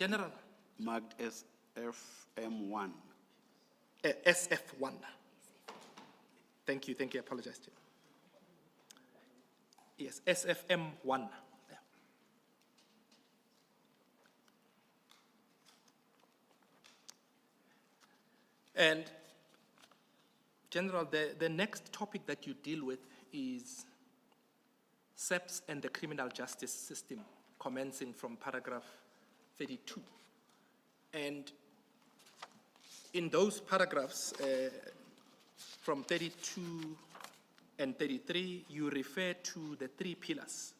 General. Marked SAfm1. SF1. Thank you, I apologize to you. Yes, SAfm1. Yeah. And General, the next topic that you deal with is SAPS and the criminal justice system, commencing from paragraph 32. And in those paragraphs, from 32 and 33, you refer to the 3 pillars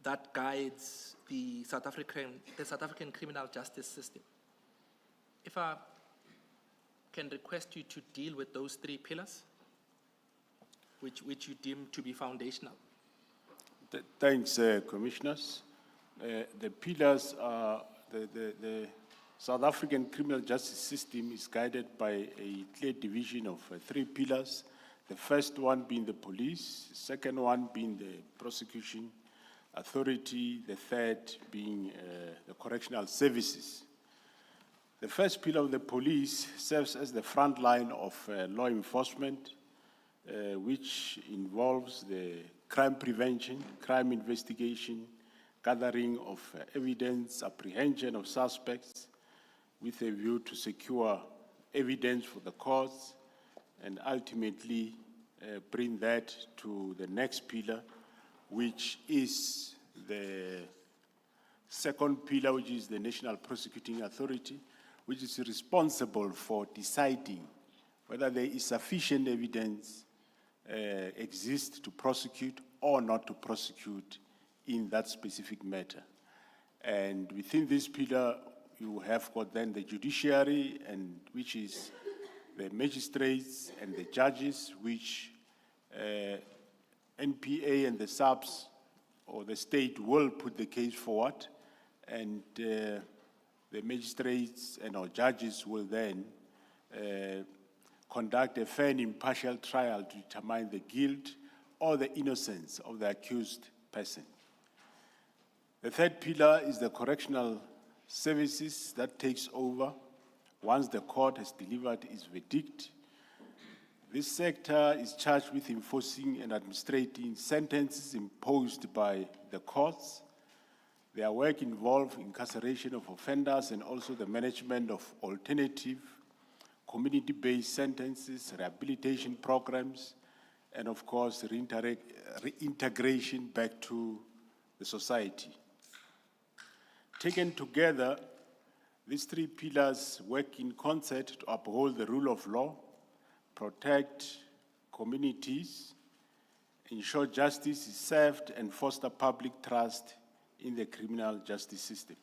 that guides the South African criminal justice system. If I can request you to deal with those 3 pillars, which you deem to be foundational. Thanks, Commissioners. The pillars are the South African criminal justice system is guided by a clear division of 3 pillars. The first one being the police, the second one being the prosecution authority, the third being the correctional services. The first pillar of the police serves as the front line of law enforcement, which involves the crime prevention, crime investigation, gathering of evidence, apprehension of suspects, with a view to secure evidence for the courts, and ultimately bring that to the next pillar, which is the second pillar, which is the National Prosecuting Authority, which is responsible for deciding whether there is sufficient evidence exists to prosecute or not to prosecute in that specific matter. And within this pillar, you have got then the judiciary, and which is the magistrates and the judges, which NPA and the SAPS or the state will put the case forward, and the magistrates and our judges will then conduct a fair and impartial trial to determine the guilt or the innocence of the accused person. The third pillar is the correctional services that takes over once the court has delivered its verdict. This sector is charged with enforcing and administrating sentences imposed by the courts. Their work involves incarceration of offenders and also the management of alternative community-based sentences, rehabilitation programs, and of course, reintegration back to the society. Taken together, these 3 pillars work in concert to uphold the rule of law, protect communities, ensure justice is served, and foster public trust in the criminal justice system.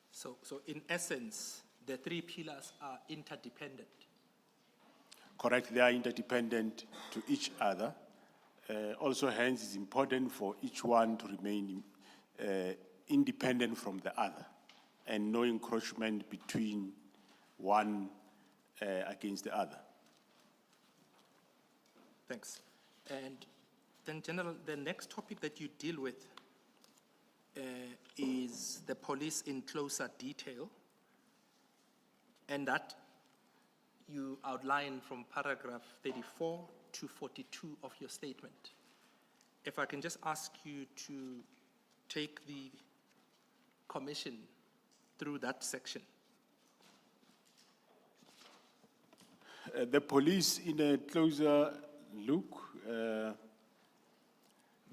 So in essence, the 3 pillars are interdependent. Correct, they are interdependent to each other. Also, hence, it's important for each one to remain independent from the other, and no encroachment between one against the other. Thanks. And then, General, the next topic that you deal with is the police in closer detail, and that you outline from paragraph 34 to 42 of your statement. If I can just ask you to take the Commission through that section. The police, in a closer look, the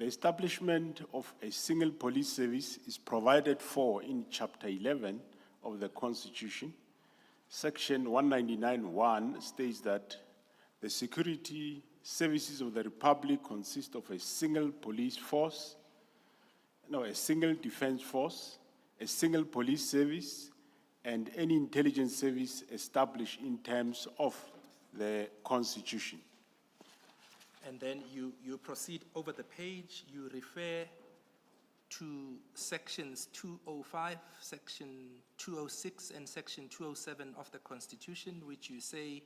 establishment of a single police service is provided for in Chapter 11 of the Constitution. Section 199(1) states that the security services of the Republic consist of a single police force, a single defense force, a single police service, and any intelligence service established in terms of the Constitution. And then you proceed over the page, you refer to sections 205, section 206, and section 207 of the Constitution, which you say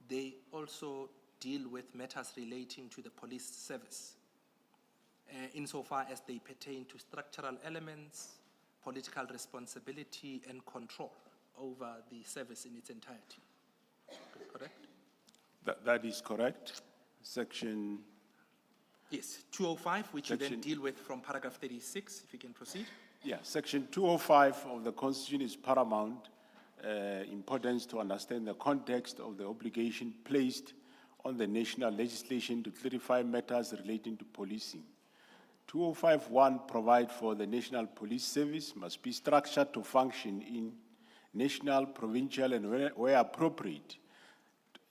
they also deal with matters relating to the police service, insofar as they pertain to structural elements, political responsibility and control over the service in its entirety. Correct? That is correct. Section, Yes, 205, which you then Section- deal with from paragraph 36, if you can proceed. yeah, Section 205 of the Constitution is paramount importance to understand the context of the obligation placed on the national legislation to clarify matters relating to policing. 205(1) provides for the National Police Service must be structured to function in national, provincial, and where appropriate,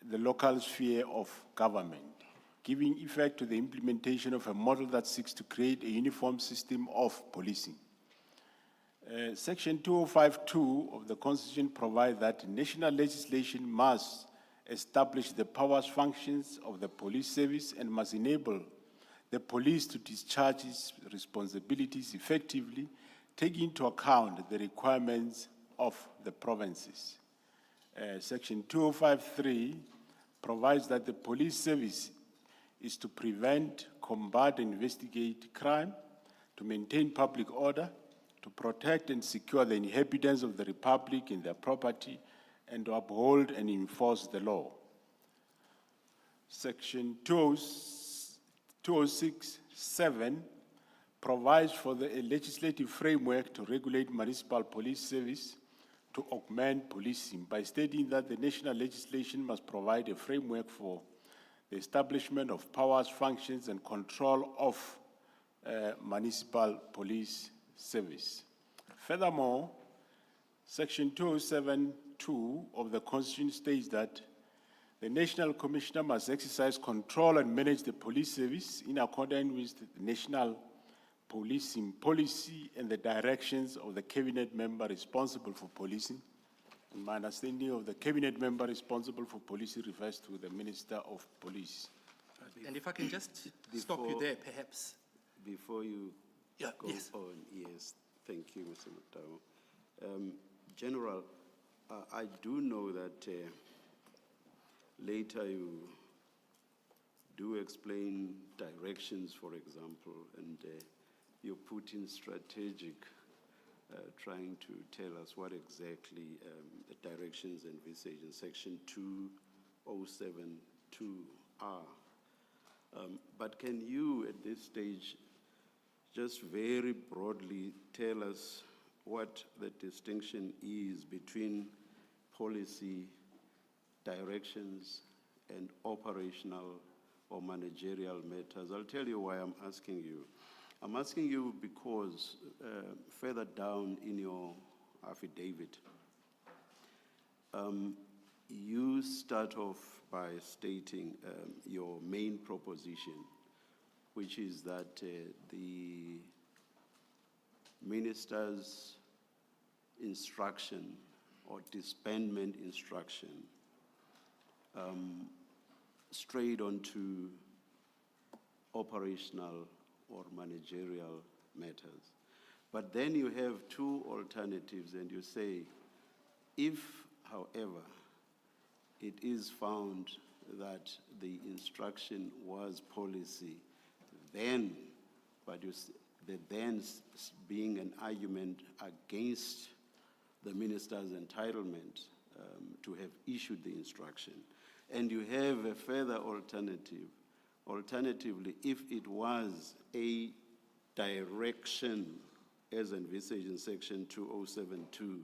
the local sphere of government, giving effect to the implementation of a model that seeks to create a uniform system of policing. Section 205(2) of the Constitution provides that national legislation must establish the powers, functions of the police service and must enable the police to discharge its responsibilities effectively, taking into account the requirements of the provinces. Section 205(3) provides that the police service is to prevent, combat, and investigate crime, to maintain public order, to protect and secure the inhabitants of the Republic and their property, and to uphold and enforce the law. Section 206(7) provides for a legislative framework to regulate municipal police service to augment policing by stating that the national legislation must provide a framework for the establishment of powers, functions, and control of municipal police service. Furthermore, Section 207(2) of the Constitution states that the National Commissioner must exercise control and manage the police service in accordance with the national policing policy and the directions of the cabinet member responsible for policing. And my understanding of the cabinet member responsible for policing refers to the Minister of Police. And if I can just stop you there, perhaps. Before you Yeah, go yes. on, yes, thank you, Mr. Mutao. General, I do know that later you do explain directions, for example, and you put in strategic, trying to tell us what exactly the directions envisage in Section 207(2) are. But can you, at this stage, just very broadly tell us what the distinction is between policy directions and operational or managerial matters? I'll tell you why I'm asking you. I'm asking you because further down in your affidavit, you start off by stating your main proposition, which is that the minister's instruction or disbandment instruction strayed onto operational or managerial matters. But then you have two alternatives, and you say, if, however, it is found that the instruction was policy, then, but the then being an argument against the minister's entitlement to have issued the instruction. And you have a further alternative. Alternatively, if it was a direction as envisaged in Section 207(2),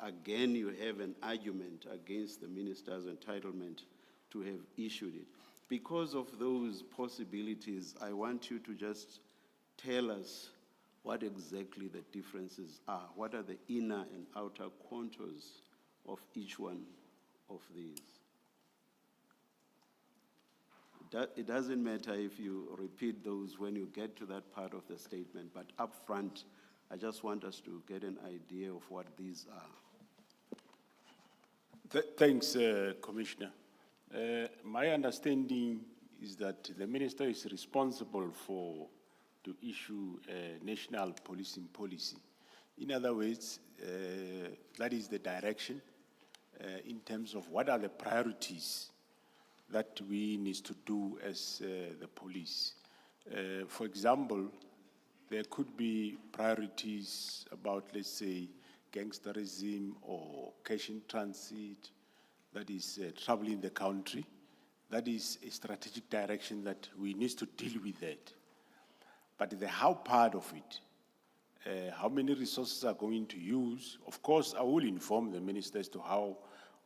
again you have an argument against the minister's entitlement to have issued it. Because of those possibilities, I want you to just tell us what exactly the differences are. What are the inner and outer contours of each one of these? It doesn't matter if you repeat those when you get to that part of the statement, but up front, I just want us to get an idea of what these are. Thanks, Commissioner. My understanding is that the minister is responsible to issue a national policing policy. In other words, that is the direction in terms of what are the priorities that we need to do as the police. For example, there could be priorities about, let's say, gangsterism or cash in transit that is troubling the country. That is a strategic direction that we need to deal with that. But the how part of it, how many resources are going to use, of course, I will inform the minister as to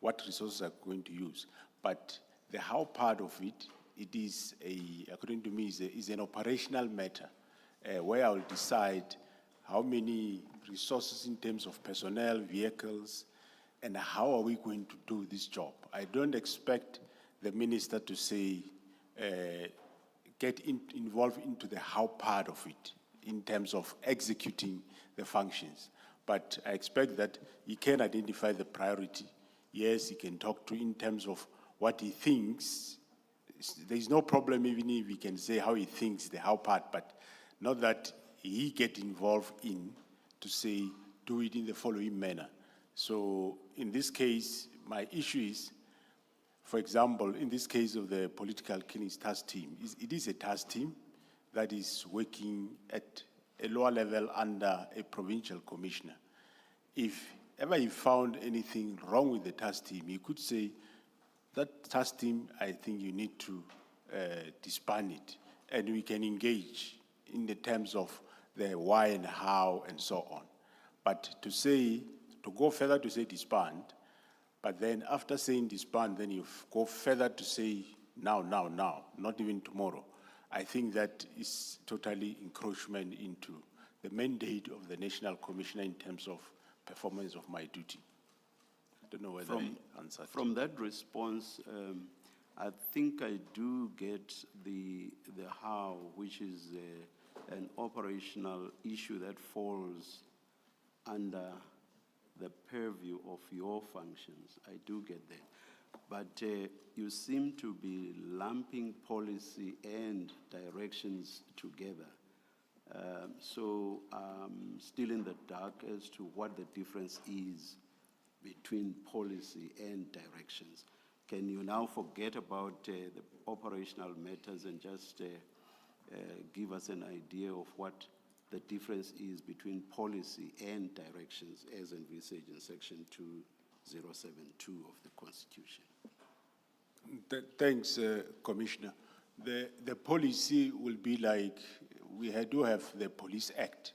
what resources are going to use. But the how part of it, it is, according to me, is an operational matter where I will decide how many resources in terms of personnel, vehicles, and how are we going to do this job. I don't expect the minister to say, get involved into the how part of it in terms of executing the functions. But I expect that he can identify the priority. Yes, he can talk to in terms of what he thinks. There's no problem even if he can say how he thinks the how part, but not that he get involved in to say, do it in the following manner. So in this case, my issue is, for example, in this case of the political killings task team, it is a task team that is working at a lower level under a provincial commissioner. If ever he found anything wrong with the task team, he could say, that task team, I think you need to disband it, and we can engage in the terms of the why and how and so on. But to go further to say disband, but then after saying disband, then you go further to say now, not even tomorrow. I think that is totally encroachment into the mandate of the National Commissioner in terms of performance of my duty. I don't know whether I answered. From that response, I think I do get the how, which is an operational issue that falls under the purview of your functions. I do get that. But you seem to be lumping policy and directions together. So I'm still in the dark as to what the difference is between policy and directions. Can you now forget about the operational matters and just give us an idea of what the difference is between policy and directions as envisaged in Section 2072 of the Constitution? Thanks, Commissioner. The policy will be like, we do have the Police Act.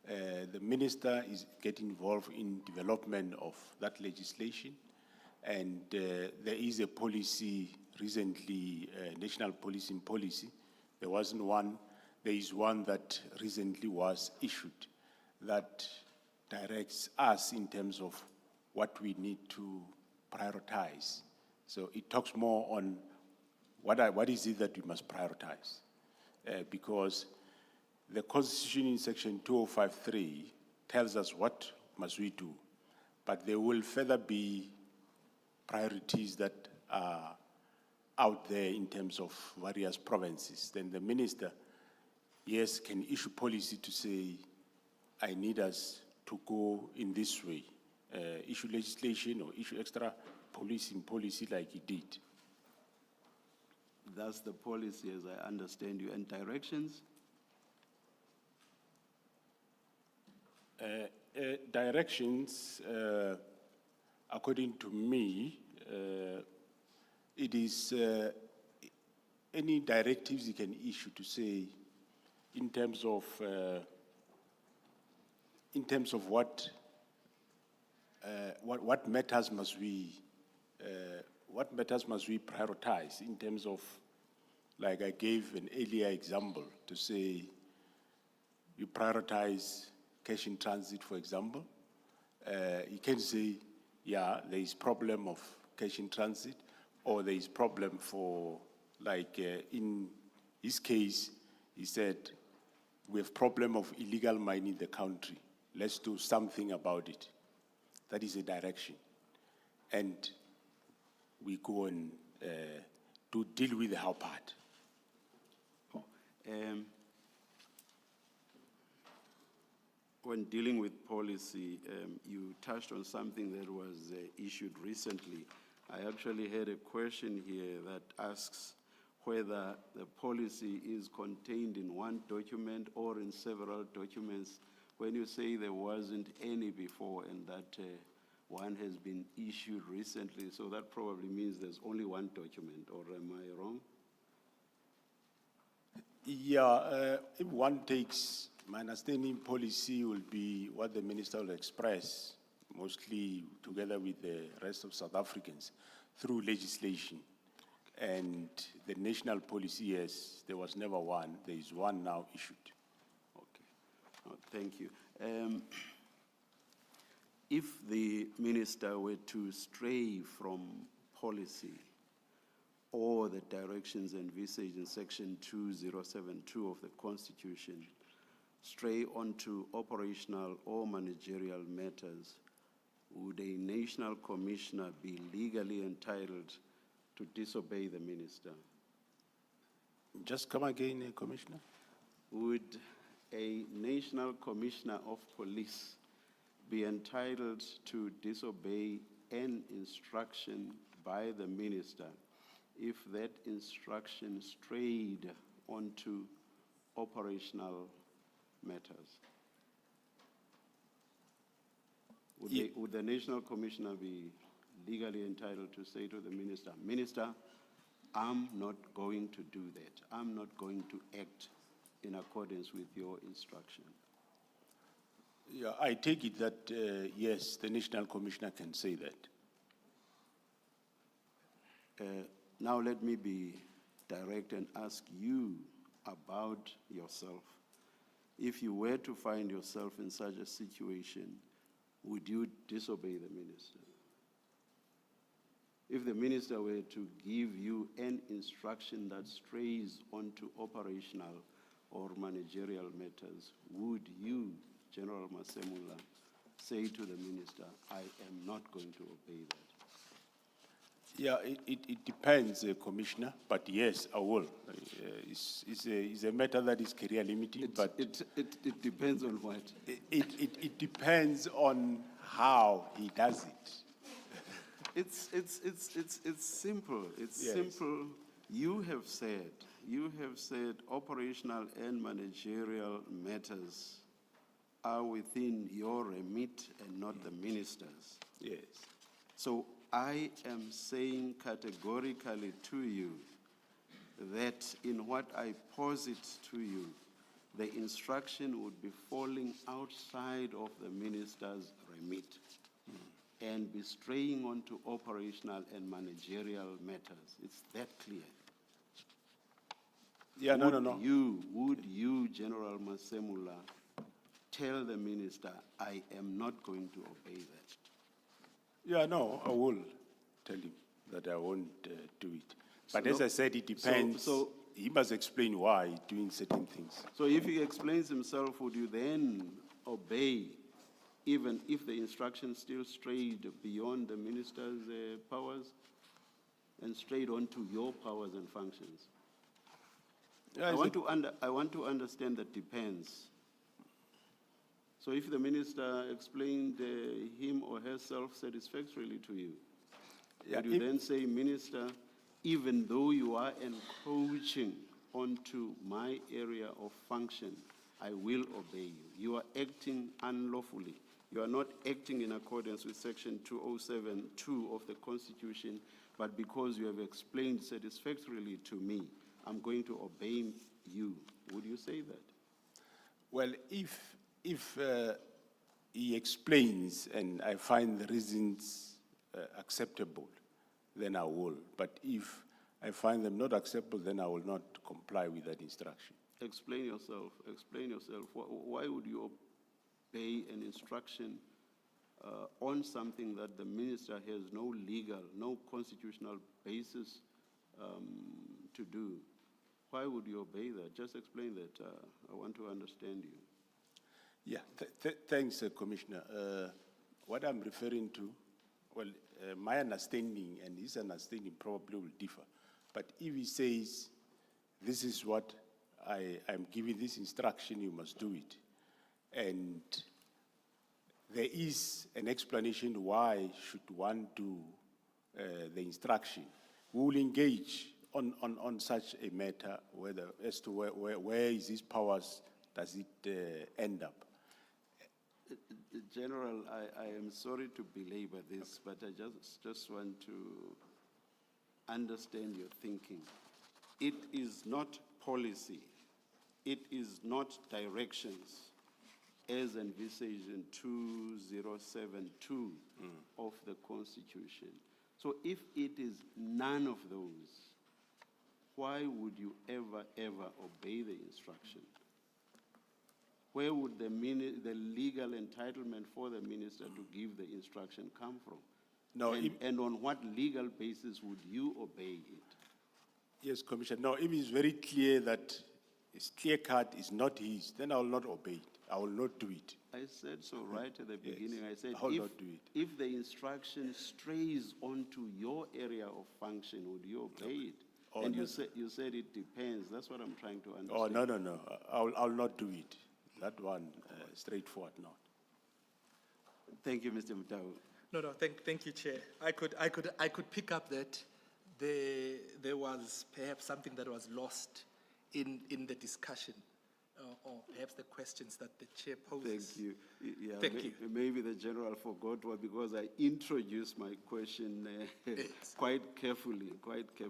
The minister is getting involved in development of that legislation, and there is a policy recently, national policing policy. There wasn't one. There is one that recently was issued that directs us in terms of what we need to prioritize. So it talks more on what is it that we must prioritize, because the Constitution in Section 2053 tells us what must we do, but there will further be priorities that are out there in terms of various provinces. Then the minister, yes, can issue policy to say, I need us to go in this way, issue legislation or issue extra policing policy like he did. That's the policy as I understand you. And directions? Directions, according to me, it is any directives you can issue to say in terms of what matters must we prioritize in terms of, like I gave an earlier example to say you prioritize cash in transit, for example. You can say, yeah, there is problem of cash in transit, or there is problem for, like in his case, he said, we have problem of illegal mining in the country. Let's do something about it. That is a direction. And we go and to deal with the how part. When dealing with policy, you touched on something that was issued recently. I actually had a question here that asks, whether the policy is contained in one document or in several documents. When you say there wasn't any before and that one has been issued recently, so that probably means there's only one document, or am I wrong? Yeah, if one takes, my understanding policy will be what the minister will express, mostly together with the rest of South Africans, through legislation. And the national policy, yes, there was never one. There is one now issued. Okay, oh, thank you. If the minister were to stray from policy or the directions envisaged in section 2072 of the Constitution, stray onto operational or managerial matters, would a national commissioner be legally entitled to disobey the minister? Just come again, Commissioner. Would a national commissioner of police be entitled to disobey an instruction by the minister if that instruction strayed onto operational matters? Would the national commissioner be legally entitled to say to the minister, Minister, I'm not going to do that. I'm not going to act in accordance with your instruction? Yeah, I take it that, yes, the national commissioner can say that. Now let me be direct and ask you about yourself. If you were to find yourself in such a situation, would you disobey the minister? If the minister were to give you an instruction that strays onto operational or managerial matters, would you, General Masemula, say to the minister, I am not going to obey that? Yeah, it depends, Commissioner, but yes, I will. It's a matter that is career limiting, but it depends on what? It depends on how he does it. It's simple. It's Yes. simple. You have said operational and managerial matters are within your remit and not the minister's. Yes. So I am saying categorically to you that in what I posit to you, the instruction would be falling outside of the minister's remit and be straying onto operational and managerial matters. It's that clear. Yeah, no. Would you, General Masemula, tell the minister, I am not going to obey that? Yeah, no, I will tell him that I won't do it. But as I said, it depends. So he must explain why he's doing certain things. So if he explains himself, would you then obey, even if the instruction still strayed beyond the minister's powers and strayed onto your powers and functions? Yeah, I want to understand that depends. So if the minister explained him or herself satisfactorily to you, would you then say, Minister, even though you are encroaching onto my area of function, I will obey you. You are acting unlawfully. You are not acting in accordance with section 2072 of the Constitution, but because you have explained satisfactorily to me, I'm going to obey you. Would you say that? Well, if he explains and I find the reasons acceptable, then I will. But if I find them not acceptable, then I will not comply with that instruction. Explain yourself. Explain yourself. Why would you obey an instruction on something that the minister has no legal, no constitutional basis to do? Why would you obey that? Just explain that. I want to understand you. Yeah, thanks, Commissioner. What I'm referring to, well, my understanding and his understanding probably will differ. But if he says, this is what I'm giving this instruction, you must do it. And there is an explanation why should one do the instruction. We will engage on such a matter, as to where is his powers, does it end up? General, I am sorry to belabor this, but I just want to understand your thinking. It is not policy, it is not directions as envisaged in 2072 of the Constitution. So if it is none of those, why would you ever obey the instruction? Where would the legal entitlement for the minister to give the instruction come from? No, and on what legal basis would you obey it? Yes, Commissioner. No, if it's very clear that it's clear cut is not his, then I will not obey it. I will not do it. I said so right at the beginning. Yes, I said, I will not do it. if the instruction strays onto your area of function, would you obey it? Oh, and no. you said it depends. That's what I'm trying to understand. Oh, no. I will not do it. That one, straightforward, not. Thank you, Mr. Mutau. No, thank you, Chair. I could pick up that there was perhaps something that was lost in the discussion, or perhaps the questions that the Chair poses. Thank you. Yeah, Thank you. Maybe the General forgot what, because I introduced my question Yes. quite carefully,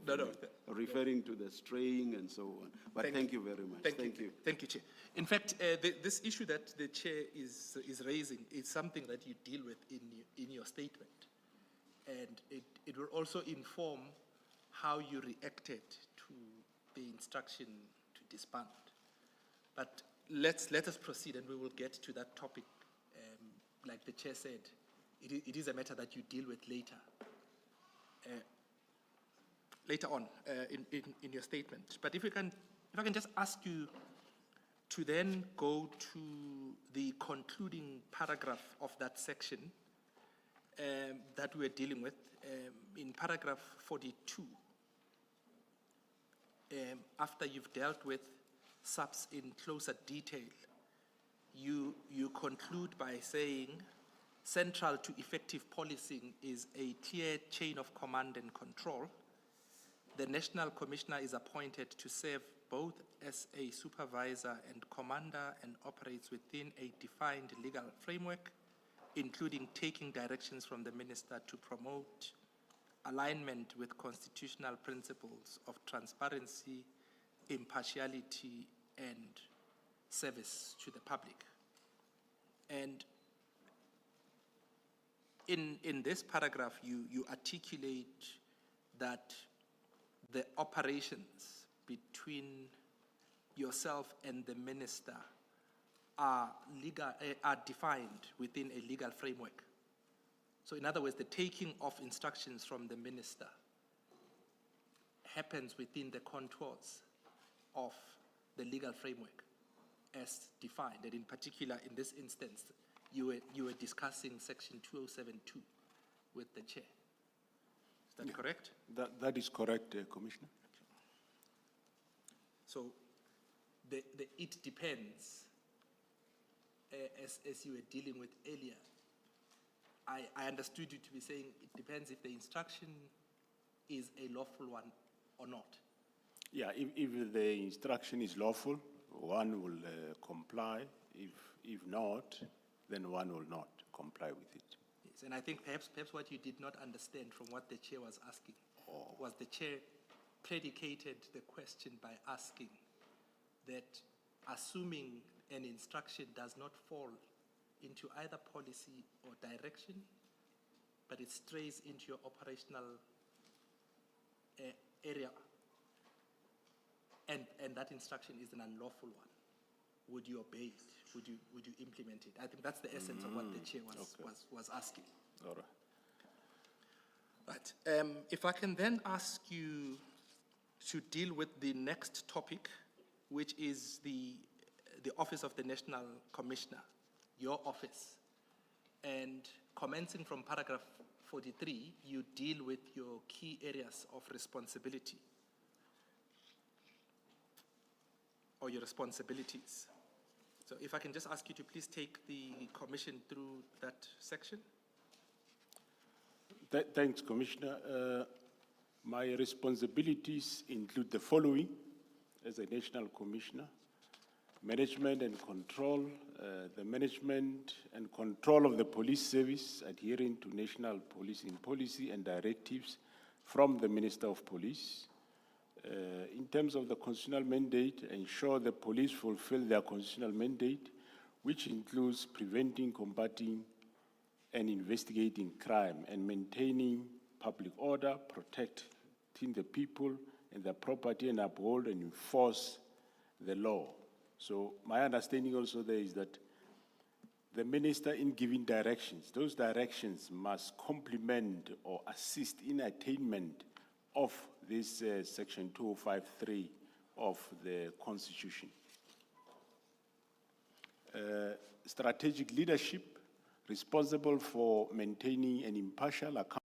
No. referring to the straying and so on. But thank you very much. Thank you. Thank you, Chair. In fact, this issue that the Chair is raising is something that you deal with in your statement. And it will also inform how you reacted to the instruction to disband. But let us proceed, and we will get to that topic. Like the Chair said, it is a matter that you deal with later. Later on in your statement. But if I can just ask you to then go to the concluding paragraph of that section that we're dealing with, in paragraph 42, after you've dealt with subs in closer detail, you conclude by saying, central to effective policing is a clear chain of command and control. The National Commissioner is appointed to serve both as a supervisor and commander and operates within a defined legal framework, including taking directions from the minister to promote alignment with constitutional principles of transparency, impartiality, and service to the public. And in this paragraph, you articulate that the operations between yourself and the minister are defined within a legal framework. So in other words, the taking of instructions from the minister happens within the contours of the legal framework as defined. And in particular, in this instance, you were discussing section 2072 with the Chair. Is that correct? That is correct, Commissioner. So the it depends, as you were dealing with earlier, I understood you to be saying it depends if the instruction is a lawful one or not. Yeah, if the instruction is lawful, one will comply. If not, then one will not comply with it. Yes, and I think perhaps what you did not understand from what the Chair was asking was the Chair predicated the question by asking that assuming an instruction does not fall into either policy or direction, but it strays into your operational area, and that instruction is an unlawful one, would you obey it? Would you implement it? I think that's the essence of what the Chair was asking. All right. Right. If I can then ask you to deal with the next topic, which is the Office of the National Commissioner, your office. And commencing from paragraph 43, you deal with your key areas of responsibility or your responsibilities. So if I can just ask you to please take the Commission through that section. Thanks, Commissioner. My responsibilities include the following as a National Commissioner: management and control, the management and control of the police service, adhering to national policing policy and directives from the Minister of Police. In terms of the constitutional mandate, ensure the police fulfill their constitutional mandate, which includes preventing, combating, and investigating crime and maintaining public order, protecting the people and their property, and uphold and enforce the law. So my understanding also there is that the minister, in giving directions, those directions must complement or assist in attainment of this section 2053 of the Constitution. Strategic leadership, responsible for maintaining an impartial account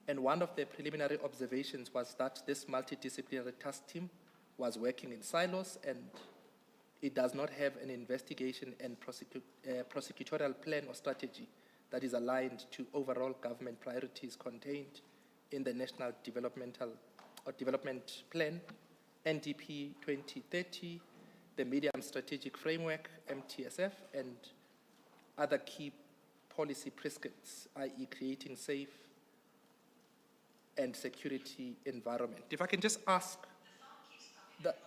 And one of the preliminary observations was that this multidisciplinary task team was working in silos and it does not have an investigation and prosecutorial plan or strategy that is aligned to overall government priorities contained in the National Development Plan, NDP 2030, the Medium Strategic Framework, MTSF, and other key policy prescripts, i.e. creating safe and security environment. If I can just ask that.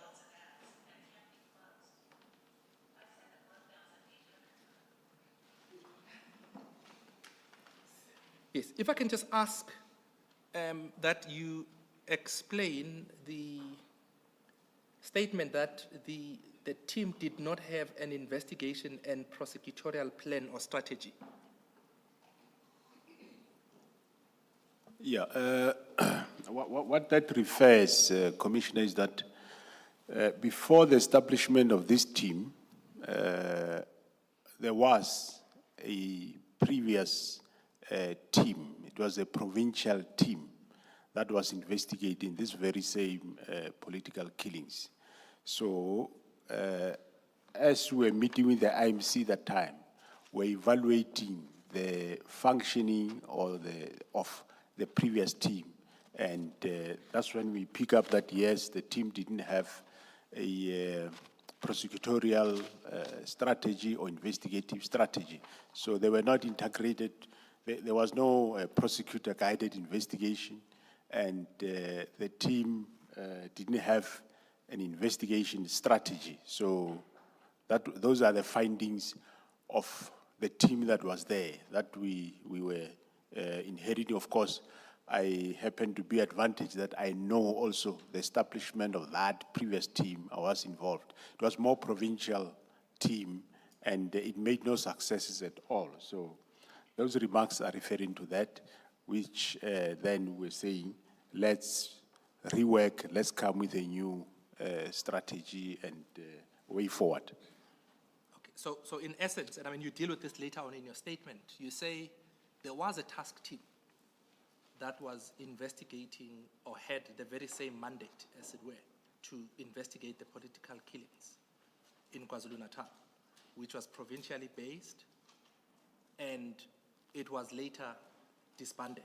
Yes, if I can just ask that you explain the statement that the team did not have an investigation and prosecutorial plan or strategy. Yeah, what that refers, Commissioner, is that before the establishment of this team, there was a previous team. It was a provincial team that was investigating this very same political killings. So, as we were meeting with the IMC that time, we're evaluating the functioning of the previous team. And that's when we pick up that, yes, the team didn't have a prosecutorial strategy or investigative strategy. So they were not integrated. There was no prosecutor-guided investigation, and the team didn't have an investigation strategy. So those are the findings of the team that was there, that we were inheriting. Of course, I happen to be advantaged that I know also the establishment of that previous team. I was involved. It was more provincial team, and it made no successes at all. So those remarks are referring to that, which then we're saying, let's rework, let's come with a new strategy and way forward. Okay, so in essence, and I mean, you deal with this later on in your statement, you say there was a task team that was investigating or had the very same mandate, as it were, to investigate the political killings in KwaZulu-Natal, which was provincially based, and it was later disbanded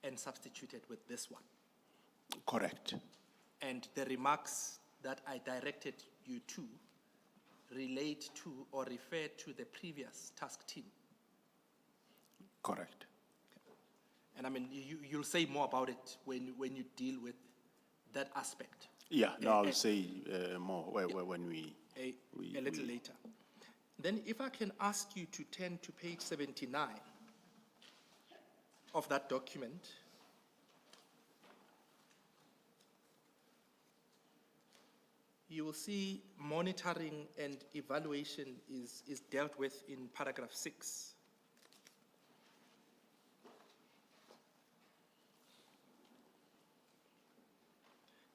and substituted with this one. Correct. And the remarks that I directed you to relate to or refer to the previous task team. Correct. And I mean, you'll say more about it when you deal with that aspect. Yeah, no, I'll say more when we... A little later. Then if I can ask you to turn to page 79 of that document. You will see monitoring and evaluation is dealt with in paragraph 6.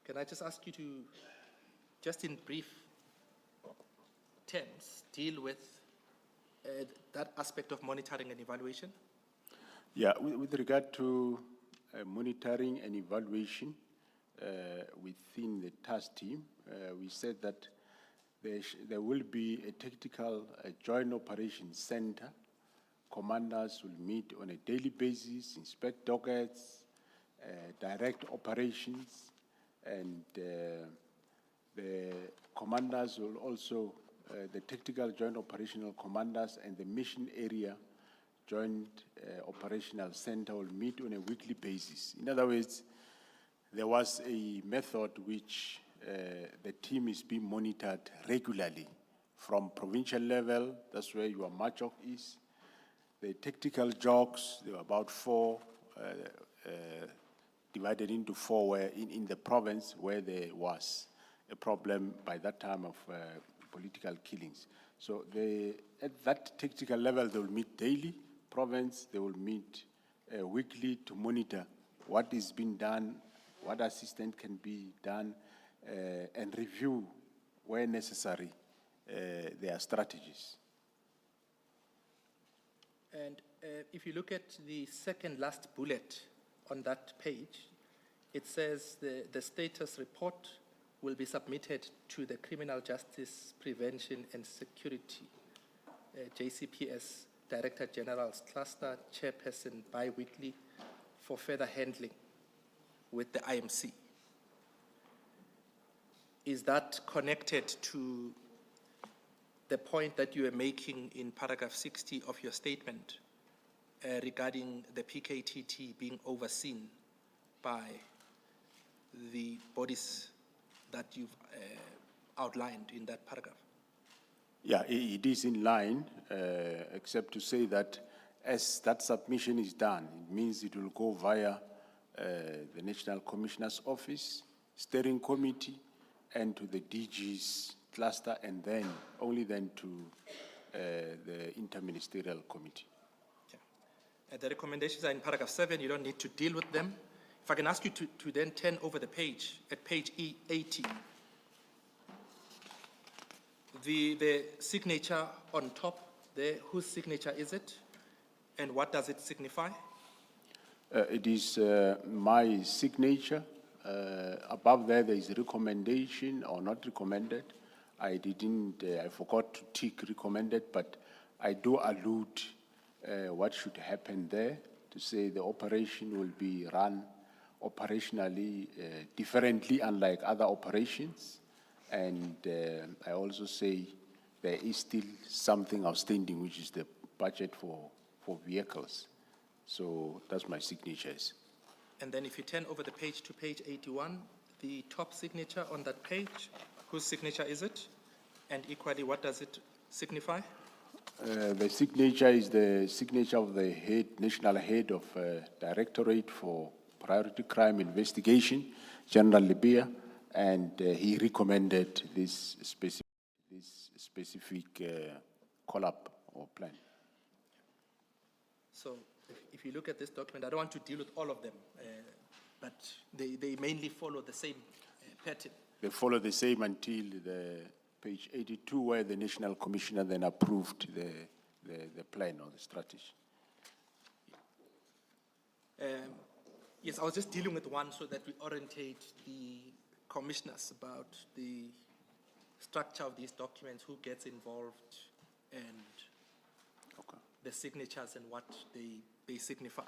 Can I just ask you to, just in brief terms, deal with that aspect of monitoring and evaluation? Yeah, with regard to monitoring and evaluation within the task team, we said that there will be a tactical joint operations center. Commanders will meet on a daily basis, inspect dockets, direct operations, and the commanders will also, the tactical joint operational commanders and the mission area joint operational center will meet on a weekly basis. In other words, there was a method which the team is being monitored regularly from provincial level. That's where your MACHOC is. The tactical jogs, there were about 4, divided into 4 were in the province where there was a problem by that time of political killings. So at that tactical level, they will meet daily. Province, they will meet weekly to monitor what is being done, what assistance can be done, and review, where necessary, their strategies. And if you look at the second last bullet on that page, it says the status report will be submitted to the Criminal Justice Prevention and Security, JCPS, Director General's Cluster Chairperson bi-weekly for further handling with the IMC. Is that connected to the point that you are making in paragraph 60 of your statement regarding the PKTT being overseen by the bodies that you've outlined in that paragraph? Yeah, it is in line, except to say that as that submission is done, it means it will go via the National Commissioner's Office, Steering Committee, and to the DG's cluster, and then, only then to the Interministerial Committee. Okay. The recommendations are in paragraph 7, you don't need to deal with them. If I can ask you to then turn over the page, at page 80, the signature on top there, whose signature is it? And what does it signify? It is my signature. Above there is a recommendation or not recommended. I forgot to tick recommended, but I do allude what should happen there, to say the operation will be run operationally differently, unlike other operations. And I also say there is still something outstanding, which is the budget for vehicles. So that's my signatures. And then if you turn over the page to page 81, the top signature on that page, whose signature is it? And equally, what does it signify? The signature is the signature of the national head of Directorate for Priority Crime Investigation, General Libya, and he recommended this specific call-up or plan. So if you look at this document, I don't want to deal with all of them, but they mainly follow the same pattern. They follow the same until the page 82, where the National Commissioner then approved the plan or the strategy. Yes, I was just dealing with one so that we orientate the commissioners about the structure of these documents, who gets involved, and the signatures and what they signify.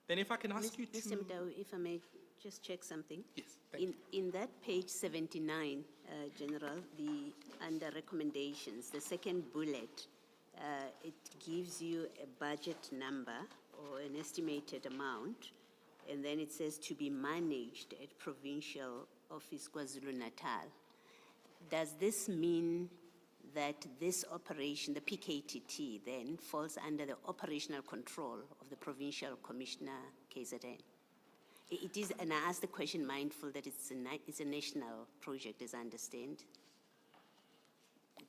Then if I can ask you to... Mr. Mdau, if I may just check something. Yes, thank you. In that page 79, General, under recommendations, the second bullet, it gives you a budget number or an estimated amount, and then it says to be managed at Provincial Office KwaZulu-Natal. Does this mean that this operation, the PKTT, then falls under the operational control of the Provincial Commissioner KZN? It is, and I ask the question mindful that it's a national project, as I understand.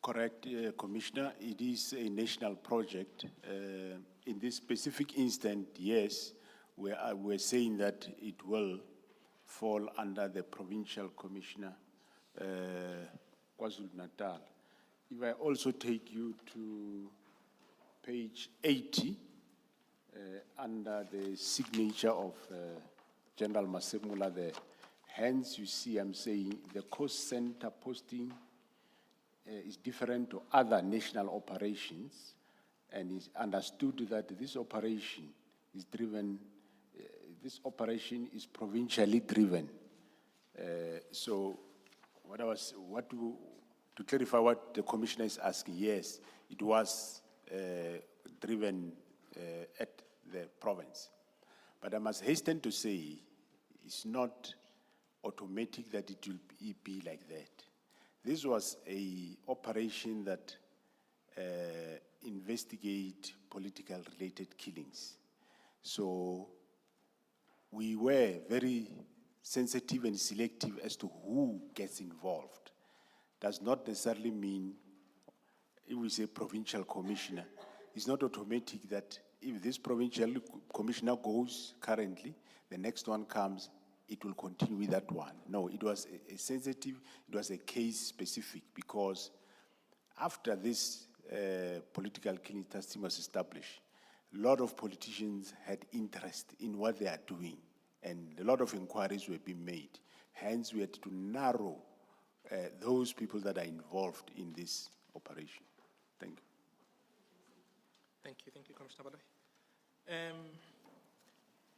Correct, Commissioner. It is a national project. In this specific instant, yes, we're saying that it will fall under the Provincial Commissioner KwaZulu-Natal. If I also take you to page 80, under the signature of General Masemula there, hence you see I'm saying the cost center posting is different to other national operations, and is understood that this operation is driven, provincially driven. So to clarify what the Commissioner is asking, yes, it was driven at the province. But I must hasten to say it's not automatic that it will be like that. This was an operation that investigate political related killings. So we were very sensitive and selective as to who gets involved. Does not necessarily mean, if we say provincial commissioner, it's not automatic that if this provincial commissioner goes currently, the next one comes, it will continue with that one. No, it was a sensitive, it was a case specific, because after this political killing team was established, lot of politicians had interest in what they are doing, and a lot of inquiries were being made. Hence, we had to narrow those people that are involved in this operation. Thank you. Thank you, Commissioner Baloyi.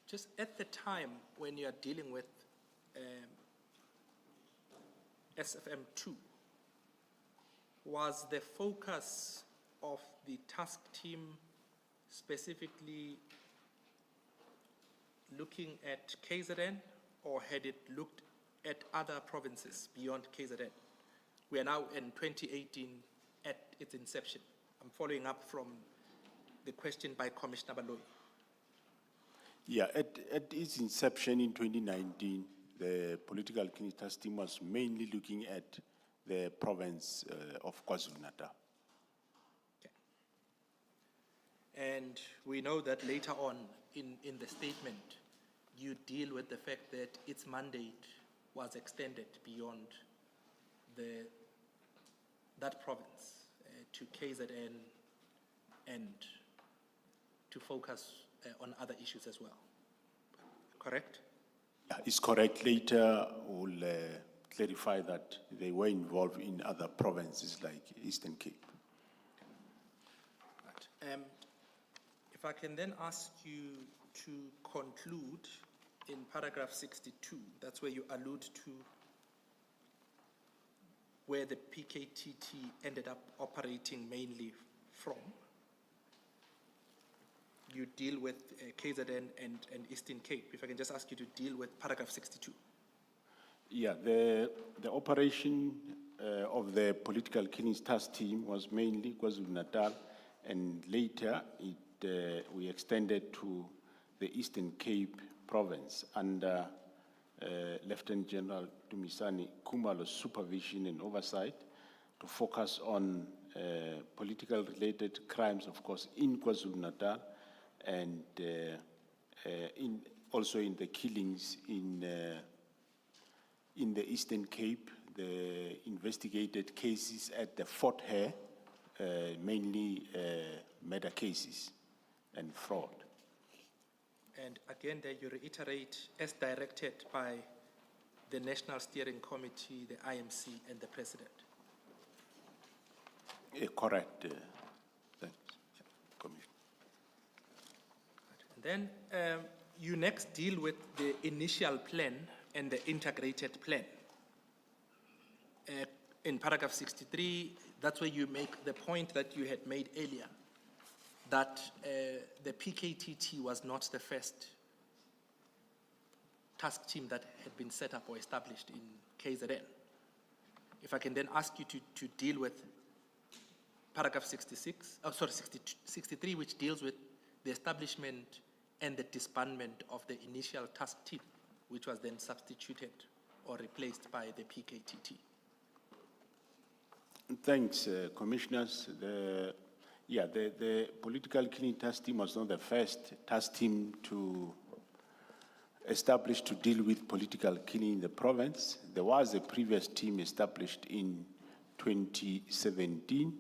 Just at the time when you are dealing with SFM2, was the focus of the task team specifically looking at KZN, or had it looked at other provinces beyond KZN? We are now in 2018 at its inception. I'm following up from the question by Commissioner Baloyi. Yeah, at its inception in 2019, the political cleaning task team was mainly looking at the province of KwaZulu-Natal. Okay. And we know that later on in the statement, you deal with the fact that its mandate was extended beyond that province to KZN and to focus on other issues as well. Correct? Yeah, it's correct. Later, we'll clarify that they were involved in other provinces like Eastern Cape. Right. If I can then ask you to conclude in paragraph 62, that's where you allude to where the PKTT ended up operating mainly from. You deal with KZN and Eastern Cape. If I can just ask you to deal with paragraph 62. Yeah, the operation of the political killings task team was mainly KwaZulu-Natal, and later we extended to the Eastern Cape province under Lieutenant General Dumisani Kumalo's supervision and oversight to focus on political related crimes, of course, in KwaZulu-Natal, and also in the killings in the Eastern Cape, the investigated cases at the Fort Hare, mainly murder cases and fraud. And again, there you reiterate, as directed by the National Steering Committee, the IMC, and the President. Correct. Thanks, Commissioner. And then you next deal with the initial plan and the integrated plan. In paragraph 63, that's where you make the point that you had made earlier, that the PKTT was not the first task team that had been set up or established in KZN. If I can then ask you to deal with paragraph 63, which deals with the establishment and the disbandment of the initial task team, which was then substituted or replaced by the PKTT. Thanks, Commissioners. The political killing task team was not the first task team to establish to deal with political killing in the province. There was a previous team established in 2017,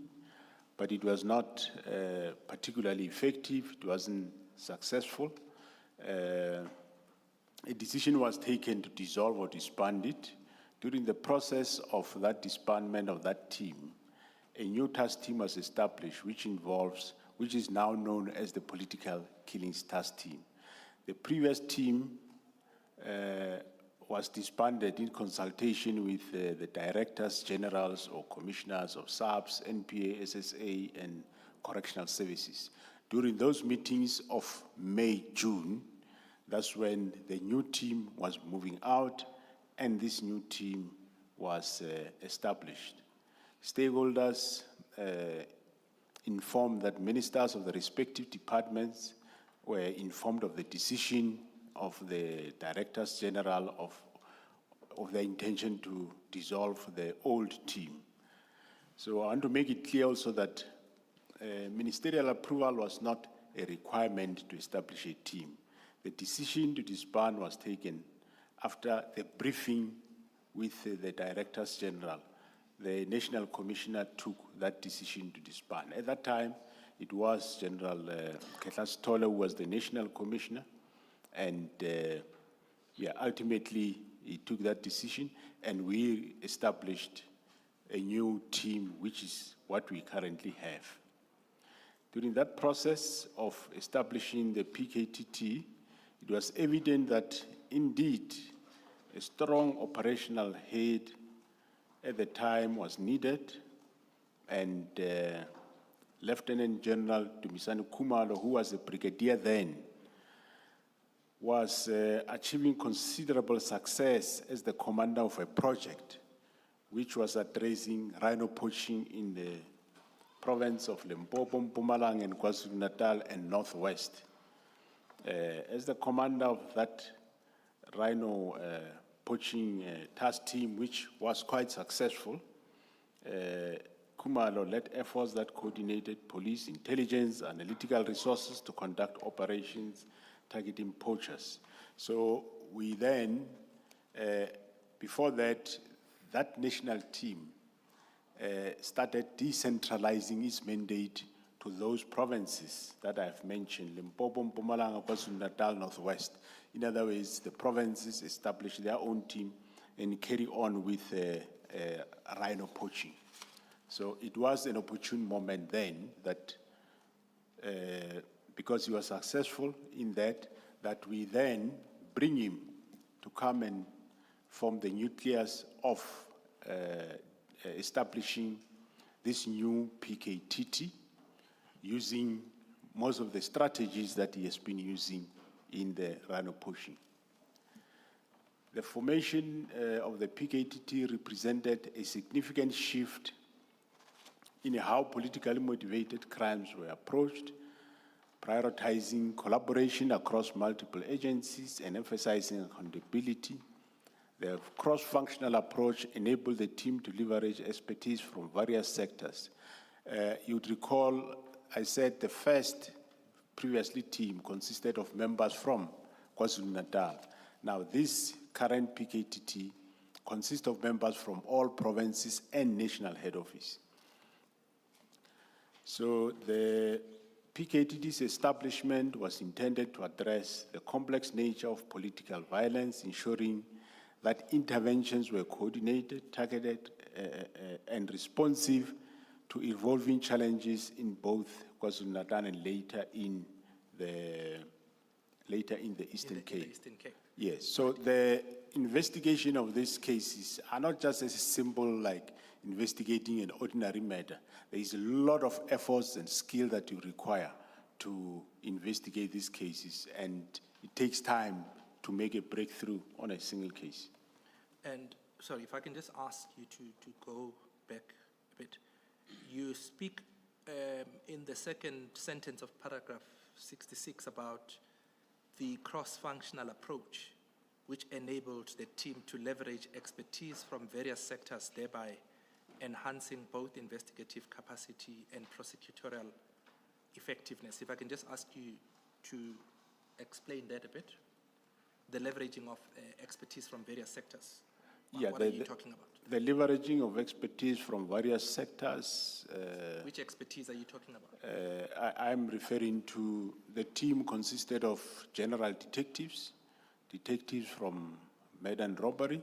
but it was not particularly effective. It wasn't successful. A decision was taken to dissolve or disband it. During the process of that disbandment of that team, a new task team was established, which is now known as the Political Killings Task Team. The previous team was disbanded in consultation with the directors, generals, or commissioners of SAPS, NPA, SSA, and correctional services. During those meetings of May, June, that's when the new team was moving out, and this new team was established. Stakeholders informed that ministers of the respective departments were informed of the decision of the directors general of their intention to dissolve the old team. So I want to make it clear also that ministerial approval was not a requirement to establish a team. The decision to disband was taken after the briefing with the directors general. The National Commissioner took that decision to disband. At that time, it was General Ketlas Tolle who was the National Commissioner, and ultimately he took that decision, and we established a new team, which is what we currently have. During that process of establishing the PKTT, it was evident that indeed a strong operational head at the time was needed, and Lieutenant General Dumisani Khumalo, who was a brigadier then, was achieving considerable success as the commander of a project which was addressing rhino poaching in the province of Limpopo, Mpumalanga, and KwaZulu-Natal and Northwest. As the commander of that rhino poaching task team, which was quite successful, Khumalo led efforts that coordinated police, intelligence, analytical resources to conduct operations targeting poachers. So we then, before that, that national team started decentralizing its mandate to those provinces that I've mentioned, Limpopo, Mpumalanga, KwaZulu-Natal, Northwest. In other words, the provinces established their own team and carry on with rhino poaching. So it was an opportune moment then that, because he was successful in that we then bring him to come and form the nucleus of establishing this new PKTT, using most of the strategies that he has been using in the rhino poaching. The formation of the PKTT represented a significant shift in how politically motivated crimes were approached, prioritizing collaboration across multiple agencies and emphasizing accountability. The cross-functional approach enabled the team to leverage expertise from various sectors. You'd recall I said the first previously team consisted of members from KwaZulu-Natal. Now this current PKTT consists of members from all provinces and national head office. So the PKTT's establishment was intended to address the complex nature of political violence, ensuring that interventions were coordinated, targeted, and responsive to evolving challenges in both KwaZulu-Natal and later in the Eastern Cape. The Eastern Cape. Yes, so the investigation of these cases are not just as simple like investigating an ordinary matter. There is a lot of efforts and skill that you require to investigate these cases, and it takes time to make a breakthrough on a single case. And sorry, if I can just ask you to go back a bit. You speak in the second sentence of paragraph 66 about the cross-functional approach, which enabled the team to leverage expertise from various sectors, thereby enhancing both investigative capacity and prosecutorial effectiveness. If I can just ask you to explain that a bit, the leveraging of expertise from various sectors. What are you talking about? The leveraging of expertise from various sectors. Which expertise are you talking about? I'm referring to the team consisted of general detectives, detectives from murder and robbery,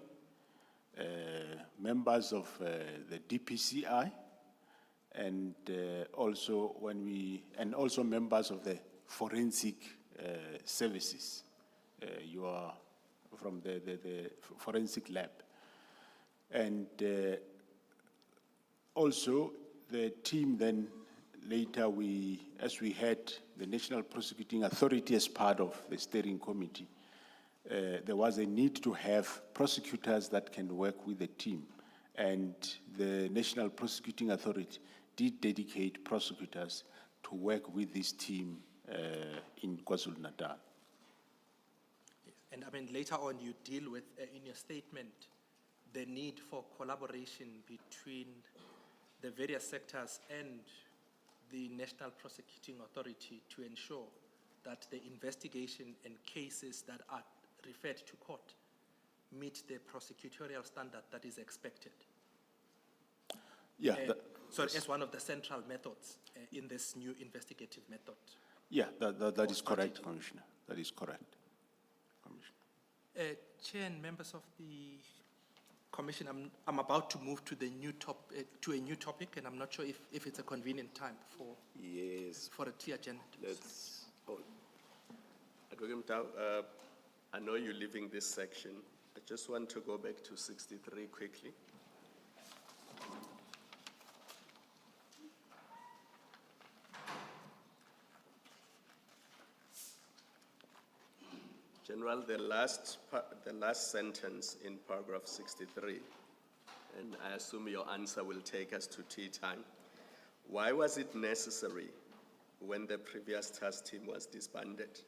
members of the DPCI, and also members of the forensic services. You are from the forensic lab. And also the team then later as we had the National Prosecuting Authority as part of the steering committee, there was a need to have prosecutors that can work with the team. And the National Prosecuting Authority did dedicate prosecutors to work with this team in KwaZulu-Natal. Yes. And I mean, later on you deal with, in your statement, the need for collaboration between the various sectors and the National Prosecuting Authority to ensure that the investigation and cases that are referred to court meet the prosecutorial standard that is expected. Yeah, So as one of the central methods in this new investigative method. Yeah, that is correct, strategy. Commissioner. That is correct, Commissioner. Chair and members of the Commission, I'm about to move to the new to a new topic, and I'm not sure if it's a convenient time Yes, for a tea agenda. let's, Advocate Mtau, I know you're leaving this section. I just want to go back to 63 quickly. General, the last sentence in paragraph 63, and I assume your answer will take us to tea time. Why was it necessary when the previous task team was disbanded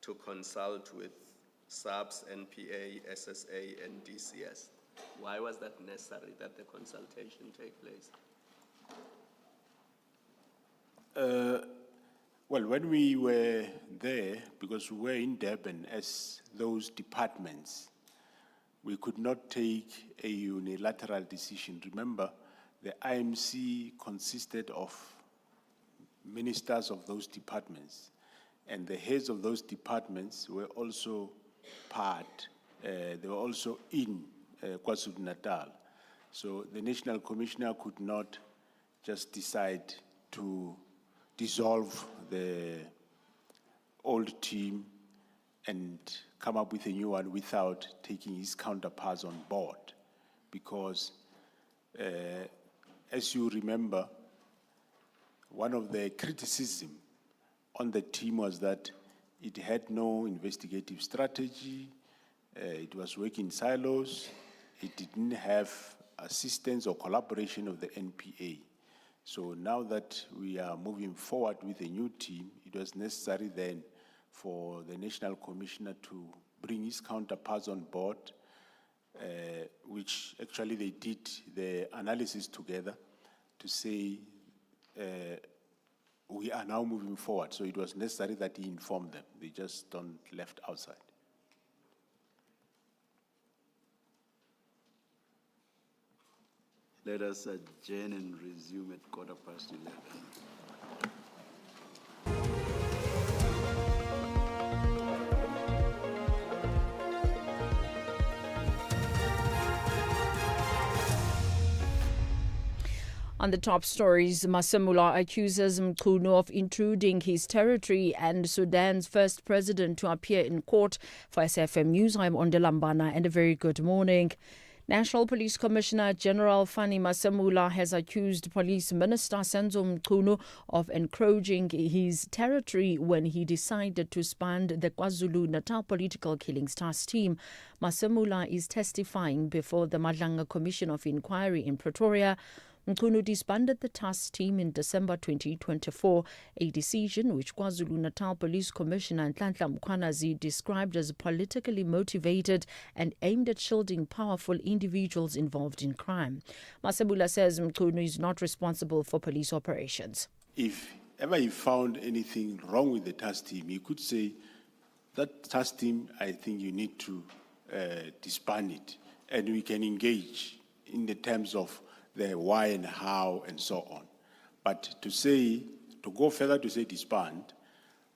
to consult with SAPS, NPA, SSA, and DCS? Why was that necessary that the consultation take place? Well, when we were there, because we were in Durban as those departments, we could not take a unilateral decision. Remember, the IMC consisted of ministers of those departments, and the heads of those departments were also they were also in KwaZulu-Natal. So the National Commissioner could not just decide to dissolve the old team and come up with a new one without taking his counterparts on board. Because, as you remember, one of the criticism on the team was that it had no investigative strategy, it was working in silos, it didn't have assistance or collaboration of the NPA. So now that we are moving forward with a new team, it was necessary then for the National Commissioner to bring his counterparts on board, which actually they did the analysis together to say we are now moving forward. So it was necessary that he informed them. They just don't left outside. Let us adjourn and resume at 11:15. On the top stories, Masemula accuses Mkhunu of intruding his territory and Sudan's first president to appear in court. For SAfm News, I'm Ondelambana, and a very good morning. National Police Commissioner General Fani Masemula has accused Police Minister Senzo Mkhunu of encroaching his territory when he decided to disband the KwaZulu-Natal Political Killings Task Team. Masemula is testifying before the Madlanga Commission of Inquiry in Pretoria. Mkhunu disbanded the task team in December 2024, a decision which KwaZulu-Natal Police Commissioner Nhlanhla Mkhwanazi described as politically motivated and aimed at shielding powerful individuals involved in crime. Masemula says Mkhunu is not responsible for police operations. If ever he found anything wrong with the task team, he could say, that task team, I think you need to disband it, and we can engage in the terms of the why and how and so on. But to go further to say disband,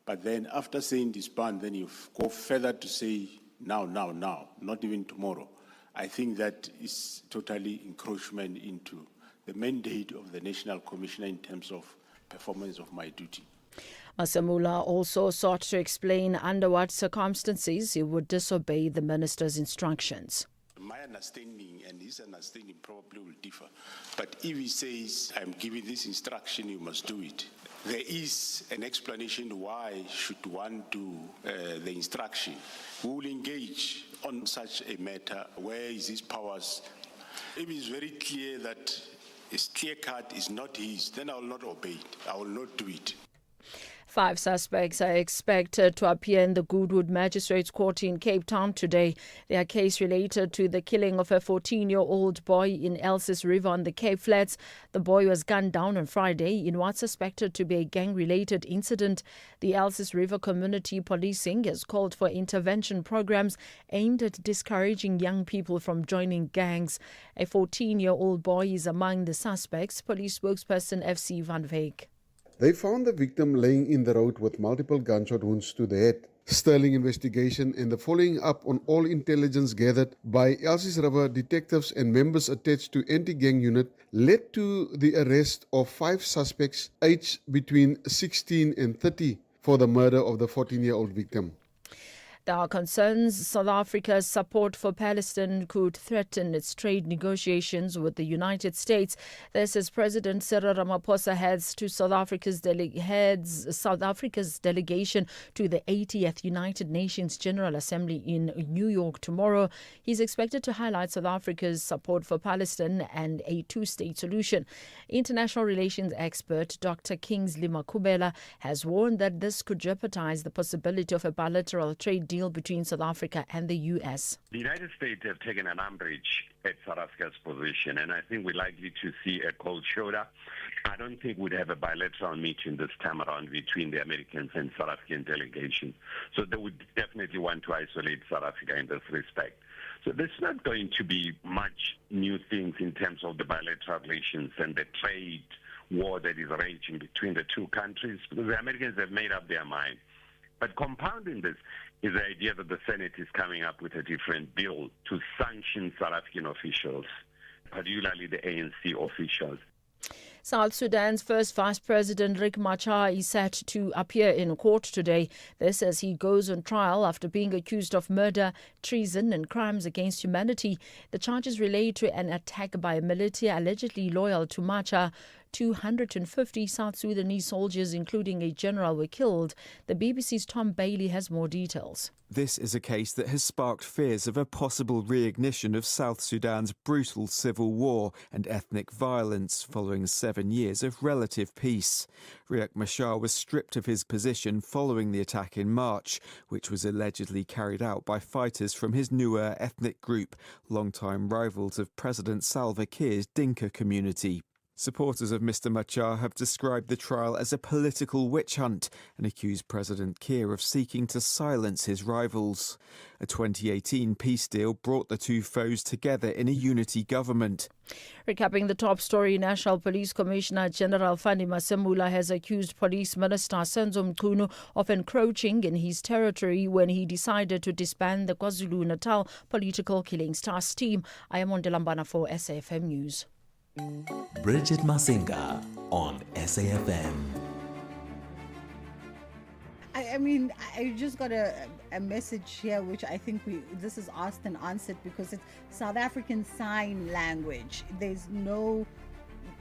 but then after saying disband, then you go further to say now, not even tomorrow. I think that is totally encroachment into the mandate of the National Commissioner in terms of performance of my duty. Masemula also sought to explain under what circumstances he would disobey the minister's instructions. My understanding and his understanding probably will differ. But if he says, I'm giving this instruction, you must do it, there is an explanation why should one do the instruction. We will engage on such a matter. Where is his powers? If it's very clear that his clear cut is not his, then I will not obey it. I will not do it. 5 suspects are expected to appear in the Goodwood Magistrates Court in Cape Town today. Their case related to the killing of a 14-year-old boy in Elsis River on the Cape Flats. The boy was gunned down on Friday in what's suspected to be a gang-related incident. The Elsis River Community Policing has called for intervention programs aimed at discouraging young people from joining gangs. A 14-year-old boy is among the suspects, police spokesperson FC Van Veek. They found the victim laying in the road with multiple gunshot wounds to the head. Sterling investigation and the following up on all intelligence gathered by Elsis River detectives and members attached to anti-gang unit led to the arrest of 5 suspects aged between 16 and 30 for the murder of the 14-year-old victim. There are concerns South Africa's support for Palestine could threaten its trade negotiations with the United States. This as President Cyril Ramaphosa heads South Africa's delegation to the 80th United Nations General Assembly in New York tomorrow. He's expected to highlight South Africa's support for Palestine and a two-state solution. International relations expert Dr. Kingsley Makhubela has warned that this could jeopardize the possibility of a bilateral trade deal between South Africa and the U.S. The United States have taken an umbrage at South Africa's position, and I think we're likely to see a cold shoulder. I don't think we'd have a bilateral meeting this time around between the Americans and South African delegation. So they would definitely want to isolate South Africa in this respect. So there's not going to be much new things in terms of the bilateral relations and the trade war that is raging between the two countries, because the Americans have made up their mind. But compounding this is the idea that the Senate is coming up with a different bill to sanction South African officials, particularly the ANC officials. South Sudan's first Vice President Riek Machar is set to appear in court today. This as he goes on trial after being accused of murder, treason and crimes against humanity. The charges relate to an attack by a military allegedly loyal to Machar. 250 South Sudanese soldiers, including a general, were killed. The BBC's Tom Bailey has more details. This is a case that has sparked fears of a possible reignition of South Sudan's brutal civil war and ethnic violence following 7 years of relative peace. Riek Machar was stripped of his position following the attack in March, which was allegedly carried out by fighters from his Nuer ethnic group, longtime rivals of President Salva Kiir's Dinka community. Supporters of Mr Machar have described the trial as a political witch hunt and accused President Kiir of seeking to silence his rivals. A 2018 peace deal brought the two foes together in a unity government. Recapping the top story, National Police Commissioner General Fani Masemula has accused Police Minister Senzo Mchunu of encroaching in his territory when he decided to disband the KwaZulu-Natal Political Killings Task Team. I am Ondelambana for SAfm News. Bridget Masinga on SAfm. I mean, I just got a message here, which I think this is asked and answered because it's South African Sign Language. There's no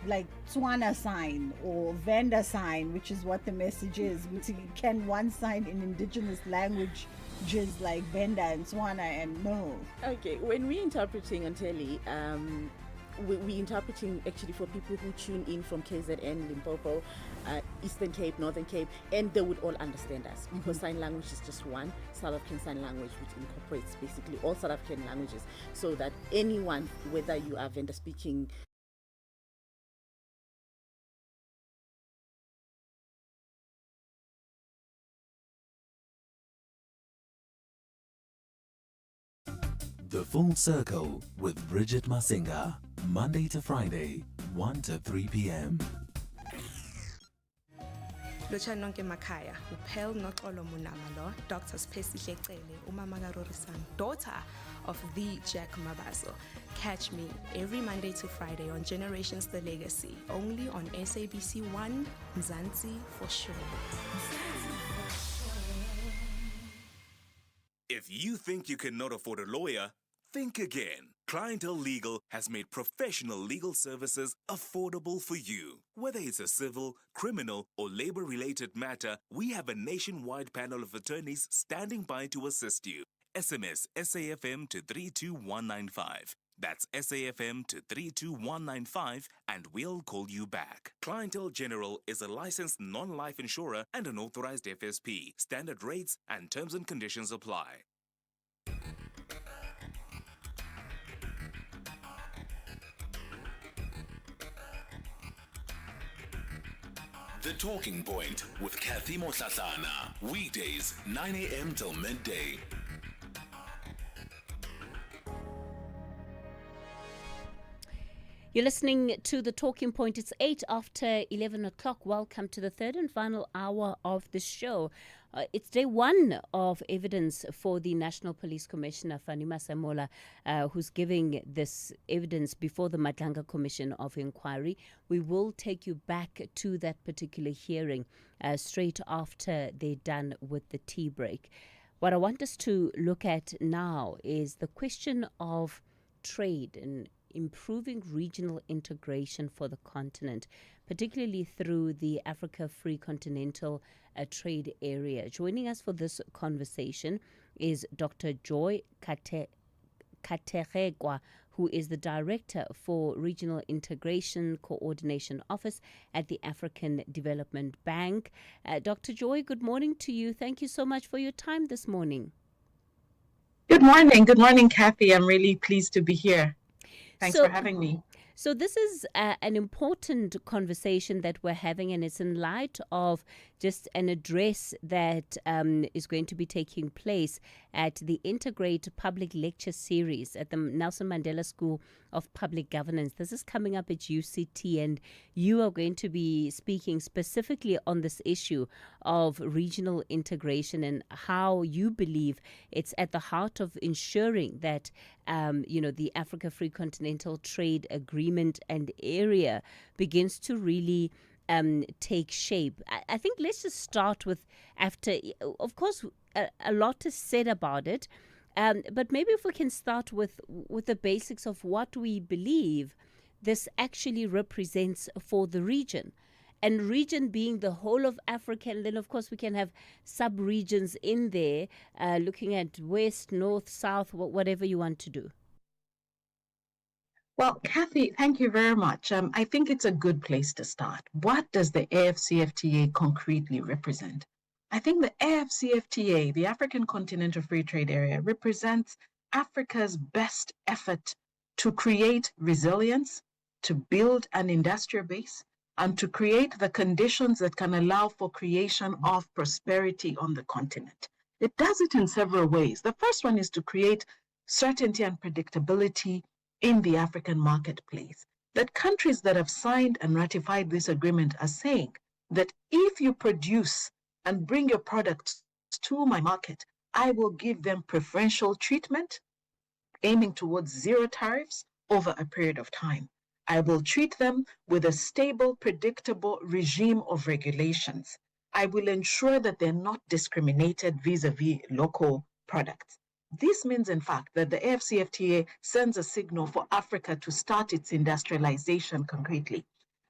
like Tswana sign or Venda sign, which is what the message is. Can one sign in indigenous language just like Venda and Tswana and no? Okay, when we're interpreting on telly, we're interpreting actually for people who tune in from KZN, Limpopo, Eastern Cape, Northern Cape, and they would all understand us because sign language is just one South African Sign Language, which incorporates basically all South African languages, so that anyone, whether you are Venda speaking, The Full Circle with Bridget Masinga, Monday to Friday, 1 to 3 p.m. Lochanonke Makaya, Upel Nokolo Munamalo, Dr. Spesihle Umama Garorisan, daughter of the Jack Mabaso. Catch me every Monday to Friday on Generations The Legacy, only on SABC 1, Mzansi for sure. If you think you cannot afford a lawyer, think again. Clientele Legal has made professional legal services affordable for you. Whether it's a civil, criminal, or labor-related matter, we have a nationwide panel of attorneys standing by to assist you. SMS SAFM to 32195. That's SAFM to 32195 and we'll call you back. Clientele General is a licensed non-life insurer and an authorized FSP. Standard rates and terms and conditions apply. The Talking Point with Kathy Motlatlana. Weekdays, 9 a.m. till midday. You're listening to The Talking Point. It's 8 after 11 o'clock. Welcome to the third and final hour of the show. It's day one of evidence for the National Police Commissioner, Fani Masemola, who's giving this evidence before the Madlanga Commission of Inquiry. We will take you back to that particular hearing straight after they're done with the tea break. What I want us to look at now is the question of trade and improving regional integration for the continent, particularly through the Africa Free Continental Trade Area. Joining us for this conversation is Dr. Joy Kateregwa, who is the Director for Regional Integration Coordination Office at the African Development Bank. Dr. Joy, good morning to you. Thank you so much for your time this morning. Good morning. Good morning, Kathy. I'm really pleased to be here. Thanks for having me. So this is an important conversation that we're having, and it's in light of just an address that is going to be taking place at the Integrate Public Lecture Series at the Nelson Mandela School of Public Governance. This is coming up at UCT, and you are going to be speaking specifically on this issue of regional integration and how you believe it's at the heart of ensuring that the Africa Free Continental Trade Agreement and area begins to really take shape. I think let's just start with, after, of course, a lot is said about it, but maybe if we can start with the basics of what we believe this actually represents for the region. And region being the whole of Africa, and then of course we can have sub-regions in there, looking at west, north, south, whatever you want to do. Well, Kathy, thank you very much. I think it's a good place to start. What does the AFCFTA concretely represent? I think the AFCFTA, the African Continental Free Trade Area, represents Africa's best effort to create resilience, to build an industrial base, and to create the conditions that can allow for creation of prosperity on the continent. It does it in several ways. The first one is to create certainty and predictability in the African marketplace. That countries that have signed and ratified this agreement are saying that if you produce and bring your products to my market, I will give them preferential treatment, aiming towards zero tariffs over a period of time. I will treat them with a stable, predictable regime of regulations. I will ensure that they're not discriminated vis-a-vis local products. This means, in fact, that the AFCFTA sends a signal for Africa to start its industrialization concretely.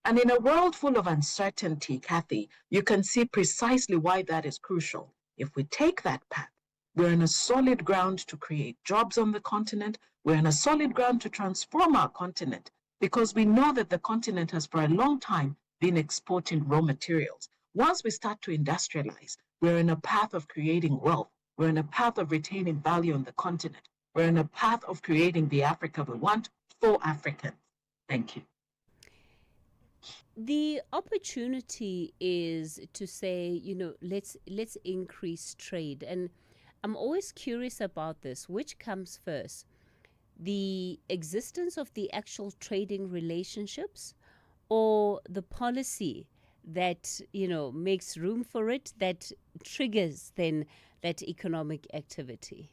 And in a world full of uncertainty, Kathy, you can see precisely why that is crucial. If we take that path, we're on a solid ground to create jobs on the continent. We're on a solid ground to transform our continent, because we know that the continent has for a long time been exporting raw materials. Once we start to industrialize, we're in a path of creating wealth. We're in a path of retaining value on the continent. We're in a path of creating the Africa we want for Africans. Thank you. The opportunity is to say, let's increase trade. And I'm always curious about this. Which comes first? The existence of the actual trading relationships, or the policy that, makes room for it, that triggers then that economic activity?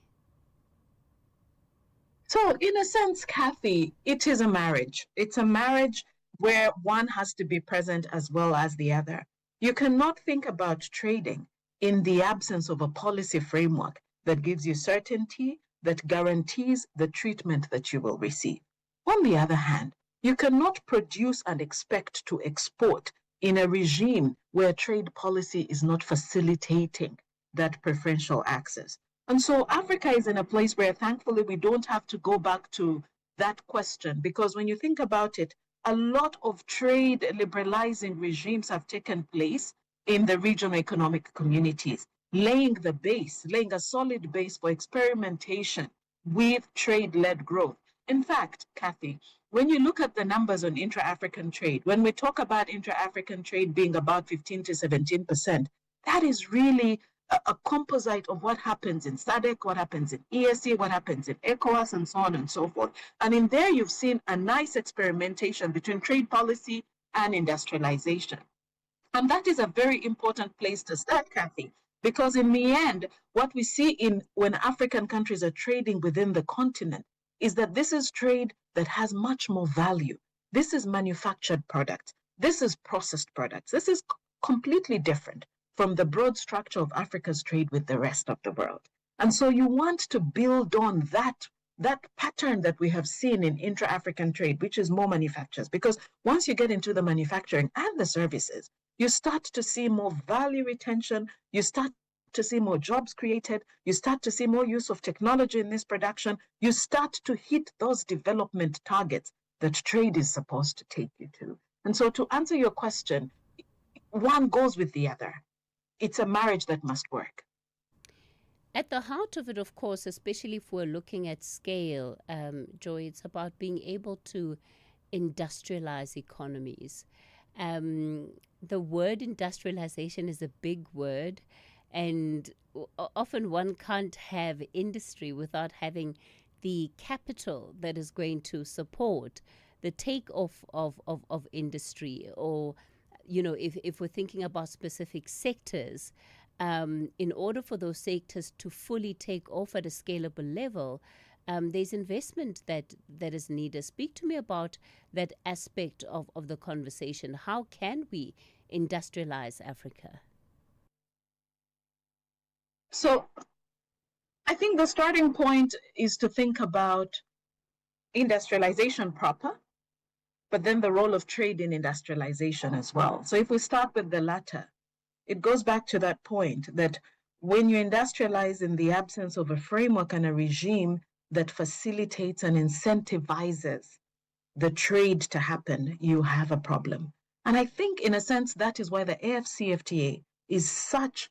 So in a sense, Kathy, it is a marriage. It's a marriage where one has to be present as well as the other. You cannot think about trading in the absence of a policy framework that gives you certainty, that guarantees the treatment that you will receive. On the other hand, you cannot produce and expect to export in a regime where trade policy is not facilitating that preferential access. And so Africa is in a place where thankfully we don't have to go back to that question, because when you think about it, a lot of trade liberalizing regimes have taken place in the regional economic communities, laying a solid base for experimentation with trade-led growth. In fact, Kathy, when you look at the numbers on intra-African trade, when we talk about intra-African trade being about 15 to 17%, that is really a composite of what happens in SADC, what happens in ESC, what happens in ECOWAS, and so on and so forth. And in there, you've seen a nice experimentation between trade policy and industrialization. And that is a very important place to start, Kathy, because in the end, what we see when African countries are trading within the continent is that this is trade that has much more value. This is manufactured products. This is processed products. This is completely different from the broad structure of Africa's trade with the rest of the world. And so you want to build on that pattern that we have seen in intra-African trade, which is more manufacturers, because once you get into the manufacturing and the services, you start to see more value retention, you start to see more jobs created, you start to see more use of technology in this production, you start to hit those development targets that trade is supposed to take you to. And so to answer your question, one goes with the other. It's a marriage that must work. At the heart of it, of course, especially if we're looking at scale, Joy, it's about being able to industrialize economies. The word industrialization is a big word, and often one can't have industry without having the capital that is going to support the takeoff of industry. Or, you know, if we're thinking about specific sectors, in order for those sectors to fully take off at a scalable level, there's investment that is needed. Speak to me about that aspect of the conversation. How can we industrialize Africa? So I think the starting point is to think about industrialization proper, but then the role of trade in industrialization as well. So if we start with the latter, it goes back to that point that when you industrialize in the absence of a framework and a regime that facilitates and incentivizes the trade to happen, you have a problem. And I think in a sense, that is why the AfCFTA is such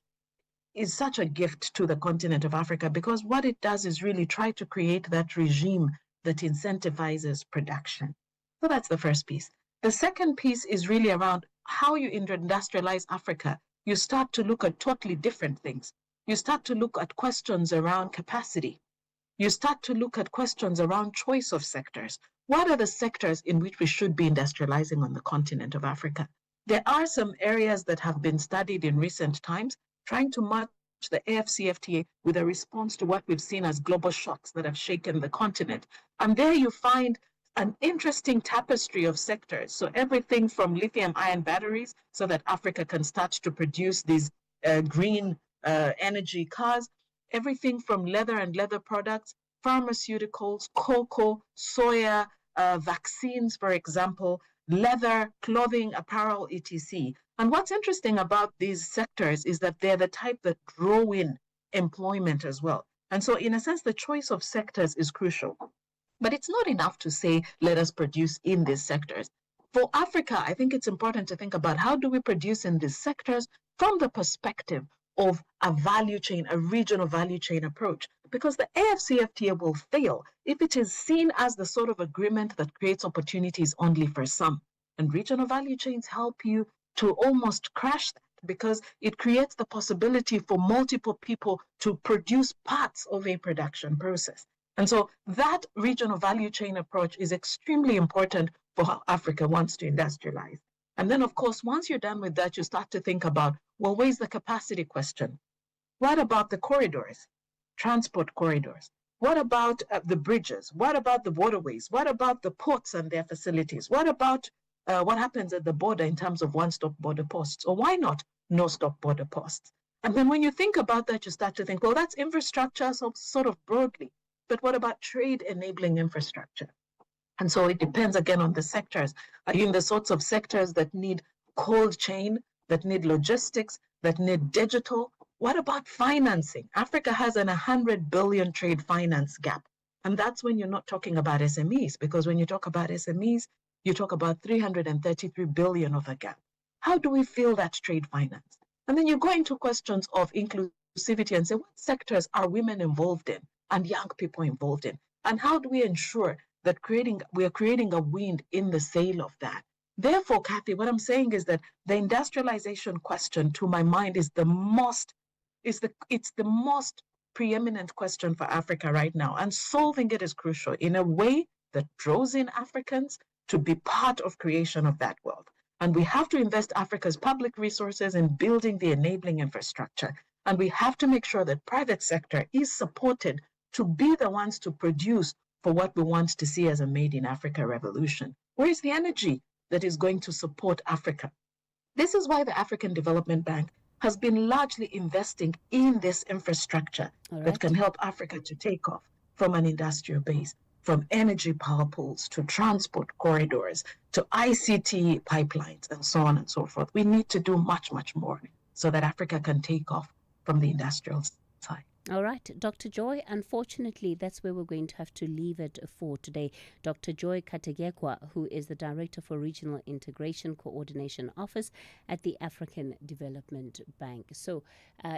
a gift to the continent of Africa, because what it does is really try to create that regime that incentivizes production. So that's the first piece. The second piece is really around how you industrialize Africa. You start to look at totally different things. You start to look at questions around capacity. You start to look at questions around choice of sectors. What are the sectors in which we should be industrializing on the continent of Africa? There are some areas that have been studied in recent times, trying to match the AfCFTA with a response to what we've seen as global shocks that have shaken the continent. And there you find an interesting tapestry of sectors. So everything from lithium-ion batteries, so that Africa can start to produce these green energy cars, everything from leather and leather products, pharmaceuticals, cocoa, soya, vaccines, for example, leather, clothing, apparel, etc. And what's interesting about these sectors is that they're the type that draw in employment as well. And so in a sense, the choice of sectors is crucial. But it's not enough to say, let us produce in these sectors. For Africa, I think it's important to think about how do we produce in these sectors from the perspective of a value chain, a regional value chain approach, because the AfCFTA will fail if it is seen as the sort of agreement that creates opportunities only for some. And regional value chains help you to almost crash that, because it creates the possibility for multiple people to produce parts of a production process. And so that regional value chain approach is extremely important for how Africa wants to industrialize. And then, of course, once you're done with that, you start to think about, well, where's the capacity question? What about the corridors, transport corridors? What about the bridges? What about the waterways? What about the ports and their facilities? What about what happens at the border in terms of one-stop border posts? Or why not no-stop border posts? And then when you think about that, you start to think, well, that's infrastructure, so sort of broadly. But what about trade-enabling infrastructure? And so it depends again on the sectors. Are you in the sorts of sectors that need cold chain, that need logistics, that need digital? What about financing? Africa has an 100 billion trade finance gap. And that's when you're not talking about SMEs, because when you talk about SMEs, you talk about 333 billion of a gap. How do we fill that trade finance? And then you go into questions of inclusivity and say, what sectors are women involved in and young people involved in? And how do we ensure that we are creating a wind in the sail of that? Therefore, Kathy, what I'm saying is that the industrialization question, to my mind, is the most preeminent question for Africa right now. And solving it is crucial in a way that draws in Africans to be part of creation of that wealth. And we have to invest Africa's public resources in building the enabling infrastructure. And we have to make sure that private sector is supported to be the ones to produce for what we want to see as a made in Africa revolution. Where is the energy that is going to support Africa? This is why the African Development Bank has been largely investing in this infrastructure that can help Africa to take off from an industrial base, from energy power pools to transport corridors to ICT pipelines and so on and so forth. We need to do much, much more so that Africa can take off from the industrial side. All right, Dr. Joy, unfortunately, that's where we're going to have to leave it for today. Dr. Joy Kategekwa, who is the Director for Regional Integration Coordination Office at the African Development Bank. So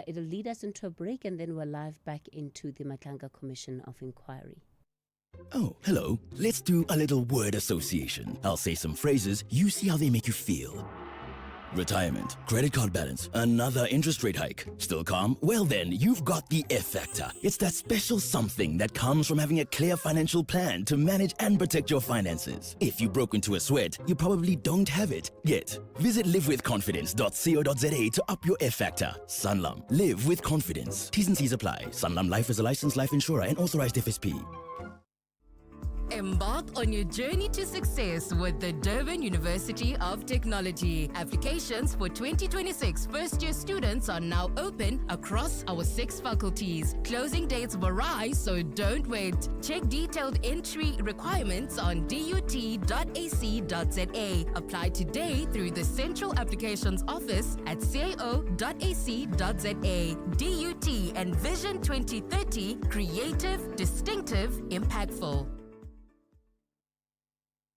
it'll lead us into a break, and then we're live back into the Madlanga Commission of Inquiry. Oh, hello. Let's do a little word association. I'll say some phrases, you see how they make you feel. Retirement, credit card balance, another interest rate hike. Still calm? Well then, you've got the F Factor. It's that special something that comes from having a clear financial plan to manage and protect your finances. If you broke into a sweat, you probably don't have it yet. Visit livewithconfidence.co.za to up your F Factor. Sanlam. Live with confidence. T's and C's apply. Sanlam Life is a licensed life insurer and authorized FSP. Embark on your journey to success with the Durban University of Technology. Applications for 2026 first-year students are now open across our 6 faculties. Closing dates vary, so don't wait. Check detailed entry requirements on dut.ac.za. Apply today through the Central Applications Office at cao.ac.za. DUT and Vision 2030, creative, distinctive, impactful.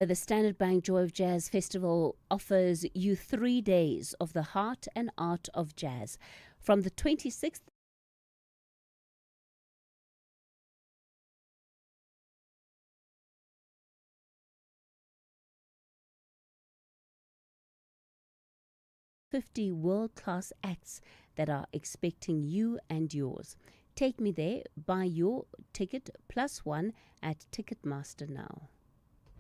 The Standard Bank Joy of Jazz Festival offers you 3 days of the heart and art of jazz. From the 26th world-class acts that are expecting you and yours. Take me there, buy your ticket +1 at Ticketmaster now.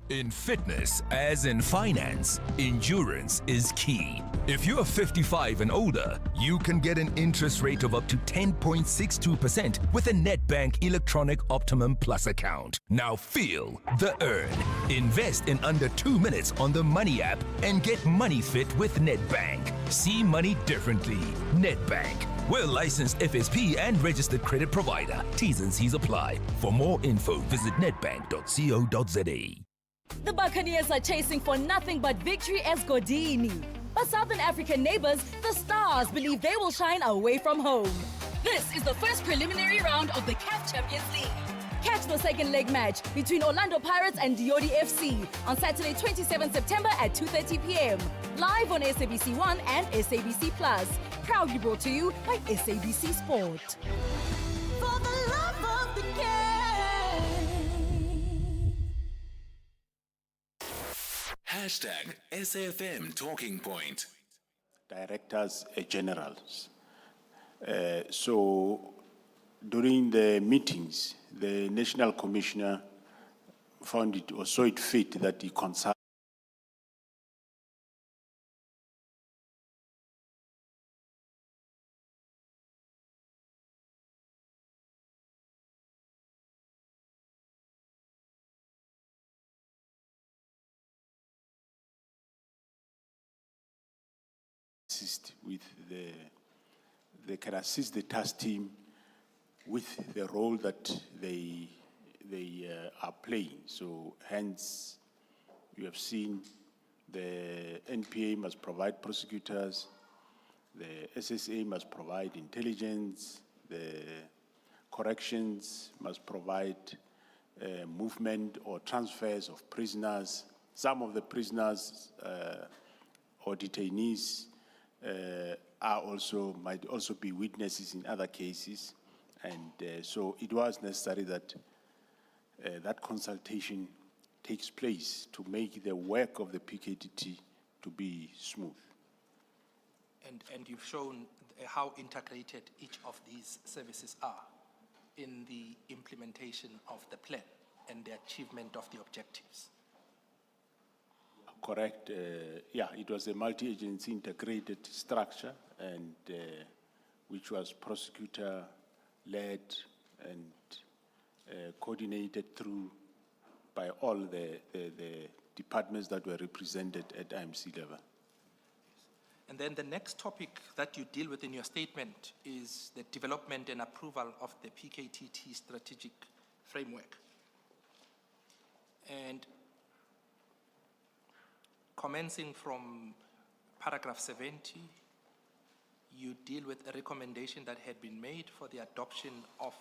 In fitness, as in finance, endurance is key. If you're 55 and older, you can get an interest rate of up to 10.62% with a Nedbank Electronic Optimum Plus account. Now feel the earn. Invest in under 2 minutes on the Money app and get money fit with Nedbank. See money differently. Nedbank. We're licensed FSP and registered credit provider. T's and C's apply. For more info, visit nedbank.co.za. The Buccaneers are chasing for nothing but victory as Godini. But Southern African neighbors, the Stars, believe they will shine away from home. This is the first preliminary round of the CAF Champions League. Catch the second leg match between Orlando Pirates and Diodi FC on Saturday, 27 September at 2:30 p.m. Live on SABC 1 and SABC Plus. Proudly brought to you by SABC Sport. For the love of the game. #SAfm Talking Point. Directors Generals. So during the meetings, the National Commissioner found it or saw it fit that he consult with they can assist the task team with the role that they are playing. So hence, you have seen the NPA must provide prosecutors, the SSA must provide intelligence, the corrections must provide movement or transfers of prisoners. Some of the prisoners or detainees might also be witnesses in other cases. And so it was necessary that that consultation takes place to make the work of the PKTT to be smooth. And you've shown how integrated each of these services are in the implementation of the plan and the achievement of the objectives. Correct. Yeah, it was a multi-agency integrated structure, and which was prosecutor-led and coordinated through by all the departments that were represented at IMC level. And then the next topic that you deal with in your statement is the development and approval of the PKTT strategic framework. And commencing from paragraph 70, you deal with a recommendation that had been made for the adoption of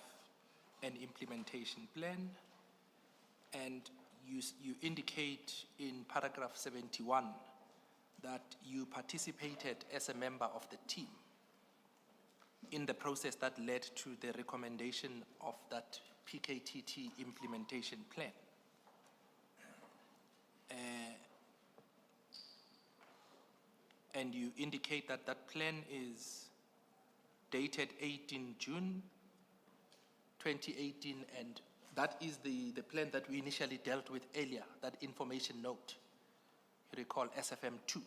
an implementation plan. And you indicate in paragraph 71 that you participated as a member of the team in the process that led to the recommendation of that PKTT implementation plan. And you indicate that that plan is dated 18 June 2018, and that is the plan that we initially dealt with earlier, that information note. You recall SAfm 2.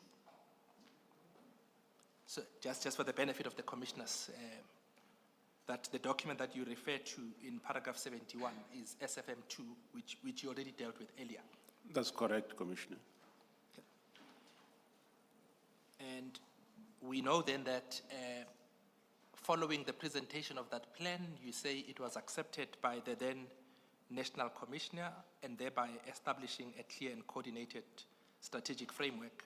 So just for the benefit of the commissioners, that the document that you refer to in paragraph 71 is SAfm 2, which you already dealt with earlier. That's correct, Commissioner. And we know then that following the presentation of that plan, you say it was accepted by the then National Commissioner, and thereby establishing a clear and coordinated strategic framework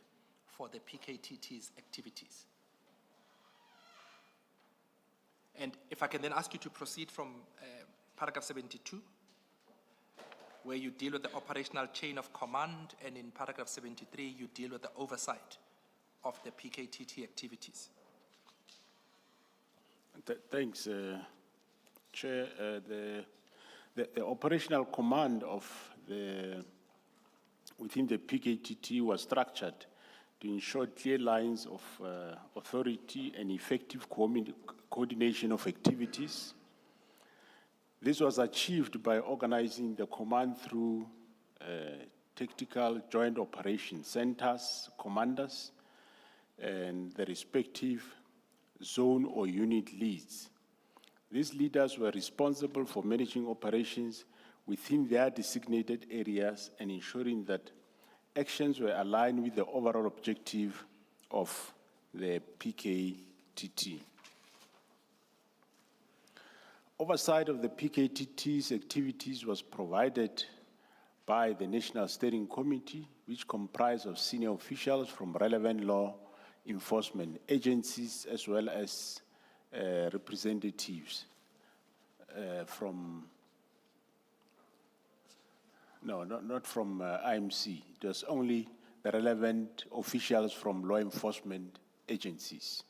for the PKTT's activities. And if I can then ask you to proceed from paragraph 72, where you deal with the operational chain of command, and in paragraph 73, you deal with the oversight of the PKTT activities. Thanks, Chair. The operational command of within the PKTT was structured to ensure clear lines of authority and effective coordination of activities. This was achieved by organizing the command through tactical joint operation centers, commanders, and the respective zone or unit leads. These leaders were responsible for managing operations within their designated areas and ensuring that actions were aligned with the overall objective of the PKTT. Oversight of the PKTT's activities was provided by the National Steering Committee, which comprised of senior officials from relevant law enforcement agencies, as well as representatives from, no, not from IMC, it was only the relevant officials from law enforcement agencies.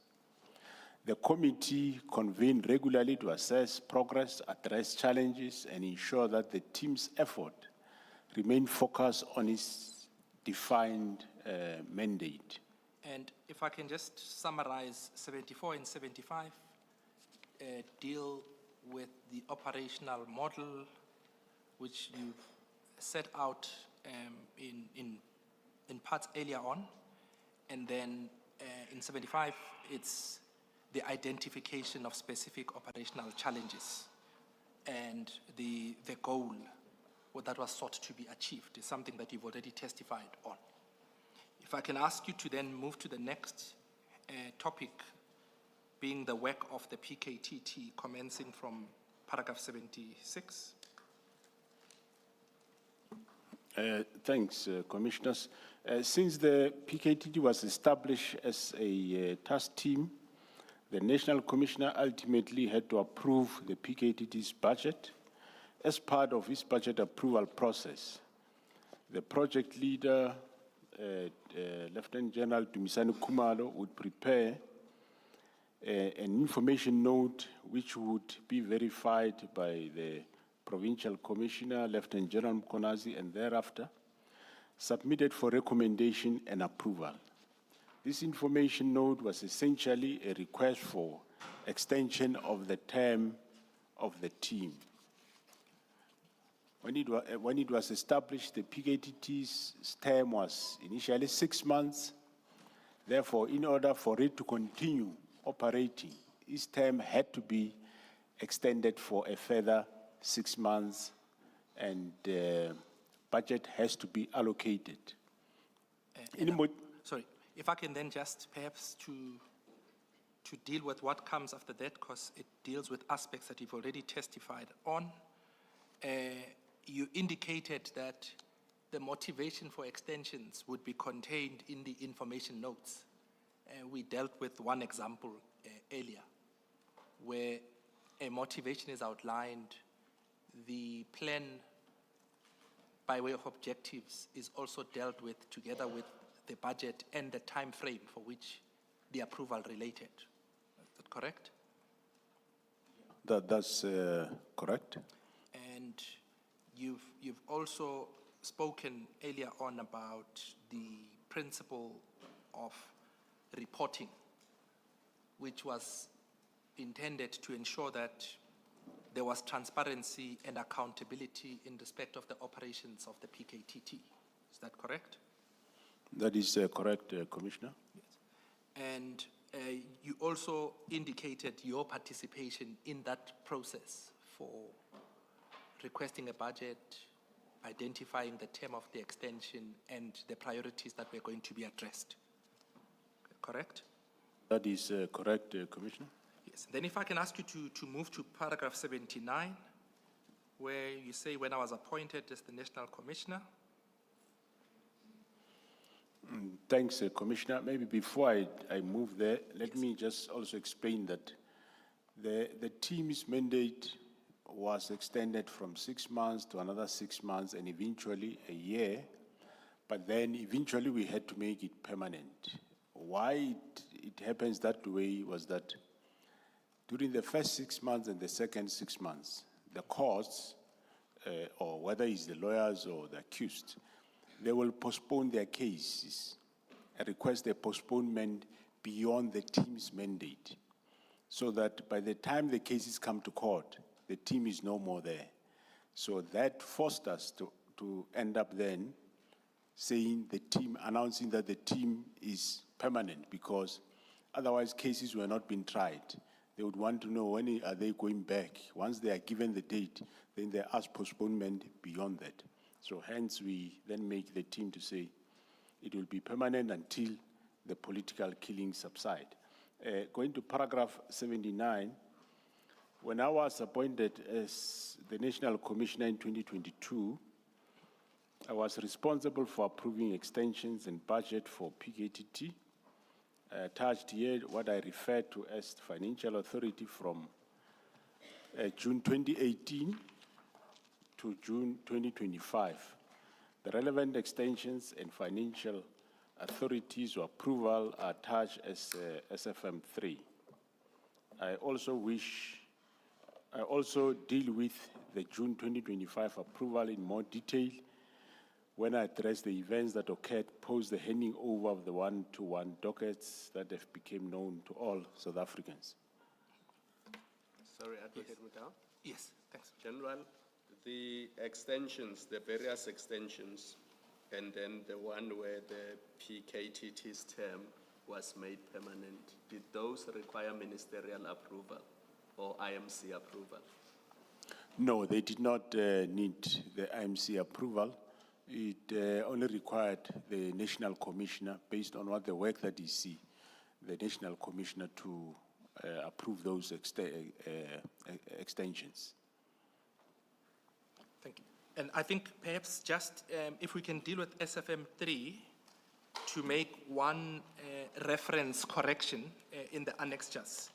The committee convened regularly to assess progress, address challenges, and ensure that the team's effort remained focused on its defined mandate. And if I can just summarize, 74 and 75 deal with the operational model which you've set out in parts earlier on. And then in 75, it's the identification of specific operational challenges and the goal that was sought to be achieved is something that you've already testified on. If I can ask you to then move to the next topic, being the work of the PKTT, commencing from paragraph 76. Thanks, Commissioners. Since the PKTT was established as a task team, the National Commissioner ultimately had to approve the PKTT's budget as part of its budget approval process, the project leader, Lieutenant General Dumisani Kumalo, would prepare an information note which would be verified by the Provincial Commissioner, Lieutenant General Mkonazi, and thereafter submitted for recommendation and approval. This information note was essentially a request for extension of the term of the team. When it was established, the PKTT's term was initially 6 months. Therefore, in order for it to continue operating, its term had to be extended for a further 6 months, and budget has to be allocated. Sorry, if I can then just perhaps to deal with what comes after that, because it deals with aspects that you've already testified on. You indicated that the motivation for extensions would be contained in the information notes. We dealt with one example earlier, where a motivation is outlined. The plan, by way of objectives, is also dealt with together with the budget and the time frame for which the approval related. Is that correct? That's correct. And you've also spoken earlier on about the principle of reporting, which was intended to ensure that there was transparency and accountability in respect of the operations of the PKTT. Is that correct? That is correct, Commissioner. Yes. And you also indicated your participation in that process for requesting a budget, identifying the term of the extension, and the priorities that were going to be addressed. Correct? That is correct, Commissioner. Yes. Then if I can ask you to move to paragraph 79, where you say, when I was appointed as the National Commissioner. Thanks, Commissioner. Maybe before I move there, let me just also explain that the team's mandate was extended from 6 months to another 6 months and eventually a year, but then eventually we had to make it permanent. Why it happens that way was that during the first 6 months and the second 6 months, the courts, or whether it's the lawyers or the accused, they will postpone their cases and request a postponement beyond the team's mandate, so that by the time the cases come to court, the team is no more there. So that forced us to end up then announcing that the team is permanent, because otherwise cases were not being tried. They would want to know when are they going back. Once they are given the date, then they ask postponement beyond that. So hence we then make the team to say it will be permanent until the political killings subside. Going to paragraph 79, when I was appointed as the National Commissioner in 2022, I was responsible for approving extensions and budget for PKTT. I attached here what I refer to as the Financial Authority from June 2018 to June 2025. The relevant extensions and financial authorities or approval are attached as SAfm 3. I also deal with the June 2025 approval in more detail when I address the events that occurred post the handing over of the 1-to-1 dockets that have become known to all South Africans. Sorry, Advocate Mutau? Yes, thanks. General, the extensions, the various extensions, and then the one where the PKTT's term was made permanent, did those require ministerial approval or IMC approval? No, they did not need the IMC approval. It only required the National Commissioner, based on what the work that he see, the National Commissioner to approve those extensions. Thank you. And I think perhaps just if we can deal with SAfm 3 to make one reference correction in the annexures,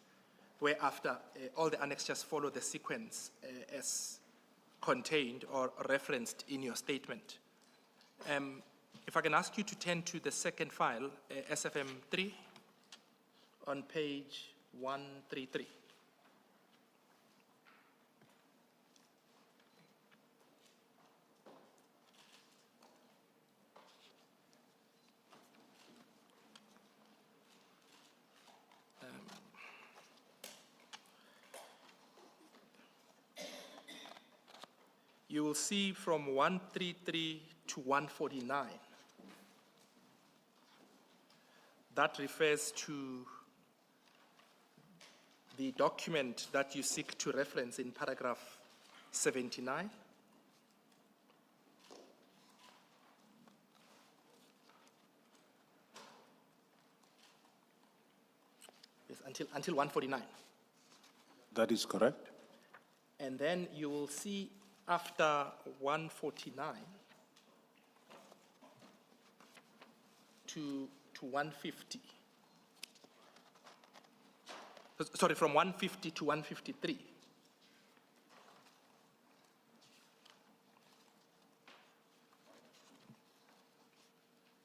whereafter all the annexures follow the sequence as contained or referenced in your statement. If I can ask you to turn to the second file, SAfm 3, on page 133. You will see from 133 to 149. That refers to the document that you seek to reference in paragraph 79. Yes, until 149. That is correct. And then you will see after 149 to 150. Sorry, from 150 to 153.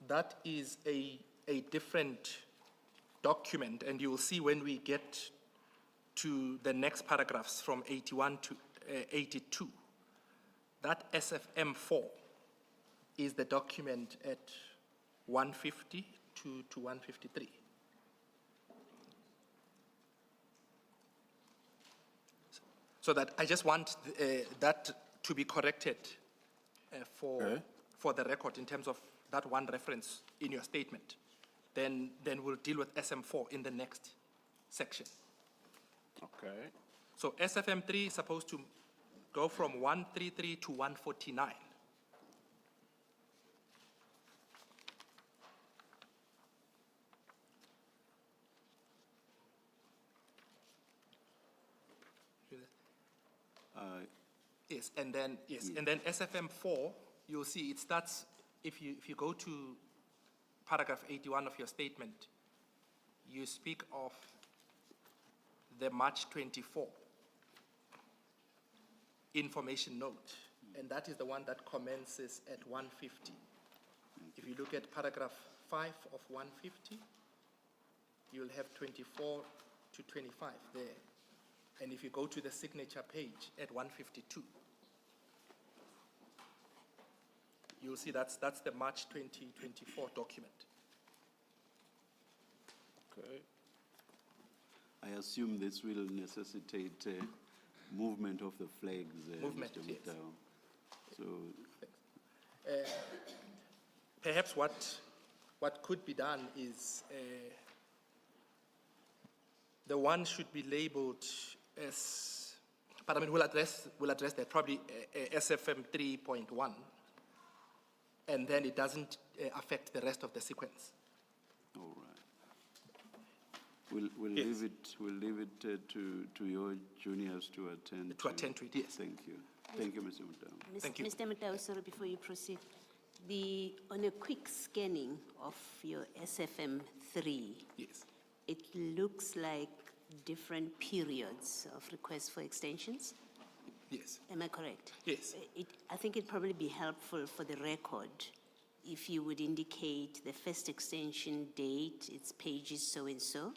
That is a different document, and you will see when we get to the next paragraphs from 81 to 82. That SAfm 4 is the document at 150 to 153. So that I just want that to be corrected for the record in terms of that one reference in your statement. Then we'll deal with SM4 in the next section. Okay. So SAfm 3 is supposed to go from 133 to 149. Yes, and then SAfm 4, you'll see it starts, if you go to paragraph 81 of your statement, you speak of the March 24 information note, and that is the one that commences at 150. If you look at paragraph 5 of 150, you'll have 24 to 25 there. And if you go to the signature page at 152, you'll see that's the March 2024 document. Okay. I assume this will necessitate movement of the flags. Movement, Mr. yes. Mutau. So, perhaps what could be done is the one should be labeled as, but I mean, we'll address that probably SAfm 3.1, and then it doesn't affect the rest of the sequence. all right. We'll Yes. leave it to your juniors to attend. To attend to it, yes. Thank you. Thank you, Mr. Mutau. Thank you. Mr. Mutau, sorry, before you proceed, on a quick scanning of your SAfm 3, yes, it looks like different periods of requests for extensions. Yes. Am I correct? Yes. I think it'd probably be helpful for the record if you would indicate the first extension date, it's pages so-and-so,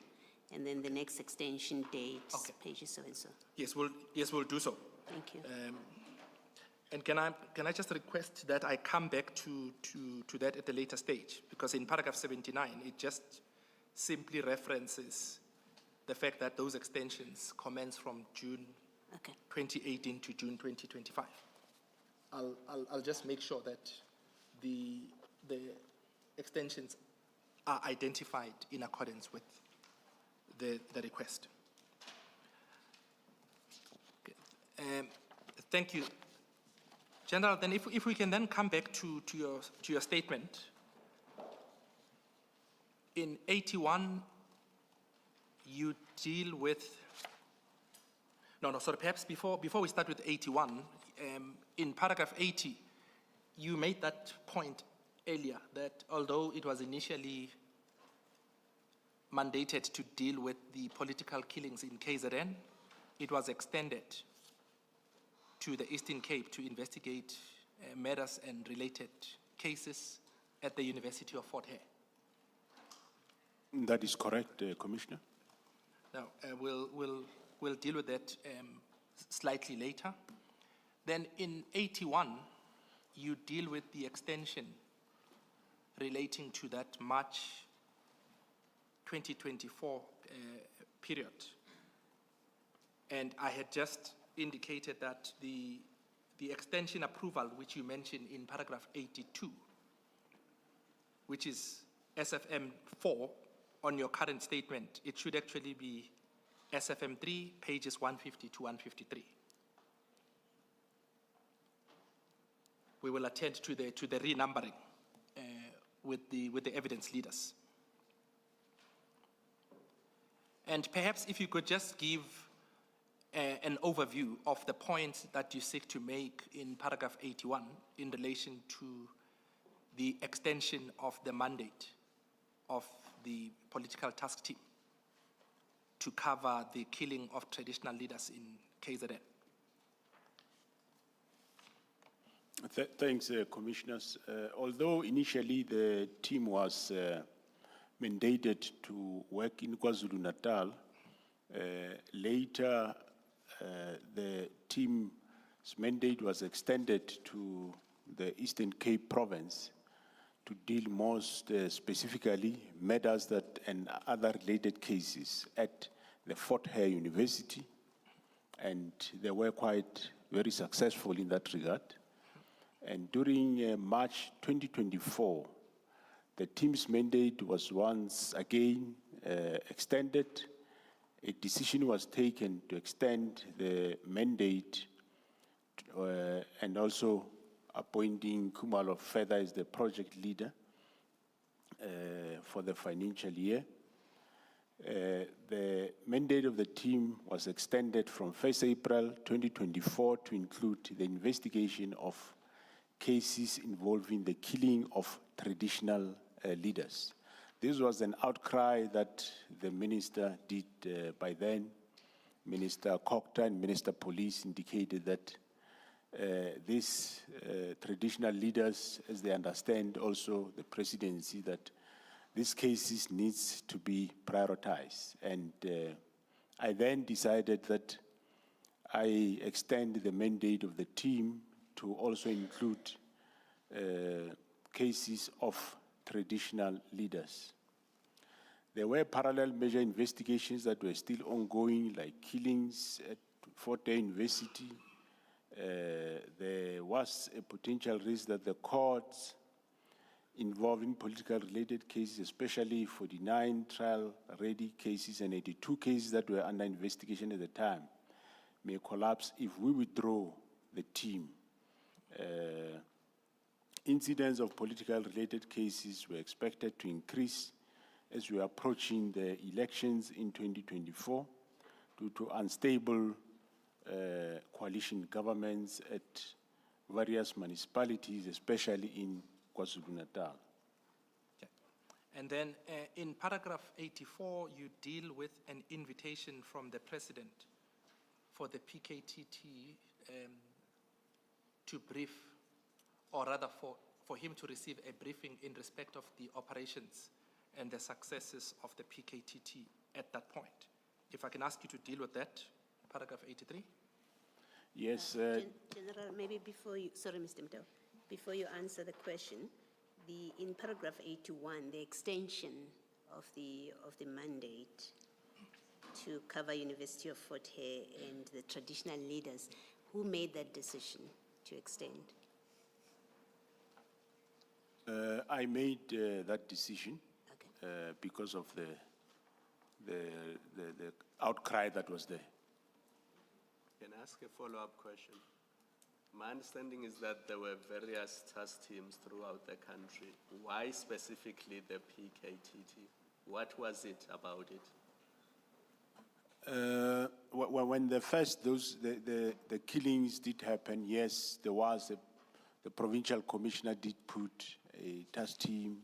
and then the next extension date, pages so-and-so. Yes, we'll do so. Thank you. And can I just request that I come back to that at a later stage? Because in paragraph 79, it just simply references the fact that those extensions commence from June 2018 to June 2025. I'll just make sure that the extensions are identified in accordance with the request. Okay. Thank you. General, then if we can then come back to your statement. In 81, you deal with, sorry, perhaps before we start with 81, in paragraph 80, you made that point earlier that although it was initially mandated to deal with the political killings in KZN, it was extended to the Eastern Cape to investigate matters and related cases at the University of Fort Hare. That is correct, Commissioner. Now, we'll deal with that slightly later. Then in 81, you deal with the extension relating to that March 2024 period. And I had just indicated that the extension approval, which you mentioned in paragraph 82, which is SAfm 4 on your current statement, it should actually be SAfm 3, pages 150 to 153. We will attend to the renumbering with the evidence leaders. And perhaps if you could just give an overview of the points that you seek to make in paragraph 81 in relation to the extension of the mandate of the political task team to cover the killing of traditional leaders in KZN. Thanks, Commissioners. Although initially the team was mandated to work in KwaZulu-Natal, later the team's mandate was extended to the Eastern Cape province to deal most specifically matters that and other related cases at the Fort Hare University, and they were quite very successful in that regard. And during March 2024, the team's mandate was once again extended. A decision was taken to extend the mandate and also appointing Kumalo further as the project leader for the financial year. The mandate of the team was extended from 1st April 2024 to include the investigation of cases involving the killing of traditional leaders. This was an outcry that the minister did by then. Minister Cockta and Minister Police indicated that these traditional leaders, as they understand also the presidency, that these cases needs to be prioritized. And I then decided that I extend the mandate of the team to also include cases of traditional leaders. There were parallel measure investigations that were still ongoing, like killings at Fort Hare University. There was a potential risk that the courts involving political related cases, especially 49 trial-ready cases and 82 cases that were under investigation at the time, may collapse if we withdraw the team. Incidents of political related cases were expected to increase as we are approaching the elections in 2024 due to unstable coalition governments at various municipalities, especially in KwaZulu-Natal. Okay. And then in paragraph 84, you deal with an invitation from the president for the PKTT to brief, or rather for him to receive a briefing in respect of the operations and the successes of the PKTT at that point. If I can ask you to deal with that, paragraph 83. Yes. General, maybe before you, sorry, Mr. Mtao, before you answer the question, in paragraph 81, the extension of the mandate to cover University of Fort Hare and the traditional leaders, who made that decision to extend? I made that decision because of the outcry that was there. Can I ask a follow-up question? My understanding is that there were various task teams throughout the country. Why specifically the PKTT? What was it about it? When the killings did happen, yes, there was the provincial commissioner did put a task team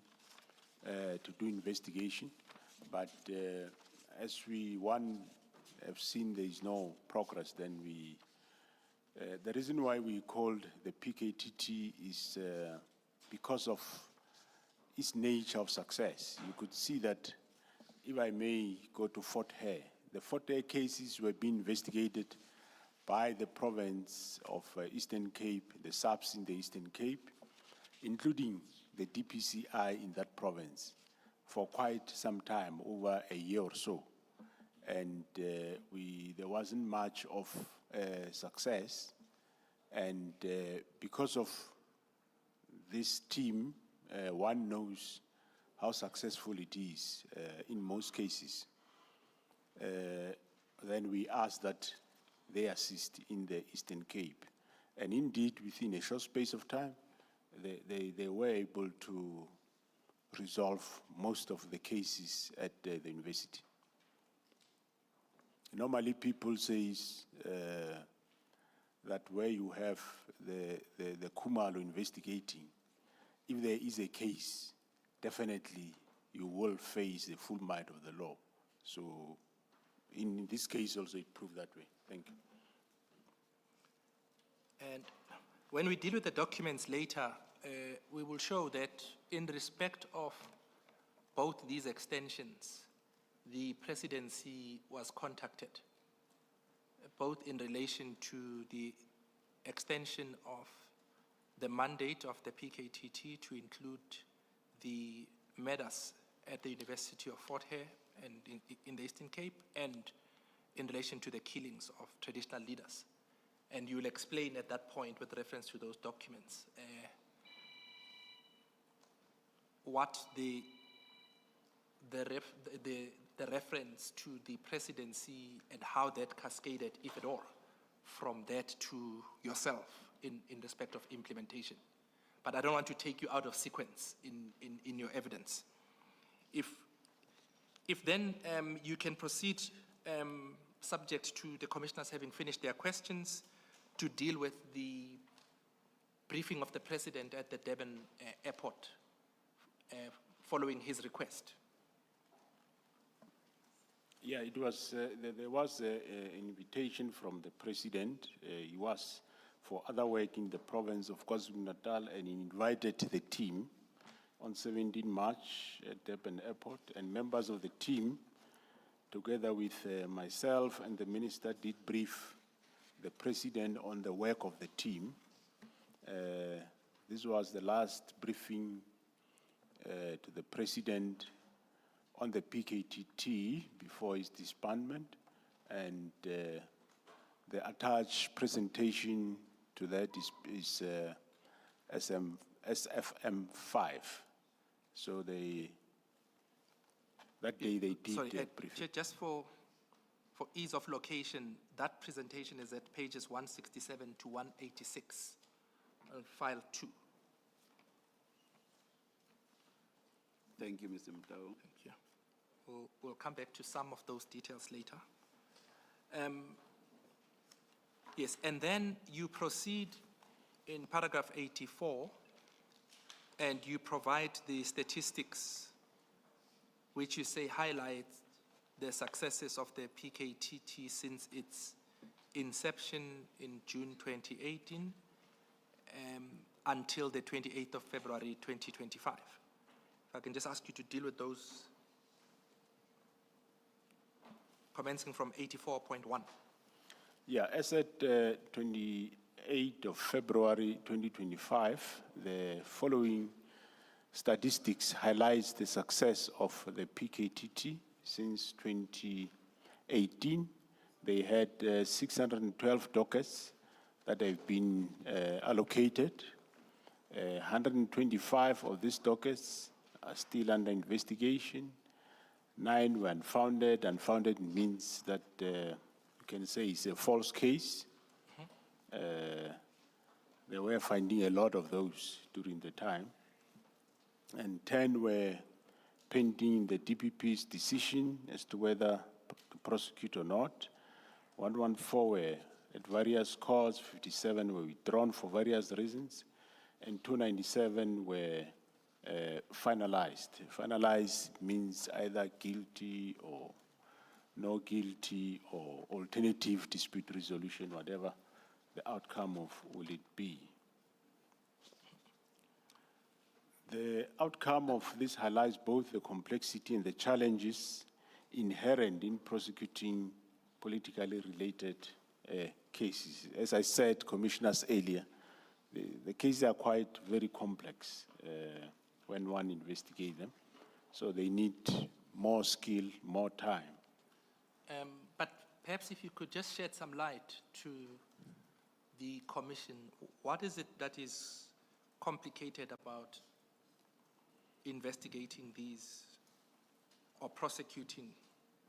to do investigation, but as we have seen there is no progress, then we The reason why we called the PKTT is because of its nature of success. You could see that, if I may go to Fort Hare, the Fort Hare cases were being investigated by the province of Eastern Cape, the SAPS in the Eastern Cape, including the DPCI in that province for quite some time, over a year or so. And there wasn't much of success. And because of this team, one knows how successful it is in most cases. Then we ask that they assist in the Eastern Cape. And indeed, within a short space of time, they were able to resolve most of the cases at the university. Normally, people say that where you have the Kumalo investigating, if there is a case, definitely you will face the full might of the law. So in this case also it proved that way. Thank you. And when we deal with the documents later, we will show that in respect of both these extensions, the presidency was contacted, both in relation to the extension of the mandate of the PKTT to include the matters at the University of Fort Hare and in the Eastern Cape, and in relation to the killings of traditional leaders. And you will explain at that point, with reference to those documents, what the reference to the presidency and how that cascaded, if at all, from that to yourself in respect of implementation. But I don't want to take you out of sequence in your evidence. If then you can proceed, subject to the commissioners having finished their questions, to deal with the briefing of the president at the Durban airport following his request. Yeah, it was, there was an invitation from the president. He was for other work in the province of KwaZulu-Natal, and he invited the team on 17 March at Durban airport, and members of the team, together with myself and the minister, did brief the president on the work of the team. This was the last briefing to the president on the PKTT before his disbandment, and the attached presentation to that is SAfm 5. So that day they did that briefing. Just for ease of location, that presentation is at pages 167 to 186 on file 2. Thank you, Mr. Mtao. Thank you. We'll come back to some of those details later. Yes, and then you proceed in paragraph 84, and you provide the statistics which you say highlights the successes of the PKTT since its inception in June 2018 until the 28th of February 2025. If I can just ask you to deal with those, commencing from 84.1. Yeah, as at 28th of February 2025, the following statistics highlights the success of the PKTT since 2018. They had 612 dockets that have been allocated. 125 of these dockets are still under investigation. 9 were unfounded. Unfounded means that you can say it's a false case. They were finding a lot of those during the time. And 10 were pending the DPP's decision as to whether to prosecute or not. 114 were at various courts, 57 were withdrawn for various reasons, and 297 were finalized. Finalized means either guilty or no guilty or alternative dispute resolution, whatever the outcome of will it be. The outcome of this highlights both the complexity and the challenges inherent in prosecuting politically related cases. As I said, commissioners earlier, the cases are quite very complex when one investigates them. So they need more skill, more time. But perhaps if you could just shed some light to the commission, what is it that is complicated about investigating these or prosecuting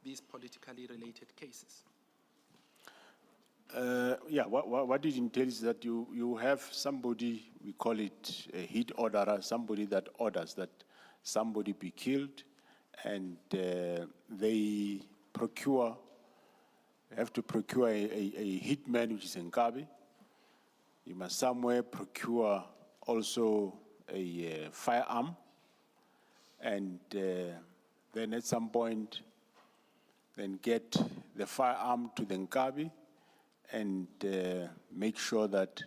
these politically related cases? What it entails is that you have somebody, we call it a hit orderer, somebody that orders that somebody be killed, and they have to procure a hitman, which is Nkabi. You must somewhere procure also a firearm, and then at some point, then get the firearm to the Nkabi and make sure that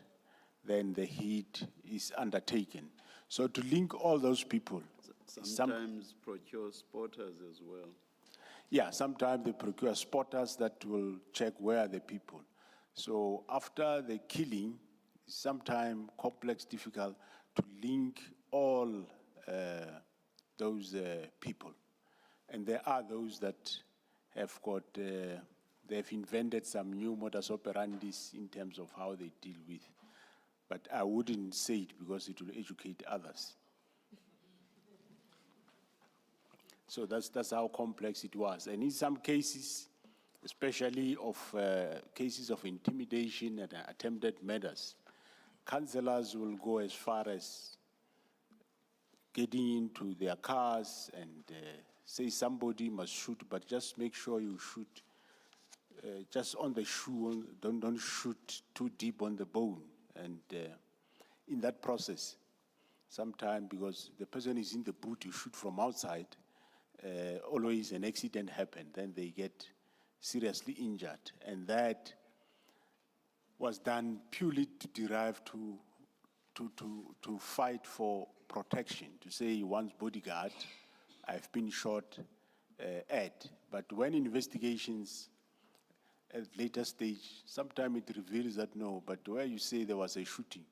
then the hit is undertaken. So to link all those people. Sometimes procure spotters as well. Yeah, sometimes they procure spotters that will check where are the people. So after the killing, sometimes complex, difficult to link all those people. And there are those that have got, they've invented some new modus operandis in terms of how they deal with. But I wouldn't say it because it will educate others. So that's how complex it was. And in some cases, especially of cases of intimidation and attempted murders, councillors will go as far as getting into their cars and say somebody must shoot, but just make sure you shoot just on the shoe, don't shoot too deep on the bone. And in that process, sometimes because the person is in the boot, you shoot from outside, always an accident happens, then they get seriously injured. And that was done purely to derive to fight for protection, to say one's bodyguard, I've been shot at. But when investigations at later stage, sometimes it reveals that no, but where you say there was a shooting,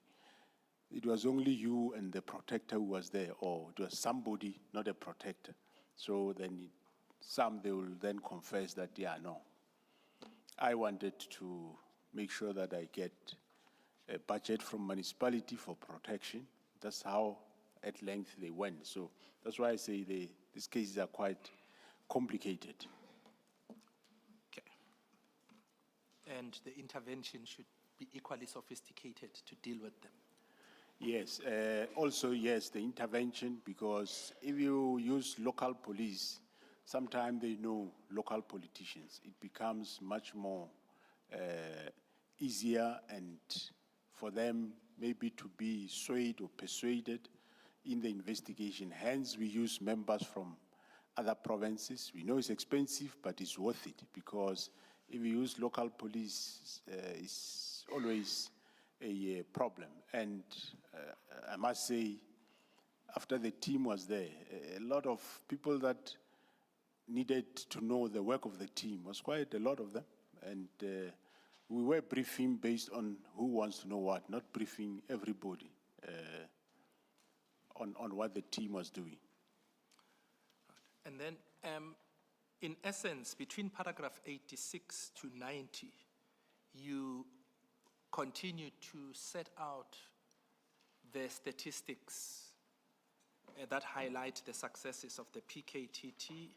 it was only you and the protector who was there, or it was somebody, not a protector. So then they will then confess that, yeah, no. I wanted to make sure that I get a budget from municipality for protection. That's how at length they went. So that's why I say these cases are quite complicated. Okay. And the intervention should be equally sophisticated to deal with them. Yes, also yes, the intervention, because if you use local police, sometimes they know local politicians. It becomes much more easier and for them maybe to be swayed or persuaded in the investigation. Hence, we use members from other provinces. We know it's expensive, but it's worth it, because if you use local police, it's always a problem. And I must say, after the team was there, a lot of people that needed to know the work of the team was quite a lot of them. And we were briefing based on who wants to know what, not briefing everybody on what the team was doing. And then, in essence, between paragraph 86 to 90, you continue to set out the statistics that highlight the successes of the PKTT.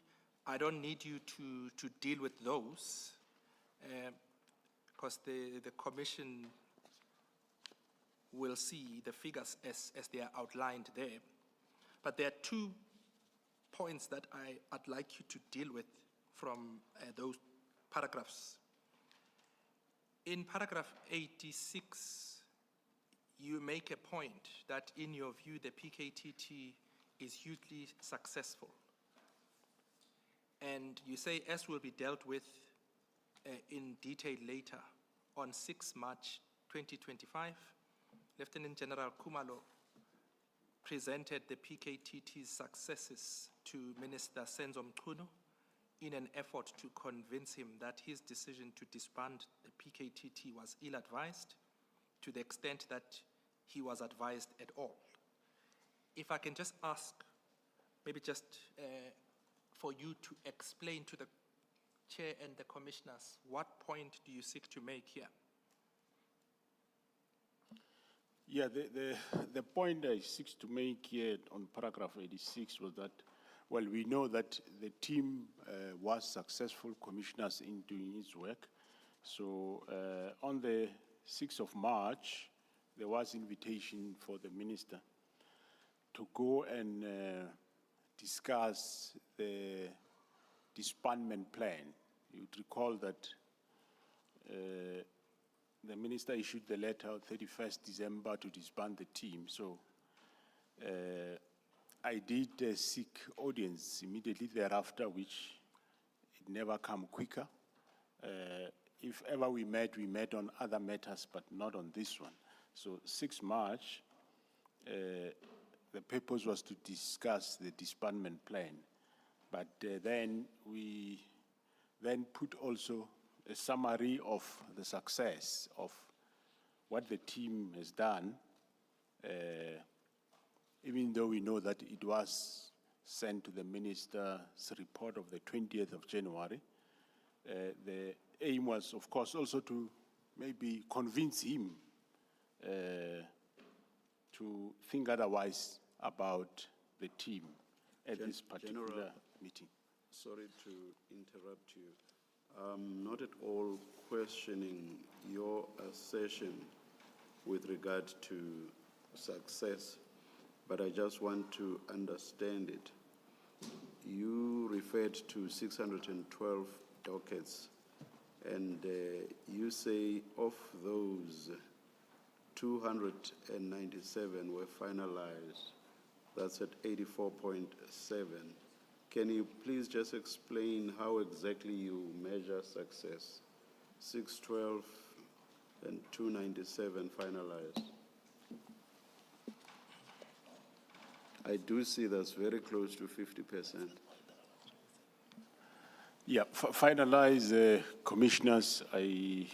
I don't need you to deal with those, because the commission will see the figures as they are outlined there. But there are 2 points that I'd like you to deal with from those paragraphs. In paragraph 86, you make a point that in your view, the PKTT is hugely successful. And you say, as will be dealt with in detail later, on 6 March 2025, Lieutenant General Kumalo presented the PKTT's successes to Minister Senzo Mchunu in an effort to convince him that his decision to disband the PKTT was ill-advised, to the extent that he was advised at all. If I can just ask, maybe just for you to explain to the Chair and the Commissioners, what point do you seek to make here? Yeah, the point I seek to make here on paragraph 86 was that, well, we know that the team was successful, commissioners, in doing its work. So on the 6th of March, there was invitation for the minister to go and discuss the disbandment plan. You'd recall that the minister issued the letter 31st December to disband the team. So I did seek audience immediately thereafter, which it never come quicker. If ever we met on other matters, but not on this one. So 6 March, the purpose was to discuss the disbandment plan. But then we put also a summary of the success of what the team has done, even though we know that it was sent to the minister's report of the 20th of January. The aim was, of course, also to maybe convince him to think otherwise about the team at this particular General, meeting. Sorry to interrupt you. Not at all questioning your assertion with regard to success, but I just want to understand it. You referred to 612 dockets, and you say of those, 297 were finalized. That's at 84.7. Can you please just explain how exactly you measure success? 612 and 297 finalized. I do see that's very close to 50%. Yeah, finalize, commissioners, I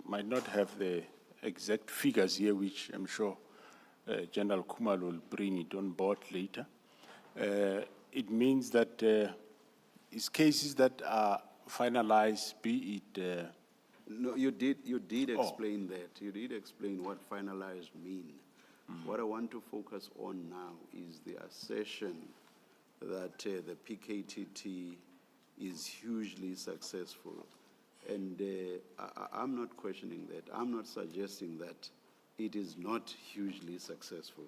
might not have the exact figures here, which I'm sure General Kumalo will bring it on board later. It means that it's cases that are finalized, be it... No, you did explain that. You did explain what finalized mean. What I want to focus on now is the assertion that the PKTT is hugely successful. And I'm not questioning that. I'm not suggesting that it is not hugely successful.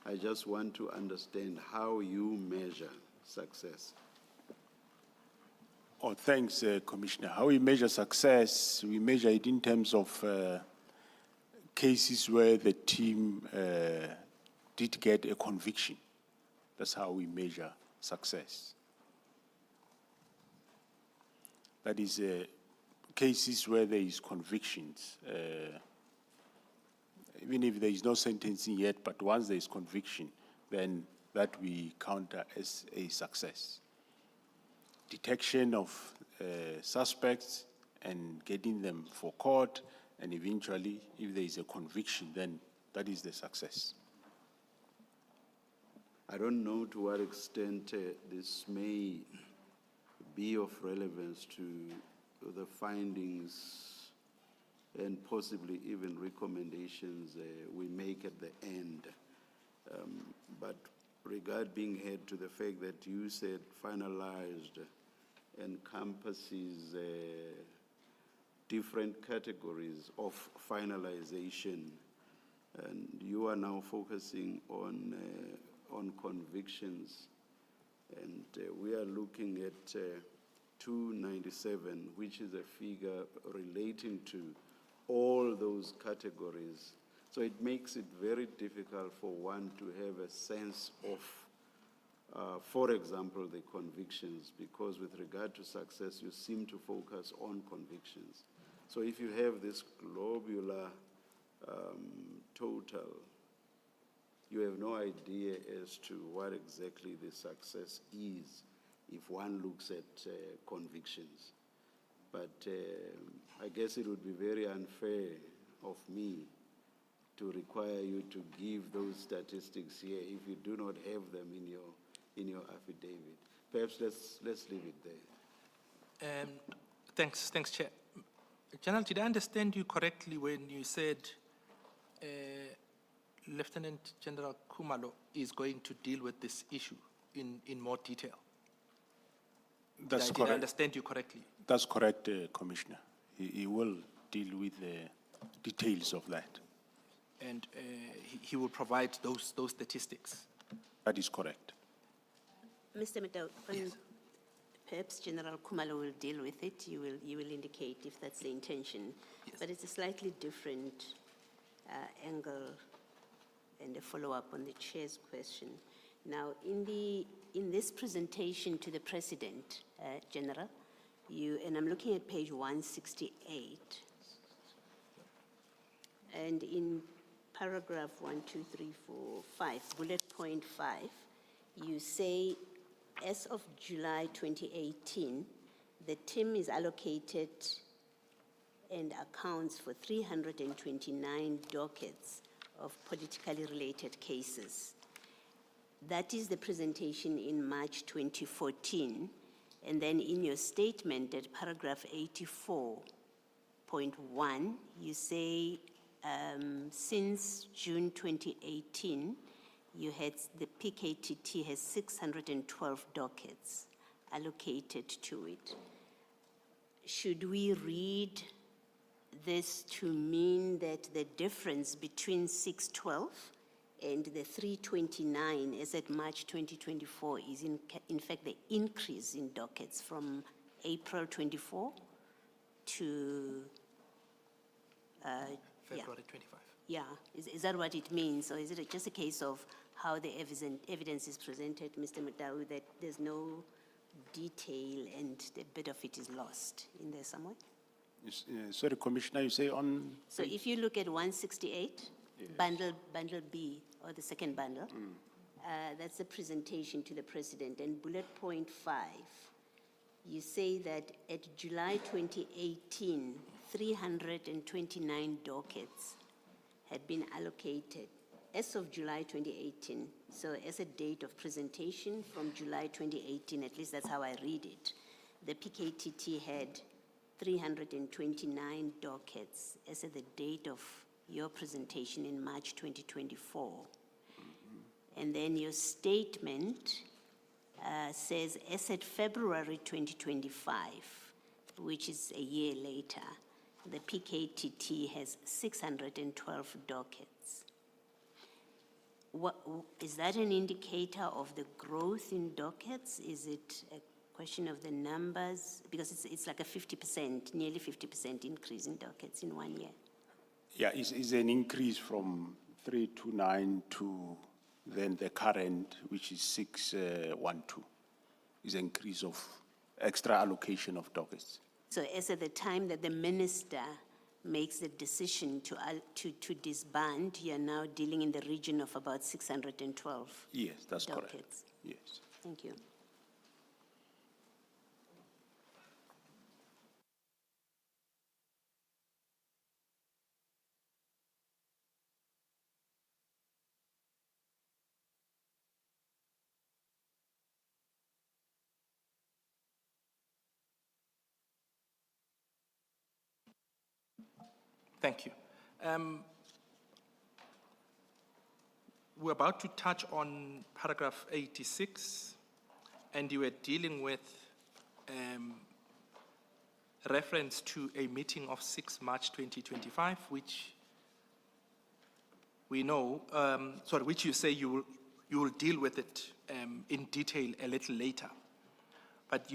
I just want to understand how you measure success. Oh, thanks, Commissioner. How we measure success, we measure it in terms of cases where the team did get a conviction. That's how we measure success. That is cases where there is convictions, even if there is no sentencing yet, but once there is conviction, then that we counter as a success. Detection of suspects and getting them for court, and eventually, if there is a conviction, then that is the success. I don't know to what extent this may be of relevance to the findings and possibly even recommendations we make at the end. But regard being head to the fact that you said finalized encompasses different categories of finalization, and you are now focusing on convictions, and we are looking at 297, which is a figure relating to all those categories. So it makes it very difficult for one to have a sense of, for example, the convictions, because with regard to success, you seem to focus on convictions. So if you have this globular total, you have no idea as to what exactly the success is if one looks at convictions. But I guess it would be very unfair of me to require you to give those statistics here if you do not have them in your affidavit. Perhaps let's leave it there. Thanks, Chair. General, did I understand you correctly when you said Lieutenant General Khumalo is going to deal with this issue in more detail? That's Did correct. I understand you correctly? That's correct, Commissioner. He will deal with the details of that. And he will provide those statistics. That is correct. Mr. Madau, perhaps General Khumalo will deal with it. You will indicate if that's the intention. But it's a slightly different angle and a follow-up on the chair's question. Now, in this presentation to the President, General, and I'm looking at page 168, and in paragraph 1, 2, 3, 4, 5, bullet point 5, you say, as of July 2018, the team is allocated and accounts for 329 dockets of politically related cases. That is the presentation in March 2014. And then in your statement at paragraph 84.1, you say, since June 2018, the PKTT has 612 dockets allocated to it. Should we read this to mean that the difference between 612 and the 329 as at March 2024 is in fact the increase in dockets from April 24 to February 25. Yeah, is that what it means? Or is it just a case of how the evidence is presented, Mr. Madau, that there's no detail and a bit of it is lost in there somewhere? Sorry, Commissioner, you say on... So if you look at 168, yes. bundle B, or the second bundle, that's the presentation to the President. And bullet point 5, you say that at July 2018, 329 dockets had been allocated as of July 2018. So as a date of presentation from July 2018, at least that's how I read it, the PKTT had 329 dockets as at the date of your presentation in March 2024. And then your statement says, as at February 2025, which is a year later, the PKTT has 612 dockets. Is that an indicator of the growth in dockets? Is it a question of the numbers? Because it's like a 50%, nearly 50% increase in dockets in 1 year. Yeah, it's an increase from 329 to then the current, which is 612. Is an increase of extra allocation of dockets. So as at the time that the minister makes the decision to disband, you're now dealing in the region of about 612 Yes, that's dockets. correct. Yes. Thank you. Thank you. We're about to touch on paragraph 86, and you were dealing with reference to a meeting of 6 March 2025, which we know, which you say you will deal with it in detail a little later. But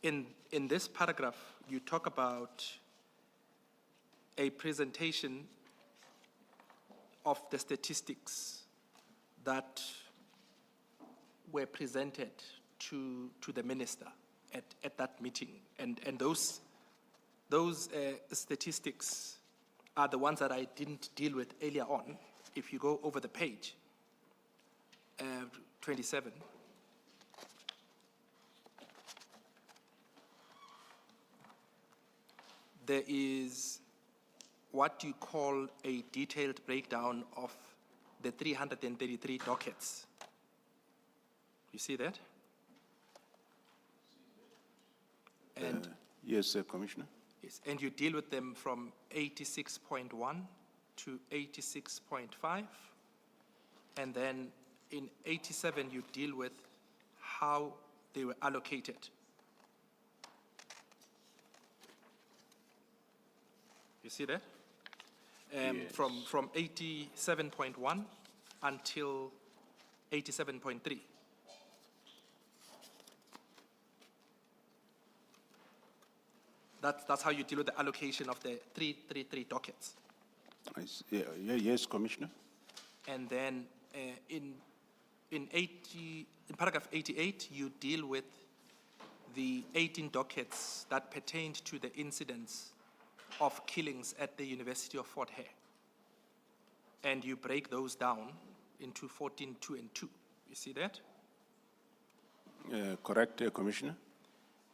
in this paragraph, you talk about a presentation of the statistics that were presented to the minister at that meeting. And those statistics are the ones that I didn't deal with earlier on. If you go over the page, 27, there is what you call a detailed breakdown of the 333 dockets. You see that? And Yes, Commissioner. yes, and you deal with them from 86.1 to 86.5, and then in 87 you deal with how they were allocated. You see that? From 87.1 until 87.3. That's how you deal with the allocation of the 333 dockets. Yes, Commissioner. And then in paragraph 88, you deal with the 18 dockets that pertained to the incidents of killings at the University of Fort Hare. And you break those down into 14, 2, and 2. You see that? Correct, Commissioner.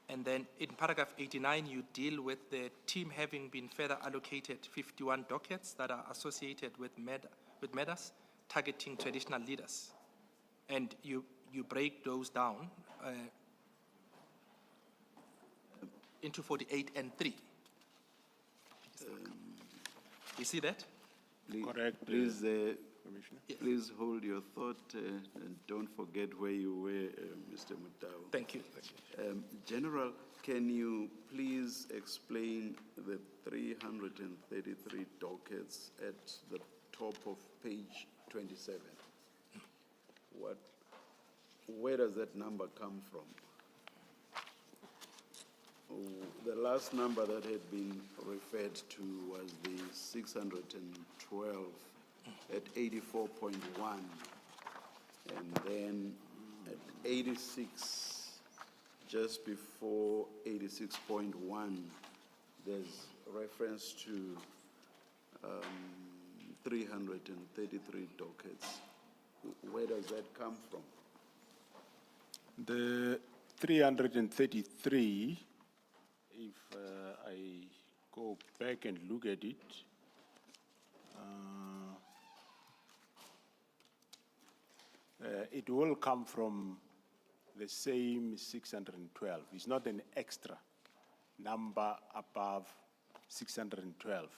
And then in paragraph 89, you deal with the team having been further allocated 51 dockets that are associated with matters targeting traditional leaders. And you break those down into 48 and 3. You see that? Correct. Please, Commissioner. Yes. please hold your thought and don't forget where you were, Mr. Mutau. Thank you. General, can you please explain the 333 dockets at the top of page 27? Where does that number come from? The last number that had been referred to was the 612 at 84.1, and then at 86, just before 86.1, there's reference to 333 dockets. Where does that come from? The 333, if I go back and look at it, it will come from the same 612. It's not an extra number above 612.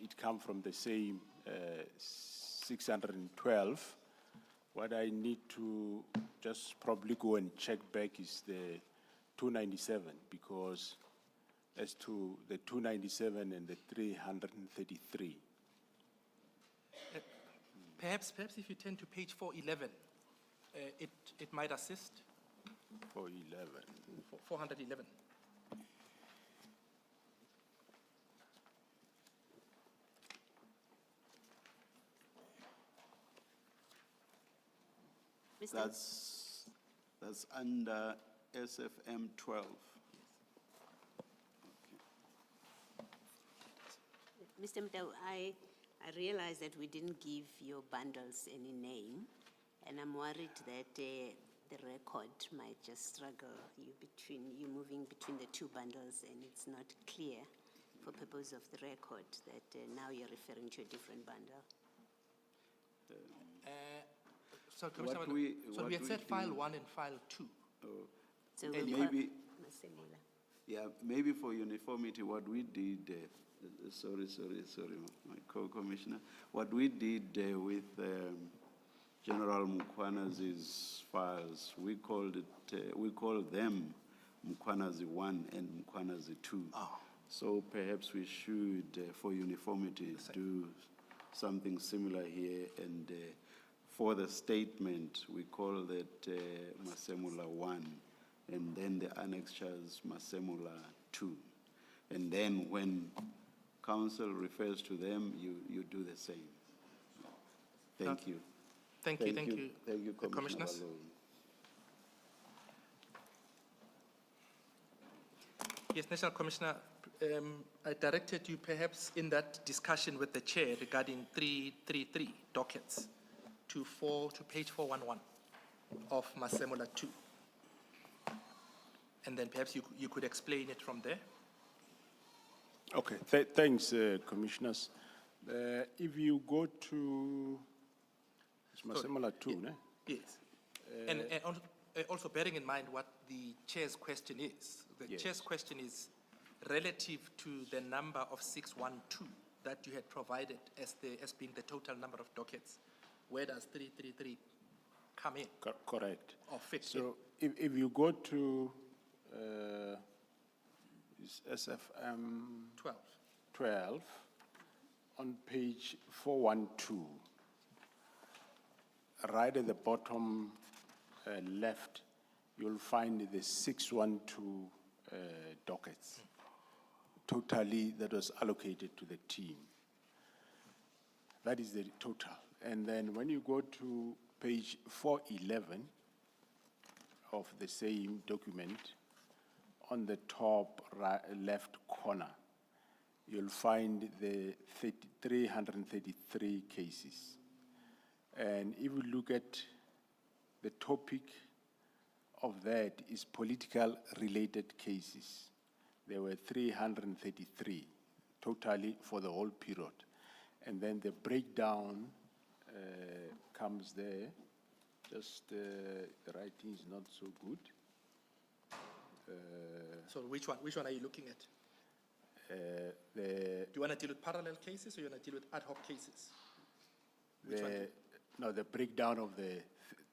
It comes from the same 612. What I need to just probably go and check back is the 297, because as to the 297 and the 333. Perhaps if you turn to page 411, it might assist. 411. 411. That's under SAfm 12. Mr. Mtau, I realize that we didn't give your bundles any name, and I'm worried that the record might just struggle you moving between the two bundles, and it's not clear for purpose of the record that now you're referring to a different bundle. So, Commissioner, we had said file 1 and file 2. So And we'll maybe, Masemula. yeah, maybe for uniformity, what we did, sorry, my co-commissioner, what we did with General Mkwanazi's files, we call them Mkwanazi 1 and Mkwanazi 2. Oh. So perhaps we should, for uniformity, do something similar here, and for the statement, we call that Masemula 1, and then the annexures Masemula 2. And then when council refers to them, you do the same. Thank you. Thank you, Commissioner Commissioners. Baloyi. Yes, National Commissioner, I directed you perhaps in that discussion with the chair regarding 333 dockets to page 411 of Masemola 2. And then perhaps you could explain it from there. Okay, thanks, Commissioners. If you go to Masemola 2, ne? Yes. And also bearing in mind what the chair's question is. The chair's question is relative to the number of 612 that you had provided as being the total number of dockets. Where does 333 come in? Correct. Or fit So if you go to SAfm 12 on page 412, right at the bottom left, you'll find the 612 dockets. Totally, that was allocated to the team. That is the total. And then when you go to page 411 of the same document, on the top left corner, you'll find the 333 cases. And if you look at the topic of that is political related cases. There were 333 totally for the whole period. And then the breakdown comes there. Just the writing is not so good. So which one are you looking at? Do you want to deal with parallel cases or you want to deal with ad hoc cases? Which one? No, the breakdown of the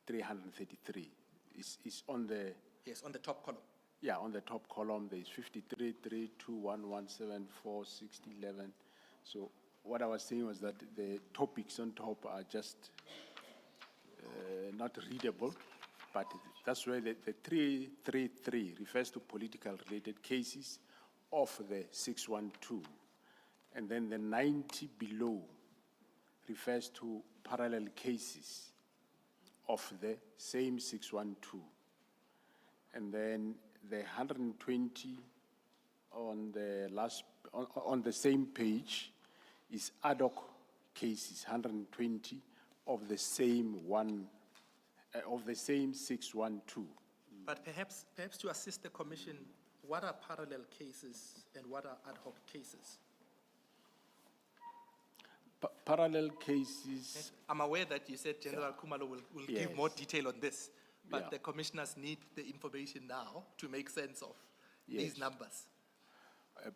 333 is on the... Yes, on the top column. Yeah, on the top column, there is 53, 3, 2, 1, 1, 7, 4, 60, 11. So what I was saying was that the topics on top are just not readable, but that's where the 333 refers to political related cases of the 612. And then the 90 below refers to parallel cases of the same 612. And then the 120 on the on the same page is ad hoc cases, 120 of the same of the same 612. But perhaps to assist the Commission, what are parallel cases and what are ad hoc cases? Parallel cases... I'm aware that you said General Kumalo will give more detail on this, but the commissioners need the information now to make sense of these numbers.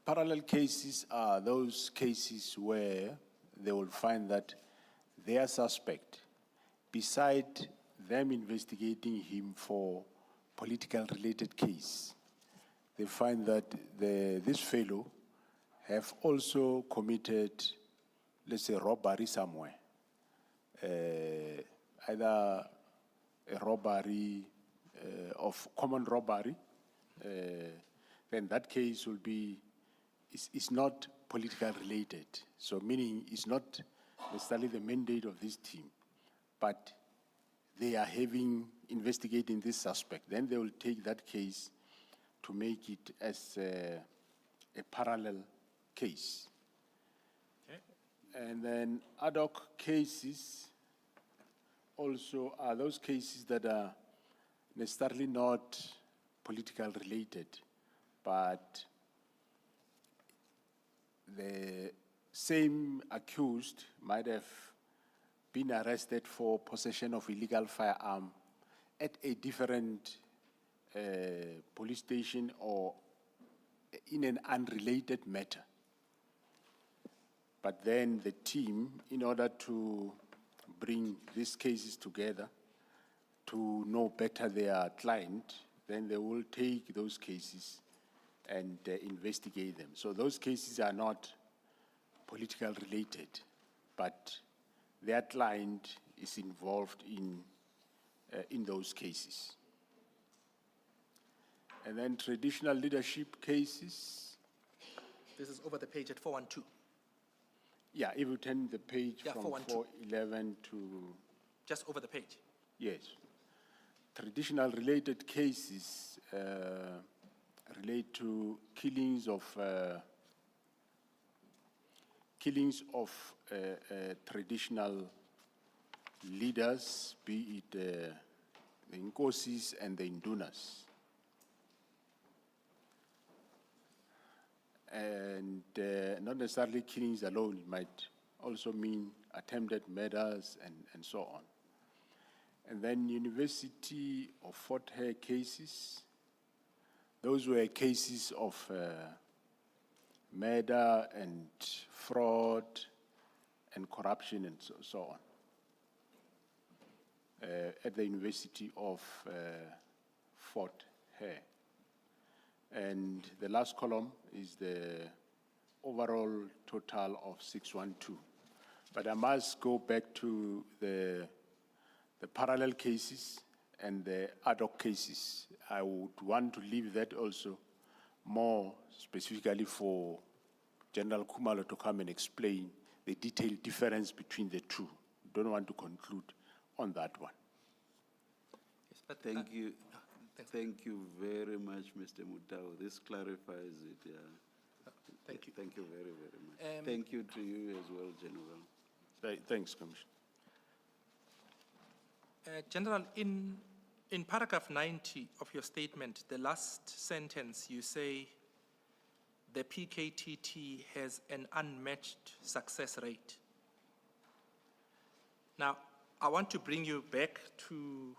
Parallel cases are those cases where they will find that their suspect, beside them investigating him for political related case, they find that this fellow have also committed, let's say, robbery somewhere. Either a robbery of common robbery, then that case will be, is not political related. So meaning it's not necessarily the mandate of this team, but they are investigating this suspect. Then they will take that case to make it as a parallel case. And then ad hoc cases also are those cases that are necessarily not political related, but the same accused might have been arrested for possession of illegal firearm at a different police station or in an unrelated matter. But then the team, in order to bring these cases together, to know better their client, then they will take those cases and investigate them. So those cases are not political related, but their client is involved in those cases. And then traditional leadership cases. This is over the page at 412. Yeah, if you turn the page from 411 to... Just over the page? Yes. Traditional related cases relate to killings of killings of traditional leaders, be it the Nkosis and the Indunas. And not necessarily killings alone, it might also mean attempted murders and so on. And then University of Fort Hare cases, those were cases of murder and fraud and corruption and so on at the University of Fort Hare. And the last column is the overall total of 612. But I must go back to the parallel cases and the ad hoc cases. I would want to leave that also more specifically for General Khumalo to come and explain the detailed difference between the two. Don't want to conclude on that one. Yes, but Thank you. Thank you very much, Mr. Mutau. This clarifies it. Yeah. Thank you. Thank you very, very much. Thank you to you as well, General. Thanks, Commissioner. General, in paragraph 90 of your statement, the last sentence, you say the PKTT has an unmatched success rate. Now, I want to bring you back to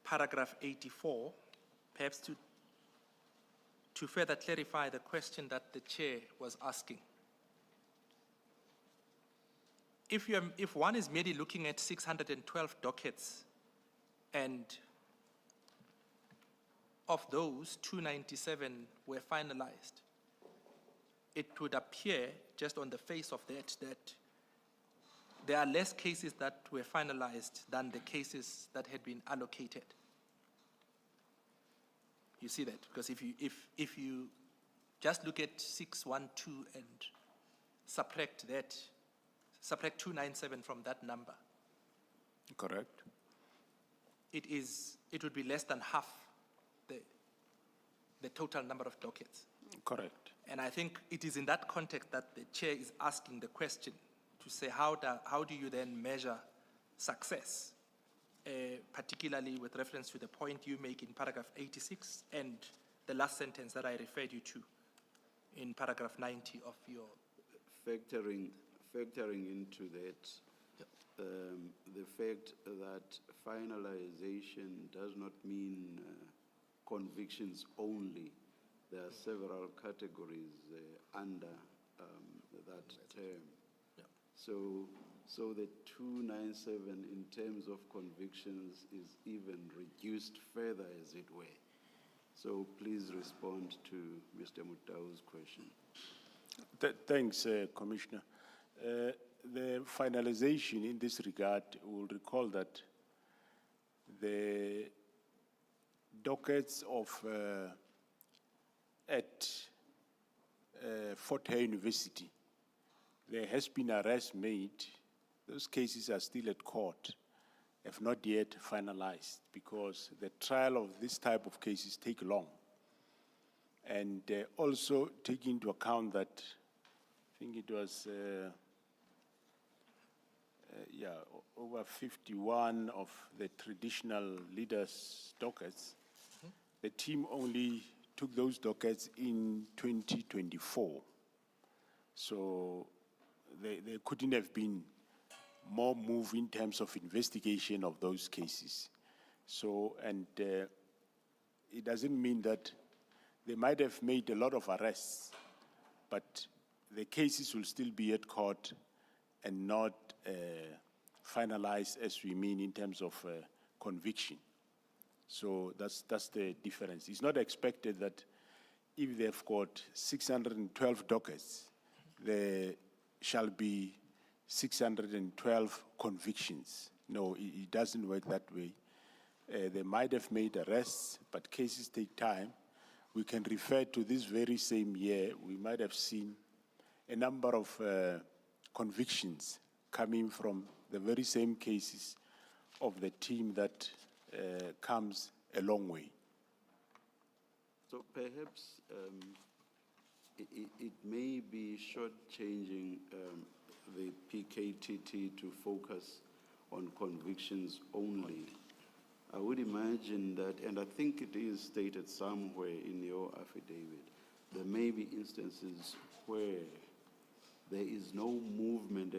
paragraph 84, perhaps to further clarify the question that the chair was asking. If one is merely looking at 612 dockets, and of those, 297 were finalized, it would appear, just on the face of that there are less cases that were finalized than the cases that had been allocated. You see that? Because if you just look at 612 and subtract 297 from that number. Correct. It would be less than half the total number of dockets. Correct. And I think it is in that context that the chair is asking the question to say, how do you then measure success, particularly with reference to the point you make in paragraph 86 and the last sentence that I referred you to in paragraph 90 of your... Factoring into that, the fact that finalization does not mean convictions only. There are several categories under that term. So the 297 in terms of convictions is even reduced further, as it were. So please respond to Mr. Mutau's question. Thanks, Commissioner. The finalization in this regard, will recall that the dockets of at Fort Hare University, there has been arrest made. Those cases are still at court, have not yet finalized, because the trial of this type of cases take long. And also take into account that, I think it was, over 51 of the traditional leaders' dockets. The team only took those dockets in 2024. So there couldn't have been more move in terms of investigation of those cases. So, and it doesn't mean that they might have made a lot of arrests, but the cases will still be at court and not finalized, as we mean in terms of conviction. So that's the difference. It's not expected that if they've got 612 dockets, there shall be 612 convictions. No, it doesn't work that way. They might have made arrests, but cases take time. We can refer to this very same year, we might have seen a number of convictions coming from the very same cases of the team that comes a long way. So perhaps it may be shortchanging the PKTT to focus on convictions only. I would imagine that, and I think it is stated somewhere in your affidavit, there may be instances where there is no movement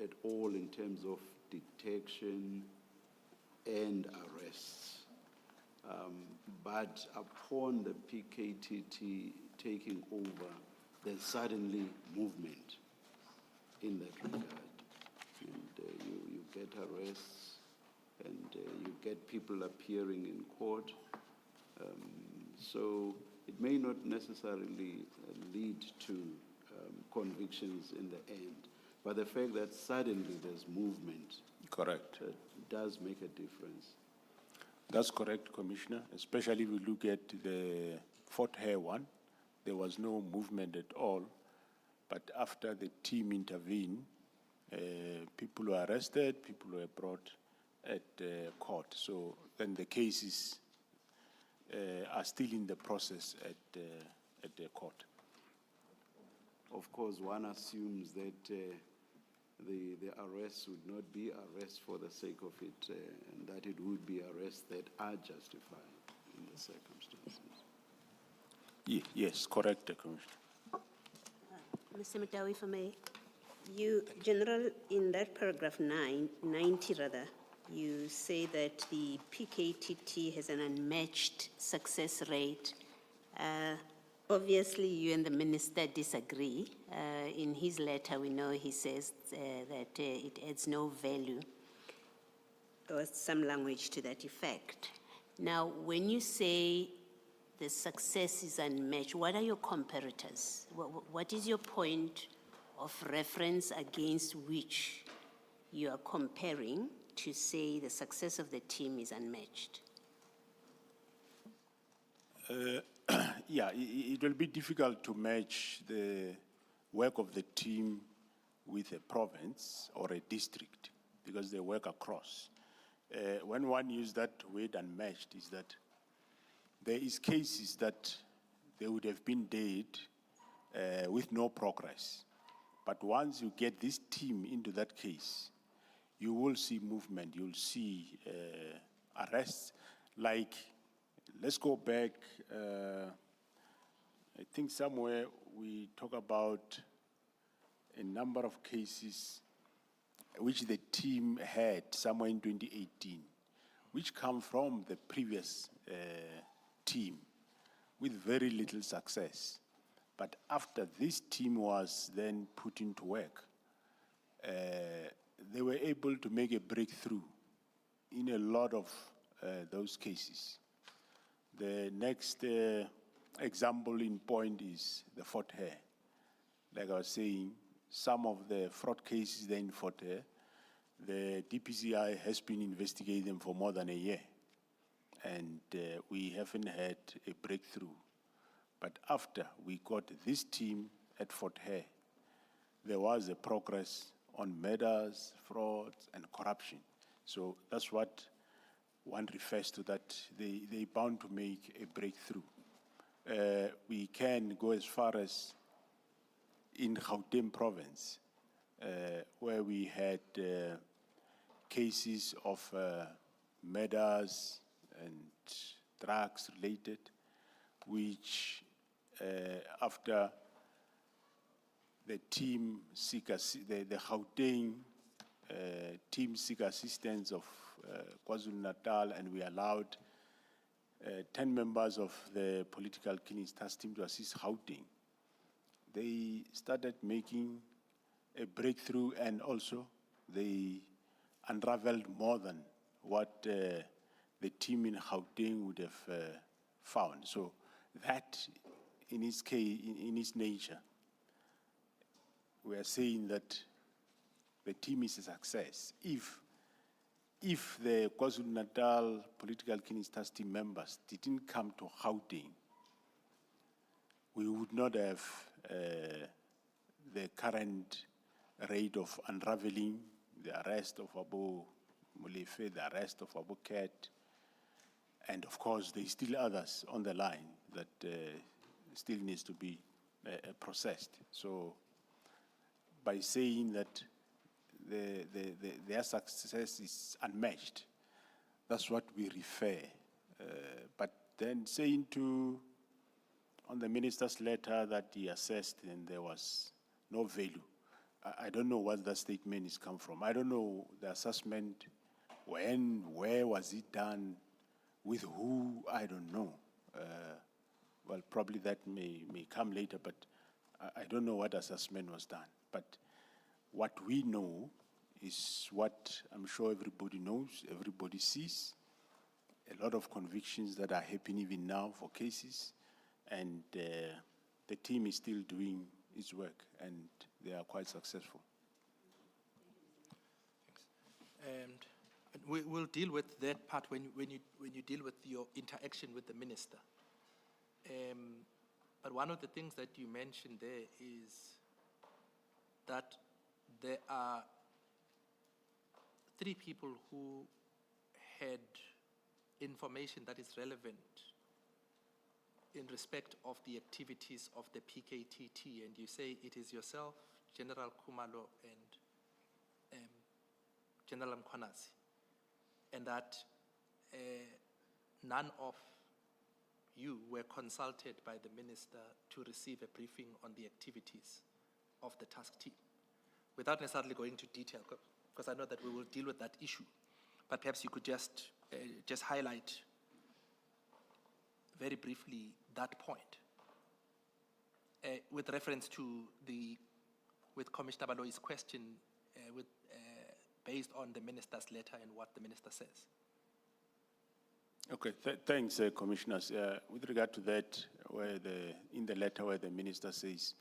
at all in terms of detection and arrests. But upon the PKTT taking over, there's suddenly movement in that regard. And you get arrests, and you get people appearing in court. So it may not necessarily lead to convictions in the end, but the fact that suddenly there's movement, correct, does make a difference. That's correct, Commissioner, especially if we look at the Fort Hare one. There was no movement at all, but after the team intervened, people were arrested, people were brought at court. So then the cases are still in the process at the court. Of course, one assumes that the arrests would not be arrests for the sake of it, and that it would be arrests that are justified in the circumstances. Yes, correct, Commissioner. Mr. Matawi, if I may, you, General, in that paragraph 90 rather, you say that the PKTT has an unmatched success rate. Obviously, you and the minister disagree. In his letter, we know he says that it adds no value, or some language to that effect. Now, when you say the success is unmatched, what are your comparators? What is your point of reference against which you are comparing to say the success of the team is unmatched? Yeah, it will be difficult to match the work of the team with a province or a district because they work across. When one uses that word unmatched, is that there is cases that they would have been dead with no progress. But once you get this team into that case, you will see movement, you'll see arrests. Like, let's go back, I think somewhere we talk about a number of cases which the team had somewhere in 2018, which come from the previous team with very little success. But after this team was then put into work, they were able to make a breakthrough in a lot of those cases. The next example in point is the Fort Hare. Like I was saying, some of the fraud cases there in Fort Hare, the DPCI has been investigating them for more than a year, and we haven't had a breakthrough. But after we got this team at Fort Hare, there was a progress on murders, frauds, and corruption. So that's what one refers to, that they bound to make a breakthrough. We can go as far as in Gauteng province, where we had cases of murders and drugs related, which after the team the Gauteng team seek assistance of KwaZulu-Natal, and we allowed 10 members of the political killings task team to assist Gauteng. They started making a breakthrough, and also they unraveled more than what the team in Gauteng would have found. So that, in its case, in its nature, we are saying that the team is a success. If the KwaZulu-Natal political killings task team members didn't come to Gauteng, we would not have the current rate of unraveling, the arrest of Abu Molefe, the arrest of Abu Ket, and of course there's still others on the line that still needs to be processed. So by saying that their success is unmatched, that's what we refer. But then saying on the minister's letter that he assessed and there was no value, I don't know what that statement is come from. I don't know the assessment, when, where was it done, with who, I don't know. Well, probably that may come later, but I don't know what assessment was done. But what we know is what I'm sure everybody knows, everybody sees, a lot of convictions that are happening even now for cases, and the team is still doing its work, and they are quite successful. And we'll deal with that part when you deal with your interaction with the minister. But one of the things that you mentioned there is that there are 3 people who had information that is relevant in respect of the activities of the PKTT, and you say it is yourself, General Khumalo, and General Mkhwanazi, and that none of you were consulted by the minister to receive a briefing on the activities of the task team. Without necessarily going into detail, because I know that we will deal with that issue, but perhaps you could just highlight very briefly that point with reference to with Commissioner Baloyi's question based on the minister's letter and what the minister says. Okay, thanks, Commissioners. With regard to that, in the letter where the minister says,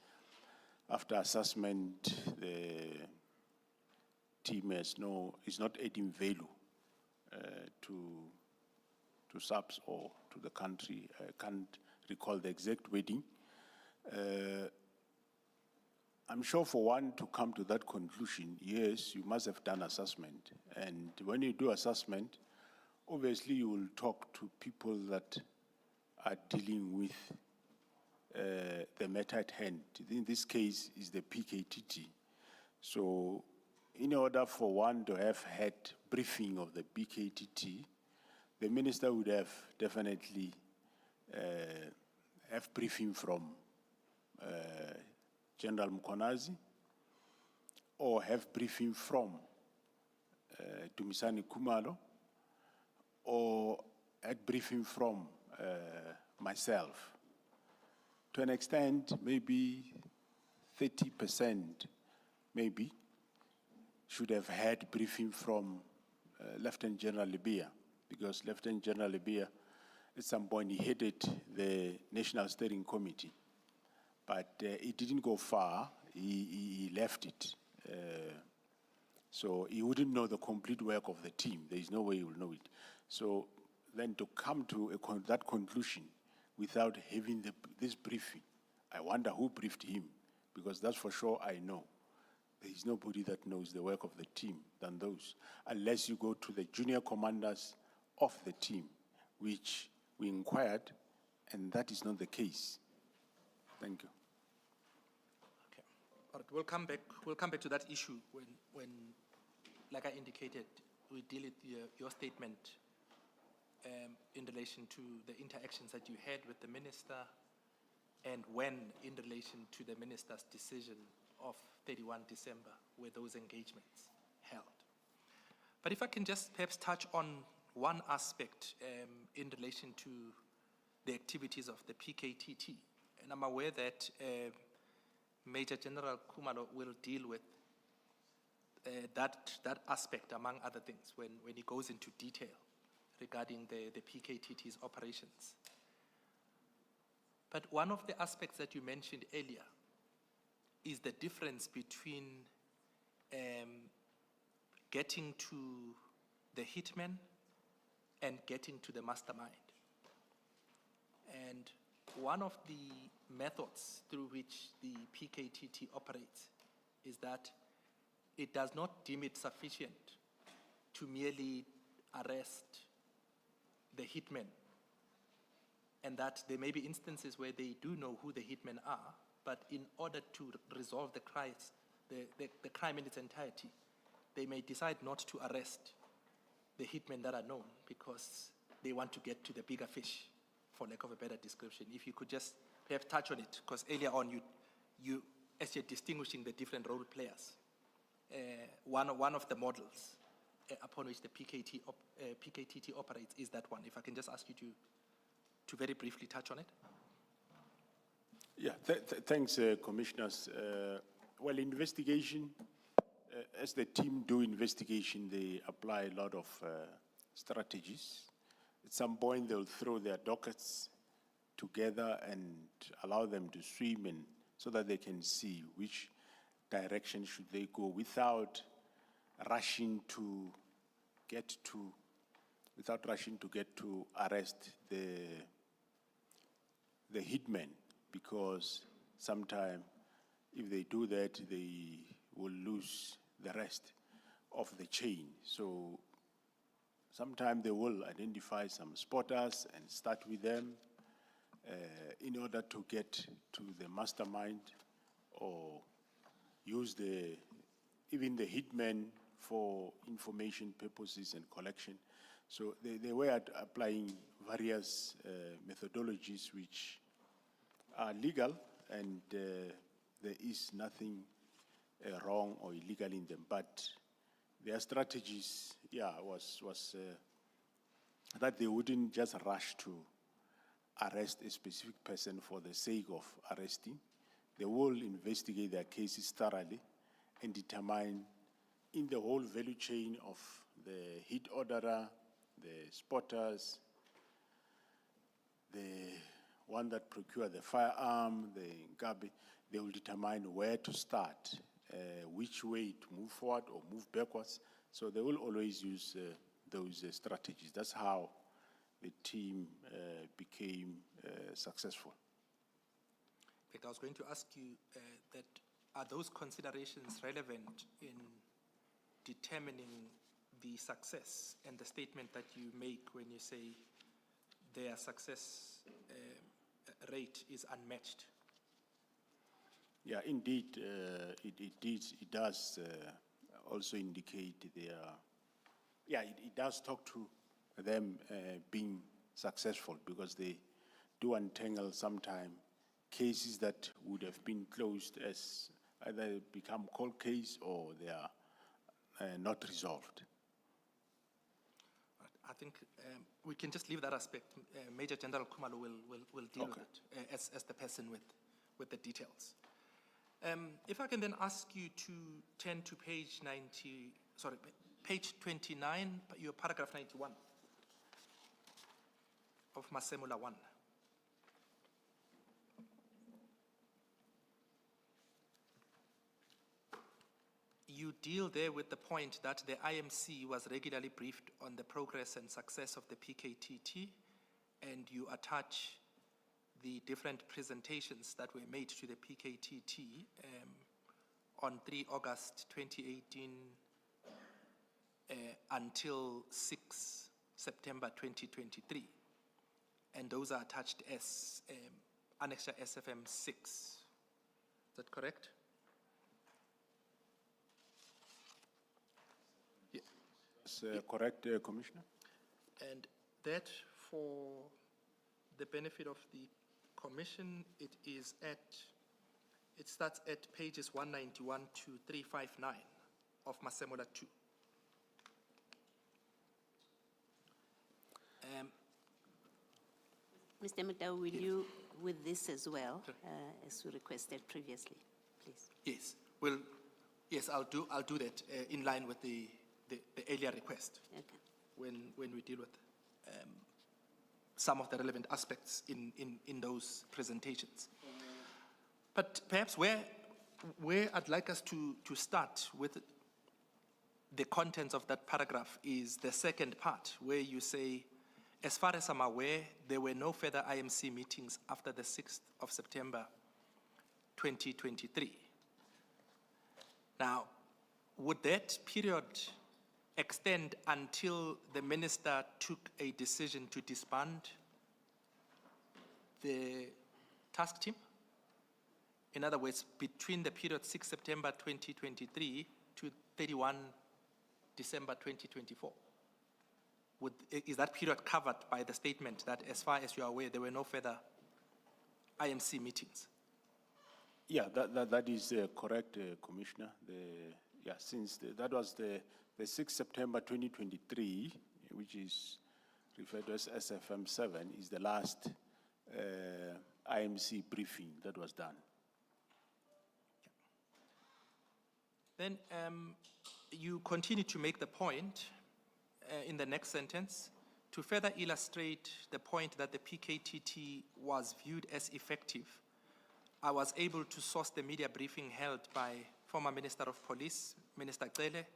after assessment, the team is not adding value to SAPS or to the country. I can't recall the exact wording. I'm sure for one to come to that conclusion, yes, you must have done assessment. And when you do assessment, obviously you will talk to people that are dealing with the matter at hand. In this case is the PKTT. So in order for one to have had briefing of the PKTT, the minister would have definitely have briefing from General Mkhwanazi, or have briefing from Dumisani Khumalo, or had briefing from myself. To an extent, maybe 30% maybe should have had briefing from Lieutenant General Libya, because Lieutenant General Libya, at some point, he headed the National Steering Committee, but it didn't go far. He left it. So he wouldn't know the complete work of the team. There is no way he will know it. So then to come to that conclusion without having this briefing, I wonder who briefed him, because that's for sure I know. There is nobody that knows the work of the team than those, unless you go to the junior commanders of the team, which we inquired, and that is not the case. Thank you. Okay. All right, we'll come back to that issue when like I indicated, we deal with your statement in relation to the interactions that you had with the minister, and when in relation to the minister's decision of 31 December, where those engagements held. But if I can just perhaps touch on one aspect in relation to the activities of the PKTT, and I'm aware that Major General Khumalo will deal with that aspect, among other things, when he goes into detail regarding the PKTT's operations. But one of the aspects that you mentioned earlier is the difference between getting to the hitman and getting to the mastermind. And one of the methods through which the PKTT operates is that it does not deem it sufficient to merely arrest the hitmen, and that there may be instances where they do know who the hitmen are, but in order to resolve the crime in its entirety, they may decide not to arrest the hitmen that are known because they want to get to the bigger fish, for lack of a better description. If you could just perhaps touch on it, because earlier on you, as you're distinguishing the different role players, one of the models upon which the PKTT operates is that one. If I can just ask you to very briefly touch on it. Yeah, thanks, Commissioners. Well, investigation, as the team do investigation, they apply a lot of strategies. At some point, they'll throw their dockets together and allow them to swim, and so that they can see which direction should they go without rushing to get to arrest the hitmen, because sometimes if they do that, they will lose the rest of the chain. So sometimes they will identify some spotters and start with them in order to get to the mastermind, or use even the hitmen for information purposes and collection. So they were applying various methodologies which are legal, and there is nothing wrong or illegal in them. But their strategies, was that they wouldn't just rush to arrest a specific person for the sake of arresting. They will investigate their cases thoroughly and determine in the whole value chain of the hit orderer, the spotters, the one that procure the firearm, the Ngabe, they will determine where to start, which way to move forward or move backwards. So they will always use those strategies. That's how the team became successful. In fact, I was going to ask you that are those considerations relevant in determining the success and the statement that you make when you say their success rate is unmatched? Yeah, indeed, it does also indicate it does talk to them being successful, because they do untangle sometime cases that would have been closed as either become cold case or they are not resolved. I think we can just leave that aspect. Major General Khumalo will deal with it as the person with the details. If I can then ask you to turn to page 29, your paragraph 91 of Masemula 1. You deal there with the point that the IMC was regularly briefed on the progress and success of the PKTT, and you attach the different presentations that were made to the PKTT on 3 August 2018 until 6 September 2023. And those are attached as Annexure SAfm 6. Is that correct? Correct, Commissioner. And that, for the benefit of the Commission, it starts at pages 191 to 359 of Masemula 2. Mr. Mutau, will you, with this as well, as we requested previously, please? Yes. Well, yes, I'll do that in line with the earlier request. Okay. When we deal with some of the relevant aspects in those presentations. But perhaps where I'd like us to start with the contents of that paragraph is the second part, where you say, as far as I'm aware, there were no further IMC meetings after the 6th of September 2023. Now, would that period extend until the minister took a decision to disband the task team? In other words, between the period 6 September 2023 to 31 December 2024. Is that period covered by the statement that, as far as you are aware, there were no further IMC meetings? Yeah, that is correct, Commissioner. Since that was the 6 September 2023, which is referred to as SAfm 7, is the last IMC briefing that was done. Then you continue to make the point in the next sentence, to further illustrate the point that the PKTT was viewed as effective, I was able to source the media briefing held by former Minister of Police, Minister Cele,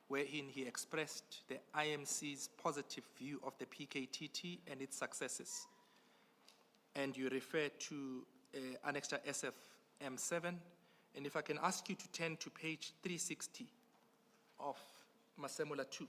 wherein he expressed the IMC's positive view of the PKTT and its successes. And you refer to Annexure SAfm 7. And if I can ask you to turn to page 360 of Masemula 2.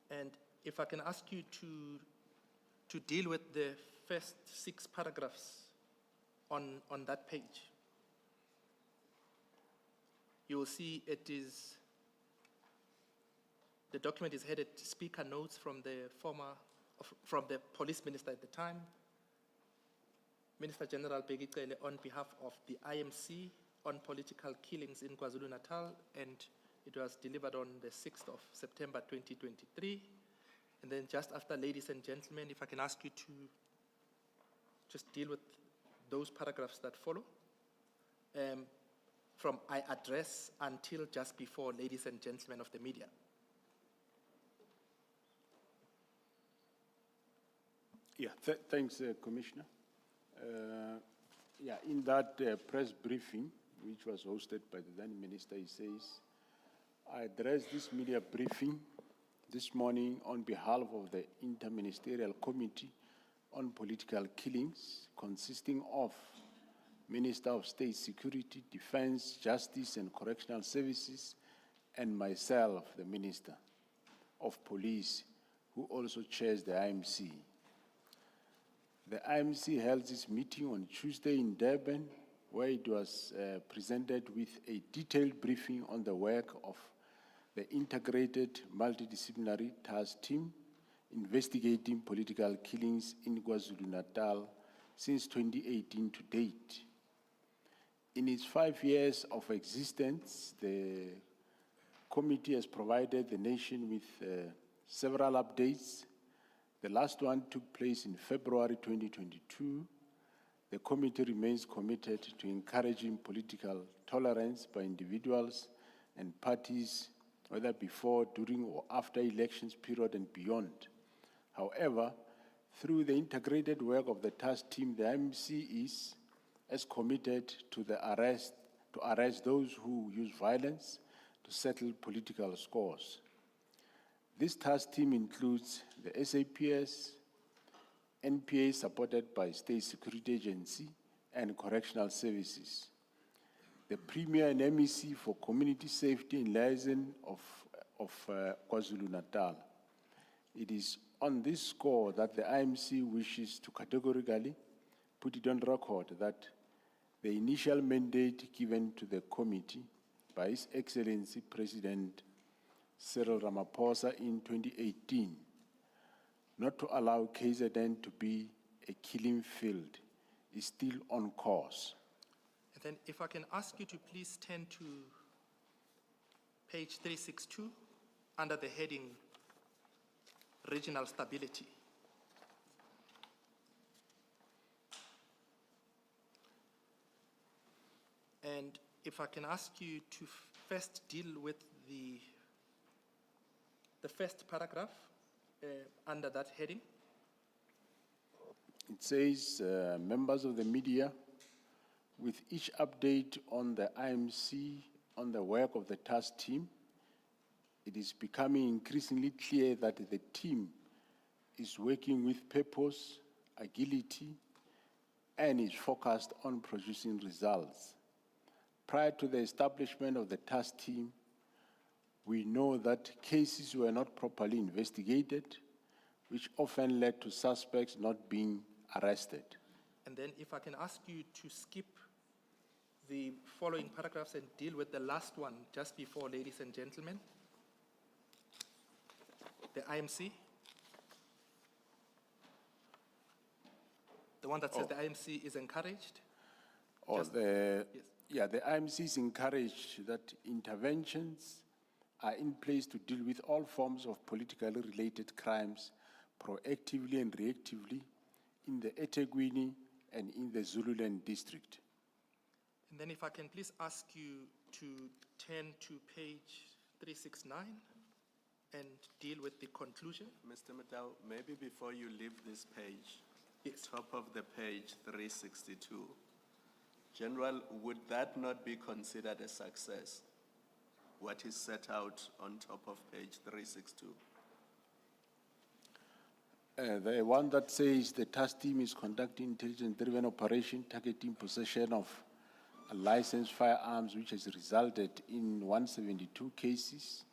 And if I can ask you to deal with the first 6 paragraphs on that page. You will see the document is headed Speaker Notes from the Police Minister at the time, Minister General Bheki Cele, on behalf of the IMC on political killings in KwaZulu-Natal, and it was delivered on the 6th of September 2023. And then just after, ladies and gentlemen, if I can ask you to just deal with those paragraphs that follow. From I address until just before, ladies and gentlemen of the media. Yeah, thanks, Commissioner. In that press briefing, which was hosted by the then Minister, he says, I addressed this media briefing this morning on behalf of the Interministerial Committee on Political Killings, consisting of Minister of State Security, Defense, Justice and Correctional Services, and myself, the Minister of Police, who also chairs the IMC. The IMC held this meeting on Tuesday in Durban, where it was presented with a detailed briefing on the work of the Integrated Multidisciplinary Task Team investigating political killings in KwaZulu-Natal since 2018 to date. In its 5 years of existence, the committee has provided the nation with several updates. The last one took place in February 2022. The committee remains committed to encouraging political tolerance by individuals and parties, whether before, during, or after elections period and beyond. However, through the integrated work of the task team, the IMC is as committed to arrest those who use violence to settle political scores. This task team includes the SAPS, NPA supported by State Security Agency and Correctional Services, the Premier and MEC for Community Safety and Liaison of KwaZulu-Natal. It is on this score that the IMC wishes to categorically put it on record that the initial mandate given to the committee by His Excellency President Cyril Ramaphosa in 2018, not to allow KZN to be a killing field, is still on course. And then if I can ask you to please turn to page 362 under the heading Regional Stability. And if I can ask you to first deal with the first paragraph under that heading. It says, members of the media, with each update on the IMC on the work of the task team, it is becoming increasingly clear that the team is working with purpose, agility, and is focused on producing results. Prior to the establishment of the task team, we know that cases were not properly investigated, which often led to suspects not being arrested. And then if I can ask you to skip the following paragraphs and deal with the last one just before, ladies and gentlemen. The IMC. The one that says the IMC is encouraged. The IMC is encouraged that interventions are in place to deal with all forms of politically related crimes proactively and reactively in the eThekwini and in the Zululand district. And then if I can please ask you to turn to page 369 and deal with the conclusion. Mr. Matau, maybe before you leave this page, top of the page 362, General, would that not be considered a success? What is set out on top of page 362? The one that says the task team is conducting intelligence-driven operation targeting possession of licensed firearms, which has resulted in 172 cases.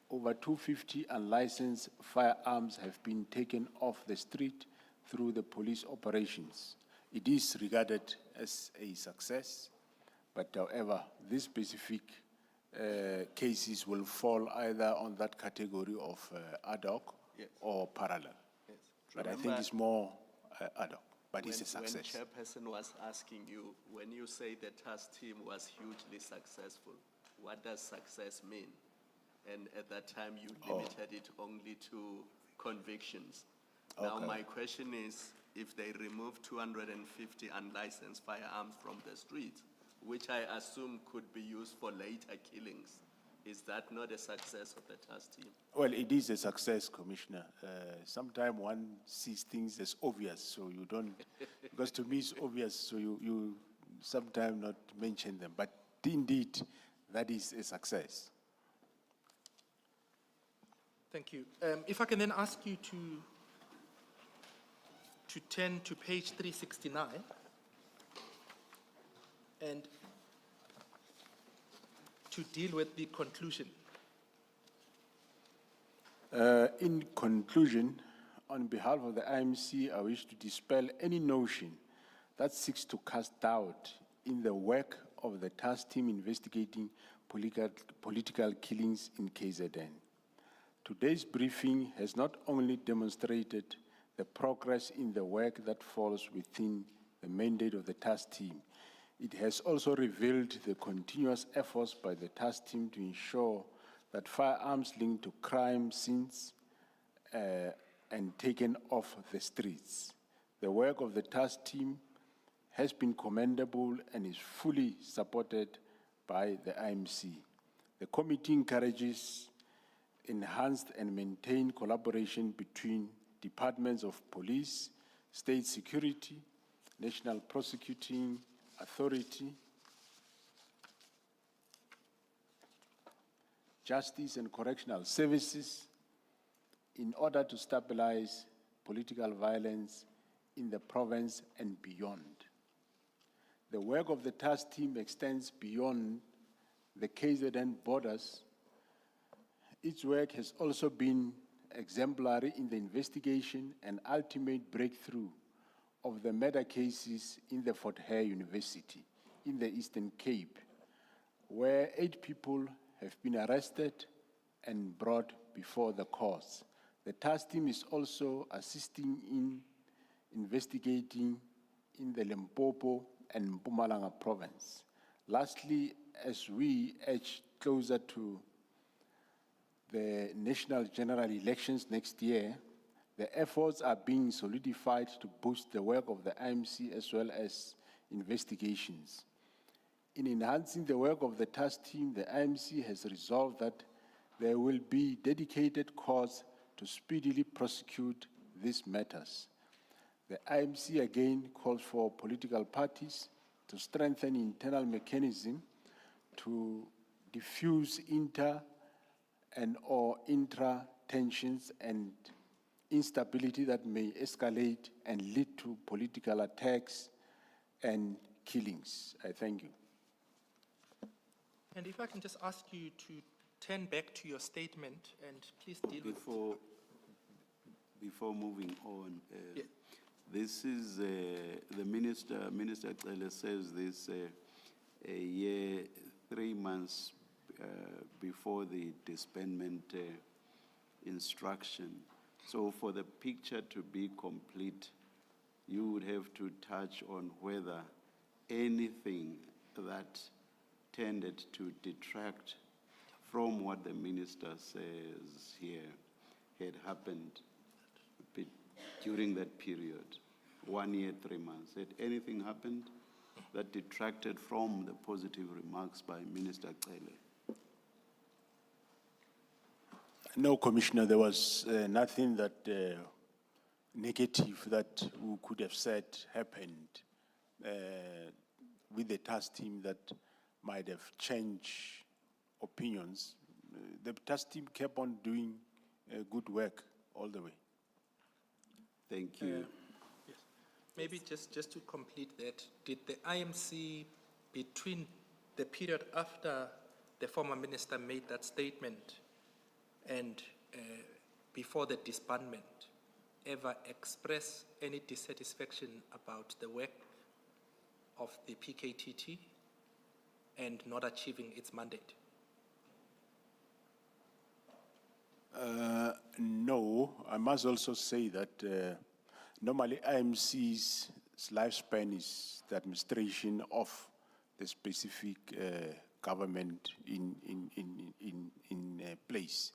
Over 250 unlicensed firearms have been taken off the street through the police operations. It is regarded as a success, but however, these specific cases will fall either on that category of ad hoc or parallel. Yes. But I think it's more ad hoc, but it's a success. When Chairperson was asking you, when you say the task team was hugely successful, what does success mean? And at that time, you limited it only to convictions. Now, my question is, if they remove 250 unlicensed firearms from the streets, which I assume could be used for later killings, is that not a success of the task team? Well, it is a success, Commissioner. Sometimes one sees things as obvious, so you don't, because to me it's obvious, so you sometimes not mention them. But indeed, that is a success. Thank you. If I can then ask you to turn to page 369 and to deal with the conclusion. In conclusion, on behalf of the IMC, I wish to dispel any notion that seeks to cast doubt in the work of the task team investigating political killings in KZN. Today's briefing has not only demonstrated the progress in the work that falls within the mandate of the task team, it has also revealed the continuous efforts by the task team to ensure that firearms linked to crime scenes and taken off the streets. The work of the task team has been commendable and is fully supported by the IMC. The committee encourages enhanced and maintained collaboration between departments of police, state security, national prosecuting authority, justice and correctional services in order to stabilize political violence in the province and beyond. The work of the task team extends beyond the KZN borders. Its work has also been exemplary in the investigation and ultimate breakthrough of the murder cases in the Fort Hare University in the Eastern Cape, where 8 people have been arrested and brought before the courts. The task team is also assisting in investigating in the Limpopo and Mpumalanga province. Lastly, as we edge closer to the national general elections next year, the efforts are being solidified to boost the work of the IMC as well as investigations. In enhancing the work of the task team, the IMC has resolved that there will be dedicated courts to speedily prosecute these matters. The IMC again calls for political parties to strengthen internal mechanism to diffuse inter- and or intra-tensions and instability that may escalate and lead to political attacks and killings. I thank you. And if I can just ask you to turn back to your statement and please deal Before moving on, this is Minister Cele says this a year, 3 months before the disbandment instruction. So for the picture to be complete, you would have to touch on whether anything that tended to detract from what the minister says here had happened during that period, 1 year, 3 months. Had anything happened that detracted from the positive remarks by Minister Cele? No, Commissioner, there was nothing that negative that we could have said happened with the task team that might have changed opinions. The task team kept on doing good work all the way. Thank you. Yes. Maybe just to complete that, did the IMC, between the period after the former minister made that statement and before the disbandment, ever express any dissatisfaction about the work of the PKTT and not achieving its mandate? No, I must also say that normally IMC's lifespan is the administration of the specific government in place.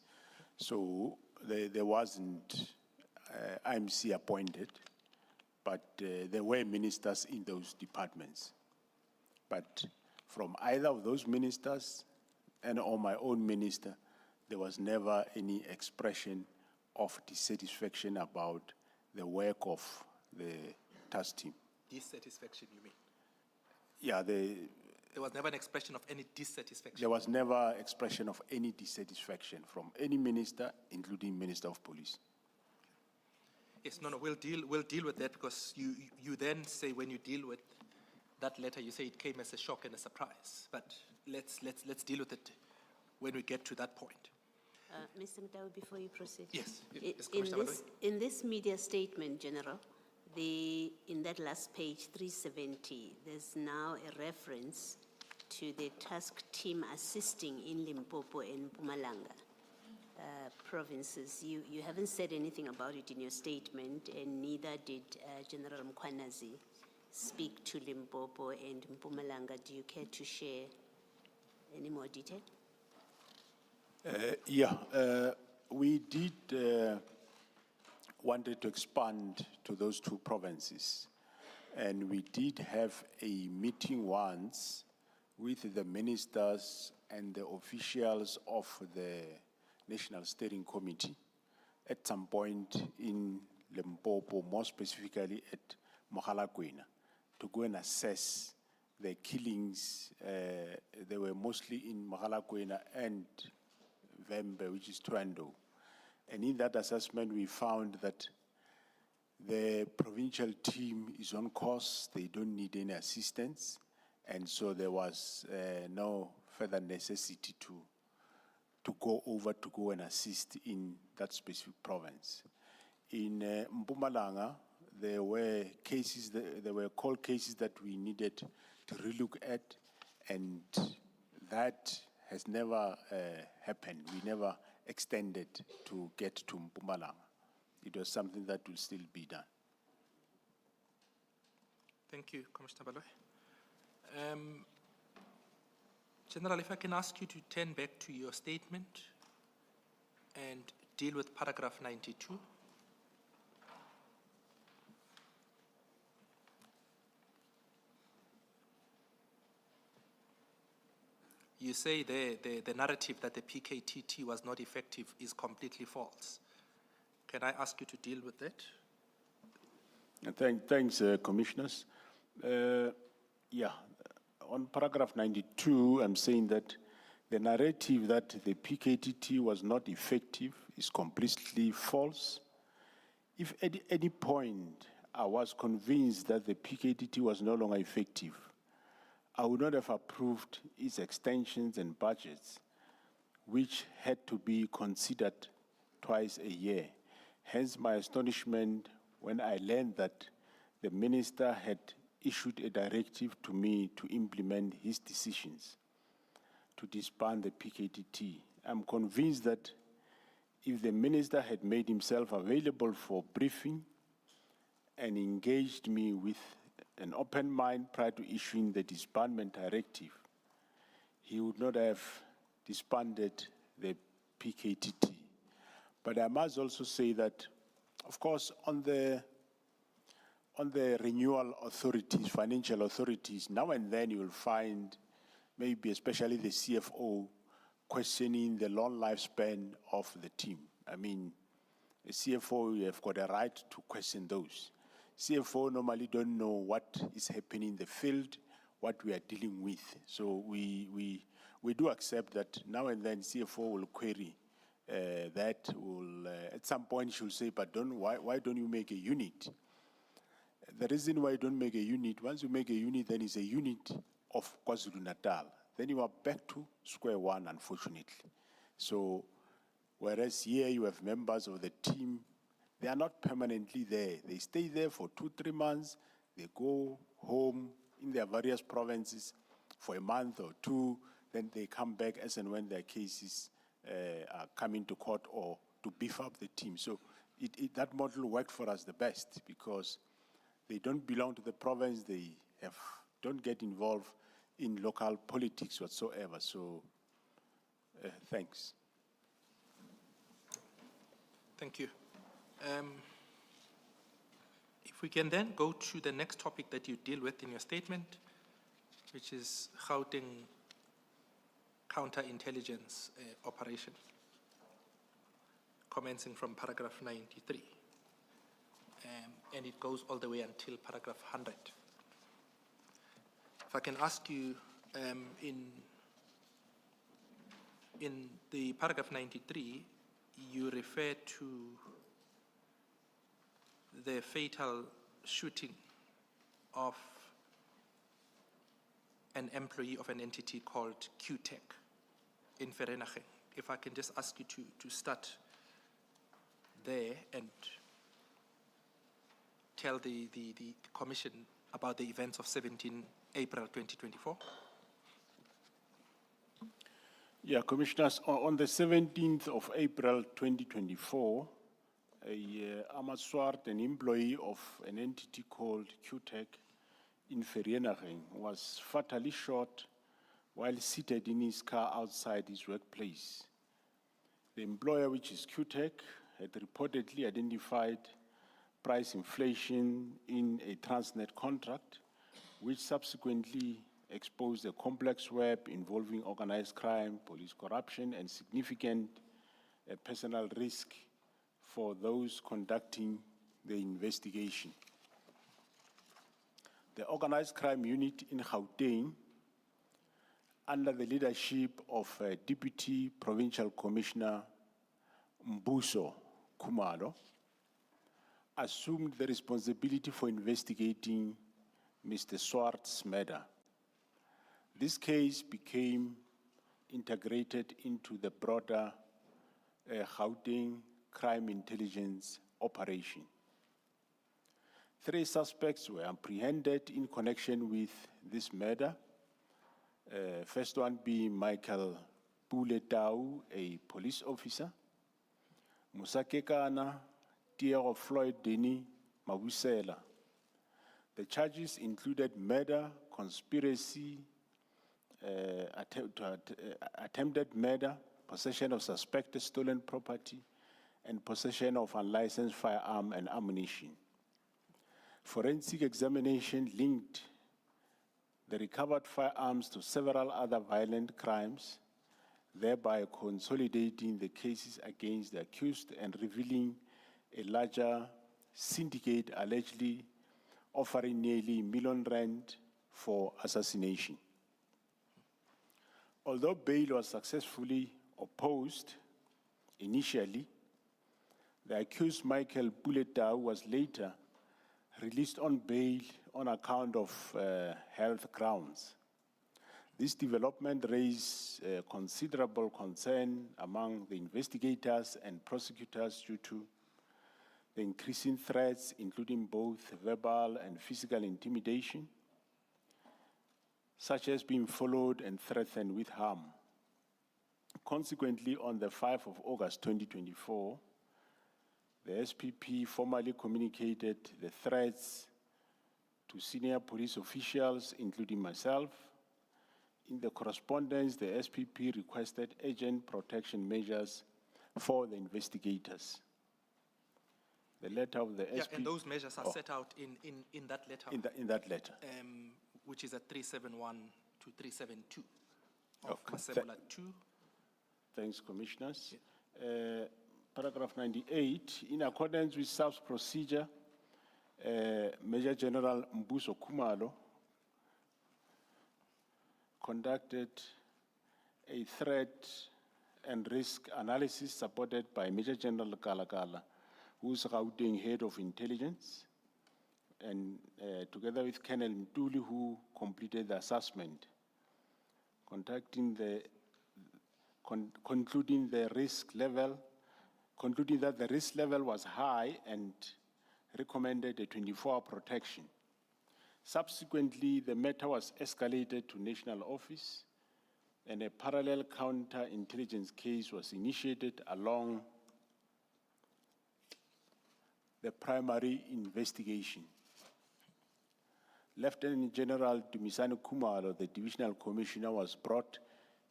So there wasn't IMC appointed, but there were ministers in those departments. But from either of those ministers and or my own minister, there was never any expression of dissatisfaction about the work of the task team. Dissatisfaction, you mean? Yeah, There was never an expression of any dissatisfaction? there was never expression of any dissatisfaction from any minister, including Minister of Police. Yes, no, we'll deal with that because you then say when you deal with that letter, you say it came as a shock and a surprise. But let's deal with it when we get to that point. Mr. Mtawi, before you proceed. Yes. I- in this media statement, General, in that last page, 370, there's now a reference to the task team assisting in Limpopo and Mpumalanga provinces. You haven't said anything about it in your statement, and neither did General Mkhwanazi speak to Limpopo and Mpumalanga. Do you care to share any more detail? We did wanted to expand to those two provinces, and we did have a meeting once with the ministers and the officials of the National Steering Committee at some point in Limpopo, more specifically at Mogalakwena, to go and assess the killings. They were mostly in Mogalakwena and Vembe, which is Twando. And in that assessment, we found that the provincial team is on course. They don't need any assistance. And so there was no further necessity to go over to go and assist in that specific province. In Mpumalanga, there were cases, there were cold cases that we needed to relook at, and that has never happened. We never extended to get to Mpumalanga. It was something that will still be done. Thank you, Commissioner Baloyi. General, if I can ask you to turn back to your statement and deal with paragraph 92. You say the narrative that the PKTT was not effective is completely false. Can I ask you to deal with that? Thanks, Commissioners. On paragraph 92, I'm saying that The narrative that the PKTT was not effective is completely false. If at any point I was convinced that the PKTT was no longer effective, I would not have approved its extensions and budgets, which had to be considered twice a year. Hence my astonishment when I learned that the minister had issued a directive to me to implement his decisions to disband the PKTT. I'm convinced that if the minister had made himself available for briefing and engaged me with an open mind prior to issuing the disbandment directive, he would not have disbanded the PKTT. But I must also say that, of course, on the renewal authorities, financial authorities, now and then you will find, maybe especially the CFO, questioning the long lifespan of the team. I mean, a CFO, you have got a right to question those. CFO normally don't know what is happening in the field, what we are dealing with. So we do accept that now and then CFO will query that. Will at some point she'll say, but why don't you make a unit? The reason why you don't make a unit, once you make a unit, then it's a unit of KwaZulu-Natal. Then you are back to square one, unfortunately. So, whereas here you have members of the team, they are not permanently there. They stay there for 2-3 months. They go home in their various provinces for a month or two. Then they come back as and when their cases are coming to court or to beef up the team. So that model worked for us the best because they don't belong to the province. They don't get involved in local politics whatsoever. So, thanks. Thank you. If we can then go to the next topic that you deal with in your statement, which is Gauteng counterintelligence operation, commencing from paragraph 93. And it goes all the way until paragraph 100. If I can ask you, in the paragraph 93, you refer to the fatal shooting of an employee of an entity called QTech in Vereeniging. If I can just ask you to start there and tell the Commission about the events of 17 April 2024. Yeah, Commissioners, on the 17th of April 2024, Amaswart, an employee of an entity called QTech in Vereeniging, was fatally shot while seated in his car outside his workplace. The employer, which is QTech, had reportedly identified price inflation in a Transnet contract, which subsequently exposed a complex web involving organized crime, police corruption, and significant personal risk for those conducting the investigation. The organized crime unit in Gauteng, under the leadership of Deputy Provincial Commissioner Mbuso Khumalo, assumed the responsibility for investigating Mr. Swart's murder. This case became integrated into the broader Gauteng crime intelligence operation. 3 suspects were apprehended in connection with this murder. First one being Michael Puletau, a police officer. Musakekana, Tiero Floyd Denny Mabusela. The charges included murder, conspiracy, attempted murder, possession of suspected stolen property, and possession of unlicensed firearm and ammunition. Forensic examination linked the recovered firearms to several other violent crimes, thereby consolidating the cases against the accused and revealing a larger syndicate allegedly offering nearly R1 million for assassination. Although bail was successfully opposed initially, the accused Michael Buletau was later released on bail on account of health grounds. This development raised considerable concern among the investigators and prosecutors due to the increasing threats, including both verbal and physical intimidation, such as being followed and threatened with harm. Consequently, on the 5th of August 2024, the SPP formally communicated the threats to senior police officials, including myself. In the correspondence, the SPP requested urgent protection measures for the investigators. The letter of the SPP... and those measures are set out in that letter. In that letter. Which is at 371 to 372 of Masemula 2. Thanks, Commissioners. Paragraph 98, in accordance with SAf's procedure, Major General Mbuso Khumalo conducted a threat and risk analysis supported by Major General Kalakala, who is Gauteng Head of Intelligence, and together with Colonel Ntuli, who completed the assessment, concluding that the risk level was high and recommended a 24-hour protection. Subsequently, the matter was escalated to National Office, and a parallel counter-intelligence case was initiated along the primary investigation. Lieutenant General Dumisani Khumalo, the Divisional Commissioner, was brought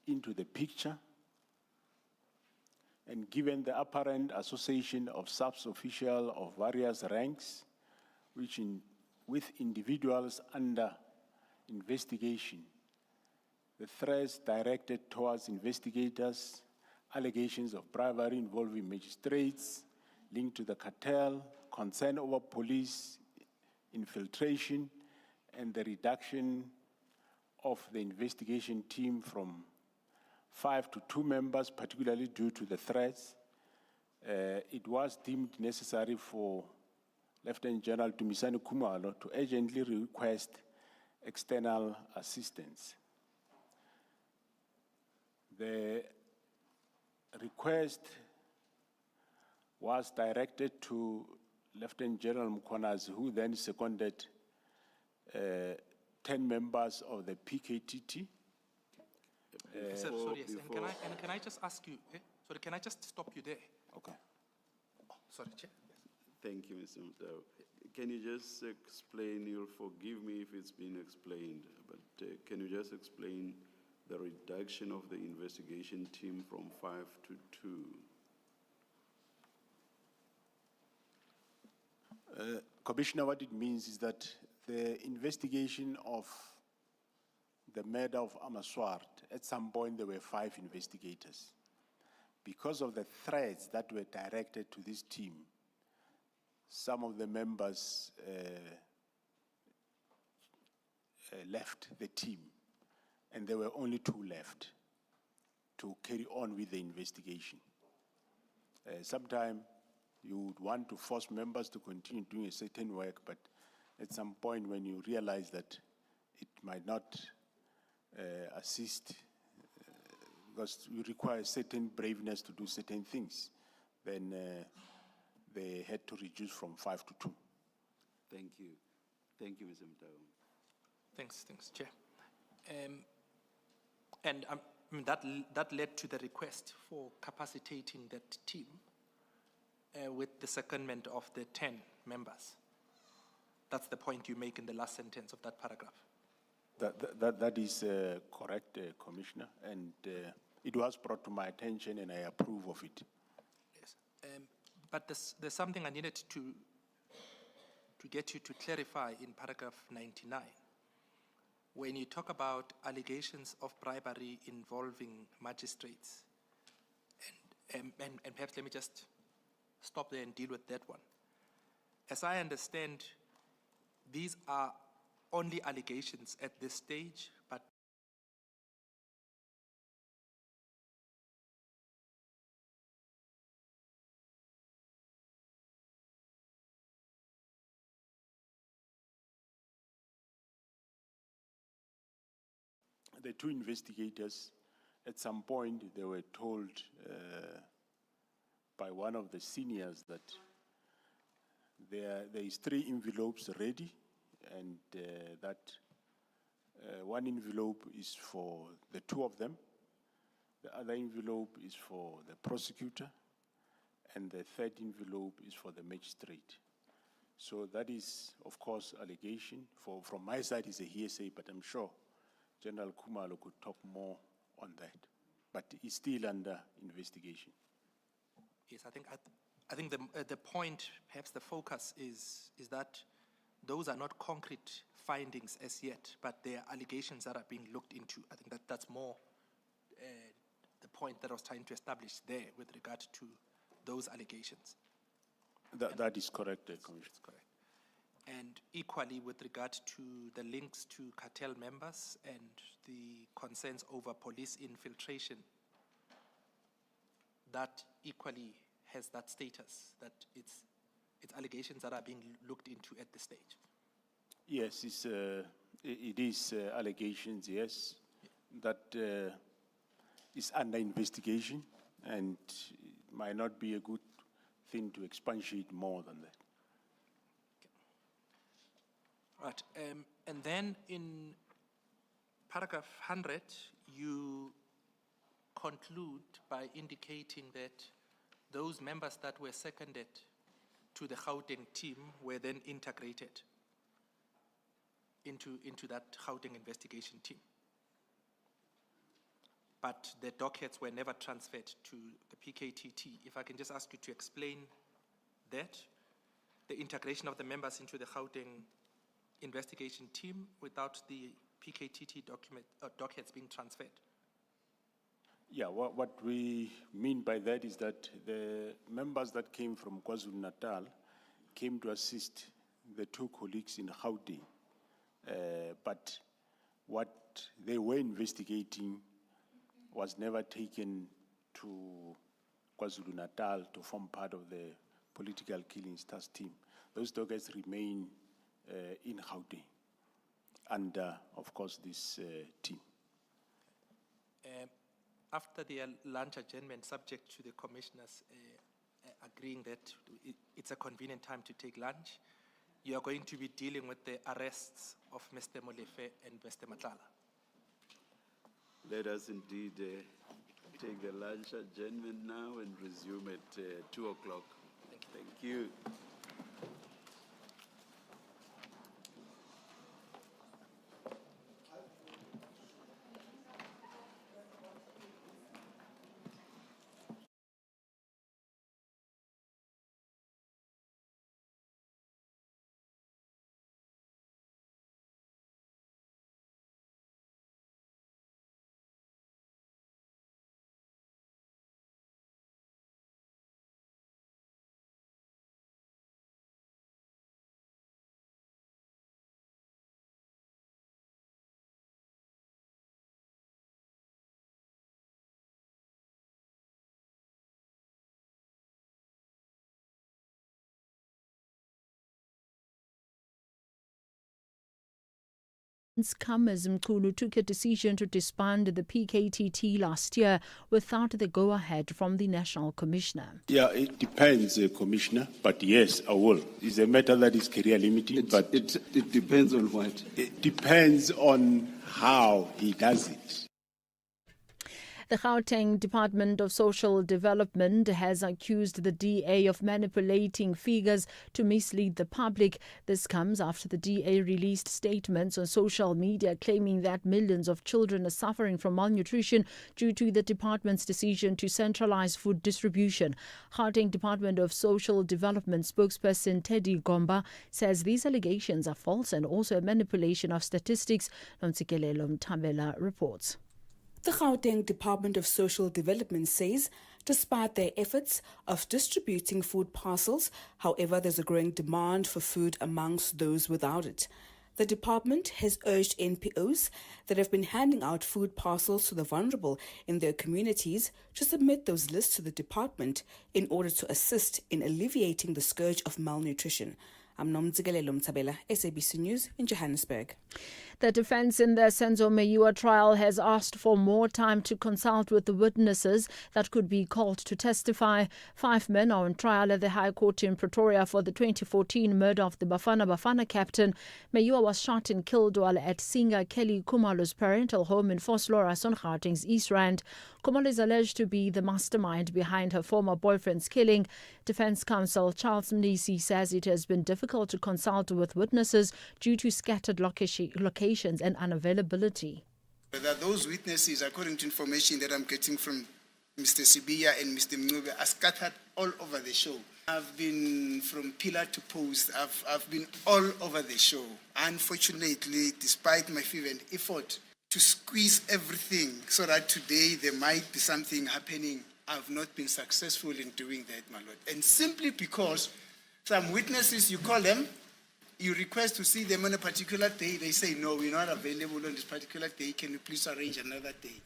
into the picture, and given the apparent association of SAf's officials of various ranks, with individuals under investigation, the threats directed towards investigators, allegations of bribery involving magistrates linked to the cartel, concern over police infiltration, and the reduction of the investigation team from 5 to 2 members, particularly due to the threats, it was deemed necessary for Lieutenant General Dumisani Khumalo to urgently request external assistance. The request was directed to Lieutenant General Mkhwanazi, who then seconded 10 members of the PKTT. Sir, sorry, yes. And can I just ask you, sorry, can I just stop you there? Okay. Sorry, Chair. Thank you, Mr. Mutau. Can you just explain, you'll forgive me if it's been explained, but can you just explain the reduction of the investigation team from 5 to 2? Commissioner, what it means is that the investigation of the murder of Amaswart, at some point there were 5 investigators. Because of the threats that were directed to this team, some of the members left the team, and there were only 2 left to carry on with the investigation. Sometimes you would want to force members to continue doing a certain work, but at some point when you realize that it might not assist, because you require certain braveness to do certain things, then they had to reduce from 5 to 2. Thank you. Thank you, Mr. Mutau. Thanks, Chair. And that led to the request for capacitating that team with the secondment of the 10 members. That's the point you make in the last sentence of that paragraph. That is correct, Commissioner, and it was brought to my attention and I approve of it. Yes, but there's something I needed to get you to clarify in paragraph 99. When you talk about allegations of bribery involving magistrates, and perhaps let me just stop there and deal with that one. As I understand, these are only allegations at this stage, but the two investigators, at some point, they were told by one of the seniors that there is 3 envelopes ready, and that one envelope is for the 2 of them, the other envelope is for the prosecutor, and the 3rd envelope is for the magistrate. So that is, of course, allegation. From my side, it's a hearsay, but I'm sure General Khumalo could talk more on that. But it's still under investigation. Yes, I think the point, perhaps the focus is that those are not concrete findings as yet, but they are allegations that are being looked into. I think that's more the point that I was trying to establish there with regard to those allegations. That is correct, Commissioner. That's correct. And equally with regard to the links to cartel members and the concerns over police infiltration, that equally has that status, that it's allegations that are being looked into at this stage. Yes, it is allegations, yes, that is under investigation, and it might not be a good thing to expatiate more than that. Right, and then in paragraph 100, you conclude by indicating that those members that were seconded to the Gauteng team were then integrated into that Gauteng investigation team. But the Dockets were never transferred to the PKTT. If I can just ask you to explain that, the integration of the members into the Gauteng investigation team without the PKTT Dockets being transferred. Yeah, what we mean by that is that the members that came from KwaZulu-Natal came to assist the 2 colleagues in Gauteng. But what they were investigating was never taken to KwaZulu-Natal to form part of the political killings task team. Those Dockets remain in Gauteng under, of course, this team. After the lunch adjournment, subject to the commissioners agreeing that it's a convenient time to take lunch, you are going to be dealing with the arrests of Mr. Molefe and Mr. Matlala. Let us indeed take the lunch adjournment now and resume at 2 o'clock. Thank you. Come as Mkhulu took a decision to disband the PKTT last year without the go-ahead from the National Commissioner. Yeah, it depends, Commissioner, but yes, I will. It's a matter that is career limiting, but it depends on what? It depends on how he does it. The Gauteng Department of Social Development has accused the DA of manipulating figures to mislead the public. This comes after the DA released statements on social media claiming that millions of children are suffering from malnutrition due to the department's decision to centralize food distribution. Gauteng Department of Social Development spokesperson Teddy Gomba says these allegations are false and also a manipulation of statistics. Nomtsikelelo Mthabela reports. The Gauteng Department of Social Development says, despite their efforts of distributing food parcels, however, there's a growing demand for food amongst those without it. The department has urged NPOs that have been handing out food parcels to the vulnerable in their communities to submit those lists to the department in order to assist in alleviating the scourge of malnutrition. I'm Nomtsikelelo Mthabela, SABC News in Johannesburg. The defense in the Senzo Meyiwa trial has asked for more time to consult with the witnesses that could be called to testify. 5 men are on trial at the High Court in Pretoria for the 2014 murder of the Bafana Bafana captain. Meyiwa was shot and killed while at Singer Kelly Kumalo's parental home in Vosloorus on Gauteng's East Rand. Kumalo is alleged to be the mastermind behind her former boyfriend's killing. Defense counsel Charles Mnisi says it has been difficult to consult with witnesses due to scattered locations and unavailability. That those witnesses, according to information that I'm getting from Mr. Sibiya and Mr. Mnube, are scattered all over the show. I've been from pillar to post. I've been all over the show. Unfortunately, despite my fervent effort to squeeze everything so that today there might be something happening, I've not been successful in doing that, my lord. And simply because some witnesses, you call them, you request to see them on a particular day, they say, no, we're not available on this particular day, can you please arrange another day?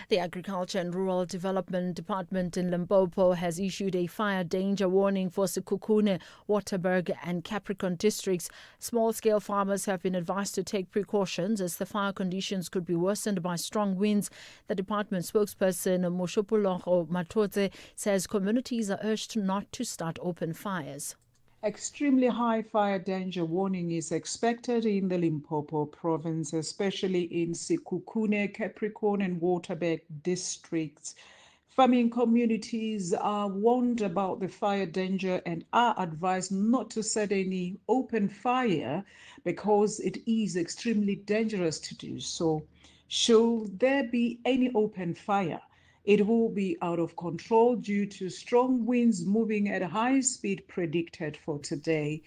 The Agriculture and Rural Development Department in Limpopo has issued a fire danger warning for Sekhukhune, Waterberg and Capricorn districts. Small-scale farmers have been advised to take precautions as the fire conditions could be worsened by strong winds. The department spokesperson, Moshopologo Matotse, says communities are urged not to start open fires. Extremely high fire danger warning is expected in the Limpopo province, especially in Sekhukhune, Capricorn and Waterberg districts. Farming communities are warned about the fire danger and are advised not to set any open fire because it is extremely dangerous to do so. Should there be any open fire, it will be out of control due to strong winds moving at high speed predicted for today.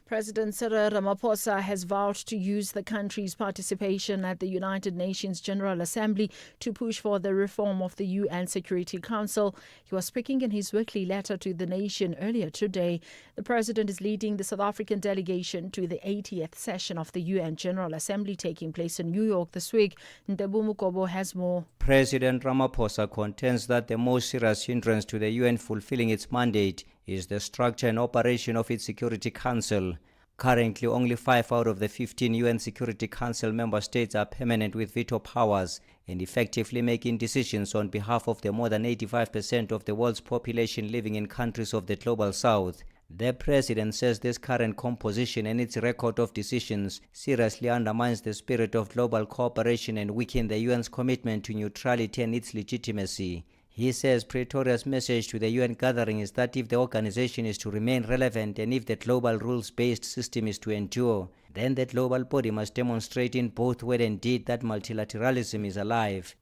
President Cyril Ramaphosa has vowed to use the country's participation at the United Nations General Assembly to push for the reform of the UN Security Council. He was speaking in his weekly letter to the nation earlier today. The president is leading the South African delegation to the 80th session of the UN General Assembly taking place in New York this week. Ntebu Mukobo has more. President Ramaphosa contends that the most serious hindrance to the UN fulfilling its mandate is the structure and operation of its Security Council. Currently, only 5 out of the 15 UN Security Council member states are permanent with veto powers and effectively making decisions on behalf of the more than 85% of the world's population living in countries of the Global South. The president says this current composition and its record of decisions seriously undermines the spirit of global cooperation and weakens the UN's commitment to neutrality and its legitimacy. He says Pretoria's message to the UN gathering is that if the organization is to remain relevant and if the global rules-based system is to endure, then the global body must demonstrate in both word and deed that multilateralism is alive.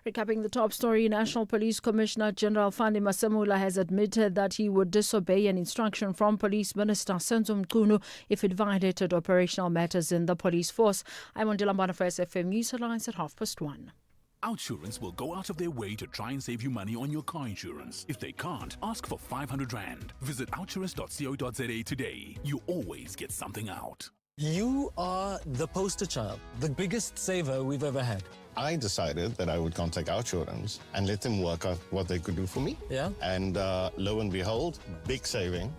Recapping the top story, National Police Commissioner General Fani Masemula has admitted that he would disobey an instruction from Police Minister Senzo Mchunu if it violated operational matters in the police force. I'm on Lambana for SAfm News Headlines at 1:30. Outsurance will go out of their way to try and save you money on your car insurance. If they can't, ask for 500 Rand. Visit outsurance.co.za today. You always get something out. You are the poster child, the biggest saver we've ever had. I decided that I would contact Outsurance and let them work out what they could do for me. Yeah. And lo and behold, big saving.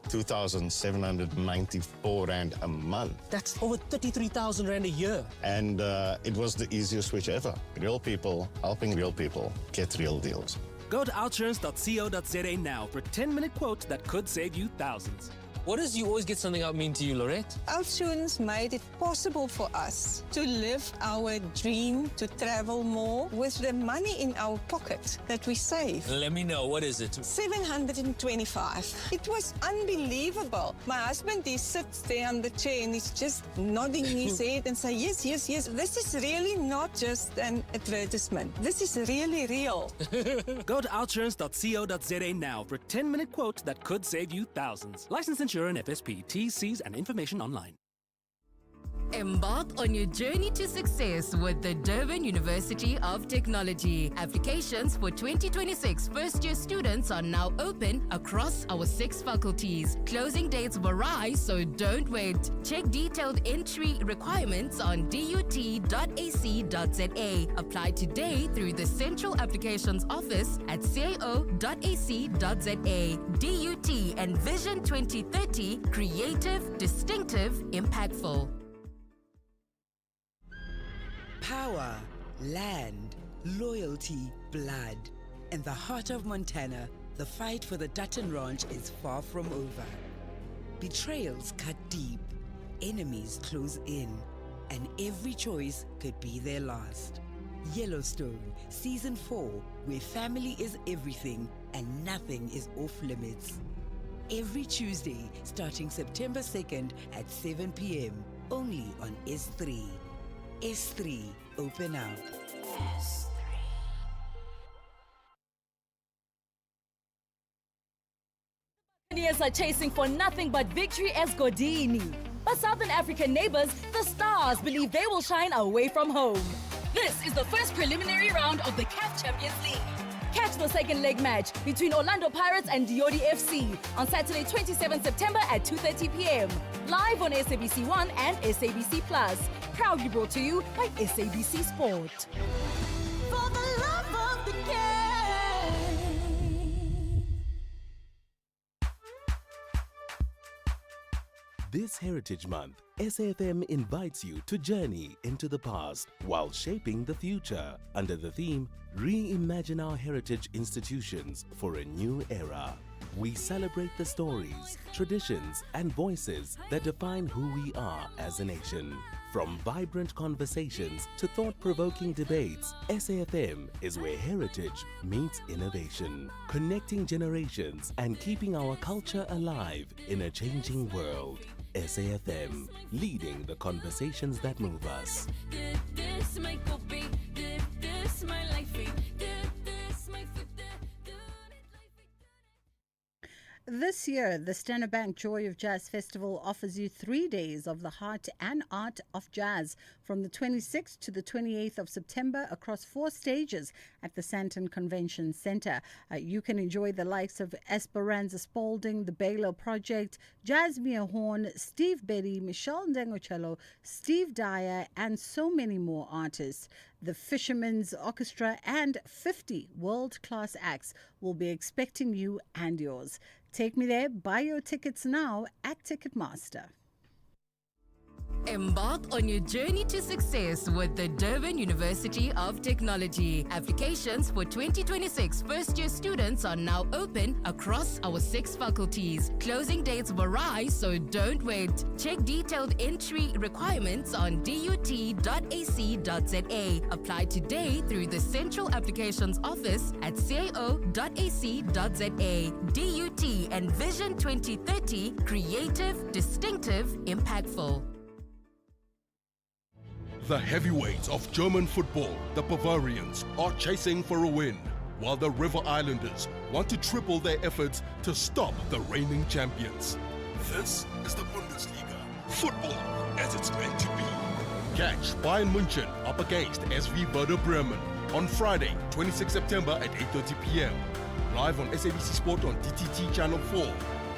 2,794 Rand a month. That's over 33,000 Rand a year. And it was the easiest switch ever. Real people helping real people get real deals. Go to outsurance.co.za now for a 10-minute quote that could save you thousands. What does you always get something out mean to you, Lorette? Outsurance made it possible for us to live our dream to travel more with the money in our pocket that we save. Let me know, what is it? 725. It was unbelievable. My husband, he sits there on the chair and he's just nodding his head and saying, yes, yes, yes. This is really not just an advertisement. This is really real. Go to outsurance.co.za now for a 10-minute quote that could save you thousands. Licensed insurer and FSP, T's and information online. Embark on your journey to success with the Durban University of Technology. Applications for 2026 first-year students are now open across our 6 faculties. Closing dates vary, so don't wait. Check detailed entry requirements on dut.ac.za. Apply today through the Central Applications Office at cao.ac.za. DUT and Vision 2030, creative, distinctive, impactful. Power, land, loyalty, blood. In the heart of Montana, the fight for the Dutton Ranch is far from over. Betrayals cut deep, enemies close in, and every choice could be their last. Yellowstone, Season 4, where family is everything and nothing is off limits. Every Tuesday, starting September 2nd at 7 p.m., only on S3. S3, open up. S3. Buccaneers are chasing for nothing but victory as Godini. But Southern African neighbors, the Stars, believe they will shine away from home. This is the first preliminary round of the CAF Champions League. Catch the second leg match between Orlando Pirates and Diodi FC on Saturday, 27 September at 2:30 p.m. Live on SABC 1 and SABC Plus. Proudly brought to you by SABC Sport. For the love of the game. This Heritage Month, SAfm invites you to journey into the past while shaping the future under the theme, Reimagine Our Heritage Institutions for a New Era. We celebrate the stories, traditions, and voices that define who we are as a nation. From vibrant conversations to thought-provoking debates, SAfm is where heritage meets innovation, connecting generations and keeping our culture alive in a changing world. SAfm, leading the conversations that move us. This year, the Standard Bank Joy of Jazz Festival offers you 3 days of the heart and art of jazz from the 26th to the 28th of September across 4 stages at the Sandton Convention Center. You can enjoy the likes of Esperanza Spalding, the Baylor Project, Jasmine Horn, Steve Betty, Michelle Ndengocello, Steve Dyer, and so many more artists. The Fisherman's Orchestra and 50 world-class acts will be expecting you and yours. Take me there. Buy your tickets now at Ticketmaster. Embark on your journey to success with the Durban University of Technology. Applications for 2026 first-year students are now open across our 6 faculties. Closing dates will rise, so don't wait. Check detailed entry requirements on dut.ac.za. Apply today through the Central Applications Office at cao.ac.za. DUT and Vision 2030, creative, distinctive, impactful. The heavyweights of German football, the Bavarians, are chasing for a win, while the River Islanders want to triple their efforts to stop the reigning champions. This is the Bundesliga, football as it's meant to be. Catch Bayern München up against SV Werder Bremen on Friday, 26 September at 8:30 p.m. Live on SABC Sport on DTT Channel 4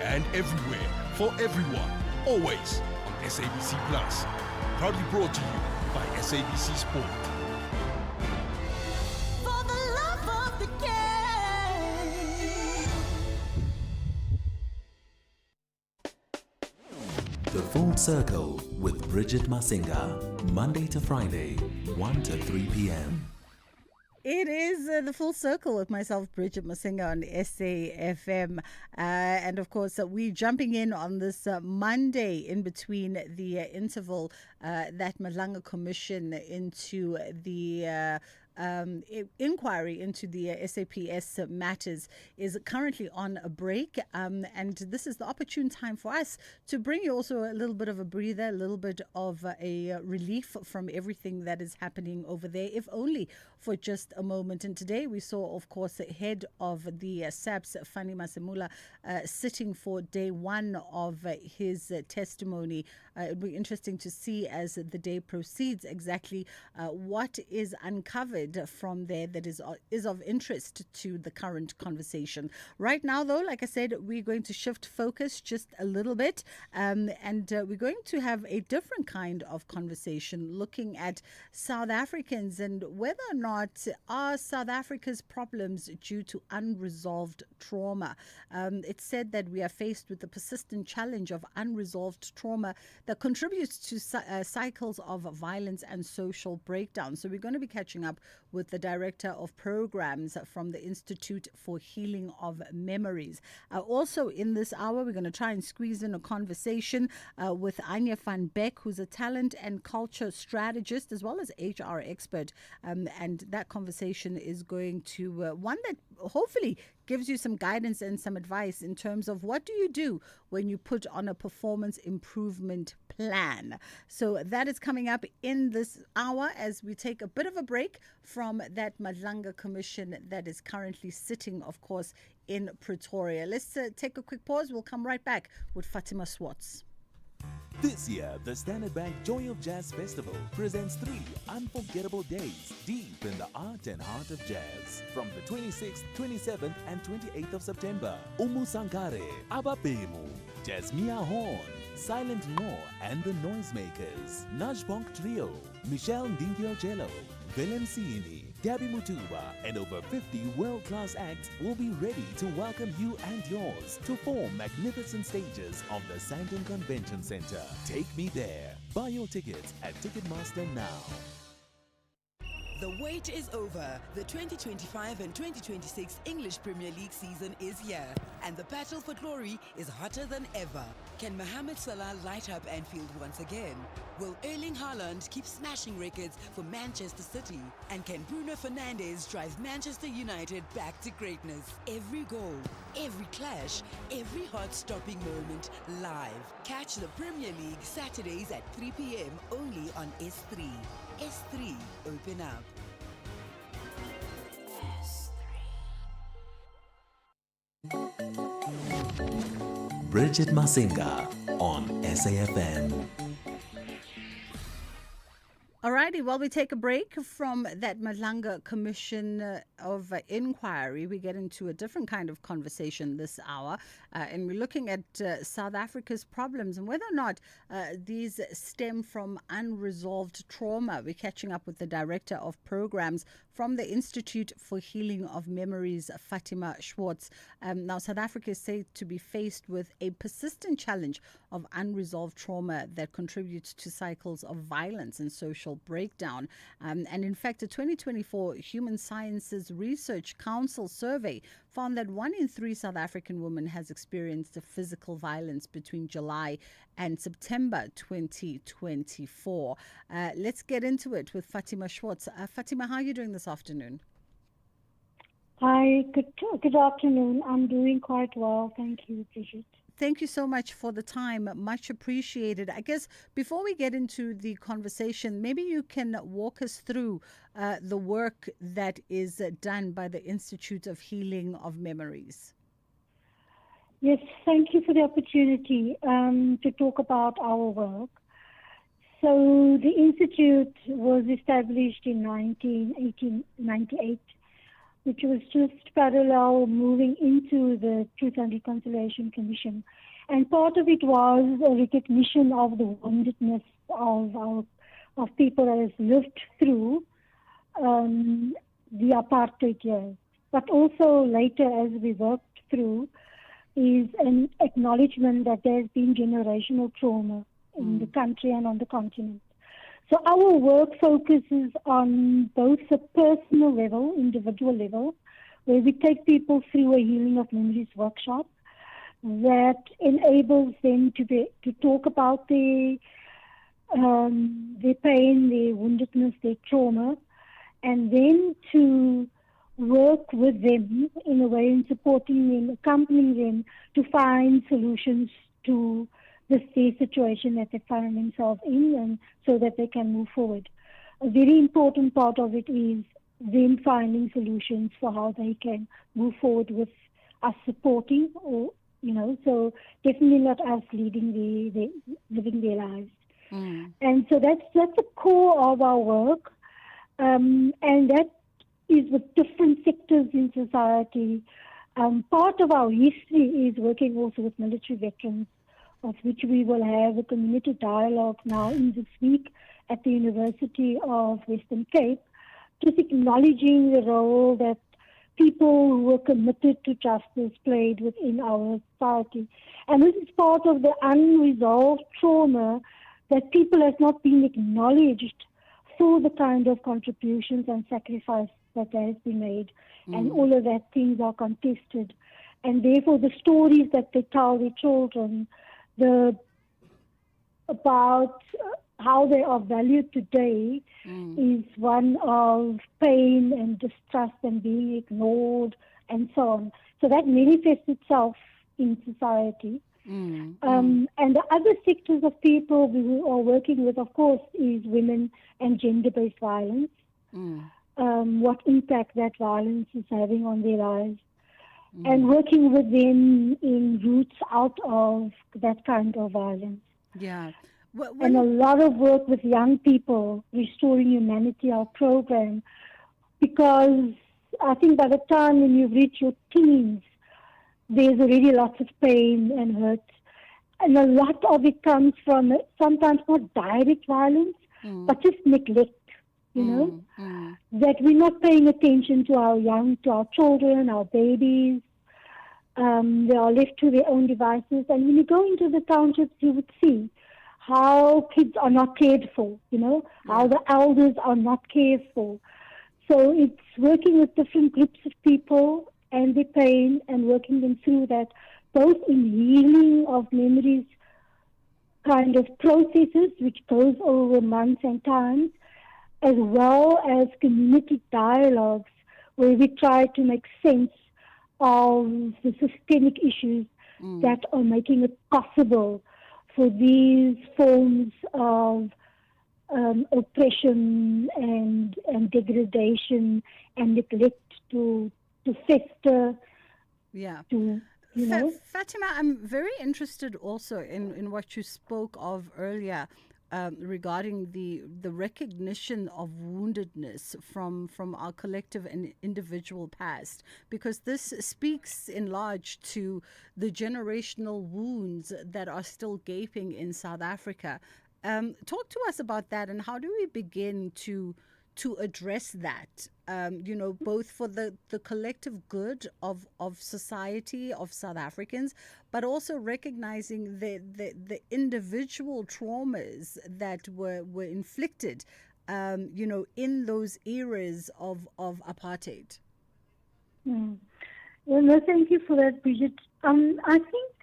and everywhere for everyone, always on SABC Plus. Proudly brought to you by SABC Sport. For the love of the game. The Full Circle with Bridget Masinga, Monday to Friday, 1 to 3 p.m. It is the Full Circle with myself, Bridget Masinga, on SAfm. And of course, we're jumping in on this Monday in between the interval that Madlanga Commission into the inquiry into the SAPS matters is currently on a break, and this is the opportune time for us to bring you also a little bit of a breather, a little bit of a relief from everything that is happening over there, if only for just a moment. And today we saw, of course, the head of the SAPS, Fanny Masemula, sitting for day 1 of his testimony. It'll be interesting to see as the day proceeds exactly what is uncovered from there that is of interest to the current conversation. Right now, though, like I said, we're going to shift focus just a little bit, and we're going to have a different kind of conversation looking at South Africans and whether or not are South Africa's problems due to unresolved trauma. It's said that we are faced with the persistent challenge of unresolved trauma that contributes to cycles of violence and social breakdown. So we're going to be catching up with the Director of Programs from the Institute for Healing of Memories. Also in this hour, we're going to try and squeeze in a conversation with Anya van Beck, who's a talent and culture strategist as well as HR expert. And that conversation is going to one that hopefully gives you some guidance and some advice in terms of what do you do when you put on a performance improvement plan. So that is coming up in this hour as we take a bit of a break from that Madlanga Commission that is currently sitting, of course, in Pretoria. Let's take a quick pause. We'll come right back with Fatima Swartz. This year, the Standard Bank Joy of Jazz Festival presents 3 unforgettable days deep in the art and heart of jazz. From the 26th, 27th and 28th of September, Umu Sankare, Abapemu, Jasmia Horn, Silent Law and the Noisemakers, Najbonk Trio, Michelle Ndingio-Jello, Willem Siini, Gabby Mutuba, and over 50 world-class acts will be ready to welcome you and yours to 4 magnificent stages of the Sandton Convention Center. Take me there. Buy your tickets at Ticketmaster now. The wait is over. The 2025 and 2026 English Premier League season is here, and the battle for glory is hotter than ever. Can Mohamed Salah light up Anfield once again? Will Erling Haaland keep smashing records for Manchester City? And can Bruno Fernandes drive Manchester United back to greatness? Every goal, every clash, every heart-stopping moment live. Catch the Premier League Saturdays at 3 p.m. only on S3. S3, open up. Bridget Masinga on SAfm. Alrighty, well, we take a break from that Madlanga Commission of Inquiry. We get into a different kind of conversation this hour, and we're looking at South Africa's problems and whether or not these stem from unresolved trauma. We're catching up with the Director of Programs from the Institute for Healing of Memories, Fatima Swartz. Now, South Africa is said to be faced with a persistent challenge of unresolved trauma that contributes to cycles of violence and social breakdown. And in fact, a 2024 Human Sciences Research Council survey found that 1 in 3 South African women has experienced physical violence between July and September 2024. Let's get into it with Fatima Swartz. Fatima, how are you doing this afternoon? Hi, good afternoon. I'm doing quite well. Thank you, Bridget. Thank you so much for the time. Much appreciated. I guess before we get into the conversation, maybe you can walk us through the work that is done by the Institute of Healing of Memories. Yes, thank you for the opportunity to talk about our work. So the Institute was established in 1898, which was just parallel moving into the Truth and Reconciliation Commission. And part of it was a recognition of the woundedness of people that has lived through the apartheid years. But also later, as we worked through, is an acknowledgement that there's been generational trauma in the country and on the continent. So our work focuses on both the personal level, individual level, where we take people through a Healing of Memories workshop that enables them to talk about their pain, their woundedness, their trauma, and then to work with them in a way in supporting them, accompanying them to find solutions to their situation that they find themselves in, and so that they can move forward. A very important part of it is them finding solutions for how they can move forward with us supporting, or so definitely not us living their lives. And so that's the core of our work, and that is with different sectors in society. Part of our history is working also with military veterans, of which we will have a community dialogue now in this week at the University of Western Cape, just acknowledging the role that people who were committed to justice played within our society. And this is part of the unresolved trauma that people has not been acknowledged for the kind of contributions and sacrifice that has been made, and all of that things are contested. And therefore the stories that they tell their children about how they are valued today is one of pain and distrust and being ignored and so on. So that manifests itself in society. And the other sectors of people we are working with, of course, is women and gender-based violence. What impact that violence is having on their lives. And working with them in roots out of that kind of violence. Yeah. And a lot of work with young people, Restoring Humanity, our program, because I think by the time when you reach your teens, there's already lots of pain and hurt. And a lot of it comes from sometimes not direct violence, but just neglect, you know, that we're not paying attention to our children, our babies. They are left to their own devices. And when you go into the townships, you would see how kids are not cared for, you know, how the elders are not cared for. So it's working with different groups of people and their pain and working them through that, both in healing of memories kind of processes, which goes over months and times, as well as community dialogues where we try to make sense of the systemic issues that are making it possible for these forms of oppression and degradation and neglect to fester. Yeah. To, you know. Fatima, I'm very interested also in what you spoke of earlier regarding the recognition of woundedness from our collective and individual past, because this speaks in large to the generational wounds that are still gaping in South Africa. Talk to us about that, and how do we begin to address that, you know, both for the collective good of society, of South Africans, but also recognizing the individual traumas that were inflicted, you know, in those eras of apartheid. Well, no, thank you for that, Bridget. I think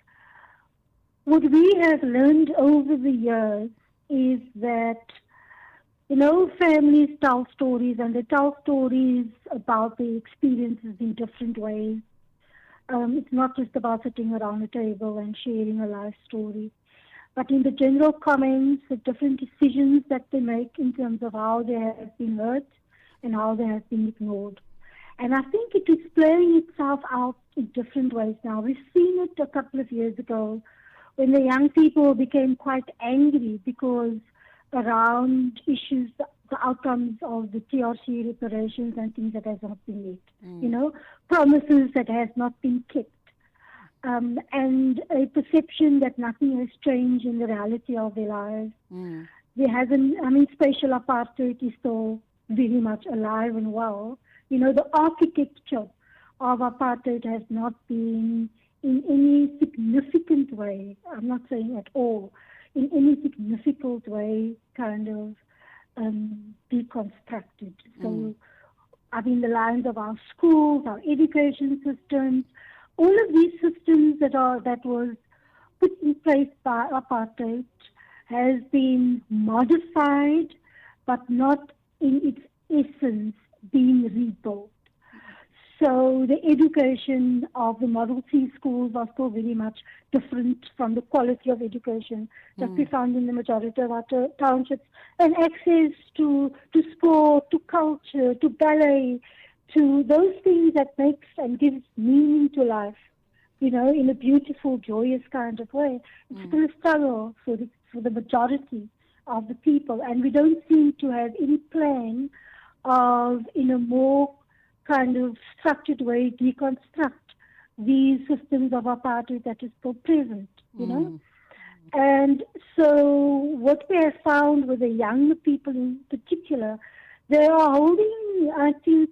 what we have learned over the years is that, you know, families tell stories, and they tell stories about their experiences in different ways. It's not just about sitting around a table and sharing a life story, but in the general comments, the different decisions that they make in terms of how they have been hurt and how they have been ignored. And I think it is playing itself out in different ways now. We've seen it a couple of years ago when the young people became quite angry because around issues, the outcomes of the TRC reparations and things that has not been met, you know, promises that has not been kept, and a perception that nothing has changed in the reality of their lives. There hasn't, I mean, spatial apartheid is still very much alive and well. You know, the architecture of apartheid has not been in any significant way, I'm not saying at all, in any significant way kind of deconstructed. So, I mean, the lines of our schools, our education systems, all of these systems that was put in place by apartheid has been modified, but not in its essence being rebuilt. So the education of the Model C schools are still very much different from the quality of education that we found in the majority of our townships. And access to sport, to culture, to ballet, to those things that makes and gives meaning to life, you know, in a beautiful, joyous kind of way. It's still a struggle for the majority of the people. And we don't seem to have any plan of, in a more kind of structured way, deconstruct these systems of apartheid that is still present, you know. And so what we have found with the young people in particular, they are holding, I think,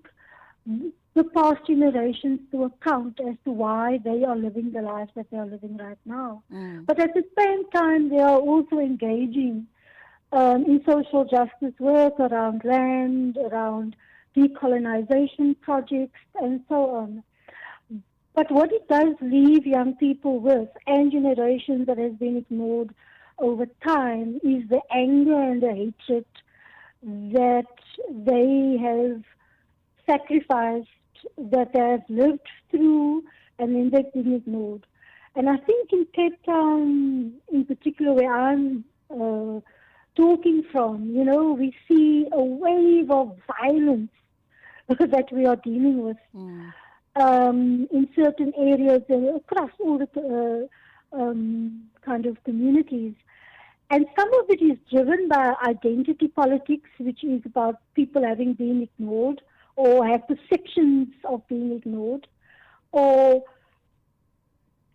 the past generations to account as to why they are living the lives that they are living right now. But at the same time, they are also engaging in social justice work around land, around decolonization projects, and so on. But what it does leave young people with, and generations that has been ignored over time, is the anger and the hatred that they have sacrificed, that they have lived through, and then they've been ignored. And I think in Cape Town, in particular, where I'm talking from, we see a wave of violence that we are dealing with in certain areas and across all the kind of communities. And some of it is driven by identity politics, which is about people having been ignored or have perceptions of being ignored,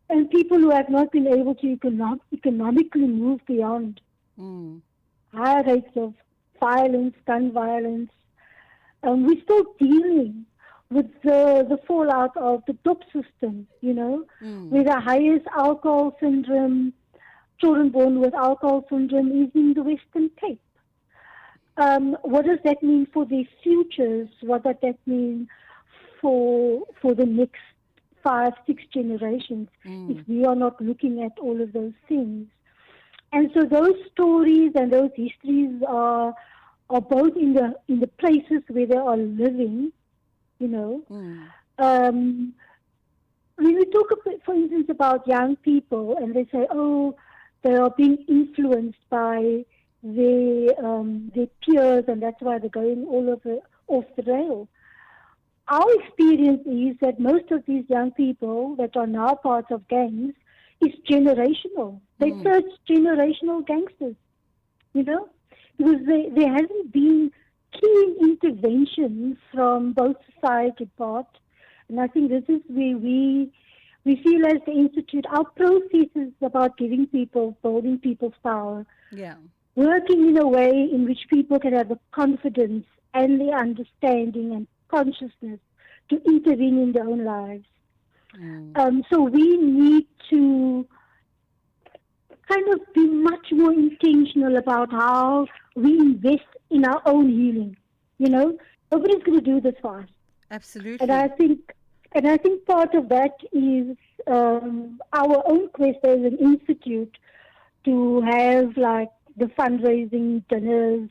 and people who have not been able to economically move beyond high rates of violence, gun violence. We're still dealing with the fallout of the DOP system, where the highest alcohol syndrome, children born with alcohol syndrome, is in the Western Cape. What does that mean for their futures? What does that mean for the next 5, 6 generations if we are not looking at all of those things? And so those stories and those histories are both in the places where they are living, When we talk, for instance, about young people, and they say, they are being influenced by their peers, and that's why they're going off the rail. Our experience is that most of these young people that are now parts of gangs is generational. They're first generational gangsters, because there hasn't been keen intervention from both society parts. And I think this is where we feel as the Institute, our process is about building people's power. Yeah. Working in a way in which people can have the confidence and the understanding and consciousness to intervene in their own lives. So we need to kind of be much more intentional about how we invest in our own healing. Nobody's going to do this for us. Absolutely. And I think part of that is our own quest as an institute to have like the fundraising dinners,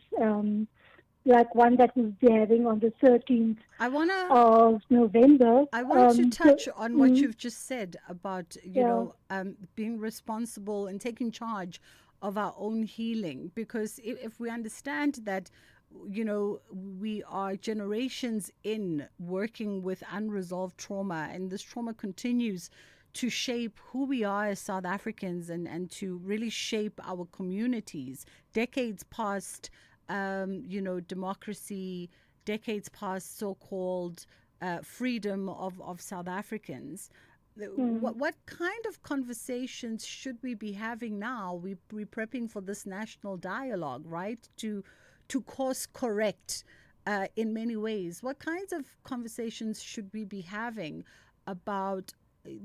like one that we'll be having on the 13th of November. I want to touch on what you've just said about, being responsible and taking charge of our own healing. Because if we understand that, we are generations in working with unresolved trauma, and this trauma continues to shape who we are as South Africans and to really shape our communities. Decades past, democracy, decades past so-called freedom of South Africans. What kind of conversations should we be having now? We're prepping for this national dialogue, right? To course correct in many ways. What kinds of conversations should we be having about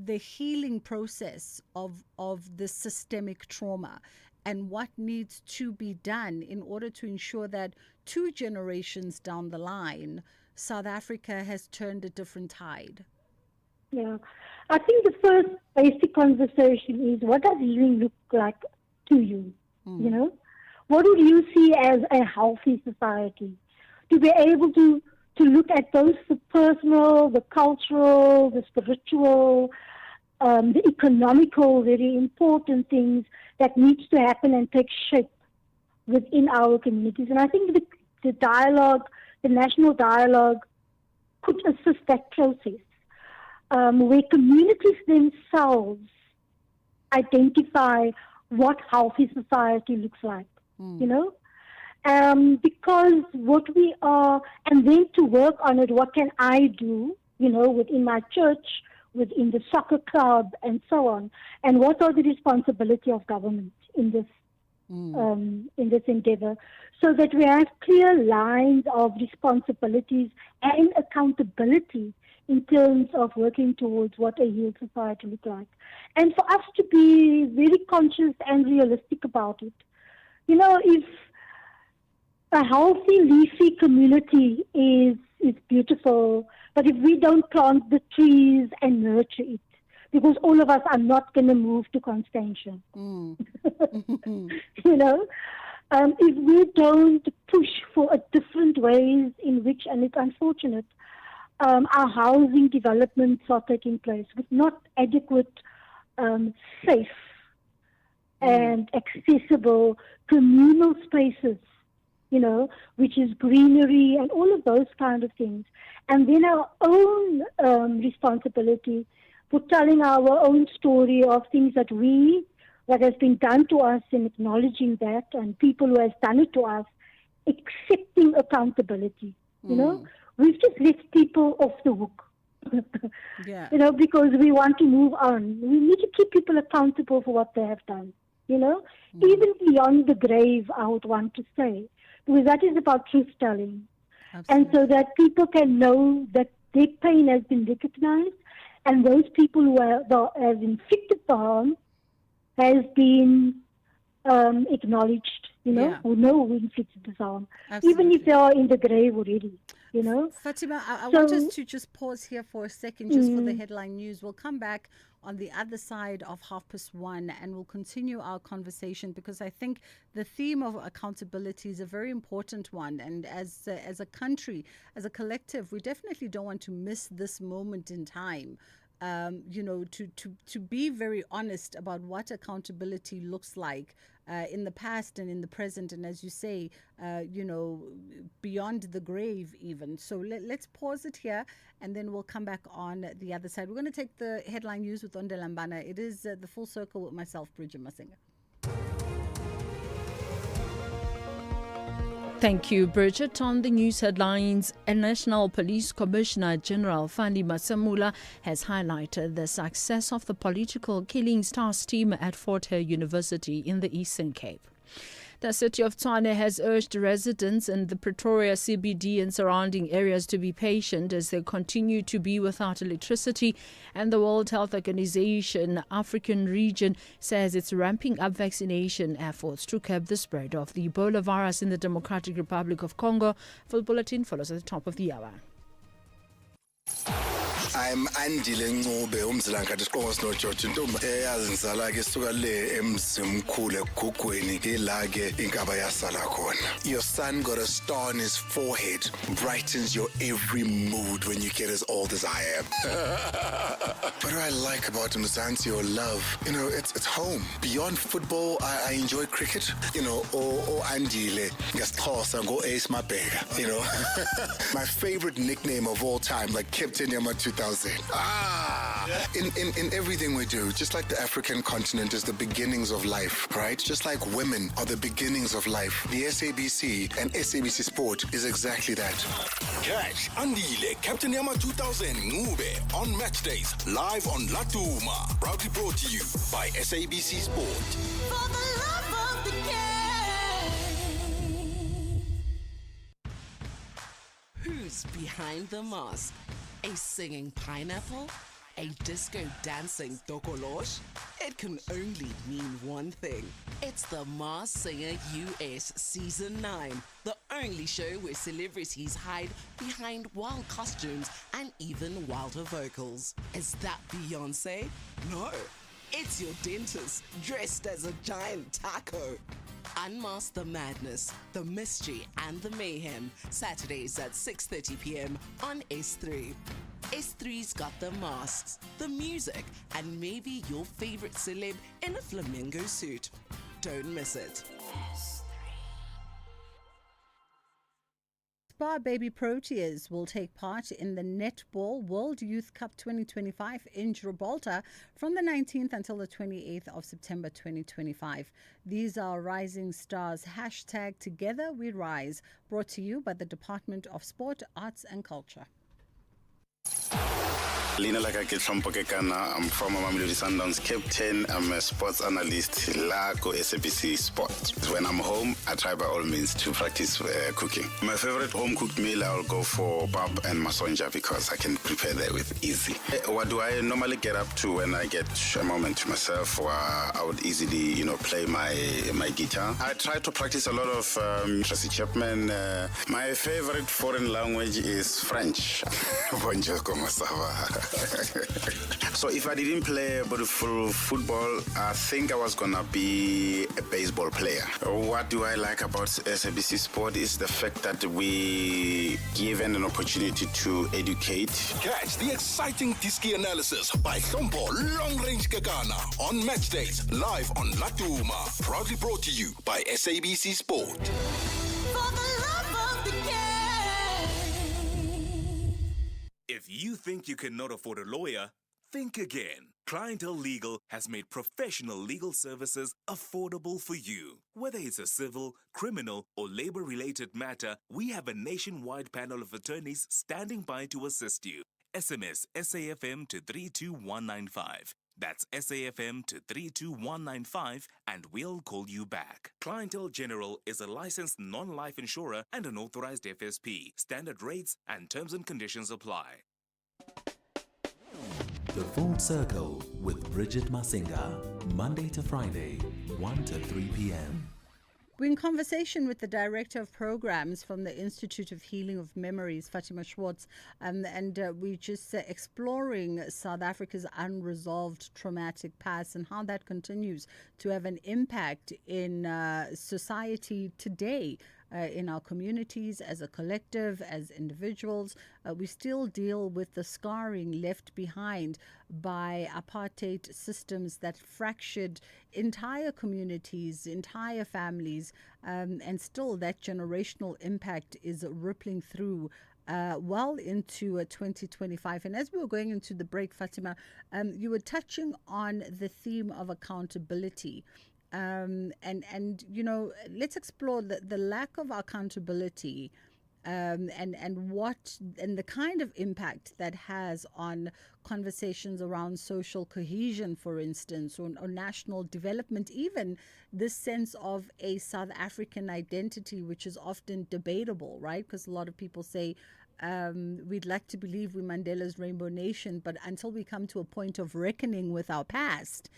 the healing process of the systemic trauma, and what needs to be done in order to ensure that 2 generations down the line, South Africa has turned a different tide? Yeah. I think the first basic conversation is, what does healing look like to you? What do you see as a healthy society? To be able to look at both the personal, the cultural, the spiritual, the economical, very important things that needs to happen and take shape within our communities. And I think the dialogue, the national dialogue, could assist that process, where communities themselves identify what healthy society looks like, because what we are, and then to work on it, what can I do, within my church, within the soccer club, and so on, and what are the responsibility of government in this endeavor, so that we have clear lines of responsibilities and accountability in terms of working towards what a healed society looks like, and for us to be very conscious and realistic about it. a healthy, leafy community is beautiful, but if we don't plant the trees and nurture it, because all of us are not going to move to Constantia. You know, if we don't push for a different ways in which, and it's unfortunate, our housing developments are taking place with not adequate, safe and accessible communal spaces, you know, which is greenery and all of those kind of things. And then our own responsibility for telling our own story of things that has been done to us, and acknowledging that, and people who has done it to us, accepting accountability. You know, we've just left people off the hook. You know, because we want to move on. We need to keep people accountable for what they have done. You know, even beyond the grave, I would want to say, because that is about truth telling. And so that people can know that their pain has been recognized, and those people who have inflicted the harm has been acknowledged, you know, who know who inflicted the harm, even if they are in the grave already. You know, Fatima, I want us to just pause here for a second, just for the headline news. We'll come back on the other side of 1:30, and we'll continue our conversation, because I think the theme of accountability is a very important one. And as a country, as a collective, we definitely don't want to miss this moment in time. You know, to be very honest about what accountability looks like in the past and in the present, and as you say, you know, beyond the grave even. So let's pause it here, and then we'll come back on the other side. We're going to take the headline news with Ondelambana. It is the Full Circle with myself, Bridget Masinga. Thank you, Bridget. On the news headlines, a National Police Commissioner General Fani Masamula has highlighted the success of the political killings task team at Fort Hare University in the Eastern Cape. The city of Tshwane has urged residents in the Pretoria CBD and surrounding areas to be patient as they continue to be without electricity, and the World Health Organization African region says it's ramping up vaccination efforts to curb the spread of the Ebola virus in the Democratic Republic of Congo. Full bulletin follows at the top of the hour. I'm Andile Ncube umzilanga Disqongo no George Ntomba eyazizala ke suka le emzimkhulu egugweni ila ke inkaba yasala khona. Your son got a star on his forehead, brightens your every mood when you get as old as I am. What do I like about him is your love. You know, it's home. Beyond football, I enjoy cricket. You know, or Andile ngesixhosa go Ace Mabheka, you know. My favorite nickname of all time, like Captain Yama 2000. In everything we do, just like the African continent is the beginnings of life, right? Just like women are the beginnings of life. The SABC and SABC Sport is exactly that. Catch Andile, Captain Yama 2000 Ncube on match days, live on Latuma. Proudly brought to you by SABC Sport. For the love of the game. Who's behind the mask? A singing pineapple? A disco dancing dokolosh? It can only mean one thing. It's the Masked Singer US Season 9, the only show where celebrities hide behind wild costumes and even wilder vocals. Is that Beyonce? No. It's your dentist dressed as a giant taco. Unmask the madness, the mystery, and the mayhem. Saturdays at 6:30 p.m. on S3. S3's got the masks, the music, and maybe your favorite celeb in a flamingo suit. Don't miss it. Spa Baby Proteas will take part in the Netball World Youth Cup 2025 in Gibraltar from the 19th until the 28th of September 2025. These are Rising Stars #Together We Rise, brought to you by the Department of Sport, Arts and Culture. Lina laka ke Hlompho ke kana. I'm from Mamelodi Sundowns captain. I'm a sports analyst la go SABC Sport. When I'm home, I try by all means to practice cooking. My favorite home cooked meal, I'll go for pap and masonja because I can prepare that with easy. What do I normally get up to when I get a moment to myself? I would easily, play my guitar. I try to practice a lot of Tracy Chapman. My favorite foreign language is French. Bonjour, comment ça va? So if I didn't play full football, I think I was gonna be a baseball player. What do I like about SABC Sport is the fact that we given an opportunity to educate. Catch the exciting Diski analysis by Hlompho Long Range Kekana on match days live on Latuma. Proudly brought to you by SABC Sport. For the love of the game. If you think you cannot afford a lawyer, think again. Clientele Legal has made professional legal services affordable for you. Whether it's a civil, criminal, or labor-related matter, we have a nationwide panel of attorneys standing by to assist you. SMS SAfm to 32195. That's SAfm to 32195 and we'll call you back. Clientele General is a licensed non-life insurer and an authorized FSP. Standard rates and terms and conditions apply. The Full Circle with Bridget Masinga, Monday to Friday, 1 to 3 p.m. We're in conversation with the Director of Programs from the Institute of Healing of Memories, Fatima Schwartz, and we're just exploring South Africa's unresolved traumatic past and how that continues to have an impact in society today. In our communities, as a collective, as individuals, we still deal with the scarring left behind by apartheid systems that fractured entire communities, entire families, and still that generational impact is rippling through well into 2025. And as we were going into the break, Fatima, you were touching on the theme of accountability. And let's explore the lack of accountability and the kind of impact that has on conversations around social cohesion, for instance, or national development, even this sense of a South African identity, which is often debatable, right? Because a lot of people say, we'd like to believe we're Mandela's Rainbow Nation, but until we come to a point of reckoning with our past,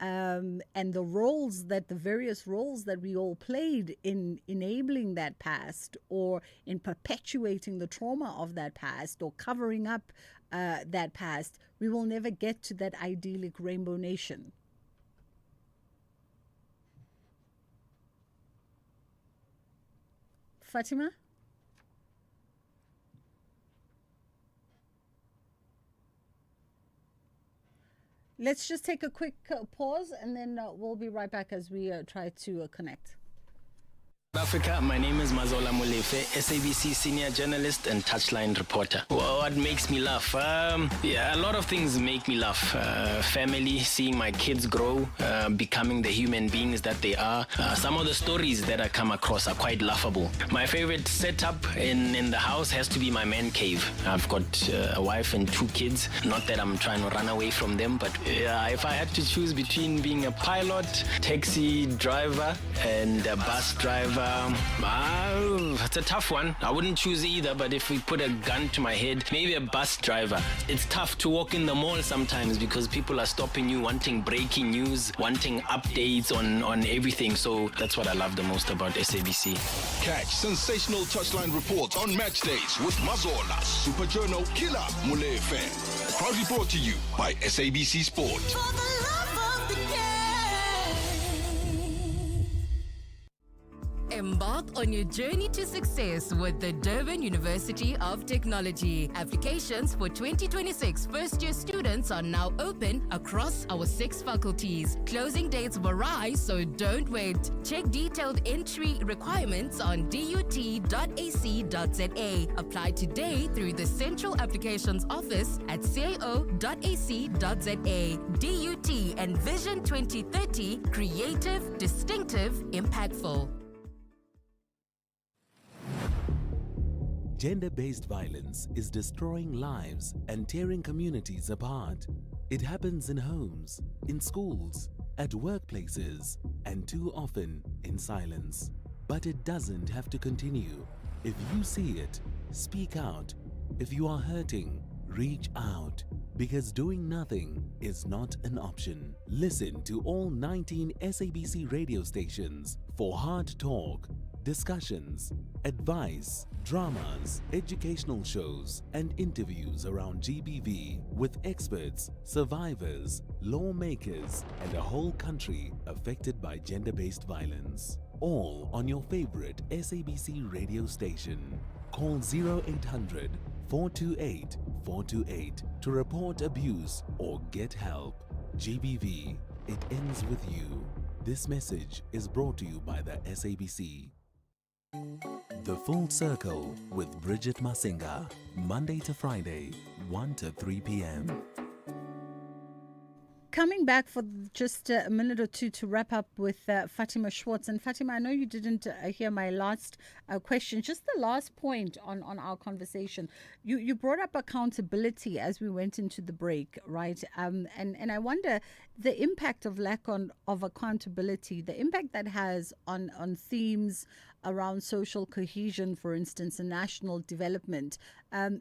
and the various roles that we all played in enabling that past or in perpetuating the trauma of that past or covering up that past, we will never get to that idyllic rainbow nation. Fatima? Let's just take a quick pause and then we'll be right back as we try to connect. Africa, my name is Mazola Molefe, SABC senior journalist and touchline reporter. What makes me laugh? A lot of things make me laugh. Family, seeing my kids grow, becoming the human beings that they are. Some of the stories that I come across are quite laughable. My favorite setup in the house has to be my man cave. I've got a wife and 2 kids. Not that I'm trying to run away from them, but if I had to choose between being a pilot, taxi driver, and a bus driver, it's a tough one. I wouldn't choose either, but if we put a gun to my head, maybe a bus driver. It's tough to walk in the mall sometimes because people are stopping you, wanting breaking news, wanting updates on everything. So that's what I love the most about SABC. Catch sensational touchline reports on match days with Mazola, Super Journal Killer Molefe. Proudly brought to you by SABC Sport. For the love of the game. Embark on your journey to success with the Durban University of Technology. Applications for 2026 first-year students are now open across our 6 faculties. Closing dates vary, so don't wait. Check detailed entry requirements on dut.ac.za. Apply today through the Central Applications Office at cao.ac.za. DUT and Vision 2030, creative, distinctive, impactful. Gender-based violence is destroying lives and tearing communities apart. It happens in homes, in schools, at workplaces, and too often in silence. But it doesn't have to continue. If you see it, speak out. If you are hurting, reach out. Because doing nothing is not an option. Listen to all 19 SABC radio stations for hard talk, discussions, advice, dramas, educational shows, and interviews around GBV with experts, survivors, lawmakers, and a whole country affected by gender-based violence. All on your favorite SABC radio station. Call 0800 428 428 to report abuse or get help. GBV, it ends with you. This message is brought to you by the SABC. The Full Circle with Bridget Masinga, Monday to Friday, 1 to 3 p.m. Coming back for just a minute or two to wrap up with Fatima Schwartz. And Fatima, I know you didn't hear my last question, just the last point on our conversation. You brought up accountability as we went into the break, right? And I wonder the impact of lack of accountability, the impact that has on themes around social cohesion, for instance, and national development.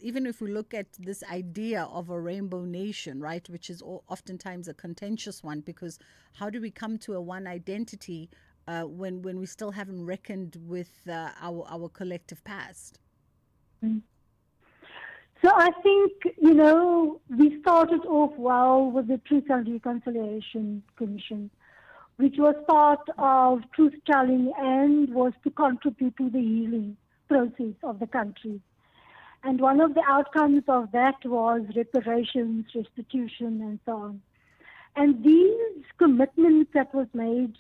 Even if we look at this idea of a rainbow nation, right, which is oftentimes a contentious one, because how do we come to a one identity when we still haven't reckoned with our collective past? So I think, we started off well with the Truth and Reconciliation Commission, which was part of truth-telling and was to contribute to the healing process of the country. And one of the outcomes of that was reparations, restitution, and so on. And these commitments that was made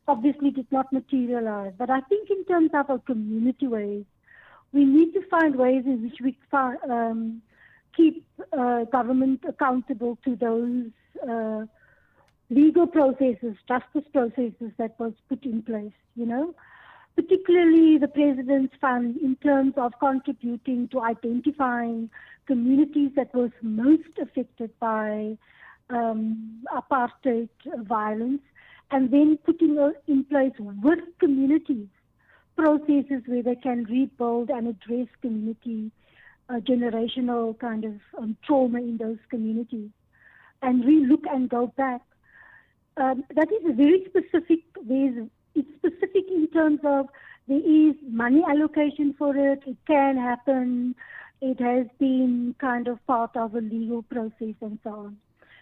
obviously did not materialize. But I think in terms of our community ways, we need to find ways in which we keep government accountable to those legal processes, justice processes that was put in place, particularly the President's Fund in terms of contributing to identifying communities that was most affected by apartheid violence, and then putting in place with communities processes where they can rebuild and address community generational kind of trauma in those communities, and re-look and go back. That is very specific. It's specific in terms of there is money allocation for it. It can happen. It has been kind of part of a legal process and so on.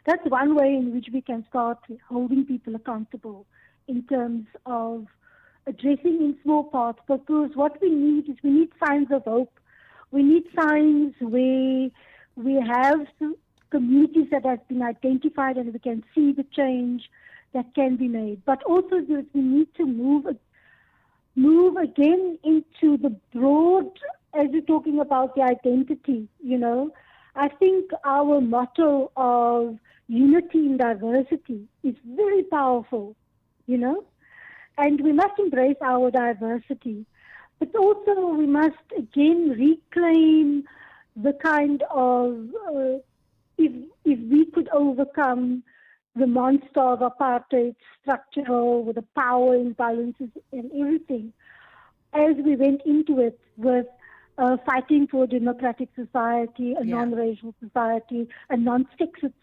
That's one way in which we can start holding people accountable in terms of addressing in small parts, because what we need is we need signs of hope. We need signs where we have communities that have been identified and we can see the change that can be made. But also we need to move again into the broad, as you're talking about the identity, I think our motto of unity in diversity is very powerful, and we must embrace our diversity. But also we must again reclaim the kind of, if we could overcome the monster of apartheid, structural, with the power imbalances and everything, as we went into it with fighting for a democratic society, a non-racial society, a non-sexist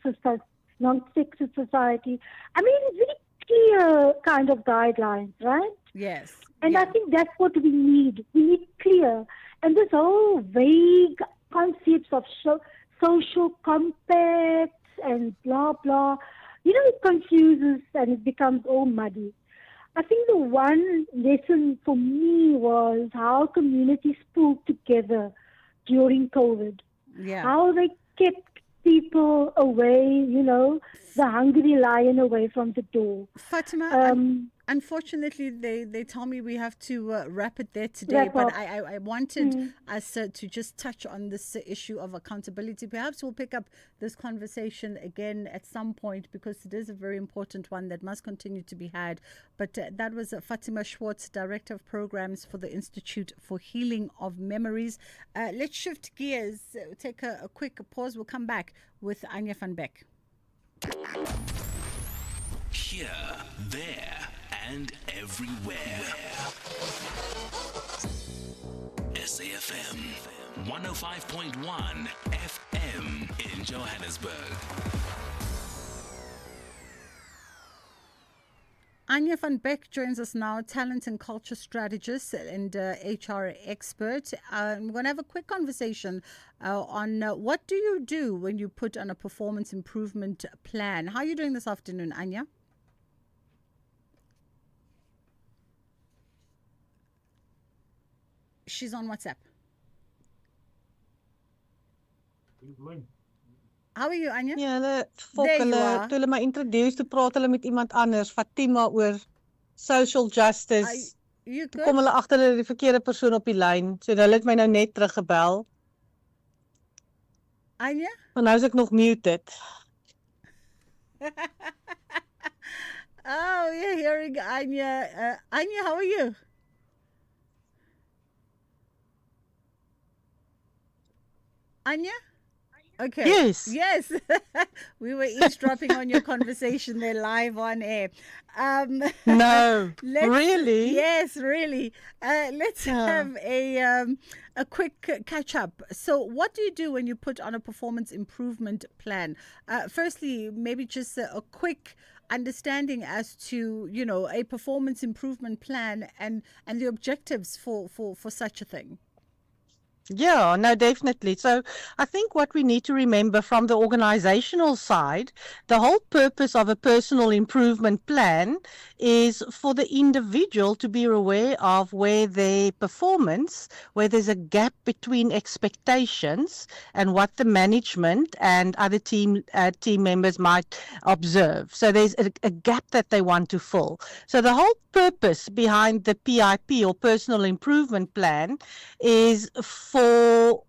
society. I mean, it's very clear kind of guidelines, right? Yes. And I think that's what we need. We need clear. And this whole vague concepts of social compacts and blah, blah, it confuses and it becomes all muddy. I think the one lesson for me was how communities pulled together during COVID. Yeah. How they kept people away, the hungry lion away from the door. Fatima, unfortunately, they tell me we have to wrap it there today. Wrap But up. I wanted us to just touch on this issue of accountability. Perhaps we'll pick up this conversation again at some point, because it is a very important one that must continue to be had. But that was Fatima Schwartz, Director of Programs for the Institute for Healing of Memories. Let's shift gears, take a quick pause. We'll come back with Anya van Beck. Here, there, and everywhere. SAfm 105.1 FM in Johannesburg. Anya van Beck joins us now, talent and culture strategist and HR expert. We're going to have a quick conversation on what do you do when you put on a performance improvement plan. How are you doing this afternoon, Anya? She's on WhatsApp. How are you, Anya? Ja, hulle fok There you hulle, are. toe hulle my introduce, toe praat hulle met iemand anders, Fatima, oor social justice. You Toe kom hulle agter hulle die verkeerde persoon op die lyn. So hulle het my nou net teruggebel. Anya? Maar nou is ek nog muted. Oh, you're hearing Anya. Anya, how are you? Anya? Okay. Yes. Yes. We were eavesdropping on your conversation there live on air. No, really? Yes, really. Let's have a quick catch up. So what do you do when you put on a performance improvement plan? Firstly, maybe just a quick understanding as to, you know, a performance improvement plan and the objectives for such a thing. Yeah, no, definitely. So I think what we need to remember from the organizational side, the whole purpose of a personal improvement plan is for the individual to be aware of where their performance, where there's a gap between expectations and what the management and other team members might observe. So there's a gap that they want to fill. So the whole purpose behind the PIP or personal improvement plan is for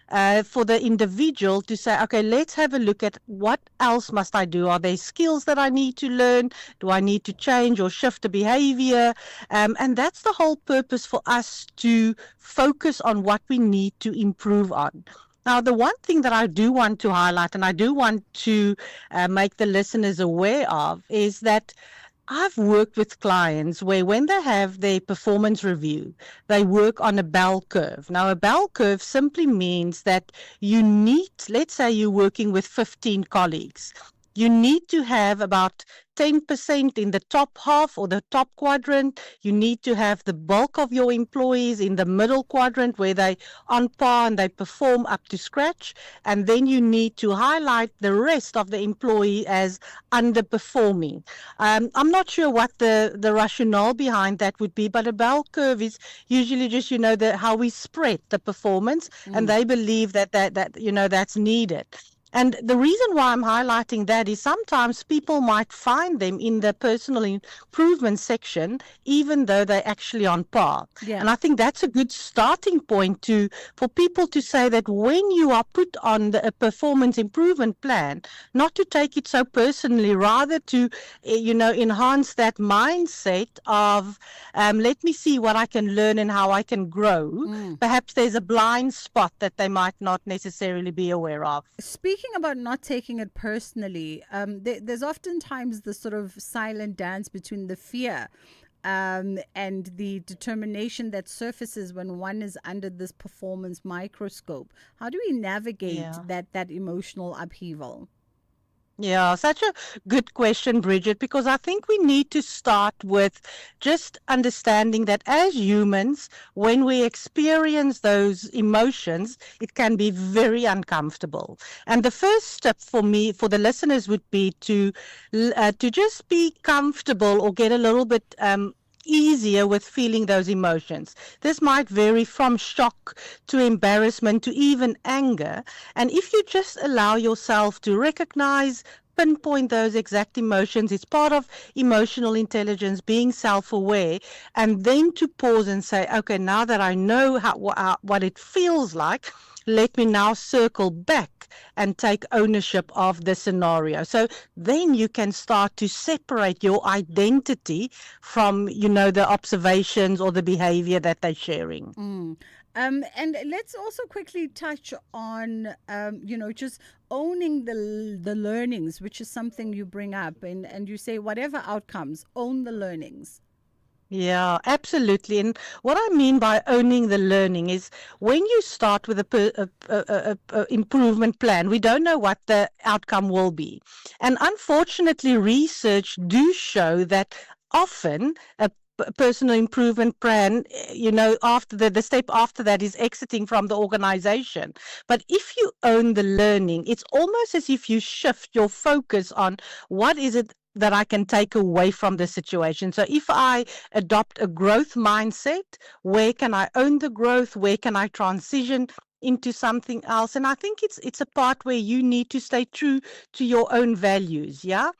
the individual to say, okay, let's have a look at what else must I do? Are there skills that I need to learn? Do I need to change or shift the behavior? And that's the whole purpose for us to focus on what we need to improve on. Now, the one thing that I do want to highlight and I do want to make the listeners aware of is that I've worked with clients where when they have their performance review, they work on a bell curve. Now, a bell curve simply means that you need, let's say you're working with 15 colleagues. You need to have about 10% in the top half or the top quadrant. You need to have the bulk of your employees in the middle quadrant where they on par and they perform up to scratch. And then you need to highlight the rest of the employee as underperforming. I'm not sure what the rationale behind that would be, but a bell curve is usually just, you know, how we spread the performance, and they believe that you know, that's needed. And the reason why I'm highlighting that is sometimes people might find them in the personal improvement section, even though they're actually on par. Yeah. And I think that's a good starting point for people to say that when you are put on a performance improvement plan, not to take it so personally, rather to, you know, enhance that mindset of, let me see what I can learn and how I can grow. Perhaps there's a blind spot that they might not necessarily be aware of. Speaking about not taking it personally, there's oftentimes the sort of silent dance between the fear and the determination that surfaces when one is under this performance microscope. How do we navigate that emotional upheaval? Yeah, such a good question, Bridget, because I think we need to start with just understanding that as humans, when we experience those emotions, it can be very uncomfortable. And the first step for me, for the listeners, would be to just be comfortable or get a little bit easier with feeling those emotions. This might vary from shock to embarrassment to even anger. And if you just allow yourself to recognize, pinpoint those exact emotions. It's part of emotional intelligence, being self-aware, and then to pause and say, okay, now that I know what it feels like, let me now circle back and take ownership of the scenario. So then you can start to separate your identity from, the observations or the behavior that they're sharing. And let's also quickly touch on, just owning the learnings, which is something you bring up, and you say whatever outcomes, own the learnings. Yeah, absolutely. And what I mean by owning the learning is when you start with a improvement plan, we don't know what the outcome will be. And unfortunately, research do show that often a personal improvement plan, after the step after that is exiting from the organization. But if you own the learning, it's almost as if you shift your focus on what is it that I can take away from the situation. So if I adopt a growth mindset, where can I own the growth? Where can I transition into something else? And I think it's a part where you need to stay true to your own values. Yeah.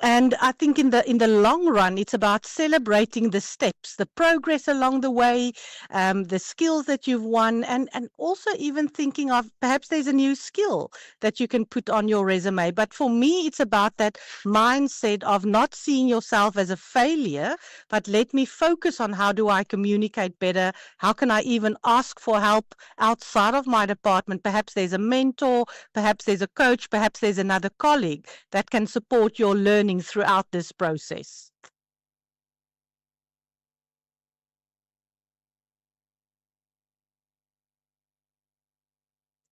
And I think in the long run, it's about celebrating the steps, the progress along the way, the skills that you've won, and also even thinking of perhaps there's a new skill that you can put on your resume. But for me, it's about that mindset of not seeing yourself as a failure, but let me focus on how do I communicate better? How can I even ask for help outside of my department? Perhaps there's a mentor, perhaps there's a coach, perhaps there's another colleague that can support your learning throughout this process.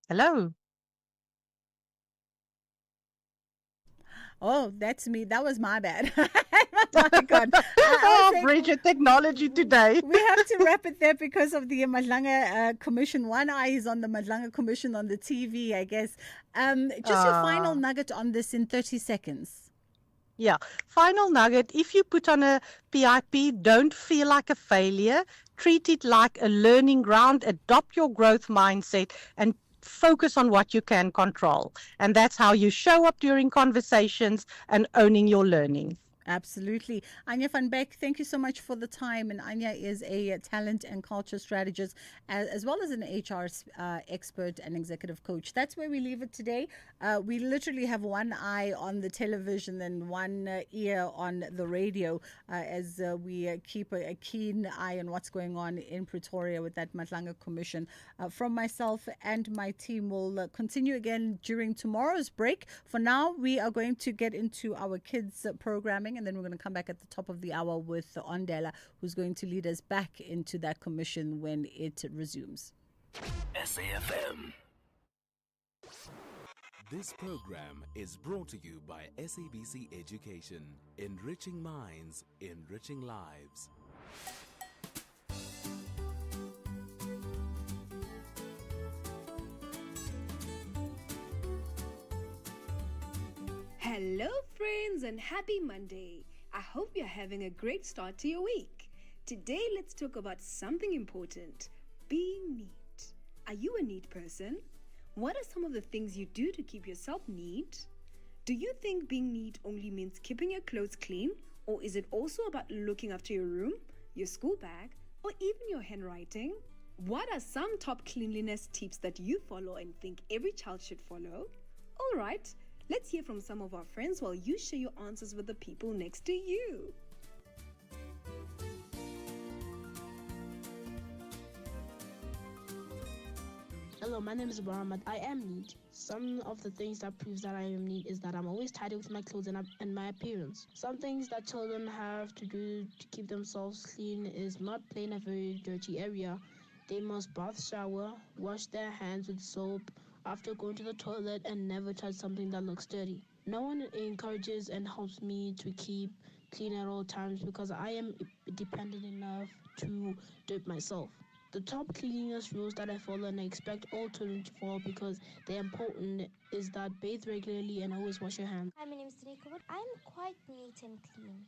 Hello. Oh, that's me. That was my bad. Oh my God. I was Bridget, technology today. We have to wrap it there because of the Madlanga Commission. One eye is on the Madlanga Commission on the TV, I guess. Just your final nugget on this in 30 seconds. Yeah. Final nugget. If you put on a PIP, don't feel like a failure. Treat it like a learning ground. Adopt your growth mindset and focus on what you can control. And that's how you show up during conversations and owning your learning. Absolutely. Anya van Beek, thank you so much for the time. And Anya is a talent and culture strategist as well as an HR expert and executive coach. That's where we leave it today. We literally have one eye on the television and one ear on the radio as we keep a keen eye on what's going on in Pretoria with that Madlanga Commission. From myself and my team, will continue again during tomorrow's break. For now, we are going to get into our kids' programming, and then we're going to come back at the top of the hour with Ondela, who's going to lead us back into that commission when it resumes. SAfm. This program is brought to you by SABC Education, enriching minds, enriching lives. Hello friends and happy Monday. I hope you're having a great start to your week. Today let's talk about something important, being neat. Are you a neat person? What are some of the things you do to keep yourself neat? Do you think being neat only means keeping your clothes clean, or is it also about looking after your room, your school bag, or even your handwriting? What are some top cleanliness tips that you follow and think every child should follow? All right. Let's hear from some of our friends while you share your answers with the people next to you. Hello, my name is Muhammad. I am neat. Some of the things that proves that I am neat is that I'm always tidy with my clothes and my appearance. Some things that children have to do to keep themselves clean is not play in a very dirty area. They must bath, shower, wash their hands with soap after going to the toilet, and never touch something that looks dirty. No one encourages and helps me to keep clean at all times because I am dependent enough to do it myself. The top cleanliness rules that I follow and I expect all children to follow because they're important is that bathe regularly and always wash your hands. Hi, my name is Tanika. I'm quite neat and clean.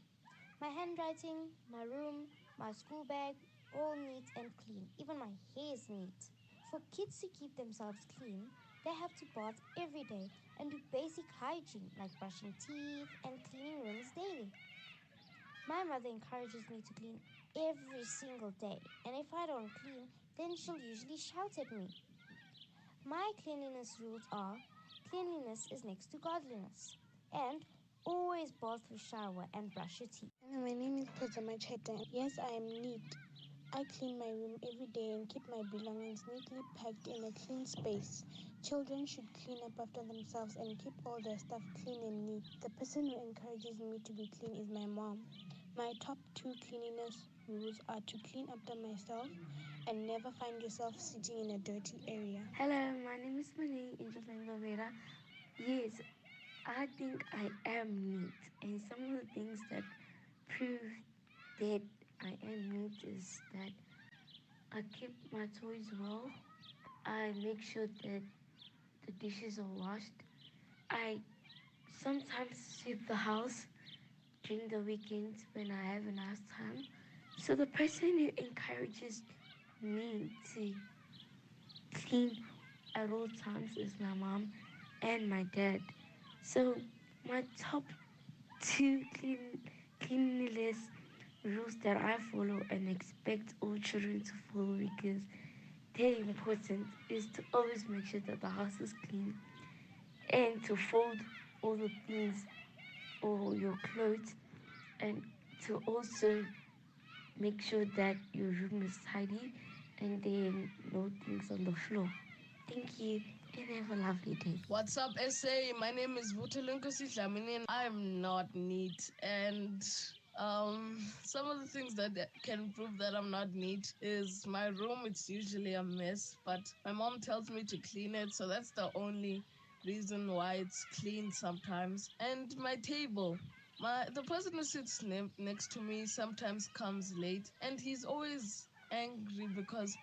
My handwriting, my room, my school bag, all neat and clean. Even my hair is neat. For kids to keep themselves clean, They have to bath every day and do basic hygiene like brushing teeth and cleaning rooms daily. My mother encourages me to clean every single day, and if I don't clean, then she'll usually shout at me. My cleanliness rules are: cleanliness is next to godliness, and always bath with shower and brush your teeth. Hello, my name is Pazama Cheta. Yes, I am neat. I clean my room every day and keep my belongings neatly packed in a clean space. Children should clean up after themselves and keep all their stuff clean and neat. The person who encourages me to be clean is my mom. My top 2 cleanliness rules are to clean after myself and never find yourself sitting in a dirty area. Hello, my name is Mani Injafangavera. Yes, I think I am neat, and some of the things that prove that I am neat is that I keep my toys well. I make sure that the dishes are washed. I sometimes sweep the house during the weekends when I have enough time. So the person who encourages me to clean at all times is my mom and my dad. So my top 2 cleanliness rules that I follow and expect all children to follow, because they're important, is to always make sure that the house is clean and to fold all the things or your clothes, and to also make sure that your room is tidy and there are no things on the floor. Thank you and have a lovely day. What's up, SA? My name is Vutelunkosi Dlamini and I'm not neat. And some of the things that can prove that I'm not neat is my room. It's usually a mess, but my mom tells me to clean it, so that's the only reason why it's clean sometimes. And my table. The person who sits next to me sometimes comes late, and he's always angry because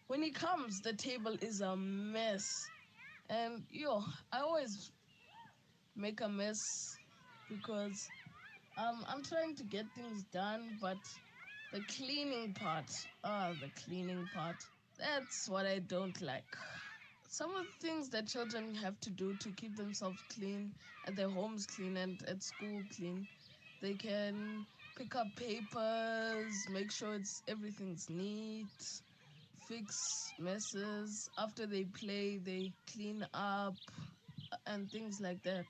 when he comes, the table is a mess. And I always make a mess because I'm trying to get things done, but the cleaning part, that's what I don't like. Some of the things that children have to do to keep themselves clean, at their homes clean and at school clean, they can pick up papers, make sure everything's neat, fix messes. After they play, they clean up and things like that.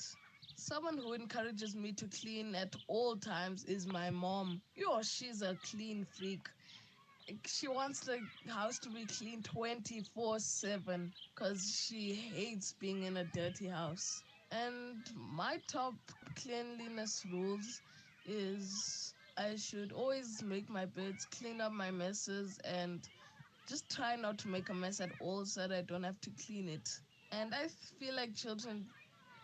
Someone who encourages me to clean at all times is my mom. She's a clean freak. She wants the house to be clean 24/7 because she hates being in a dirty house. And my top cleanliness rules is I should always make my beds, clean up my messes, and just try not to make a mess at all so that I don't have to clean it. And I feel like children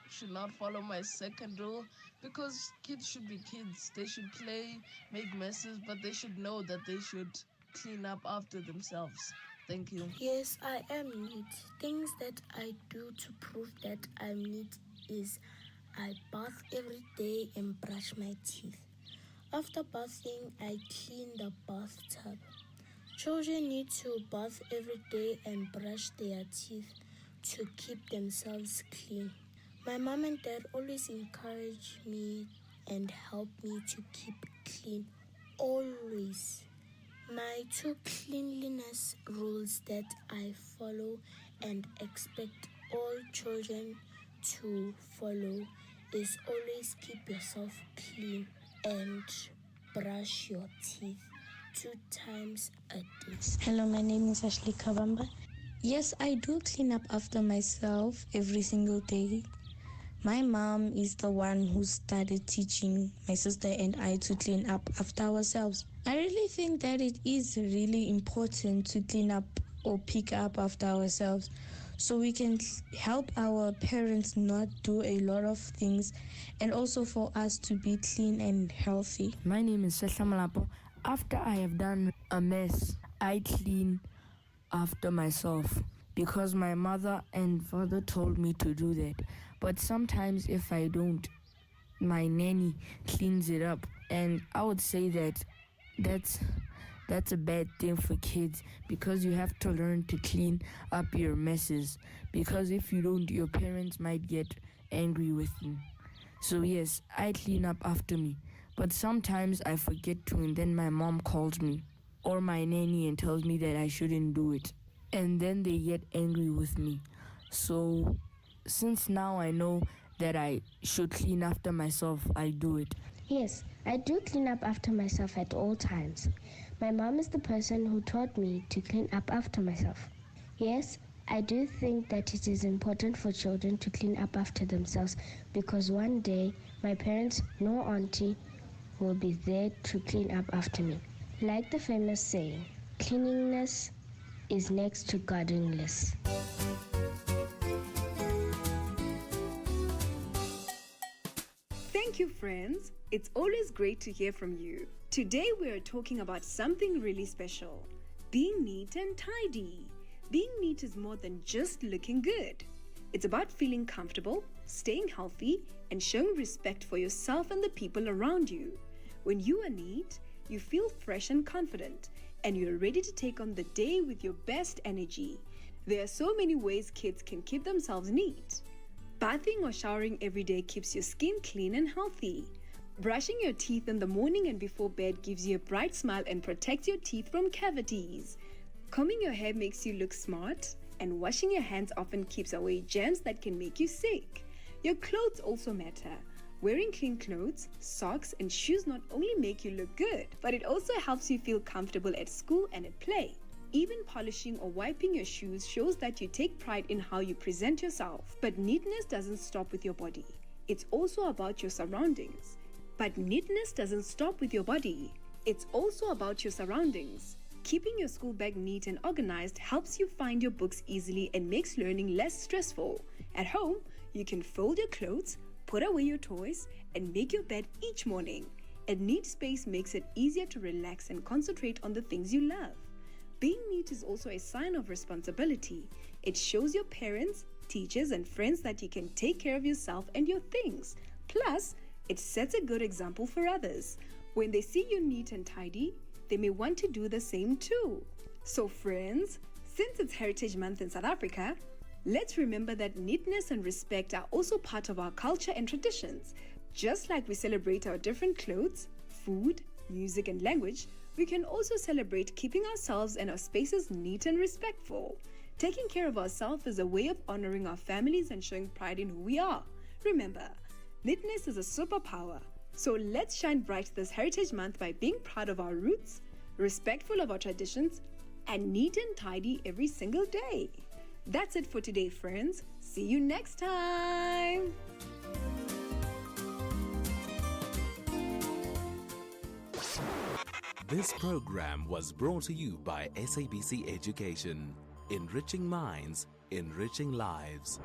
should not follow my second rule because kids should be kids. They should play, make messes, but they should know that they should clean up after themselves. Thank you. Yes, I am neat. Things that I do to prove that I'm neat is I bath every day and brush my teeth. After bathing, I clean the bathtub. Children need to bath every day and brush their teeth to keep themselves clean. My mom and dad always encourage me and help me to keep clean, always. My 2 cleanliness rules that I follow and expect all children to follow is always keep yourself clean and brush your teeth 2 times a day. Hello, my name is Ashley Kabamba. Yes, I do clean up after myself every single day. My mom is the one who started teaching my sister and I to clean up after ourselves. I really think that it is really important to clean up or pick up after ourselves so we can help our parents not do a lot of things and also for us to be clean and healthy. My name is Sheshamalapo. After I have done a mess, I clean after myself because my mother and father told me to do that. But sometimes if I don't, my nanny cleans it up. And I would say that That's a bad thing for kids because you have to learn to clean up your messes. Because if you don't, your parents might get angry with you. So yes, I clean up after me. But sometimes I forget to, and then my mom calls me or my nanny and tells me that I shouldn't do it. And then they get angry with me. So since now I know that I should clean after myself, I do it. Yes, I do clean up after myself at all times. My mom is the person who taught me to clean up after myself. Yes, I do think that it is important for children to clean up after themselves because one day my parents, no auntie, will be there to clean up after me. Like the famous saying, cleanliness is next to gardenless. Thank you, friends. It's always great to hear from you. Today we are talking about something really special, being neat and tidy. Being neat is more than just looking good. It's about feeling comfortable, staying healthy, and showing respect for yourself and the people around you. When you are neat, you feel fresh and confident, and you're ready to take on the day with your best energy. There are so many ways kids can keep themselves neat. Bathing or showering every day keeps your skin clean and healthy. Brushing your teeth in the morning and before bed gives you a bright smile and protects your teeth from cavities. Combing your hair makes you look smart, and washing your hands often keeps away germs that can make you sick. Your clothes also matter. Wearing clean clothes, socks, and shoes not only make you look good, but it also helps you feel comfortable at school and at play. Even polishing or wiping your shoes shows that you take pride in how you present yourself. But neatness doesn't stop with your body. It's also about your surroundings. Keeping your school bag neat and organized helps you find your books easily and makes learning less stressful. At home, you can fold your clothes, put away your toys, and make your bed each morning. A neat space makes it easier to relax and concentrate on the things you love. Being neat is also a sign of responsibility. It shows your parents, teachers, and friends that you can take care of yourself and your things. Plus, it sets a good example for others. When they see you neat and tidy, they may want to do the same too. So friends, since it's Heritage Month in South Africa, let's remember that neatness and respect are also part of our culture and traditions. Just like we celebrate our different clothes, food, music, and language, we can also celebrate keeping ourselves and our spaces neat and respectful. Taking care of ourselves is a way of honoring our families and showing pride in who we are. Remember, neatness is a superpower. So let's shine bright this Heritage Month by being proud of our roots, respectful of our traditions, and neat and tidy every single day. That's it for today, friends. See you next time. This program was brought to you by SABC Education. Enriching minds, enriching lives.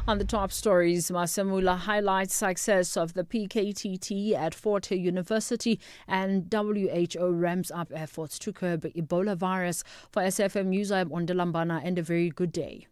On the top stories, Masamula highlights success of the PKTT at Fort Hare University, and WHO ramps up efforts to curb Ebola virus. For SAfm News, I'm Ondalambana, and a very good day.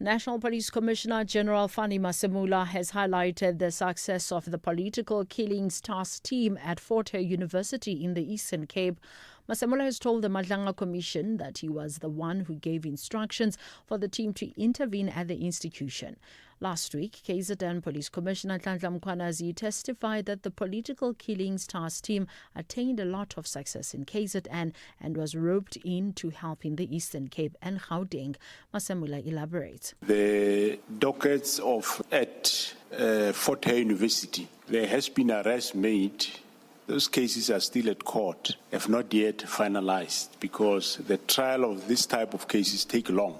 National Police Commissioner General Fani Masamula has highlighted the success of the Political Killings Task Team at Fort Hare University in the Eastern Cape. Masamula has told the Madlanga Commission that he was the one who gave instructions for the team to intervene at the institution. Last week, KZN Police Commissioner Nhlanhla Mkhwanazi testified that the Political Killings Task Team attained a lot of success in KZN and was roped in to help in the Eastern Cape and Gauteng. Masamula elaborates. The dockets at Fort Hare University, there has been arrest made. Those cases are still at court, have not yet finalized, because the trial of this type of cases take long.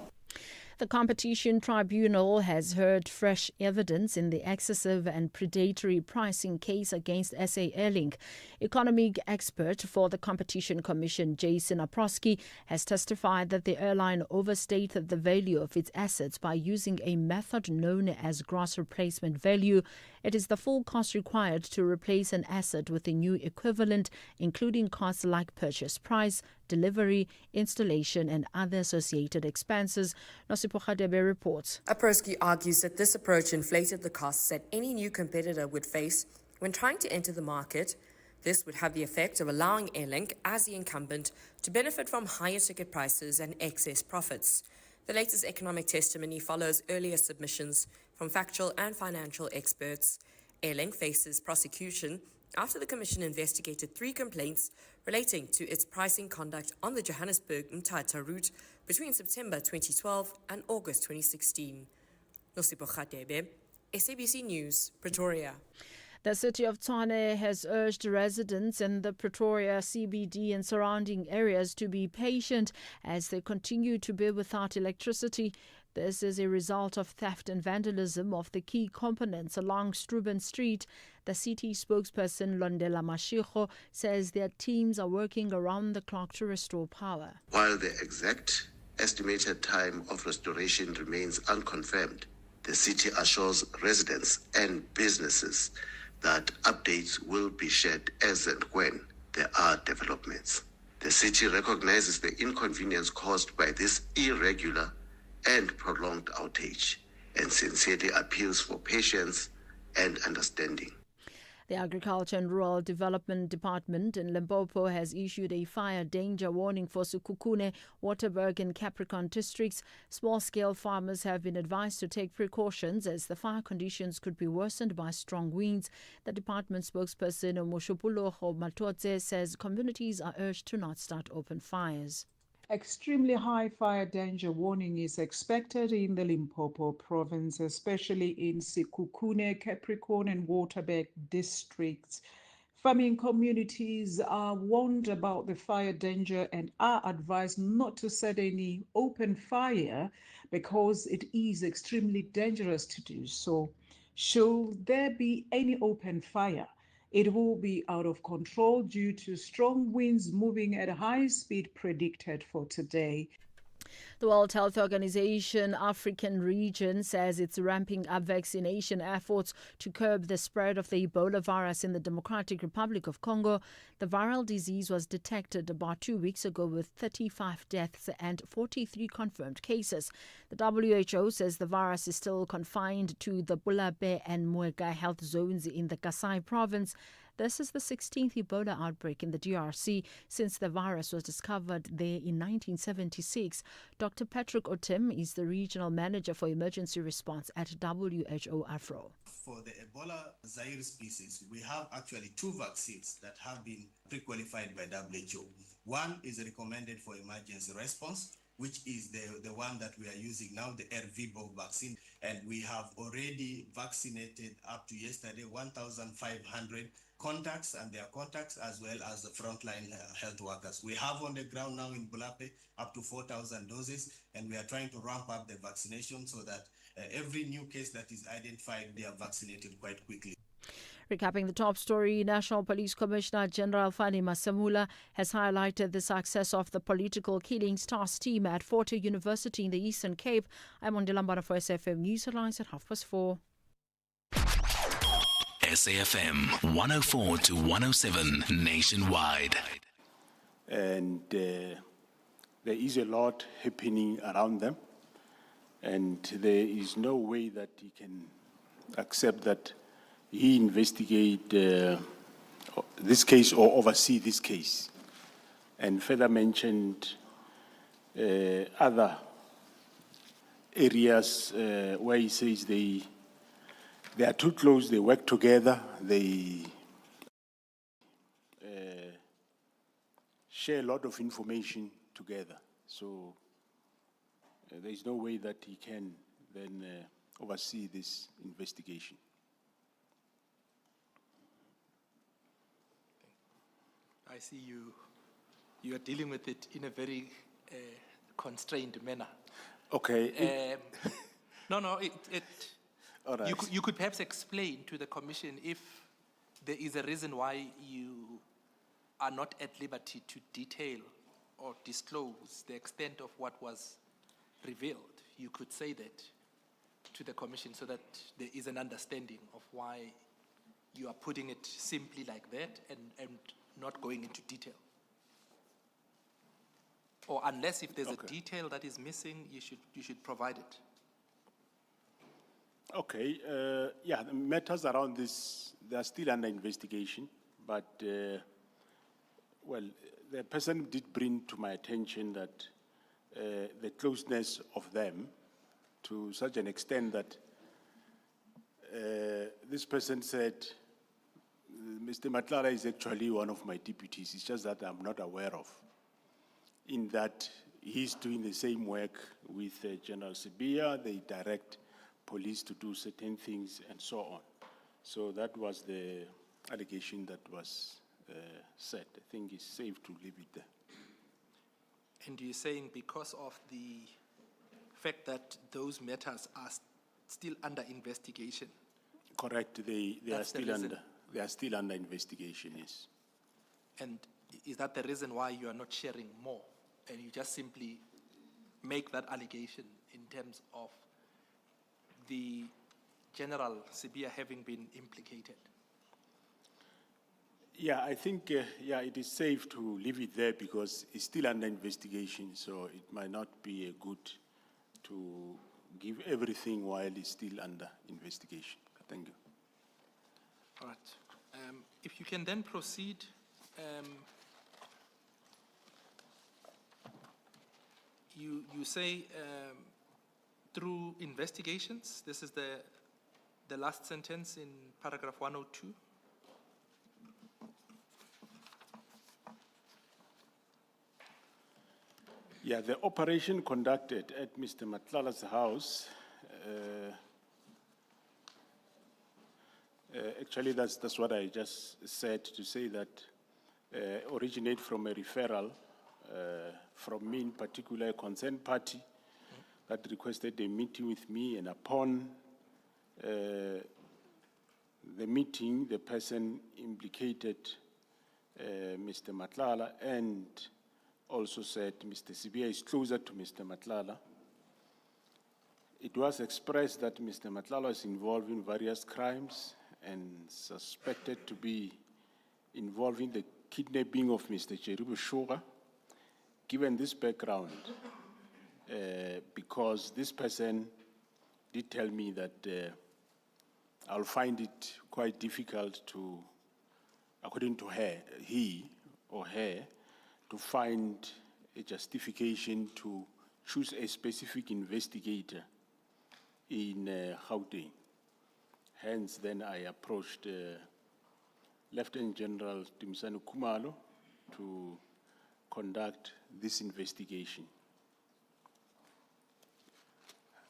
The Competition Tribunal has heard fresh evidence in the excessive and predatory pricing case against SA Airlink. Economic expert for the Competition Commission, Jason Aprosky, has testified that the airline overstated the value of its assets by using a method known as gross replacement value. It is the full cost required to replace an asset with a new equivalent, including costs like purchase price, delivery, installation and other associated expenses. Nosipho Khadebe reports. Aprosky argues that this approach inflated the costs that any new competitor would face when trying to enter the market. This would have the effect of allowing Airlink, as the incumbent, to benefit from higher ticket prices and excess profits. The latest economic testimony follows earlier submissions from factual and financial experts. Airlink faces prosecution after the Commission investigated 3 complaints relating to its pricing conduct on the Johannesburg-Mthatha route between September 2012 and August 2016. Nosipho Khadebe, SABC News, Pretoria. The city of Tshwane has urged residents in the Pretoria CBD and surrounding areas to be patient as they continue to be without electricity. This is a result of theft and vandalism of the key components along Struben Street. The city spokesperson Londela Mashiko says their teams are working around the clock to restore power. While the exact estimated time of restoration remains unconfirmed, the city assures residents and businesses that updates will be shared as and when there are developments. The city recognizes the inconvenience caused by this irregular and prolonged outage and sincerely appeals for patience and understanding. The Agriculture and Rural Development Department in Limpopo has issued a fire danger warning for Sekhukhune, Waterberg and Capricorn districts. Small-scale farmers have been advised to take precautions as the fire conditions could be worsened by strong winds. The department spokesperson Moshopulo Matotse says communities are urged to not start open fires. Extremely high fire danger warning is expected in the Limpopo province, especially in Sekhukhune, Capricorn and Waterberg districts. Farming communities are warned about the fire danger and are advised not to set any open fire because it is extremely dangerous to do so. Should there be any open fire, it will be out of control due to strong winds moving at high speed predicted for today. The World Health Organization African region says it's ramping up vaccination efforts to curb the spread of the Ebola virus in the Democratic Republic of Congo. The viral disease was detected about 2 weeks ago with 35 deaths and 43 confirmed cases. The WHO says the virus is still confined to the Bulabe and Muega health zones in the Kasai province. This is the 16th Ebola outbreak in the DRC since the virus was discovered there in 1976. Dr. Patrick Otem is the regional manager for emergency response at WHO Afro. For the Ebola Zaire species, we have actually 2 vaccines that have been pre-qualified by WHO. One is recommended for emergency response, which is the one that we are using now, the RVBO vaccine. And we have already vaccinated up to yesterday 1,500 contacts and their contacts, as well as the frontline health workers. We have on the ground now in Bulape up to 4,000 doses, and we are trying to ramp up the vaccination so that every new case that is identified, they are vaccinated quite quickly. Recapping the top story, National Police Commissioner General Fani Masamula has highlighted the success of the Political Killings Task Team at Fort Hare University in the Eastern Cape. I'm on Delambara for SAfm News Headlines at 4:30. SAfm 104 to 107 nationwide. And there is a lot happening around them. And there is no way that he can accept that he investigate this case or oversee this case. And further mentioned other areas where he says they are too close, they work together, they share a lot of information together. So there is no way that he can then oversee this investigation. I see you are dealing with it in a very constrained manner. Okay. No, all right. You could perhaps explain to the Commission if there is a reason why you are not at liberty to detail or disclose the extent of what was revealed. You could say that to the Commission so that there is an understanding of why you are putting it simply like that and not going into detail. or unless if there's a detail that is missing, you should provide it. Okay, yeah, the matters around this, they are still under investigation, but, well, the person did bring to my attention that the closeness of them to such an extent that this person said, Mr. Matlala is actually one of my deputies, it's just that I'm not aware of, in that he's doing the same work with General Sibia, they direct police to do certain things and so on. So that was the allegation that was said. I think it's safe to leave it there. And you're saying because of the fact that those matters are still under investigation? Correct. They are still under investigation, yes. And is that the reason why you are not sharing more, and you just simply make that allegation in terms of the General Sibia having been implicated? Yeah, I think it is safe to leave it there because it's still under investigation, so it might not be good to give everything while it's still under investigation. Thank you. All right. If you can then proceed, you say through investigations, this is the last sentence in paragraph 102. Yeah, the operation conducted at Mr. Matlala's house, actually that's what I just said, to say that originate from a referral from me, in particular a concerned party that requested a meeting with me, and upon the meeting, the person implicated Mr. Matlala and also said Mr. Sibia is closer to Mr. Matlala. It was expressed that Mr. Matlala is involved in various crimes and suspected to be involved in the kidnapping of Mr. Cheribu Shura. Given this background, because this person did tell me that I'll find it quite difficult to, according to her, he or her, to find a justification to choose a specific investigator in Gauteng. Hence, then I approached Lieutenant General Dumisani Khumalo to conduct this investigation.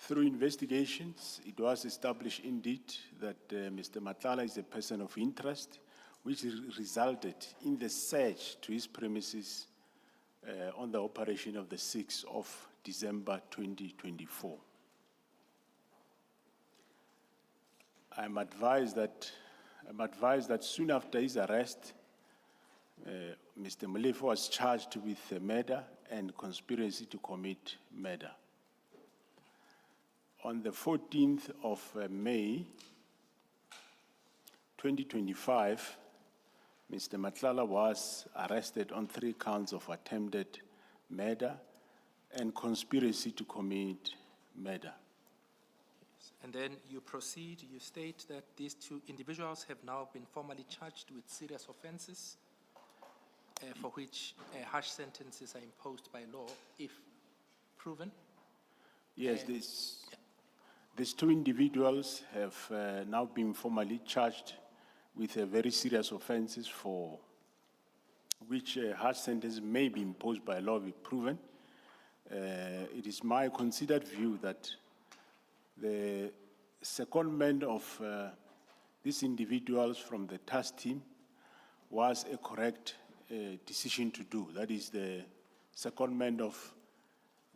Through investigations, it was established indeed that Mr. Matlala is a person of interest, which resulted in the search to his premises on the operation of the 6th of December 2024. I'm advised that soon after his arrest, Mr. Molefe was charged with murder and conspiracy to commit murder. On the 14th of May 2025, Mr. Matlala was arrested on 3 counts of attempted murder and conspiracy to commit murder. And then you proceed, you state that these 2 individuals have now been formally charged with serious offenses for which harsh sentences are imposed by law if proven. Yes, these 2 individuals have now been formally charged with very serious offenses for which harsh sentences may be imposed by law if proven. It is my considered view that the secondment of these individuals from the task team was a correct decision to do. That is the secondment of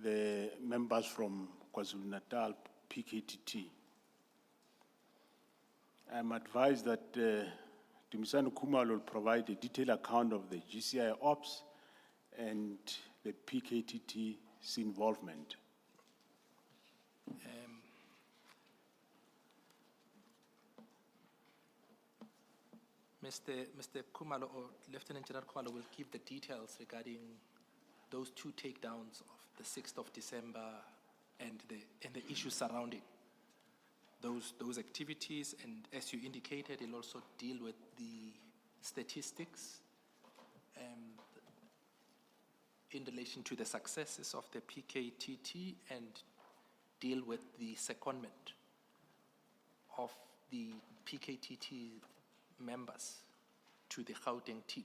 the members from KwaZulu-Natal PKTT. I'm advised that Dumisani Khumalo will provide a detailed account of the GCI ops and the PKTT's involvement. Mr. Khumalo or Lieutenant General Khumalo will give the details regarding those two takedowns of the 6th of December and the issues surrounding those activities, and as you indicated, it'll also deal with the statistics in relation to the successes of the PKTT and deal with the secondment of the PKTT members to the Gauteng team.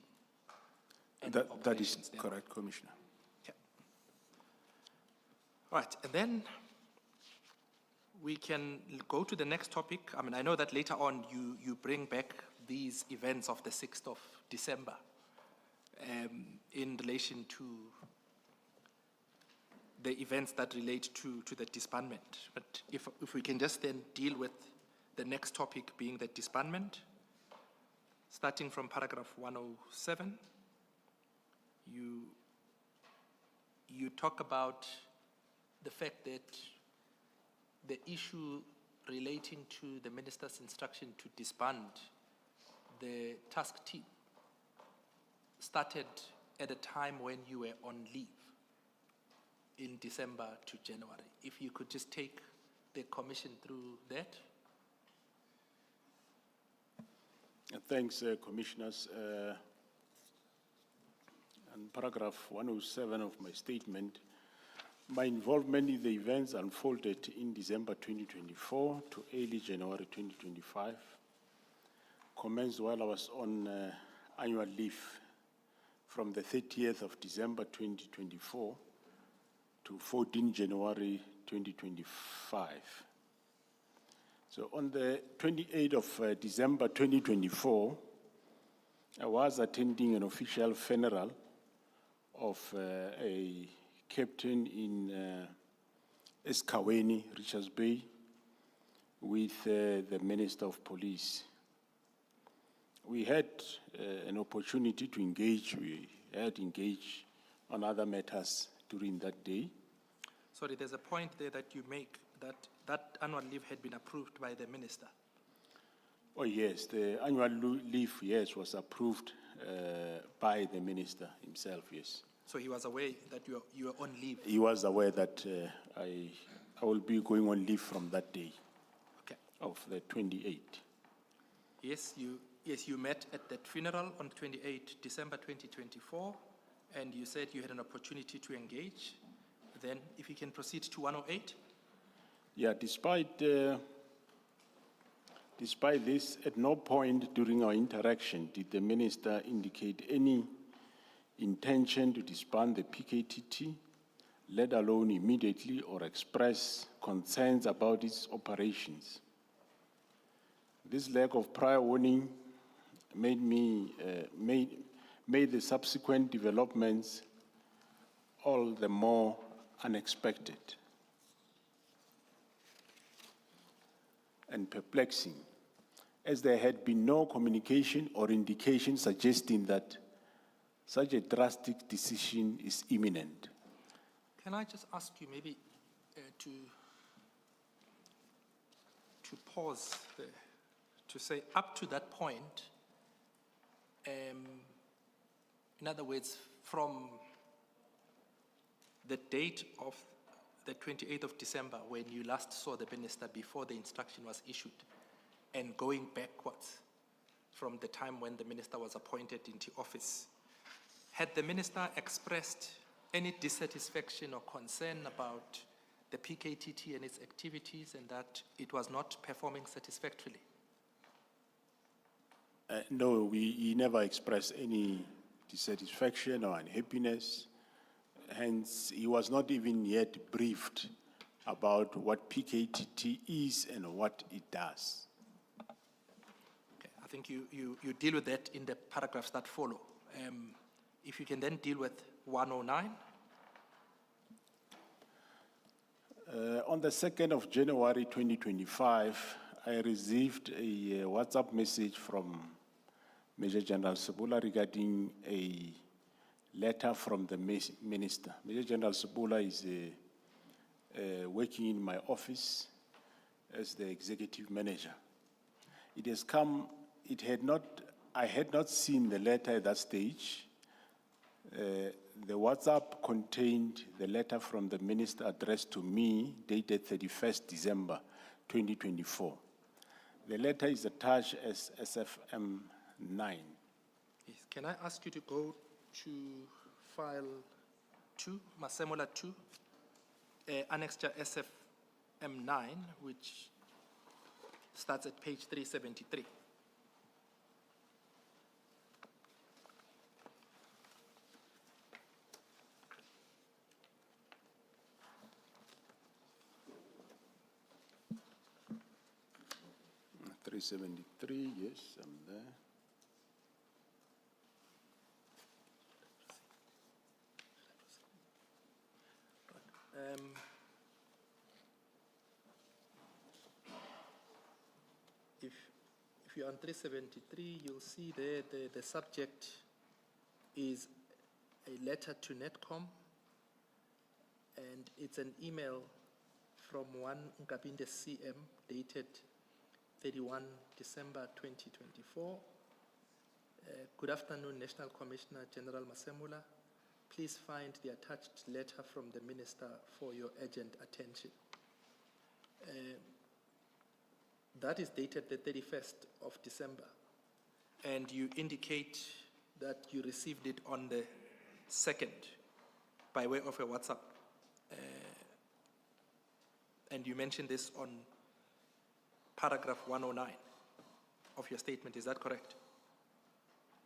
And That is correct, Commissioner. Okay. Right, and then we can go to the next topic. I mean, I know that later on you bring back these events of the 6th of December in relation to the events that relate to the disbandment. But if we can just then deal with the next topic being the disbandment, starting from paragraph 107, you talk about the fact that the issue relating to the minister's instruction to disband the task team started at a time when you were on leave in December to January. If you could just take the commission through that. Thanks, Commissioners. And paragraph 107 of my statement, my involvement in the events unfolded in December 2024 to early January 2025, commenced while I was on annual leave from the 30th of December 2024 to 14 January 2025. So on the 28th of December 2024, I was attending an official funeral of a captain in Eskaweni, Richards Bay, with the Minister of Police. We had an opportunity to engage. We had engaged on other matters during that day. Sorry, there's a point there that you make that annual leave had been approved by the minister. Oh yes, the annual leave, yes, was approved by the minister himself, yes. So he was aware that you were on leave? He was aware that I will be going on leave from that day, okay, of the 28th. Yes, you met at that funeral on 28 December 2024, and you said you had an opportunity to engage. Then, if you can proceed to 108. Yeah, despite this, at no point during our interaction did the minister indicate any intention to disband the PKTT, let alone immediately or express concerns about its operations. This lack of prior warning made the subsequent developments all the more unexpected and perplexing, as there had been no communication or indication suggesting that such a drastic decision is imminent. Can I just ask you maybe to pause there, to say up to that point, in other words, from the date of the 28th of December when you last saw the minister before the instruction was issued, and going backwards from the time when the minister was appointed into office, had the minister expressed any dissatisfaction or concern about the PKTT and its activities and that it was not performing satisfactorily? No, he never expressed any dissatisfaction or unhappiness. Hence, he was not even yet briefed about what PKTT is and what it does. Okay, I think you deal with that in the paragraphs that follow. If you can then deal with 109. On the 2nd of January 2025, I received a WhatsApp message from Major General Sebula regarding a letter from the minister. Major General Sebula is working in my office as the executive manager. It has come, I had not seen the letter at that stage. The WhatsApp contained the letter from the minister addressed to me, dated 31st December 2024. The letter is attached as SAfm 9. Yes. Can I ask you to go to file 2, Masemola 2, annexure SAfm 9, which starts at page 373. Yes, I'm there. If you're on 373, you'll see there the subject is a letter to Netcom, and it's an email from one Nkabinde CM dated 31 December 2024. Good afternoon, National Commissioner General Masemola. Please find the attached letter from the Minister for your urgent attention. That is dated the 31st of December, and you indicate that you received it on the 2nd by way of a WhatsApp. And you mentioned this on paragraph 109 of your statement. Is that correct?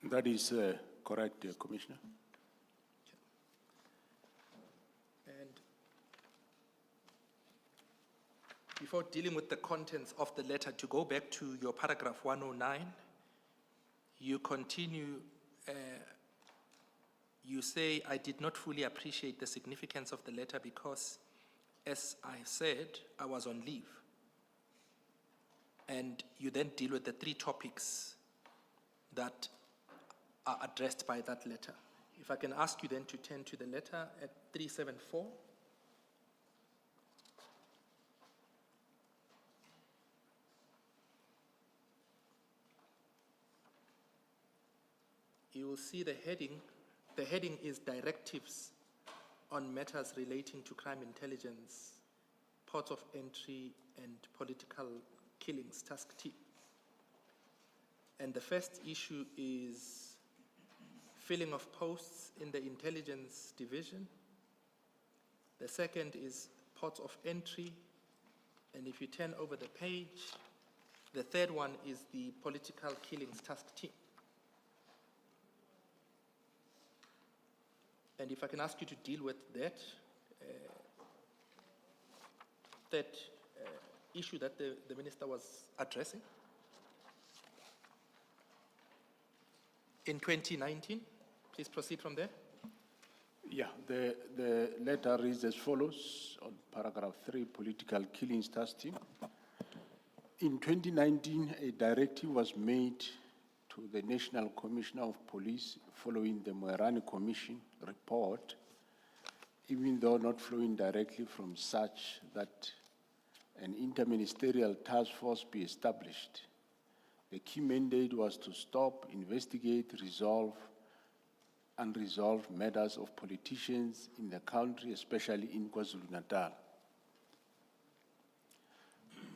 That is correct, Commissioner. And before dealing with the contents of the letter, to go back to your paragraph 109, you continue, you say, I did not fully appreciate the significance of the letter because, as I said, I was on leave. And you then deal with the 3 topics that are addressed by that letter. If I can ask you then to turn to the letter at 374. You will see the heading. The heading is Directives on Matters Relating to Crime Intelligence, Ports of Entry and Political Killings Task Team. And the first issue is filling of posts in the Intelligence Division. The second is ports of entry. And if you turn over the page, the third one is the Political Killings Task Team. And if I can ask you to deal with that, issue that the minister was addressing. In 2019, please proceed from there. Yeah, the letter reads as follows on paragraph 3, Political Killings Task Team. In 2019, a directive was made to the National Commissioner of Police following the Madlanga Commission report, even though not flowing directly from such, that an interministerial task force be established. The key mandate was to stop, investigate, resolve unresolved matters of politicians in the country, especially in KwaZulu-Natal.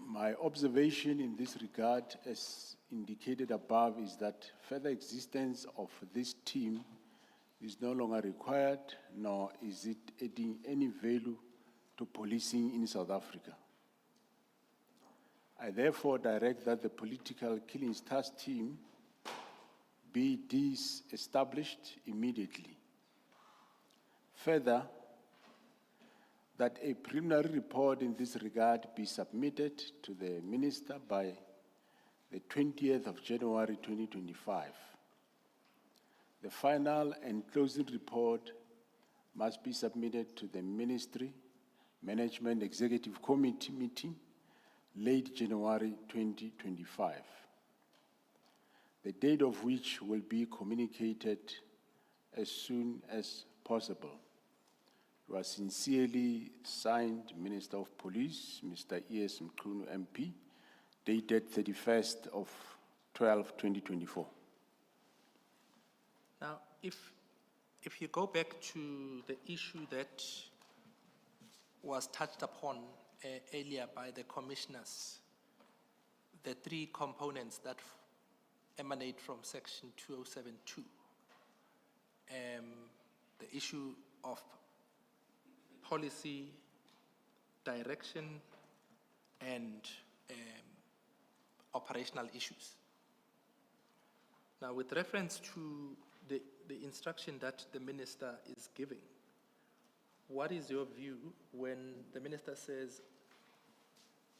My observation in this regard, as indicated above, is that further existence of this team is no longer required, nor is it adding any value to policing in South Africa. I therefore direct that the Political Killings Task Team be established immediately. Further, that a preliminary report in this regard be submitted to the Minister by the 20th of January 2025. The final and closing report must be submitted to the Ministry Management Executive Committee meeting late January 2025, the date of which will be communicated as soon as possible. You are sincerely signed, Minister of Police, Mr. E.S. Mkhunu, MP, dated 31st of 12, 2024. Now, if if you go back to the issue that was touched upon earlier by the commissioners, the three components that emanate from Section 2072, the issue of policy, direction, and operational issues. Now, with reference to the instruction that the minister is giving, what is your view when the minister says,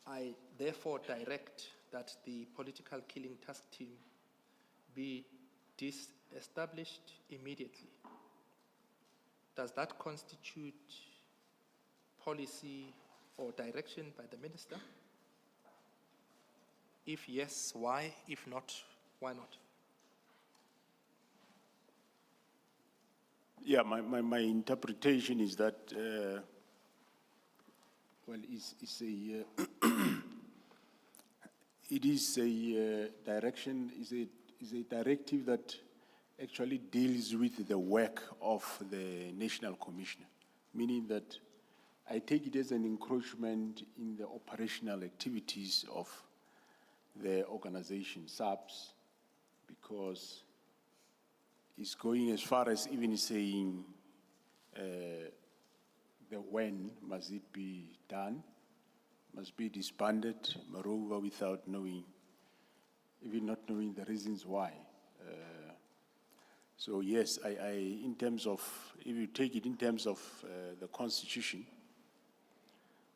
I therefore direct that the political killing task team be disestablished immediately? Does that constitute policy or direction by the minister? If yes, why? If not, why not? Yeah, my interpretation is that, well, it's a, it is a direction, is a directive that actually deals with the work of the National Commission, meaning that I take it as an encroachment in the operational activities of the organization, SAPS, because it's going as far as even saying the when must it be done, must be disbanded, moreover, without knowing, even not knowing the reasons why. So yes, I in terms of, if you take it in terms of the Constitution,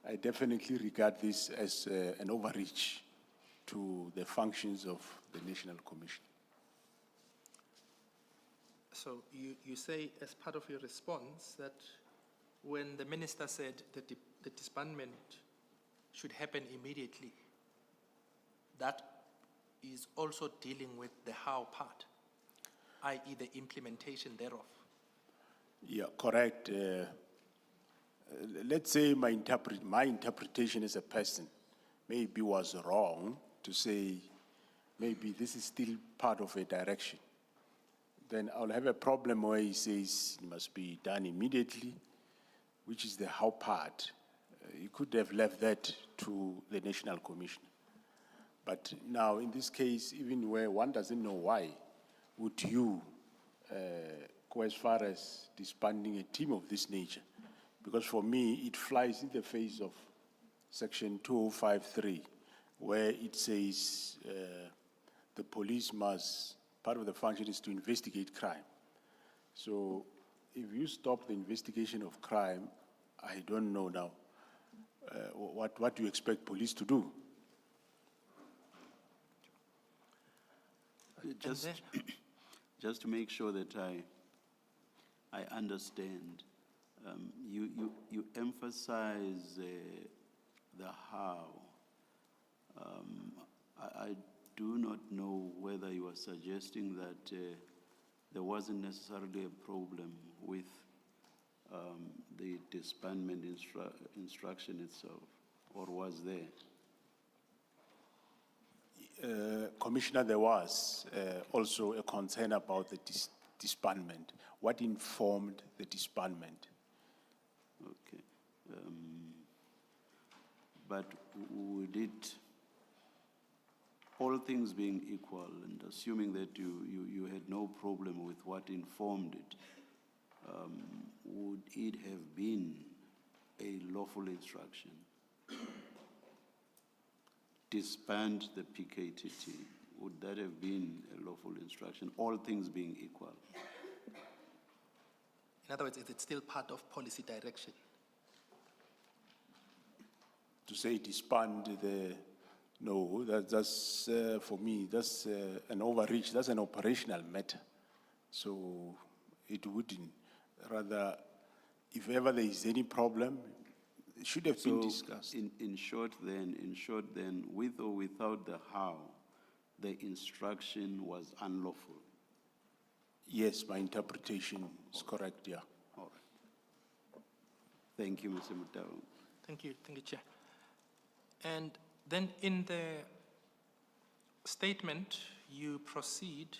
I definitely regard this as an overreach to the functions of the National Commission. So you say, as part of your response, that when the minister said that the disbandment should happen immediately, that is also dealing with the how part, i.e. the implementation thereof. Yeah, correct. Let's say my interpretation as a person maybe was wrong to say maybe this is still part of a direction. Then I'll have a problem where he says it must be done immediately, which is the how part. You could have left that to the National Commission. But now, in this case, even where one doesn't know why, would you go as far as disbanding a team of this nature? Because for me, it flies in the face of Section 2053, where it says the police must, part of the function is to investigate crime. So if you stop the investigation of crime, I don't know now, what do you expect police to do? Just to make sure that I understand, you emphasize the how. I do not know whether you are suggesting that there wasn't necessarily a problem with the disbandment instruction itself, or was there? Commissioner, there was also a concern about the disbandment. What informed the disbandment? Okay. But would it, all things being equal, and assuming that you had no problem with what informed it, would it have been a lawful instruction? Disband the PKTT, would that have been a lawful instruction, all things being equal? In other words, is it still part of policy direction? To say disband no, that's for me, that's an overreach, that's an operational matter. So it wouldn't. Rather, if ever there is any problem, it should have been discussed. In short then, with or without the how, the instruction was unlawful. Yes, my interpretation is correct, yeah. All right. Thank you, Mr. Mutau. Thank you, Chair. And then in the statement, you proceed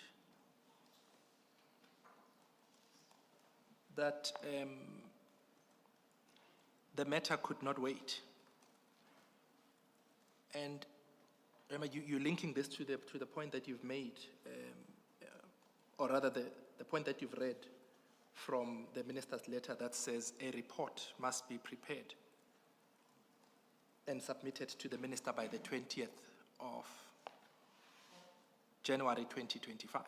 that the matter could not wait. And remember, you're linking this to the point that you've made, or rather the point that you've read from the minister's letter that says a report must be prepared and submitted to the minister by the 20th of January 2025.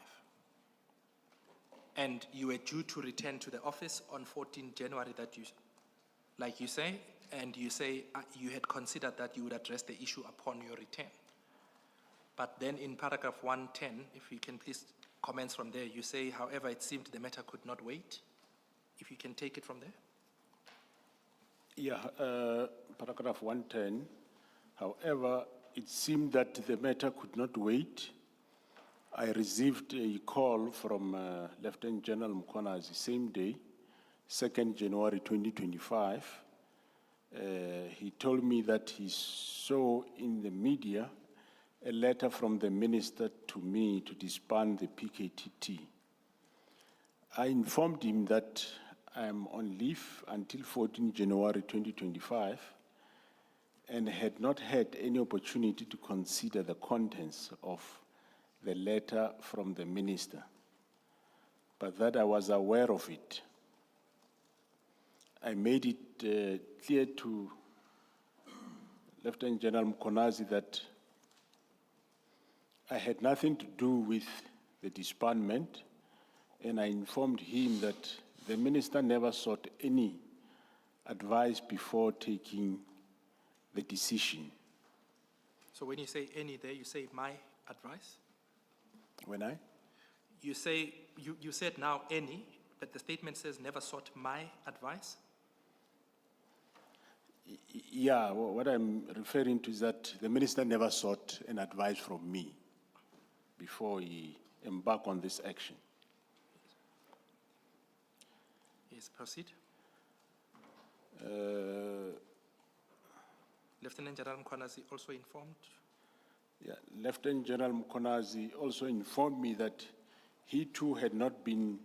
And you were due to return to the office on 14 January that you, like you say, and you say you had considered that you would address the issue upon your return. But then in paragraph 110, if you can please comment from there, you say, however, it seemed the matter could not wait. If you can take it from there. Yeah, paragraph 110. However, it seemed that the matter could not wait. I received a call from Lieutenant General Mkhonazi the same day, 2nd January 2025. He told me that he saw in the media a letter from the minister to me to disband the PKTT. I informed him that I am on leave until 14 January 2025 and had not had any opportunity to consider the contents of the letter from the minister, but that I was aware of it. I made it clear to Lieutenant General Mkhonazi that I had nothing to do with the disbandment, and I informed him that the minister never sought any advice before taking the decision. So when you say any there, you say my advice? When I? You say, you said now any, but the statement says never sought my advice? Yeah, what I'm referring to is that the minister never sought an advice from me before he embarked on this action. Yes, proceed. Lieutenant General Mkhonazi also informed? Yeah, Lieutenant General Mkhonazi also informed me that he too had not been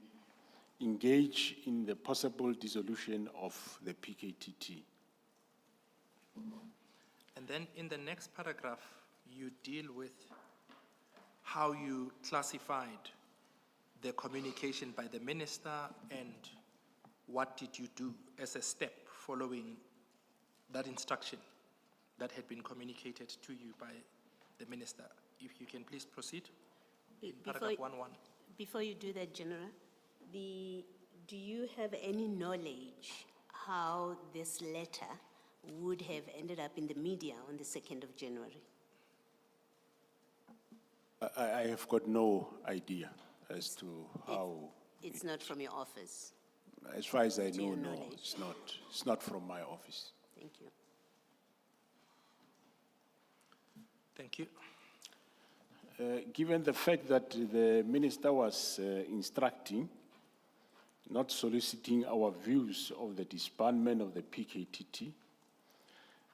engaged in the possible dissolution of the PKTT. And then in the next paragraph, you deal with how you classified the communication by the minister and what did you do as a step following that instruction that had been communicated to you by the minister. If you can please proceed. Paragraph 1.1. Before you do that, General, do you have any knowledge how this letter would have ended up in the media on the 2nd of January? I have got no idea as to how. It's not from your office? As far as I know, no, knowledge? it's not from my office. Thank you. Thank you. Given the fact that the minister was instructing, not soliciting our views of the disbandment of the PKTT,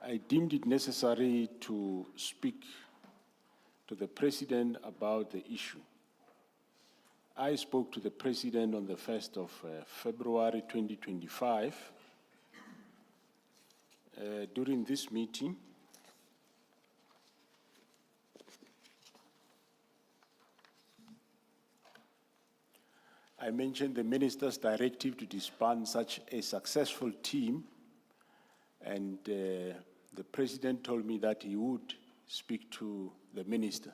I deemed it necessary to speak to the President about the issue. I spoke to the President on the 1st of February 2025. During this meeting, I mentioned the minister's directive to disband such a successful team, and the President told me that he would speak to the minister.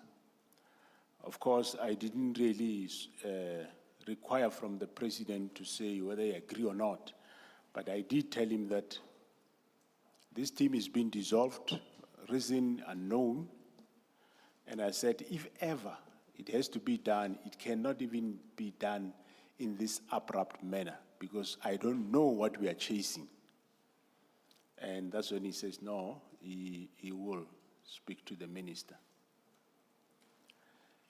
Of course, I didn't really require from the President to say whether I agree or not, but I did tell him that this team is being dissolved, reason unknown, and I said if ever it has to be done, it cannot even be done in this abrupt manner because I don't know what we are chasing. And that's when he says, no, he will speak to the minister.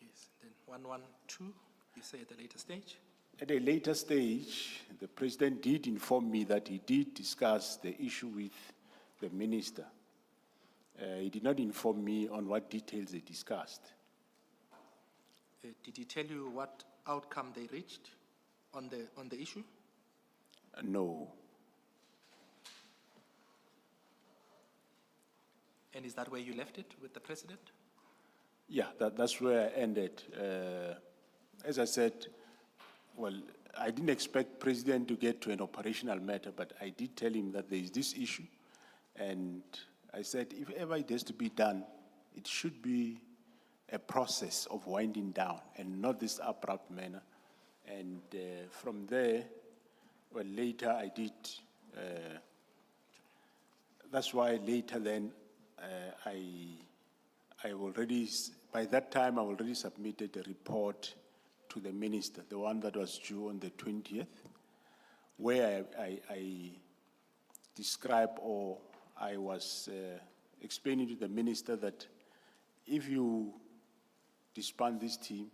Yes, then 112, you say at a later stage? At a later stage, the President did inform me that he did discuss the issue with the minister. He did not inform me on what details they discussed. Did he tell you what outcome they reached on the issue? No. And is that where you left it, with the president? Yeah, that's where I ended. As I said, well, I didn't expect President to get to an operational matter, but I did tell him that there is this issue. And I said, if ever it has to be done, it should be a process of winding down and not this abrupt manner. And from there, well, later I did, that's why later then I already, by that time I already submitted a report to the minister, the one that was due on the 20th, where I described, or I was explaining to the minister that if you disband this team,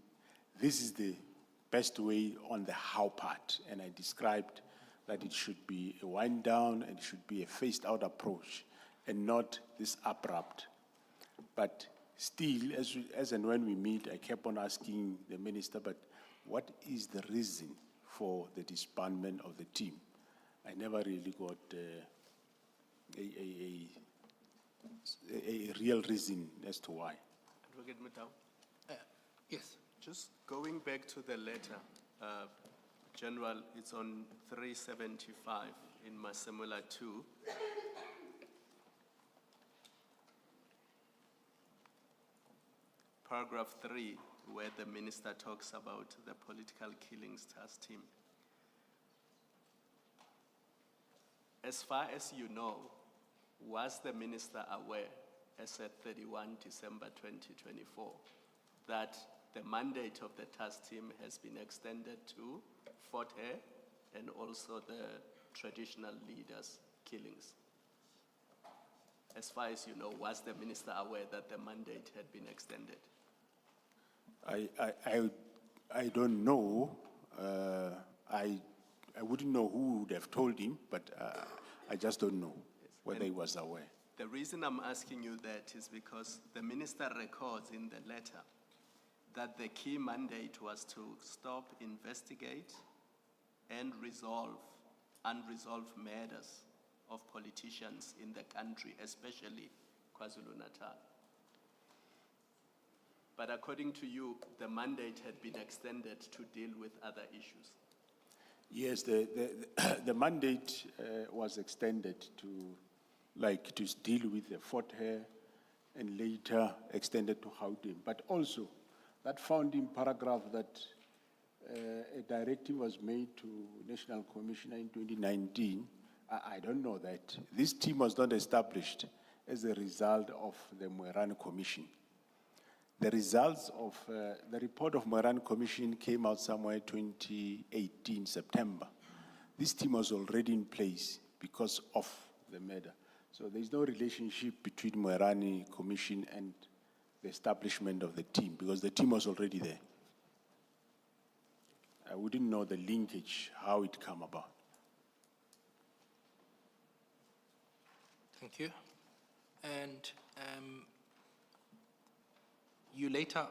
this is the best way on the how part. And I described that it should be a wind down and it should be a phased out approach and not this abrupt. But still, as and when we meet, I kept on asking the minister, but what is the reason for the disbandment of the team? I never really got a real reason as to why. Advocate Mutau? Yes. Just going back to the letter, General, it's on 375 in Masamula 2. Paragraph 3, where the minister talks about the political killings task team. As far as you know, was the minister aware, as at 31 December 2024, that the mandate of the task team has been extended to Fort Hare and also the traditional leaders' killings? As far as you know, was the minister aware that the mandate had been extended? I don't know. I wouldn't know who would have told him, but I just don't know whether he was aware. The reason I'm asking you that is because the minister records in the letter that the key mandate was to stop, investigate, and resolve unresolved matters of politicians in the country, especially KwaZulu-Natal. But according to you, the mandate had been extended to deal with other issues. Yes, the mandate was extended to deal with the Fort Hare and later extended to Gauteng. But also, that founding paragraph that a directive was made to National Commissioner in 2019, I don't know that. This team was not established as a result of the Moerane Commission. The results of the report of Moerane Commission came out somewhere 2018, September. This team was already in place because of the matter. So there's no relationship between Moerane Commission and the establishment of the team because the team was already there. I wouldn't know the linkage, how it came about. Thank you. And you later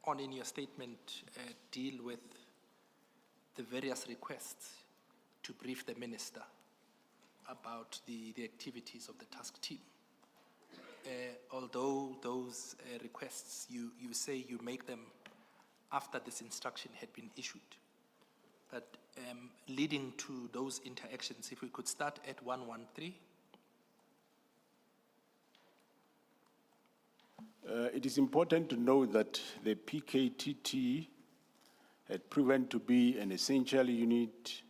on in your statement deal with the various requests to brief the minister about the activities of the task team. Although those requests, you say you make them after this instruction had been issued. But leading to those interactions, if we could start at 113. It is important to know that the PKTT had proven to be an essential unit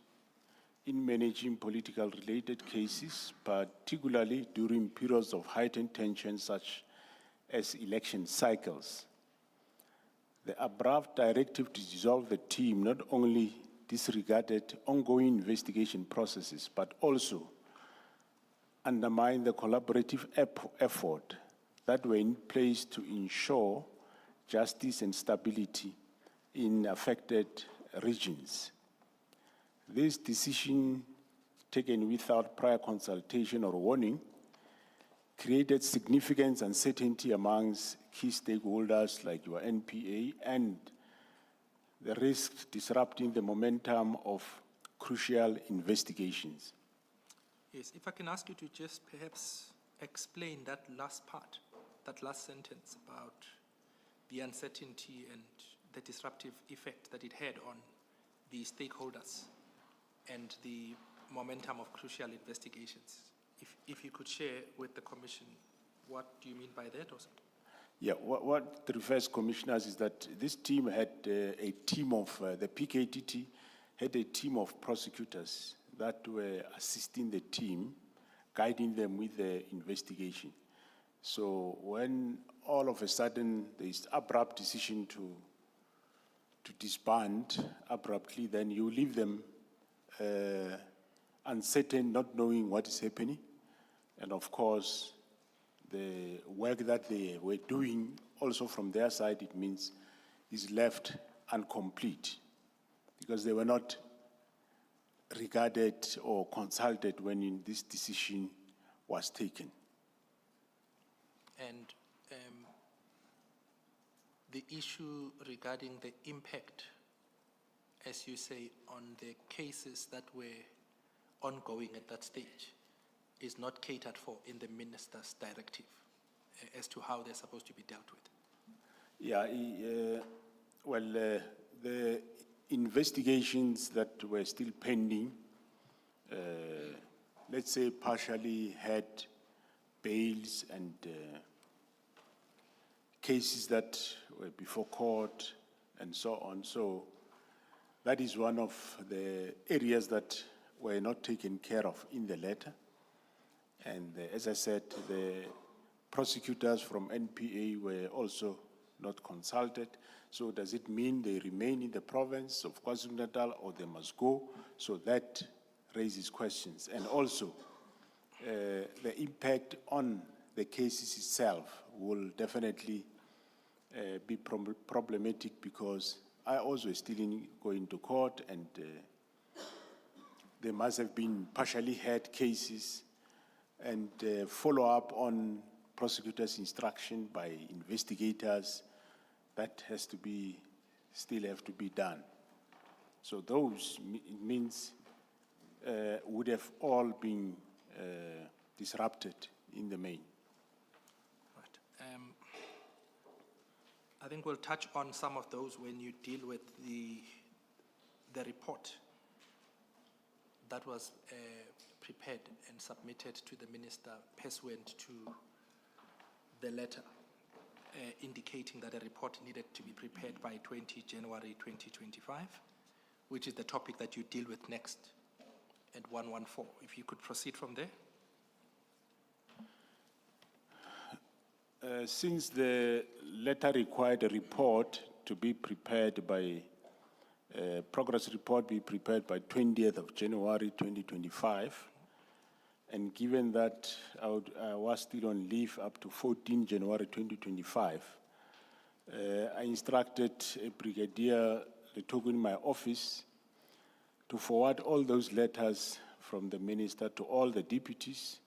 in managing political related cases, particularly during periods of heightened tension such as election cycles. The abrupt directive to dissolve the team not only disregarded ongoing investigation processes, but also undermined the collaborative effort that were in place to ensure justice and stability in affected regions. This decision, taken without prior consultation or warning, created significant uncertainty amongst key stakeholders like your NPA and the risk disrupting the momentum of crucial investigations. Yes, if I can ask you to just perhaps explain that last part, that last sentence about the uncertainty and the disruptive effect that it had on the stakeholders and the momentum of crucial investigations. If you could share with the Commission, what do you mean by that also? Yeah, what refers, Commissioners, is that this team had a team of, the PKTT had a team of prosecutors that were assisting the team, guiding them with the investigation. So when all of a sudden there is abrupt decision to disband abruptly, then you leave them uncertain, not knowing what is happening. And of course, the work that they were doing also from their side, it means, is left incomplete because they were not regarded or consulted when this decision was taken. And the issue regarding the impact, as you say, on the cases that were ongoing at that stage is not catered for in the minister's directive as to how they're supposed to be dealt with. Yeah, the investigations that were still pending, let's say partially had bails and cases that were before court and so on. So that is one of the areas that were not taken care of in the letter. And as I said, the prosecutors from NPA were also not consulted. So does it mean they remain in the province of KwaZulu-Natal or they must go? So that raises questions. And also, the impact on the cases itself will definitely be problematic because I also still going to court and there must have been partially had cases and follow up on prosecutors' instruction by investigators that has to be, still have to be done. So those, it means, would have all been disrupted in the main. Right. I think we'll touch on some of those when you deal with the report that was prepared and submitted to the minister pursuant to the letter indicating that a report needed to be prepared by 20 January 2025, which is the topic that you deal with next at 114. If you could proceed from there. Since the letter required a report to be prepared by progress report be prepared by 20th of January 2025, and given that I was still on leave up to 14 January 2025, I instructed a brigadier in my office to forward all those letters from the minister to all the deputies,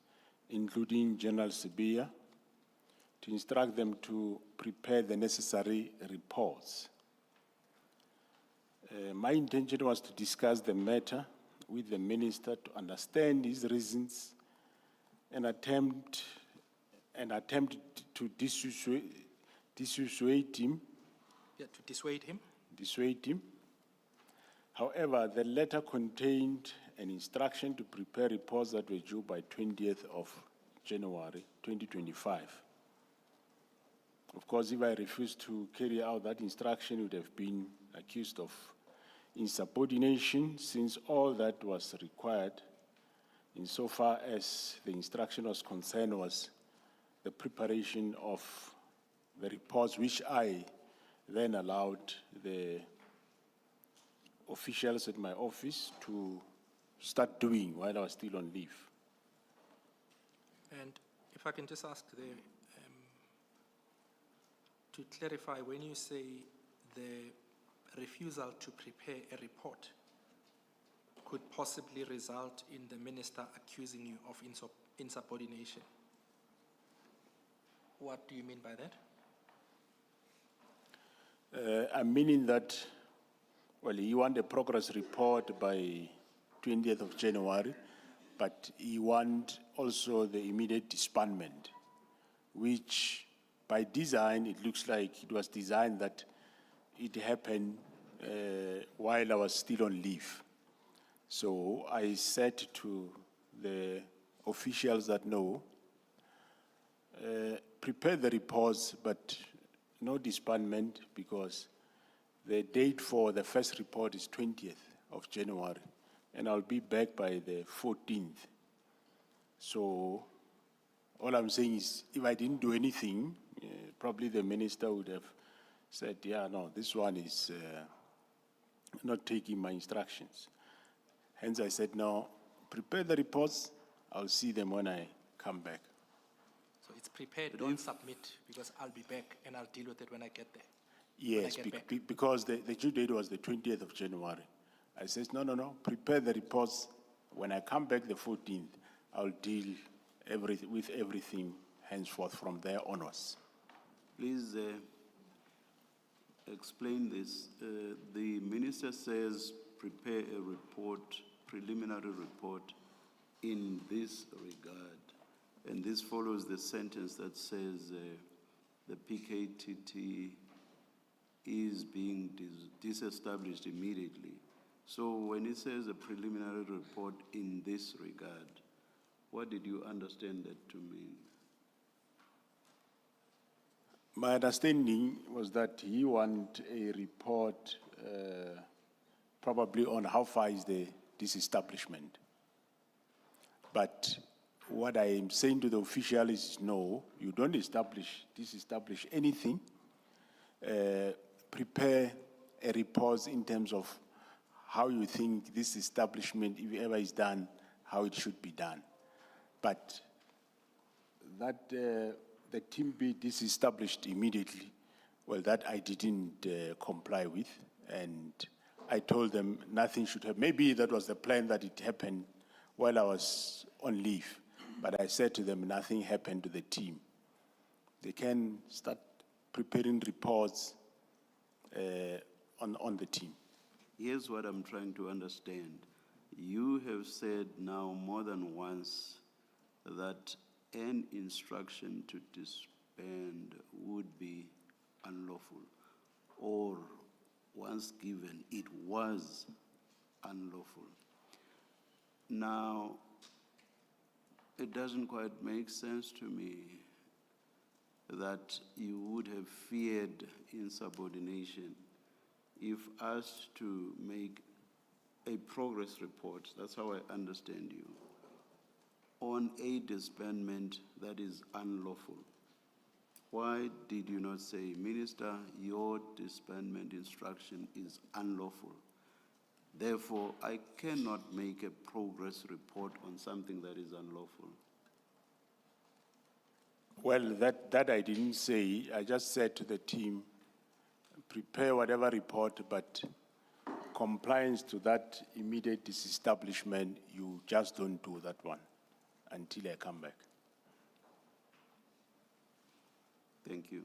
including General Sibia, to instruct them to prepare the necessary reports. My intention was to discuss the matter with the minister to understand his reasons and attempt to dissuade him. Yeah, to dissuade him. Dissuade him. However, the letter contained an instruction to prepare reports that were due by 20th of January 2025. Of course, if I refused to carry out that instruction, I would have been accused of insubordination, since all that was required insofar as the instruction was concerned was the preparation of the reports, which I then allowed the officials at my office to start doing while I was still on leave. And if I can just ask there, to clarify, when you say the refusal to prepare a report could possibly result in the minister accusing you of insubordination, what do you mean by that? I'm meaning that, well, you want a progress report by 20th of January, but he wants also the immediate disbandment, which by design, it looks like it was designed that it happened while I was still on leave. So I said to the officials that no, prepare the reports, but no disbandment, because the date for the first report is 20th of January, and I'll be back by the 14th. So all I'm saying is, if I didn't do anything, probably the minister would have said, yeah, no, this one is not taking my instructions. Hence I said, no, prepare the reports, I'll see them when I come back. So it's prepared, don't submit, because I'll be back and I'll deal with it when I get there. Yes, because the due date was the 20th of January. I said, no, prepare the reports. When I come back the 14th, I'll deal with everything henceforth from there onwards. Please explain this. The minister says prepare a report, preliminary report in this regard. And this follows the sentence that says the PKTT is being disestablished immediately. So when it says a preliminary report in this regard, what did you understand that to mean? My understanding was that he wanted a report probably on how far is the disestablishment. But what I am saying to the official is, no, you don't disestablish anything. Prepare a report in terms of how you think this establishment, if ever is done, how it should be done. But that the team be disestablished immediately, well, that I didn't comply with, and I told them nothing should happen. Maybe that was the plan, that it happened while I was on leave, but I said to them nothing happened to the team. They can start preparing reports on the team. Here's what I'm trying to understand. You have said now more than once that an instruction to disband would be unlawful, or once given, it was unlawful. Now, it doesn't quite make sense to me that you would have feared insubordination if asked to make a progress report, that's how I understand you, on a disbandment that is unlawful. Why did you not say, Minister, your disbandment instruction is unlawful? Therefore, I cannot make a progress report on something that is unlawful. Well, that I didn't say. I just said to the team, prepare whatever report, but compliance to that immediate disestablishment, you just don't do that one until I come back. Thank you.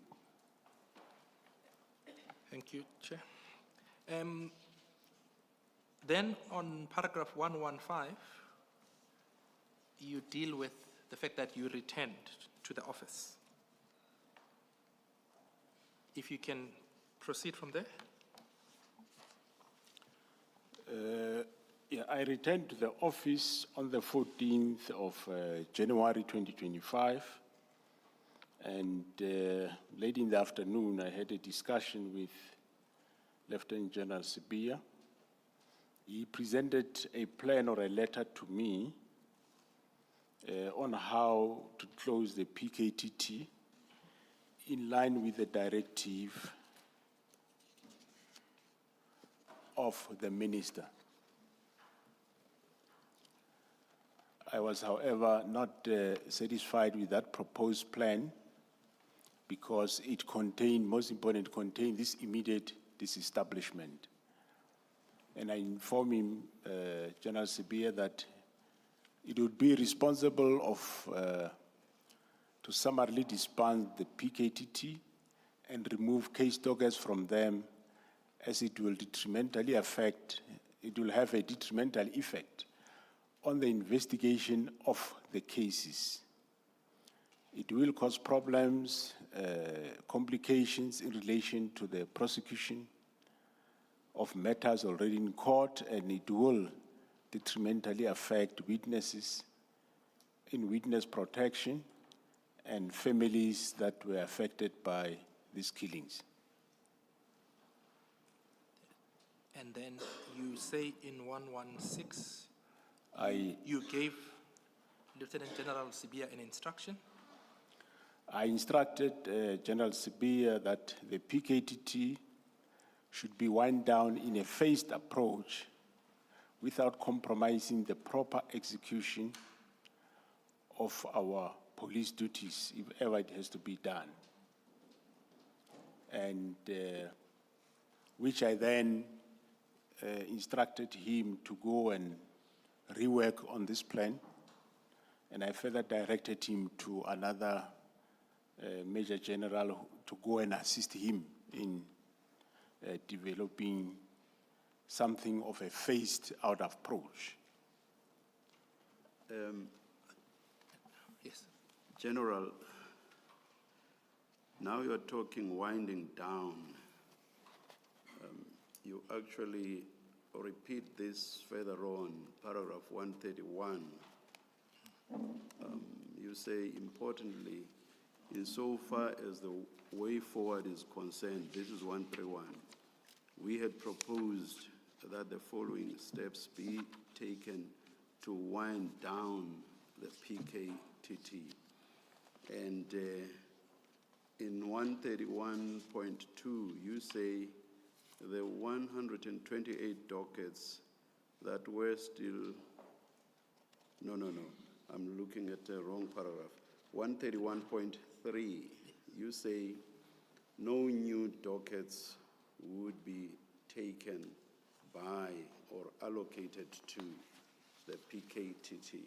Thank you, Chair. Then on paragraph 115, you deal with the fact that you returned to the office. If you can proceed from there. I returned to the office on the 14th of January 2025. And late in the afternoon, I had a discussion with Lieutenant General Sibia. He presented a plan or a letter to me on how to close the PKTT in line with the directive of the minister. I was, however, not satisfied with that proposed plan because it contained, most important, it contained this immediate disestablishment. And I informed him, General Sibia, that it would be responsible of to summarily disband the PKTT and remove case Dockets from them, as it will detrimentally affect it will have a detrimental effect on the investigation of the cases. It will cause problems, complications in relation to the prosecution of matters already in court, and it will detrimentally affect witnesses in witness protection and families that were affected by these killings. And then you say in 116, you gave Lieutenant General Sibia an instruction? I instructed General Sibia that the PKTT should be wound down in a phased approach without compromising the proper execution of our police duties, if ever it has to be done. And which I then instructed him to go and rework on this plan, and I further directed him to another Major General to go and assist him in developing something of a phased-out approach. Yes. General, now you're talking winding down. You actually repeat this further on, paragraph 131. You say, importantly, insofar as the way forward is concerned, this is 131, we had proposed that the following steps be taken to wind down the PKTT. And in 131.2, you say the 128 dockets that were still, no, I'm looking at the wrong paragraph. 131.3, you say no new dockets would be taken by or allocated to the PKTT.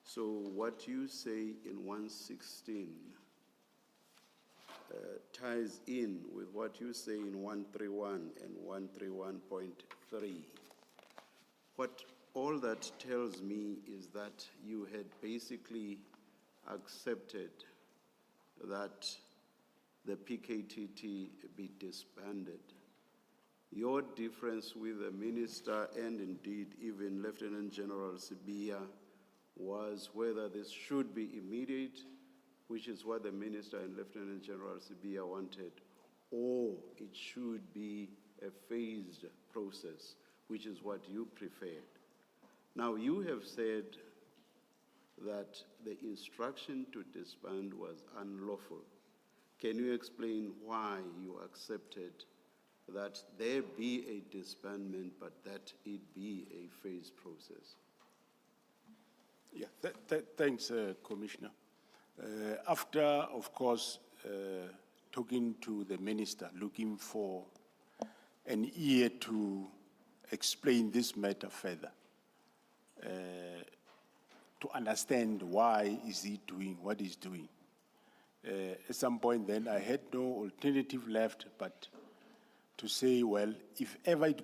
So what you say in 116 ties in with what you say in 131 and 131.3. What all that tells me is that you had basically accepted that the PKTT be disbanded. Your difference with the minister and indeed even Lieutenant General Sibia was whether this should be immediate, which is what the minister and Lieutenant General Sibia wanted, or it should be a phased process, which is what you preferred. Now, you have said that the instruction to disband was unlawful. Can you explain why you accepted that there be a disbandment, but that it be a phased process? Yeah, thanks, Commissioner. After, of course, talking to the minister, looking for an ear to explain this matter further, to understand why is he doing what he's doing. At some point then, I had no alternative left but to say, well, if ever it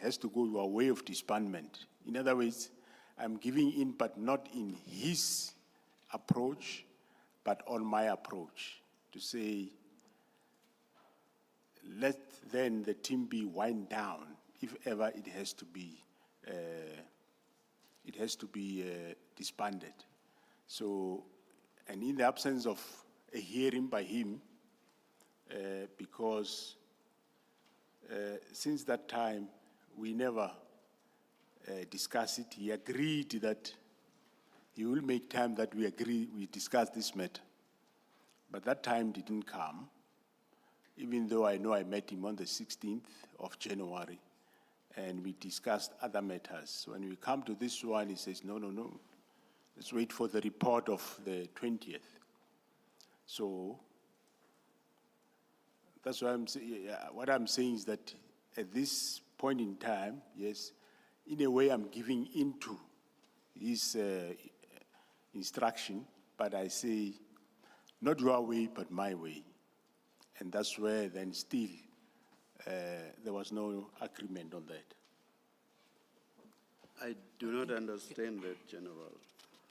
has to go your way of disbandment. In other words, I'm giving in, but not in his approach, but on my approach, to say, let then the team be wind down if ever it has to be disbanded. So, and in the absence of a hearing by him, because since that time we never discussed it. He agreed that he will make time that we discuss this matter. But that time didn't come, even though I know I met him on the 16th of January, and we discussed other matters. When we come to this one, he says, no, let's wait for the report of the 20th. So that's why what I'm saying is that at this point in time, yes, in a way I'm giving into his instruction, but I say, not your way, but my way. And that's where then still there was no agreement on that. I do not understand that, General.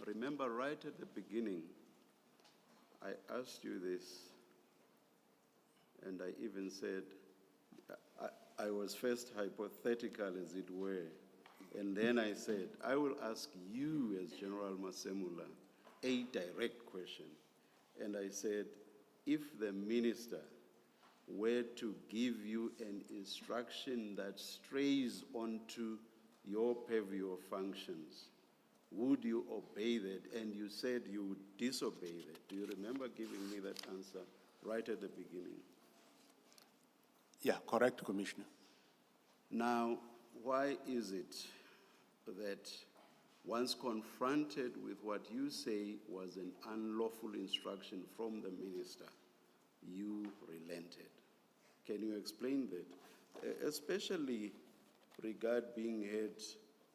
Remember, right at the beginning, I asked you this, and I even said, I was first hypothetical, as it were, and then I said, I will ask you, as General Masemula, a direct question. And I said, if the minister were to give you an instruction that strays onto your purview of functions, would you obey that? And you said you would disobey that. Do you remember giving me that answer right at the beginning? Yeah, correct, Commissioner. Now, why is it that once confronted with what you say was an unlawful instruction from the minister, you relented? Can you explain that? Especially regard being held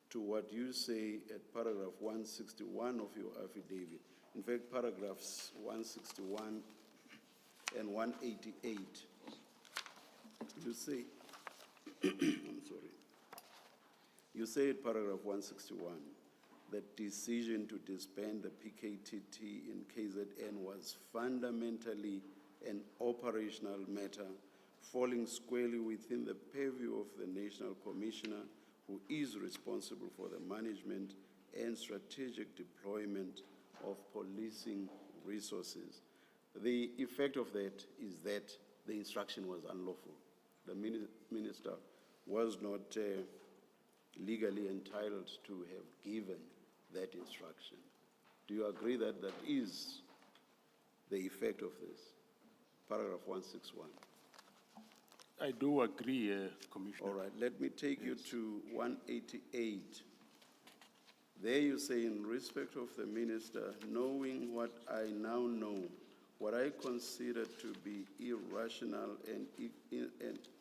to what you say at paragraph 161 of your affidavit. In fact, paragraphs 161 and 188. You say, I'm sorry. You say at paragraph 161, the decision to disband the PKTT in KZN was fundamentally an operational matter falling squarely within the purview of the National Commissioner, who is responsible for the management and strategic deployment of policing resources. The effect of that is that the instruction was unlawful. The minister was not legally entitled to have given that instruction. Do you agree that that is the effect of this? Paragraph 161. I do agree, Commissioner. All right, let me take you to 188. There you say, in respect of the minister, knowing what I now know, what I consider to be irrational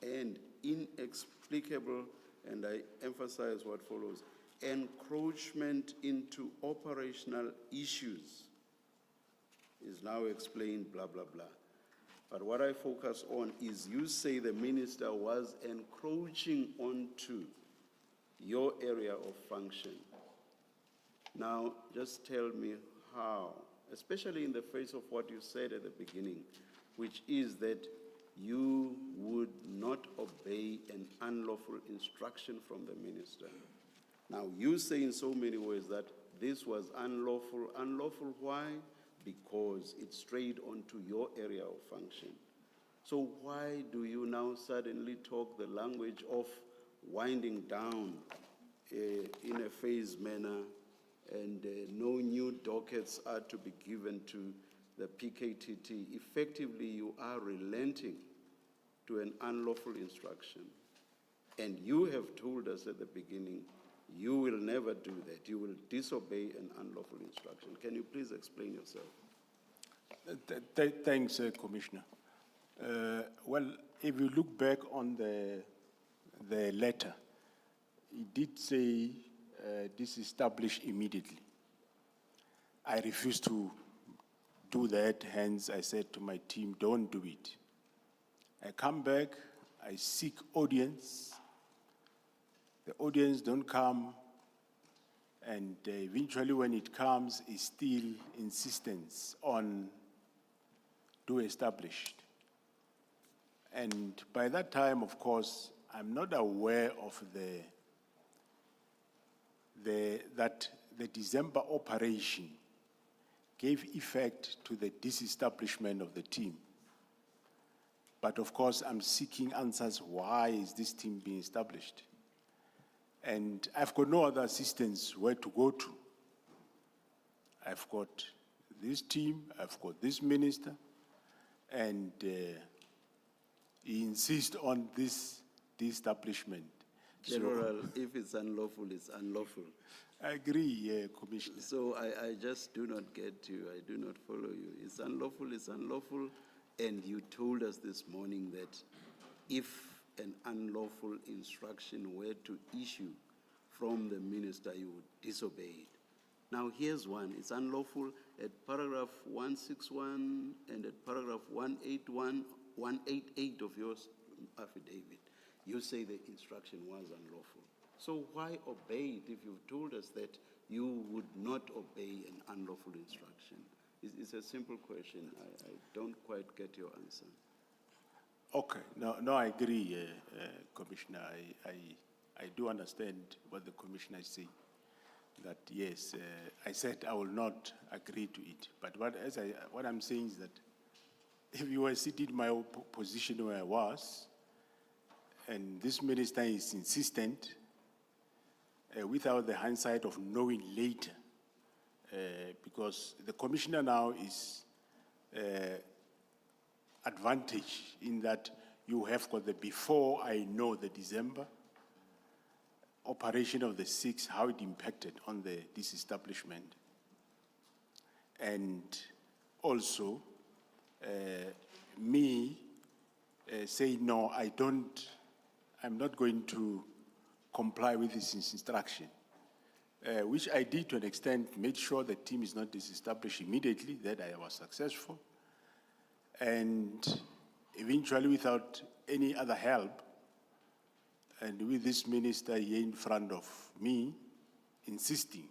and inexplicable, and I emphasize what follows, encroachment into operational issues is now explained, blah, blah, blah. But what I focus on is you say the minister was encroaching onto your area of function. Now, just tell me how, especially in the face of what you said at the beginning, which is that you would not obey an unlawful instruction from the minister. Now, you say in so many ways that this was unlawful. Unlawful, why? Because it strayed onto your area of function. So why do you now suddenly talk the language of winding down in a phased manner, and no new dockets are to be given to the PKTT? Effectively, you are relenting to an unlawful instruction. And you have told us at the beginning, you will never do that. You will disobey an unlawful instruction. Can you please explain yourself? Thanks, Commissioner. Well, if you look back on the letter, it did say disestablish immediately. I refused to do that, hence I said to my team, don't do it. I come back, I seek audience. The audience don't come, and eventually when it comes, it's still insistence on do established. And by that time, of course, I'm not aware of that the December operation gave effect to the disestablishment of the team. But of course, I'm seeking answers. Why is this team being established? And I've got no other assistance where to go to. I've got this team, I've got this minister, and he insists on this establishment. General, if it's unlawful, it's unlawful. I agree, Commissioner. So I just do not get you. I do not follow you. It's unlawful, and you told us this morning that if an unlawful instruction were to issue from the minister, you would disobey it. Now here's one. It's unlawful at paragraph 161 and at paragraph 188 of your affidavit. You say the instruction was unlawful. So why obey it if you've told us that you would not obey an unlawful instruction? It's a simple question. I don't quite get your answer. Okay, no, I agree, Commissioner. I do understand what the Commissioner is saying. That yes, I said I will not agree to it. But what I'm saying is that if you were sitting in my position where I was, and this minister is insistent, without the hindsight of knowing later, because the commissioner now is advantage in that you have got the before I know the December operation of the 6, how it impacted on the disestablishment. And also, me say, no, I'm not going to comply with this instruction, which I did to an extent, made sure the team is not disestablished immediately, that I was successful. And eventually, without any other help, and with this minister here in front of me, insisting,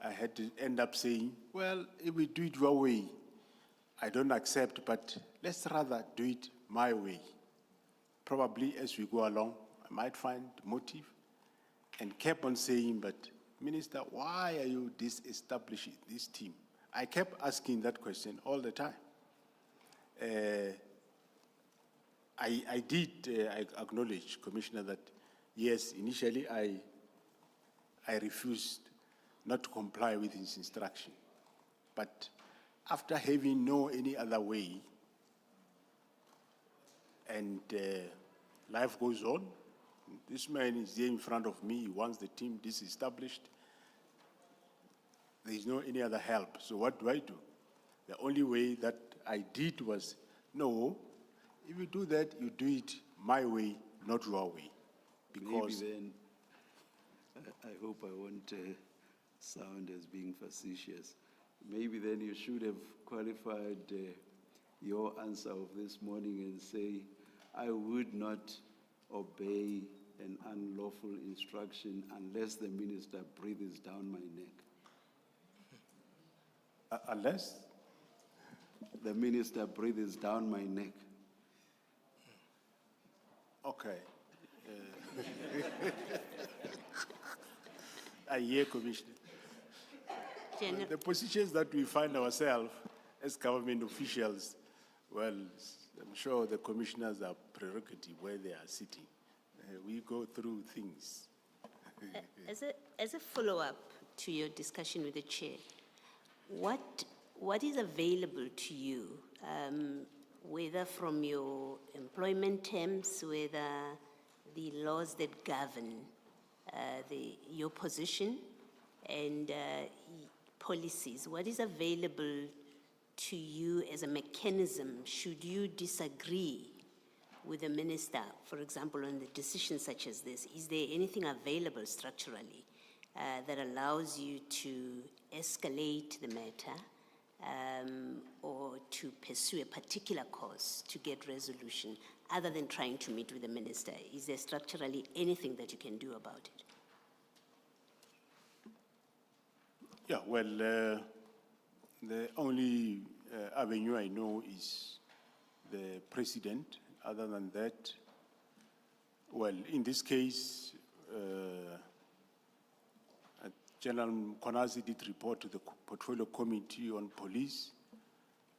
I had to end up saying, well, if we do it your way, I don't accept, but let's rather do it my way. Probably as we go along, I might find motive, and kept on saying, but Minister, why are you disestablishing this team? I kept asking that question all the time. I did acknowledge, Commissioner, that yes, initially I refused not to comply with his instruction. But after having no any other way, and life goes on, this man is here in front of me, he wants the team disestablished. There is no any other help, so what do I do? The only way that I did was, no, if you do that, you do it my way, not your way. Because maybe then, I hope I won't sound as being facetious. Maybe then you should have qualified your answer of this morning and say, I would not obey an unlawful instruction unless the minister breathes down my neck. Unless? The minister breathes down my neck. Okay. I hear, Commissioner. The positions that we find ourselves as government officials, well, I'm sure the commissioners are prerogative where they are sitting. We go through things. As a follow-up to your discussion with the chair, what is available to you, whether from your employment terms, whether the laws that govern your position and policies, what is available to you as a mechanism should you disagree with the minister, for example, on the decisions such as this? Is there anything available structurally that allows you to escalate the matter or to pursue a particular cause to get resolution other than trying to meet with the minister? Is there structurally anything that you can do about it? Yeah, well, the only avenue I know is the president. Other than that, well, in this case, General Konazi did report to the Portfolio Committee on Police.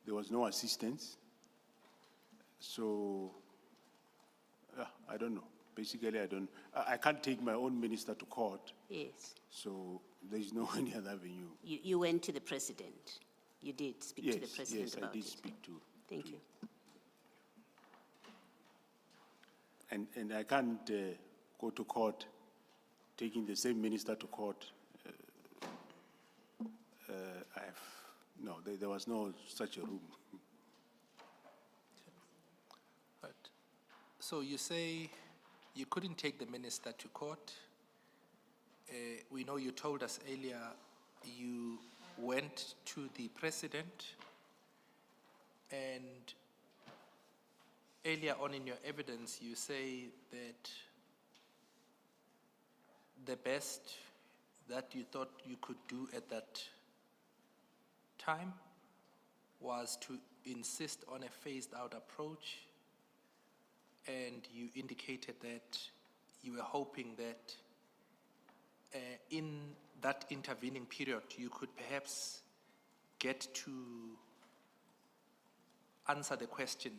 There was no assistance. So, I don't know. Basically, I can't take my own minister to court. Yes. So there is no any other avenue. You went to the president. You did speak to the president about it. Yes, I did speak to. Thank you. And I can't go to court, taking the same minister to court. There was no such a room. Right. So you say you couldn't take the minister to court. We know you told us earlier you went to the president, and earlier on in your evidence you say that the best that you thought you could do at that time was to insist on a phased-out approach, and you indicated that you were hoping that in that intervening period you could perhaps get to answer the question,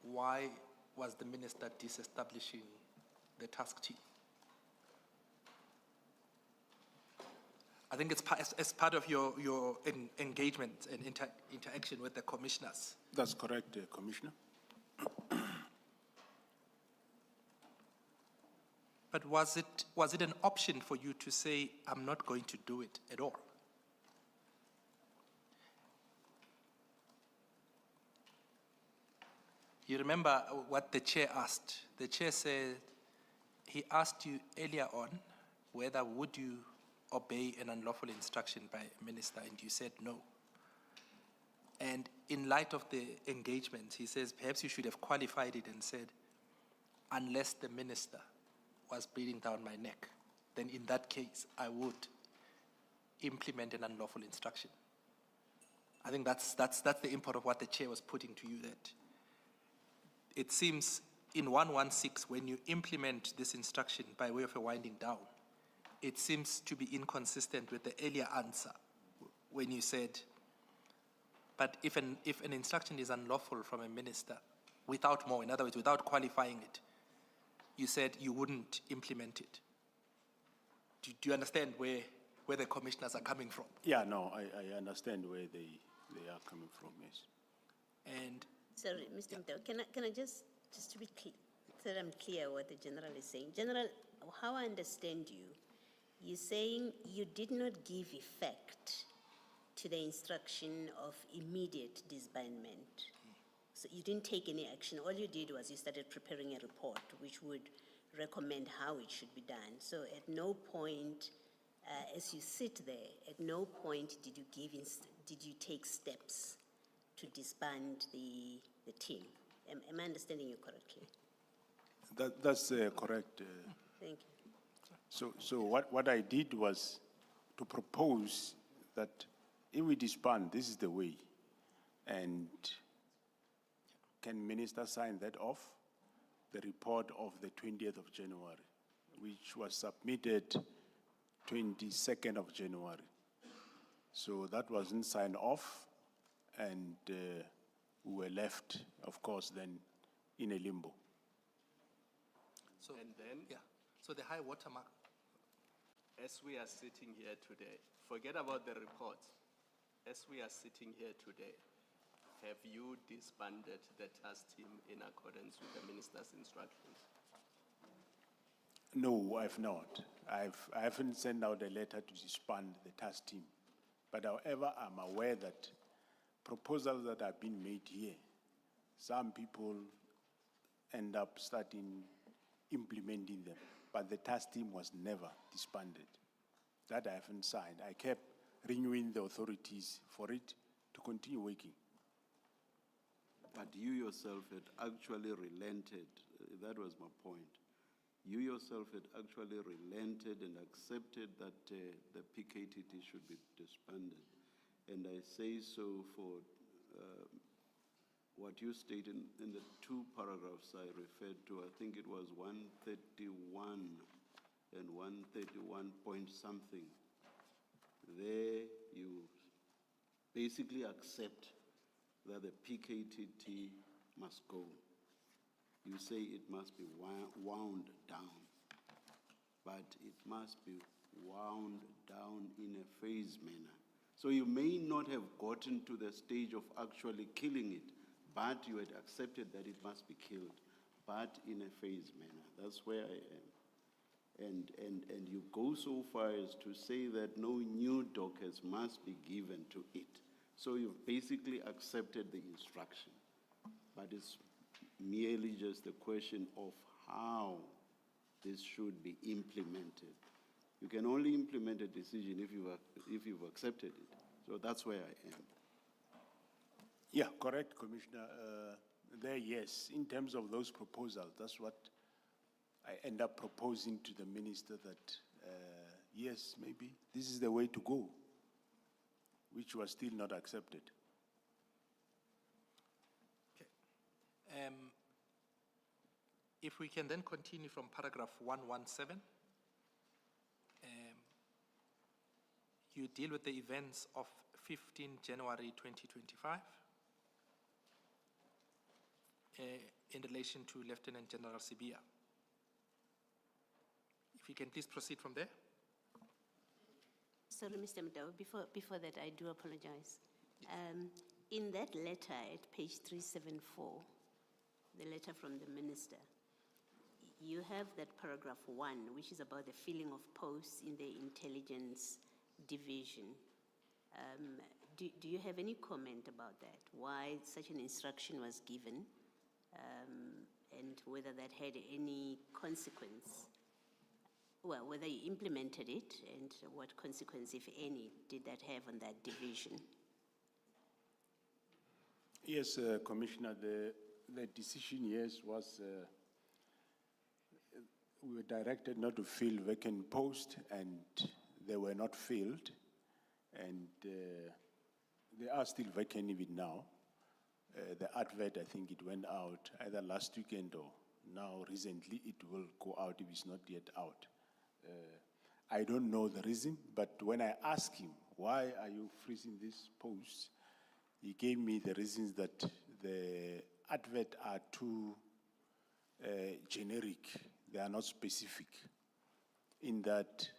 why was the minister disestablishing the task team? I think it's as part of your engagement and interaction with the commissioners. That's correct, Commissioner. But was it an option for you to say, I'm not going to do it at all? You remember what the chair asked. The chair said, he asked you earlier on whether would you obey an unlawful instruction by a minister, and you said no. And in light of the engagement, he says, perhaps you should have qualified it and said, unless the minister was breathing down my neck, then in that case, I would implement an unlawful instruction. I think that's the import of what the chair was putting to you, that it seems in 116, when you implement this instruction by way of a winding down, it seems to be inconsistent with the earlier answer when you said, but if an instruction is unlawful from a minister, without more, in other words, without qualifying it, you said you wouldn't implement it. Do you understand where the commissioners are coming from? Yeah, no, I understand where they are coming from, yes. And sorry, Mr. Mtao, can I just to be clear, so that I'm clear what the General is saying. General, how I understand you, you're saying you did not give effect to the instruction of immediate disbandment. So you didn't take any action. All you did was you started preparing a report which would recommend how it should be done. So at no point, as you sit there, at no point did you take steps to disband the team. Am I understanding you correctly? That's correct. Thank you. So what I did was to propose that if we disband, this is the way. And can minister sign that off? The report of the 20th of January, which was submitted 22nd of January. So that wasn't signed off, and we were left, of course, then in a limbo. So, and then, yeah. So the high watermark. As we are sitting here today, forget about the report. As we are sitting here today, have you disbanded the task team in accordance with the minister's instructions? No, I've not. I haven't sent out a letter to disband the task team. But however, I'm aware that proposals that have been made here, some people end up starting implementing them. But the task team was never disbanded. That I haven't signed. I kept renewing the authorities for it to continue working. But you yourself had actually relented. That was my point. You yourself had actually relented and accepted that the PKTT should be disbanded. And I say so for what you stated in the two paragraphs I referred to. I think it was 131 and 131 point something. There you basically accept that the PKTT must go. You say it must be wound down, but it must be wound down in a phased manner. So you may not have gotten to the stage of actually killing it, but you had accepted that it must be killed, but in a phased manner. That's where I am. And you go so far as to say that no new Dockets must be given to it. So you've basically accepted the instruction, but it's merely just a question of how this should be implemented. You can only implement a decision if you've accepted it. So that's where I am. Yeah, correct, Commissioner. There, yes, in terms of those proposals, that's what I end up proposing to the minister that, yes, maybe this is the way to go, which was still not accepted. Okay. If we can then continue from paragraph 117. You deal with the events of 15 January 2025 in relation to Lieutenant General Sibia. If you can please proceed from there. Sorry, Mr. Mdao, before that, I do apologize. In that letter at page 374, the letter from the minister, you have that paragraph 1, which is about the filling of posts in the intelligence division. Do you have any comment about that? Why such an instruction was given, and whether that had any consequence? Well, whether you implemented it and what consequence, if any, did that have on that division? Yes, Commissioner, the decision, yes, was we were directed not to fill vacant posts, and they were not filled, and they are still vacant even now. The advert, I think it went out either last weekend or now recently. It will go out if it's not yet out. I don't know the reason, but when I asked him, why are you freezing these posts, he gave me the reasons that the advert are too generic. They are not specific. In that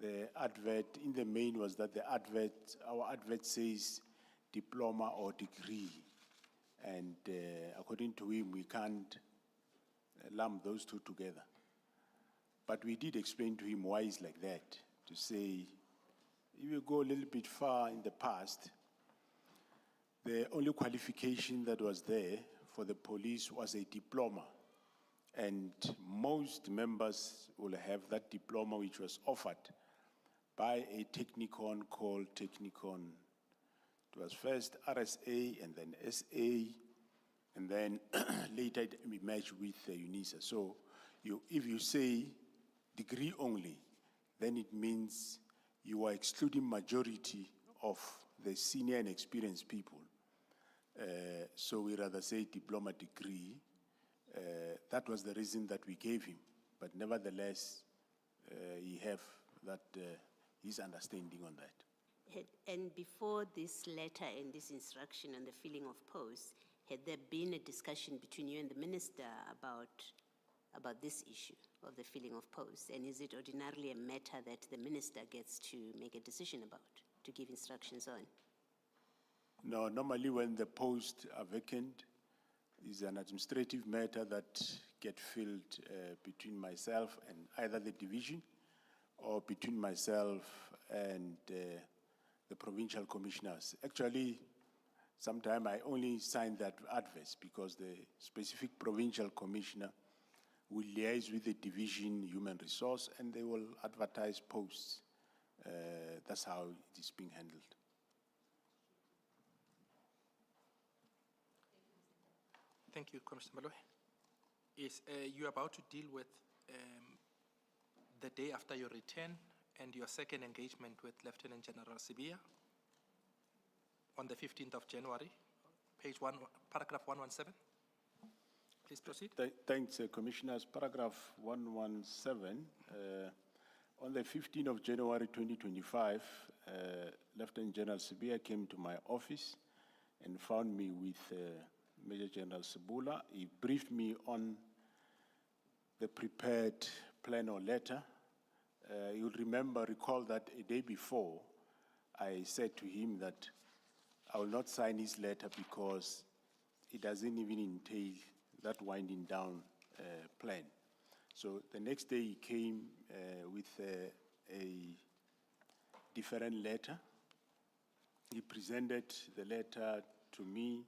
the advert, in the main was that the advert, our advert says diploma or degree. And according to him, we can't lump those two together. But we did explain to him why it's like that, to say, if you go a little bit far in the past, the only qualification that was there for the police was a diploma. And most members will have that diploma, which was offered by a technicon called Technicon. It was first RSA and then SA, and then later it merged with UNISA. So if you say degree only, then it means you are excluding majority of the senior and experienced people. So we rather say diploma degree. That was the reason that we gave him. But nevertheless, he have that his understanding on that. And before this letter and this instruction on the filling of posts, had there been a discussion between you and the minister about this issue of the filling of posts? And is it ordinarily a matter that the minister gets to make a decision about, to give instructions on? No, normally when the posts are vacant, it's an administrative matter that gets filled between myself and either the division or between myself and the provincial commissioners. Actually, sometimes I only sign that adverts because the specific provincial commissioner will liaise with the division human resource and they will advertise posts. That's how it is being handled. Thank you, Commissioner Maloe. Is you're about to deal with the day after your return and your second engagement with Lieutenant General Sibia on the 15th of January, page 1, paragraph 117. Please proceed. Thanks, Commissioners. Paragraph 117. On the 15th of January 2025, Lieutenant General Sibia came to my office and found me with Major General Sabula. He briefed me on the prepared plan or letter. You'll recall that a day before, I said to him that I will not sign his letter because it doesn't even entail that winding down plan. So the next day he came with a different letter. He presented the letter to me,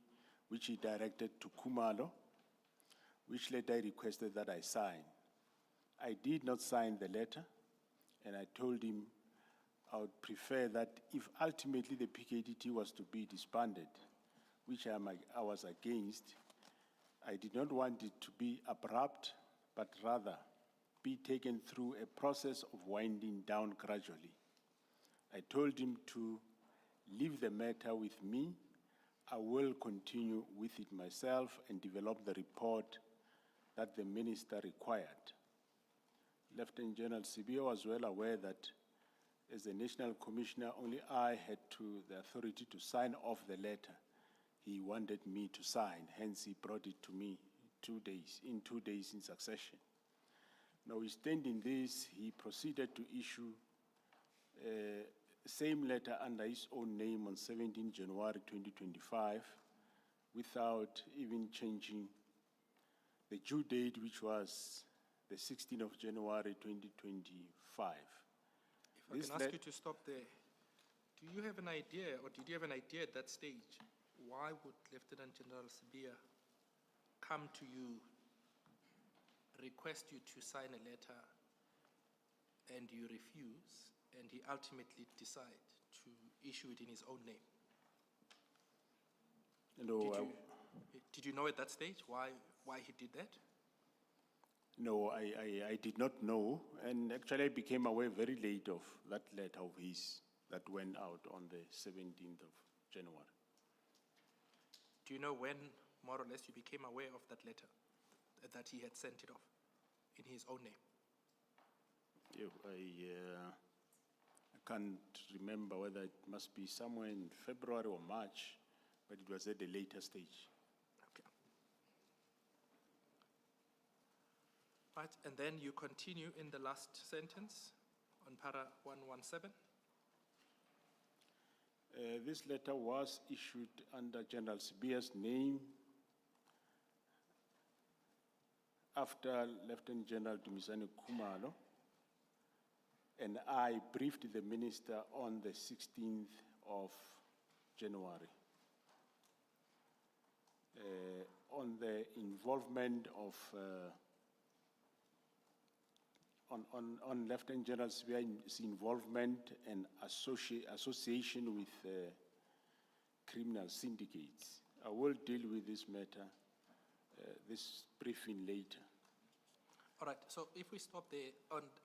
which he directed to Kumalo, which letter he requested that I sign. I did not sign the letter, and I told him I would prefer that if ultimately the PKTT was to be disbanded, which I was against, I did not want it to be abrupt but rather be taken through a process of winding down gradually. I told him to leave the matter with me. I will continue with it myself and develop the report that the minister required. Lieutenant General Sibia was well aware that as the National Commissioner, only I had the authority to sign off the letter he wanted me to sign. Hence, he brought it to me 2 days in succession. Notwithstanding this, he proceeded to issue same letter under his own name on 17 January 2025 without even changing the due date, which was the 16th of January 2025. If I can ask you to stop there, do you have an idea, or did you have an idea at that stage, why would Lieutenant General Sibia come to you, request you to sign a letter, and you refuse, and he ultimately decide to issue it in his own name? No, did you know at that stage why he did that? No, I did not know, and actually I became aware very late of that letter of his that went out on the 17th of January. Do you know when, more or less, you became aware of that letter, that he had sent it off in his own name? I can't remember whether it must be somewhere in February or March, but it was at the later stage. Okay. Right, and then you continue in the last sentence on para 117. This letter was issued under General Sibia's name after Lieutenant General Dumisani Kumalo, and I briefed the minister on the 16th of January on the involvement of on Lieutenant General Sibia's involvement and association with criminal syndicates. I will deal with this matter, this briefing later. All right, so if we stop there,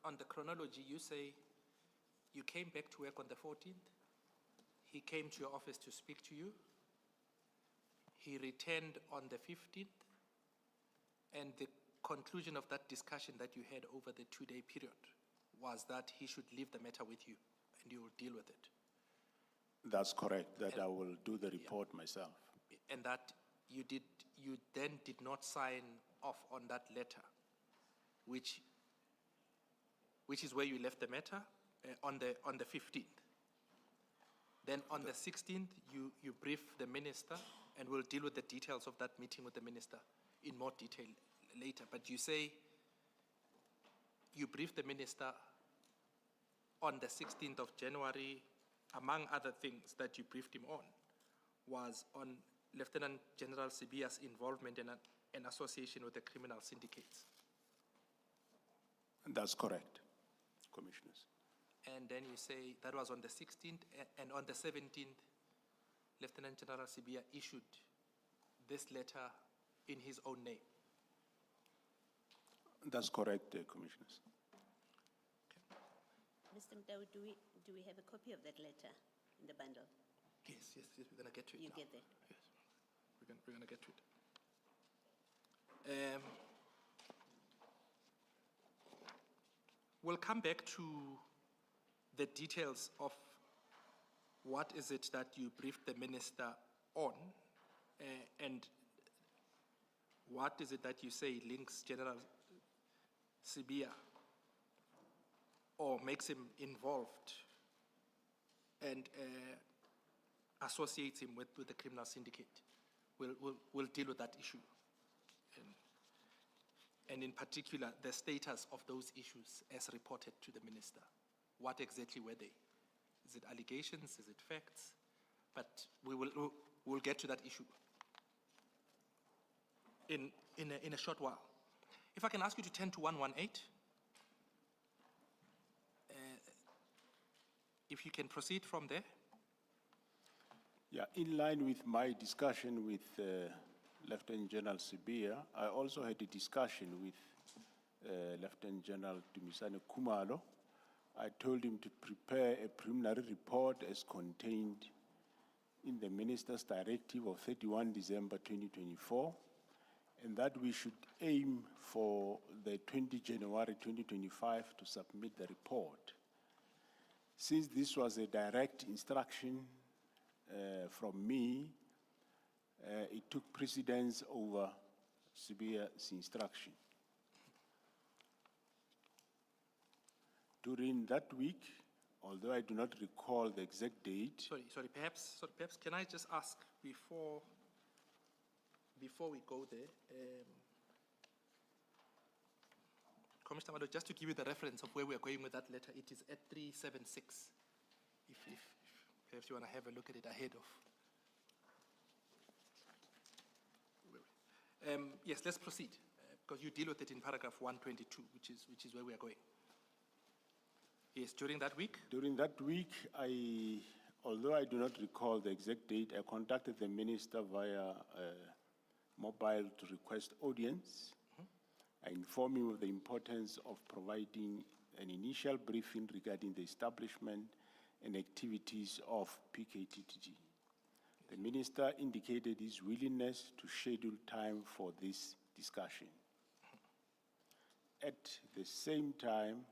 on the chronology, you say you came back to work on the 14th, he came to your office to speak to you, he returned on the 15th, and the conclusion of that discussion that you had over the 2-day period was that he should leave the matter with you and you will deal with it. That's correct, that I will do the report myself. And that you then did not sign off on that letter, which is where you left the matter on the 15th. Then on the 16th, you brief the minister, and we'll deal with the details of that meeting with the minister in more detail later. But you say you briefed the minister on the 16th of January, among other things that you briefed him on, was on Lieutenant General Sibia's involvement in an association with the criminal syndicates. That's correct, Commissioners. And then you say that was on the 16th, and on the 17th, Lieutenant General Sibia issued this letter in his own name. That's correct, Commissioners. Okay. Mr. Mdawi, do we have a copy of that letter in the bundle? Yes, we're going to get to it. You now. get there? Yes, we're going to get to it. We'll come back to the details of what is it that you briefed the minister on, and what is it that you say links General Sibia or makes him involved and associates him with the criminal syndicate. We'll deal with that issue. And in particular, the status of those issues as reported to the minister. What exactly were they? Is it allegations? Is it facts? But we'll get to that issue in a short while. If I can ask you to turn to 118. If you can proceed from there. Yeah, in line with my discussion with Lieutenant General Sibia, I also had a discussion with Lieutenant General Dumisani Khumalo. I told him to prepare a preliminary report as contained in the Minister's Directive of 31 December 2024, and that we should aim for the 20 January 2025 to submit the report. Since this was a direct instruction from me, it took precedence over Sibia's instruction. During that week, although I do not recall the exact date. Sorry, perhaps can I just ask before we go there, Commissioner Mado, just to give you the reference of where we are going with that letter, it is at 376. If perhaps you want to have a look at it ahead of. Yes, let's proceed, because you deal with it in paragraph 122, which is where we are going. Yes, during that week? During that week, although I do not recall the exact date, I contacted the minister via mobile to request audience. I informed him of the importance of providing an initial briefing regarding the establishment and activities of PKTTG. The minister indicated his willingness to schedule time for this discussion. At the same time,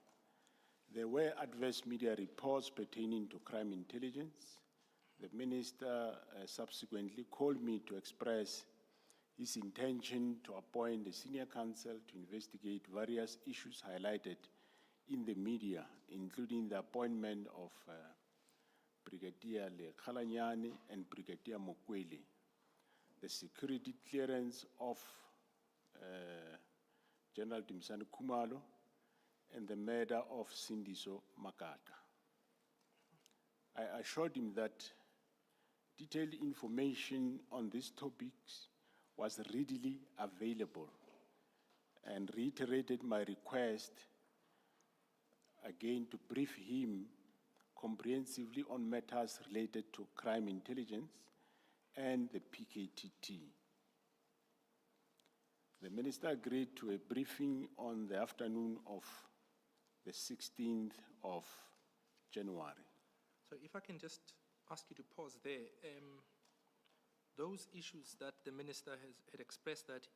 there were adverse media reports pertaining to crime intelligence. The minister subsequently called me to express his intention to appoint a senior counsel to investigate various issues highlighted in the media, including the appointment of Brigadier Lekhalanyane and Brigadier Mokwele, the security clearance of General Dumisani Khumalo, and the murder of Sindiso Makata. I assured him that detailed information on these topics was readily available and reiterated my request again to brief him comprehensively on matters related to crime intelligence and the PKTT. The minister agreed to a briefing on the afternoon of the 16th of January. So if I can just ask you to pause there. Those issues that the minister had expressed that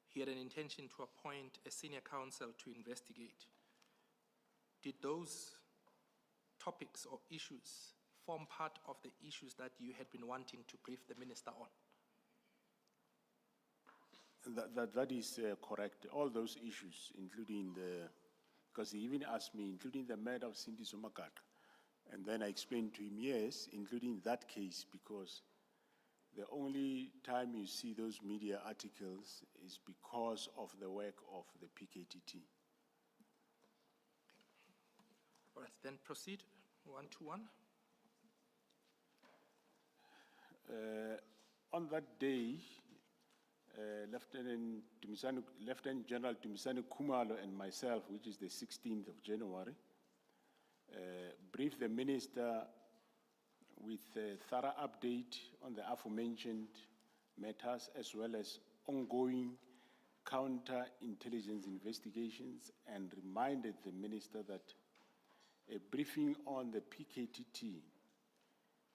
he had an intention to appoint a senior counsel to investigate, did those topics or issues form part of the issues that you had been wanting to brief the minister on? That is correct. All those issues, including because he even asked me, including the murder of Sindiso Makata. And then I explained to him, yes, including that case, because the only time you see those media articles is because of the work of the PKTT. All right, then proceed, 121. On that day, Lieutenant General Dumisani Khumalo and myself, which is the 16th of January, briefed the minister with a thorough update on the aforementioned matters, as well as ongoing counter-intelligence investigations, and reminded the minister that a briefing on the PKTT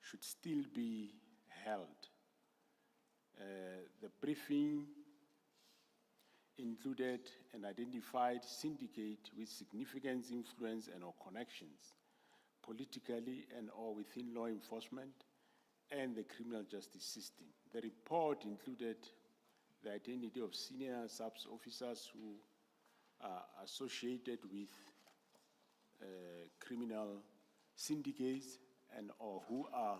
should still be held. The briefing included an identified syndicate with significant influence and or connections politically and or within law enforcement and the criminal justice system. The report included the identity of senior SAPS officers who are associated with criminal syndicates and or who are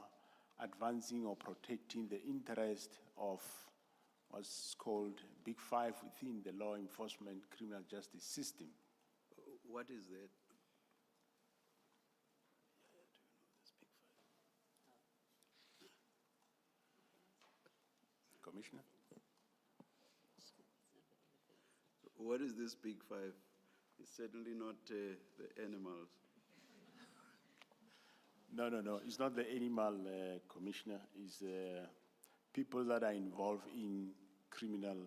advancing or protecting the interest of what's called Big Five within the law enforcement criminal justice system. What is that? Commissioner? What is this Big Five? It's certainly not the animals. No. It's not the animal, Commissioner. It's people that are involved in criminal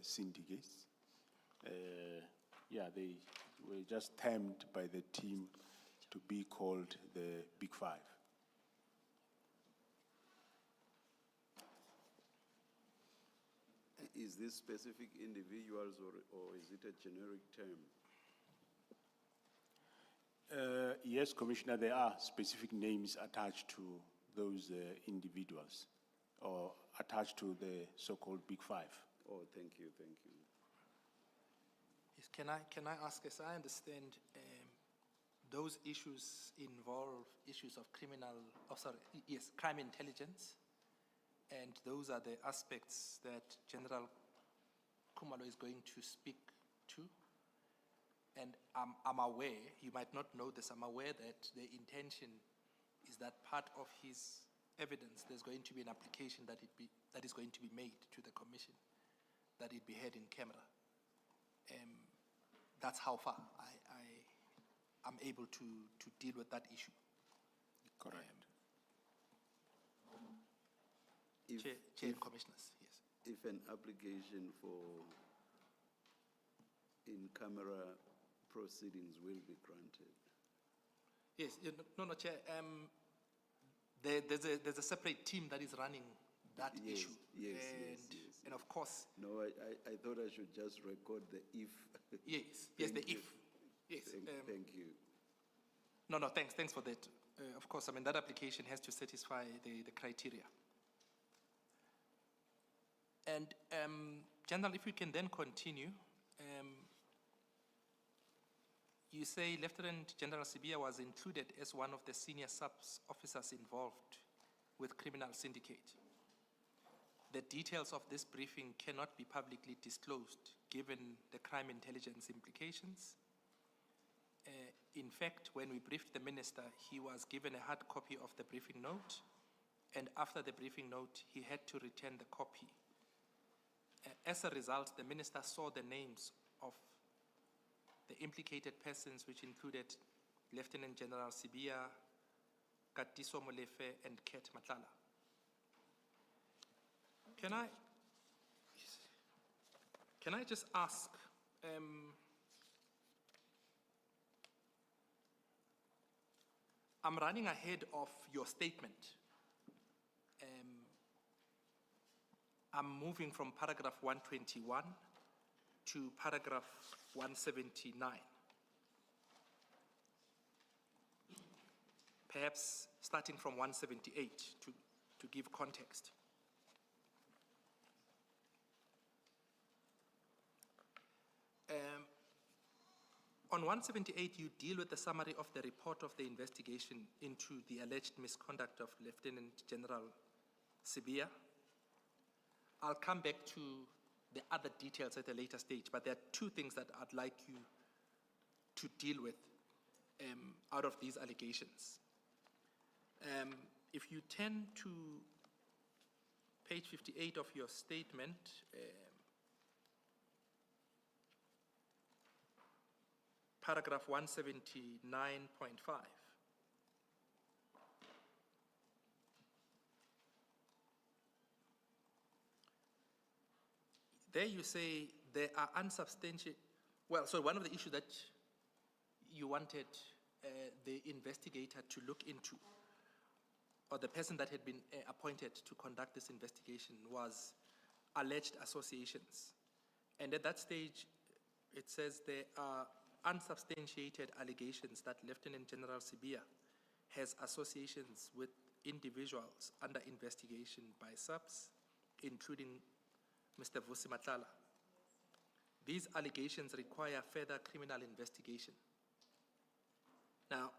syndicates. They were just termed by the team to be called the Big Five. Is this specific individuals or is it a generic term? Yes, Commissioner, there are specific names attached to those individuals or attached to the so-called Big Five. Oh, thank you, thank you. Yes, can I ask, as I understand, those issues involve issues of crime intelligence, and those are the aspects that General Khumalo is going to speak to. And I'm aware, you might not know this, I'm aware that the intention is that part of his evidence, there's going to be an application that is going to be made to the commission, that it be heard in camera. That's how far I'm able to deal with that issue. Correct. Chair and Commissioners, yes. If an application for in-camera proceedings will be granted? Yes, no, Chair. There's a separate team that is running that issue. Yes. And of course. No, I thought I should just record the if. Yes, the if. Yes. Thank you. No, thanks for that. Of course, that application has to satisfy the criteria. And General, if we can then continue, you say Lieutenant General Sibia was included as one of the senior sub-officers involved with criminal syndicate. The details of this briefing cannot be publicly disclosed given the crime intelligence implications. In fact, when we briefed the minister, he was given a hard copy of the briefing note, and after the briefing note, he had to return the copy. As a result, the minister saw the names of the implicated persons, which included Lieutenant General Sibia, Katiso Molefe, and Ket Matlala. Can I just ask, I'm running ahead of your statement. I'm moving from paragraph 121 to paragraph 179. Perhaps starting from 178 to give context. On 178, you deal with the summary of the report of the investigation into the alleged misconduct of Lieutenant General Sibia. I'll come back to the other details at a later stage, but there are two things that I'd like you to deal with out of these allegations. If you turn to page 58 of your statement, paragraph 179.5. There you say there are unsubstantiated, so one of the issues that you wanted the investigator to look into, or the person that had been appointed to conduct this investigation, was alleged associations. And at that stage, it says there are unsubstantiated allegations that Lieutenant General Sibia has associations with individuals under investigation by SAPS, including Mr. Vusi Matlala. These allegations require further criminal investigation. Now,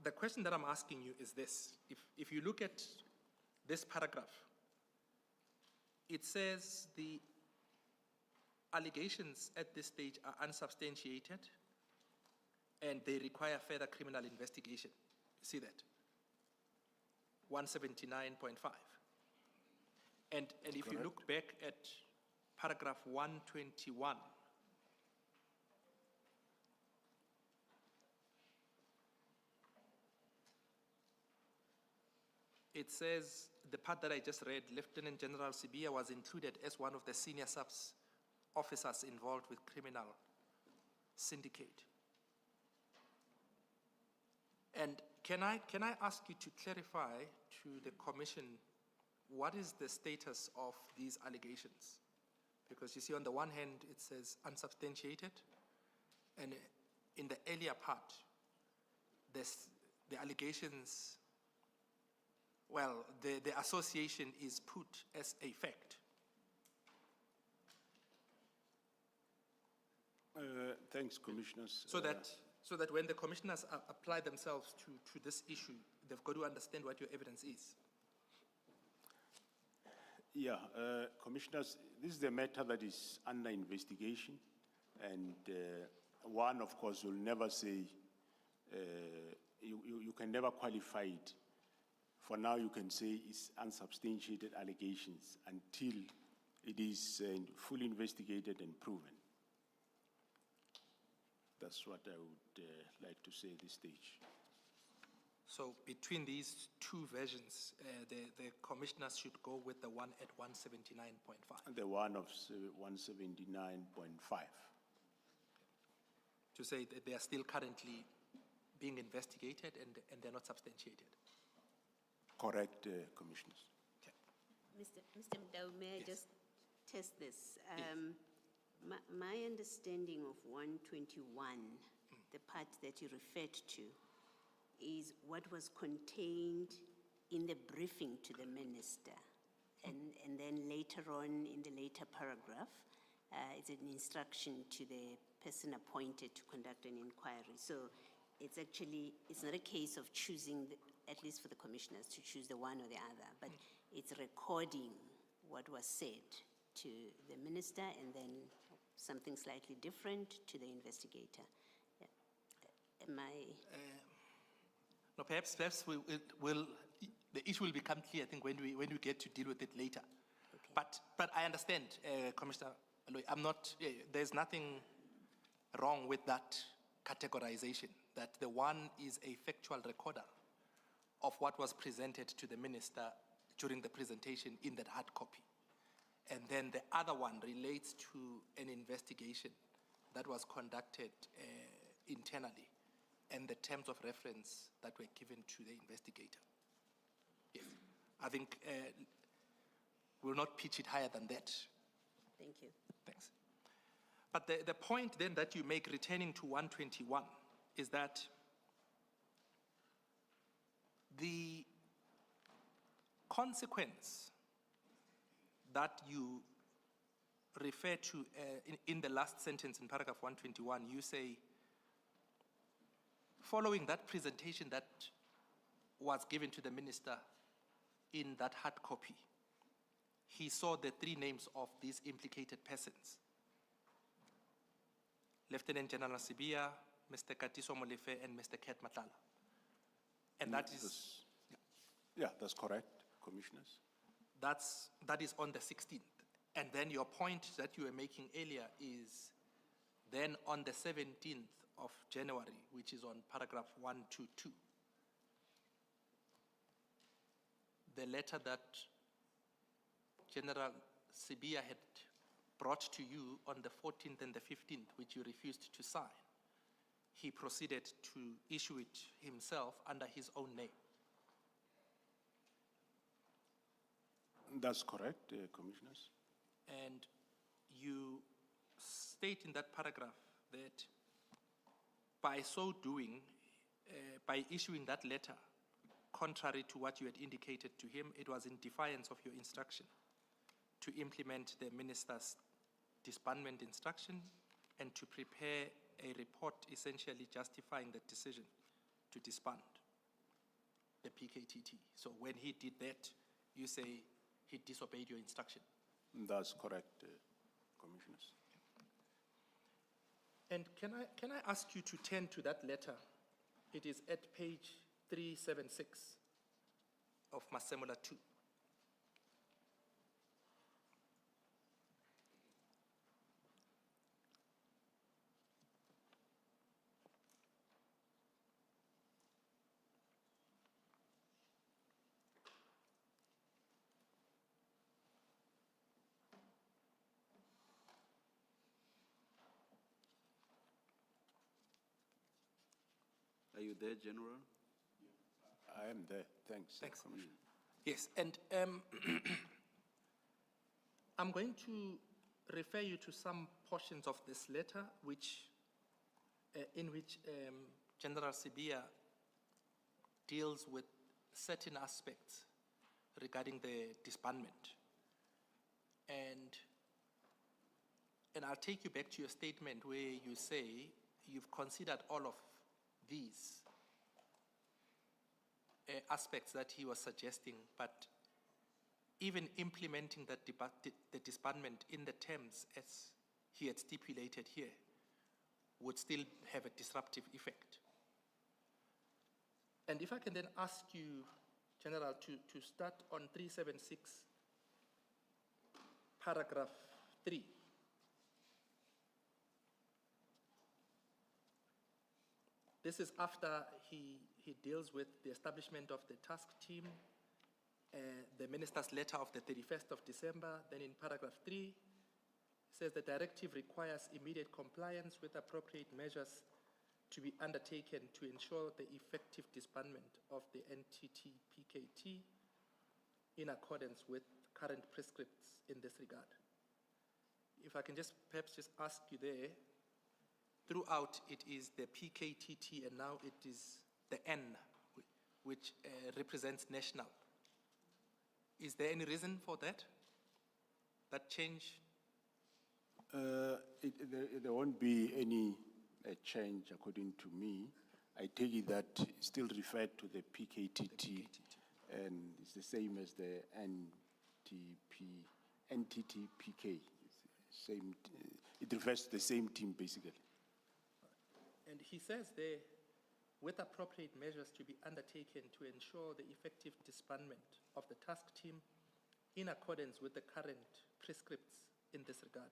the question that I'm asking you is this. If you look at this paragraph, it says the allegations at this stage are unsubstantiated and they require further criminal investigation. You see that? 179.5. And if you look back at paragraph 121, it says, the part that I just read, Lieutenant General Sibia was included as one of the senior subs officers involved with criminal syndicate. And can I ask you to clarify to the Commission what is the status of these allegations? Because you see, on the one hand, it says unsubstantiated, and in the earlier part, the allegations, well, the association is put as a fact. Thanks, Commissioners. So that when the commissioners apply themselves to this issue, they've got to understand what your evidence is. Yeah, Commissioners, this is a matter that is under investigation, and one, of course, will never say, you can never qualify it. For now, you can say it's unsubstantiated allegations until it is fully investigated and proven. That's what I would like to say at this stage. So between these two versions, the commissioners should go with the one at 179.5. The one of 179.5. To say that they are still currently being investigated and they're not substantiated. Correct, Commissioners. Okay. Mr. Mdau, may I just test this? Yes. My understanding of 121, the part that you referred to, is what was contained in the briefing to the minister. And then later on, in the later paragraph, it's an instruction to the person appointed to conduct an inquiry. So it's not a case of choosing, at least for the commissioners, to choose the one or the other, but it's recording what was said to the minister and then something slightly different to the investigator. Yeah. Am I? No, perhaps the issue will become clear, I think, when we get to deal with it later. Okay. But I understand, Commissioner Aloy, there's nothing wrong with that categorization, that the one is a factual recorder of what was presented to the minister during the presentation in that hard copy. And then the other one relates to an investigation that was conducted internally and the terms of reference that were given to the investigator. Yes, I think we'll not pitch it higher than that. Thank you. Thanks. But the point then that you make, returning to 121, is that the consequence that you refer to in the last sentence in paragraph 121, you say, following that presentation that was given to the minister in that hard copy, he saw the three names of these implicated persons: Lieutenant General Sibia, Mr. Katiso Molefe, and Mr. Ket Matlala. And that is... Yeah, that's correct, Commissioners. That is on the 16th. And then your point that you were making earlier is then on the 17th of January, which is on paragraph 122, the letter that General Sibia had brought to you on the 14th and the 15th, which you refused to sign, he proceeded to issue it himself under his own name. That's correct, Commissioners. And you state in that paragraph that by so doing, by issuing that letter, contrary to what you had indicated to him, it was in defiance of your instruction to implement the minister's disbandment instruction and to prepare a report essentially justifying the decision to disband the PKTT. So when he did that, you say he disobeyed your instruction. That's correct, Commissioners. And can I ask you to turn to that letter? It is at page 376 of Masemula 2. Are you there, General? I am there. Thanks. Thanks. Commissioner. Yes, and I'm going to refer you to some portions of this letter in which General Sibia deals with certain aspects regarding the disbandment. And I'll take you back to your statement where you say you've considered all of these aspects that he was suggesting, but even implementing the disbandment in the terms as he had stipulated here would still have a disruptive effect. And if I can then ask you, General, to start on 376, paragraph 3. This is after he deals with the establishment of the task team, the minister's letter of the 31st of December. Then in paragraph 3, it says the directive requires immediate compliance with appropriate measures to be undertaken to ensure the effective disbandment of the entity PKT in accordance with current prescripts in this regard. If I can perhaps just ask you there, throughout it is the PKTT and now it is the N, which represents national. Is there any reason for that change? There won't be any change according to me. I take it that it still referred to the PKTT, and it's the same as the NTTPK. Same. It refers to the same team, basically. And he says there, with appropriate measures to be undertaken to ensure the effective disbandment of the task team in accordance with the current prescripts in this regard.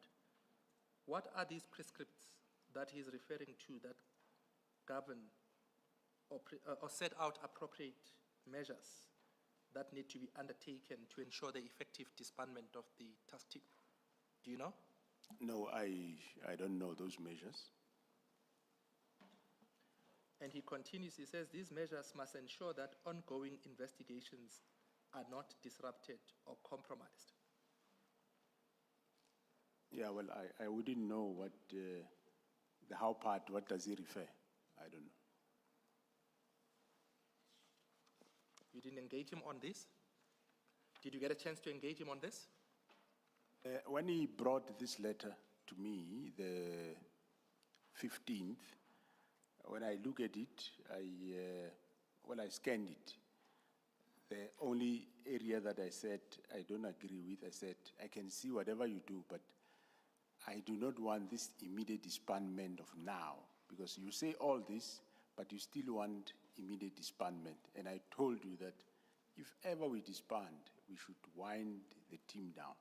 What are these prescripts that he's referring to that govern or set out appropriate measures that need to be undertaken to ensure the effective disbandment of the task team? Do you know? No, I don't know those measures. And he continues, he says, these measures must ensure that ongoing investigations are not disrupted or compromised. Yeah, well, I wouldn't know what the how part, what does he refer? I don't know. You didn't engage him on this? Did you get a chance to engage him on this? When he brought this letter to me, the 15th, when I look at it, I scanned it. The only area that I said I don't agree with, I said, I can see whatever you do, but I do not want this immediate disbandment of now, because you say all this, but you still want immediate disbandment. And I told you that if ever we disband, we should wind the team down.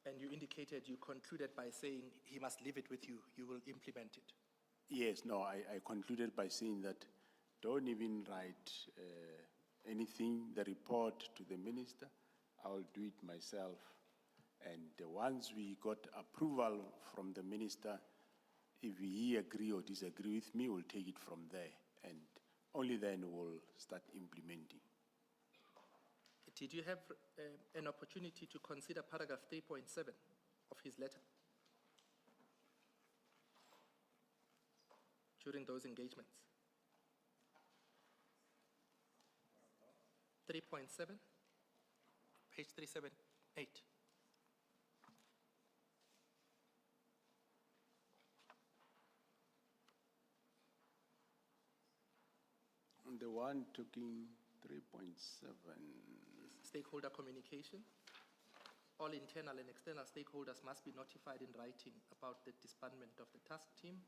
And you indicated, you concluded by saying he must leave it with you, you will implement it. Yes, no, I concluded by saying that don't even write anything, the report to the minister, I'll do it myself. And once we got approval from the minister, if he agree or disagree with me, we'll take it from there. And only then we'll start implementing. Did you have an opportunity to consider paragraph 3.7 of his letter during those engagements? 3.7, page 378. And the one talking 3.7. Stakeholder communication. All internal and external stakeholders must be notified in writing about the disbandment of the task team,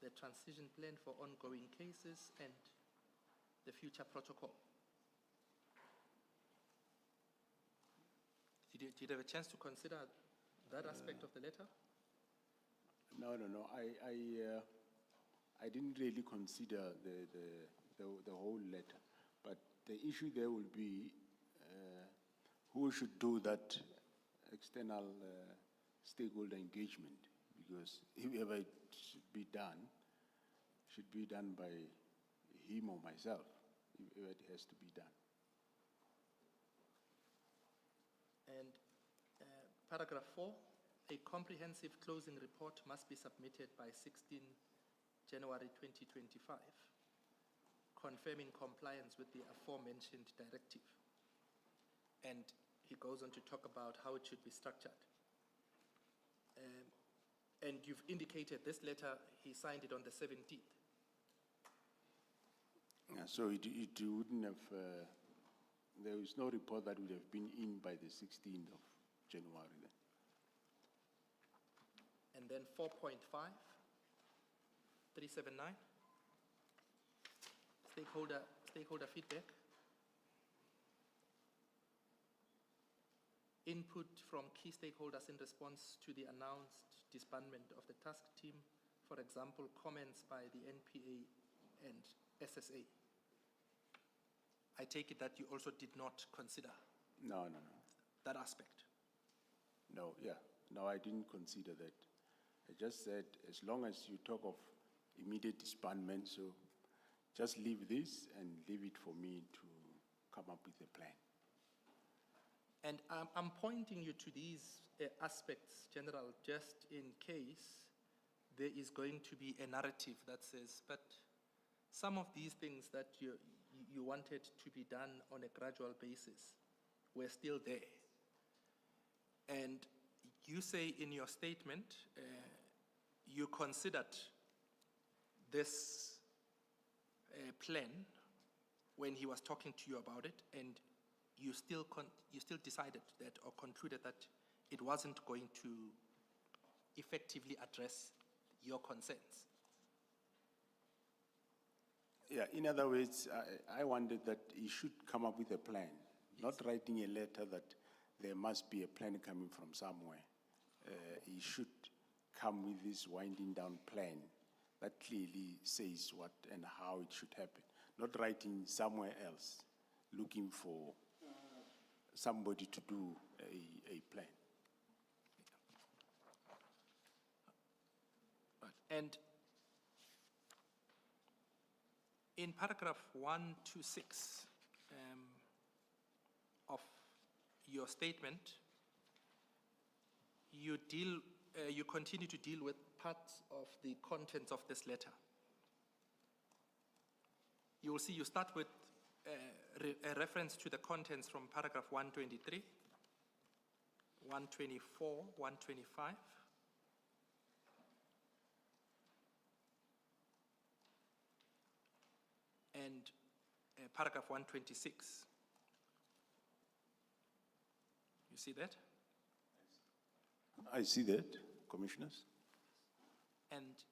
the transition plan for ongoing cases, and the future protocol. Did you have a chance to consider that aspect of the letter? No. I didn't really consider the whole letter, but the issue there will be who should do that external stakeholder engagement, because whoever it should be done by him or myself, if it has to be done. And paragraph 4, a comprehensive closing report must be submitted by 16 January 2025, confirming compliance with the aforementioned directive. And he goes on to talk about how it should be structured. And you've indicated this letter, he signed it on the 17th. Yeah, so it wouldn't have, there is no report that would have been in by the 16th of January then. And then 4.5, 379, stakeholder feedback. Input from key stakeholders in response to the announced disbandment of the task team, for example, comments by the NPA and SSA. I take it that you also did not consider No. that aspect. No, I didn't consider that. I just said, as long as you talk of immediate disbandment, so just leave this and leave it for me to come up with a plan. And I'm pointing you to these aspects, General, just in case there is going to be a narrative that says, but some of these things that you wanted to be done on a gradual basis were still there. And you say in your statement, you considered this plan when he was talking to you about it, and you still decided that or concluded that it wasn't going to effectively address your concerns. Yeah, in other words, I wanted that he should come up with a plan, not writing a letter that there must be a plan coming from somewhere. He should come with this winding down plan that clearly says what and how it should happen, not writing somewhere else, looking for somebody to do a plan. Right. And in paragraph 126 of your statement, you continue to deal with parts of the contents of this letter. You will see you start with a reference to the contents from paragraph 123, 124, 125. And paragraph 126. You see that? I see that, Commissioners. And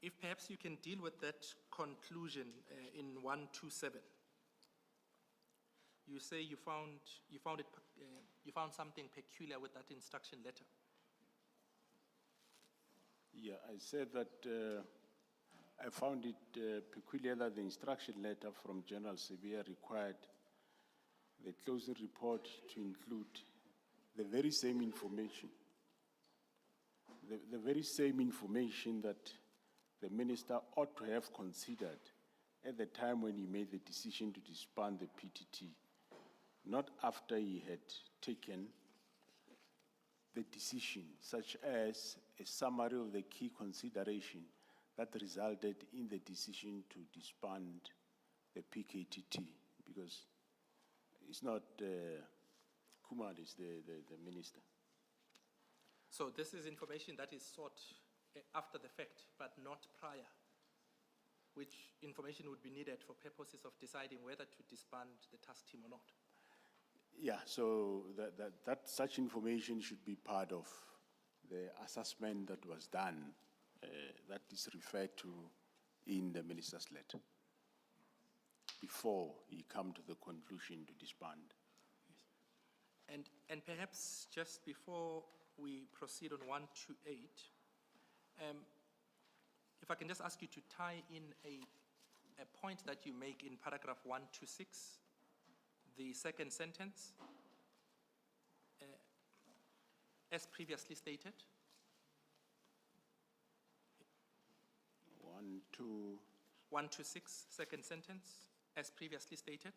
if perhaps you can deal with that conclusion in 127. You say you found something peculiar with that instruction letter. Yeah, I said that I found it peculiar that the instruction letter from General Sibiya required the closing report to include the very same information, the very same information that the minister ought to have considered at the time when he made the decision to disband the PTT, not after he had taken the decision, such as a summary of the key consideration that resulted in the decision to disband the PKTT, because it's not Kumar is the minister. So this is information that is sought after the fact, but not prior, which information would be needed for purposes of deciding whether to disband the task team or not. Yeah, so that such information should be part of the assessment that was done, that is referred to in the minister's letter, before he come to the conclusion to disband. Yes. And perhaps just before we proceed on 128, if I can just ask you to tie in a point that you make in paragraph 126, the second sentence. As previously stated. 1, 2. 1 to 6, second sentence, as previously stated.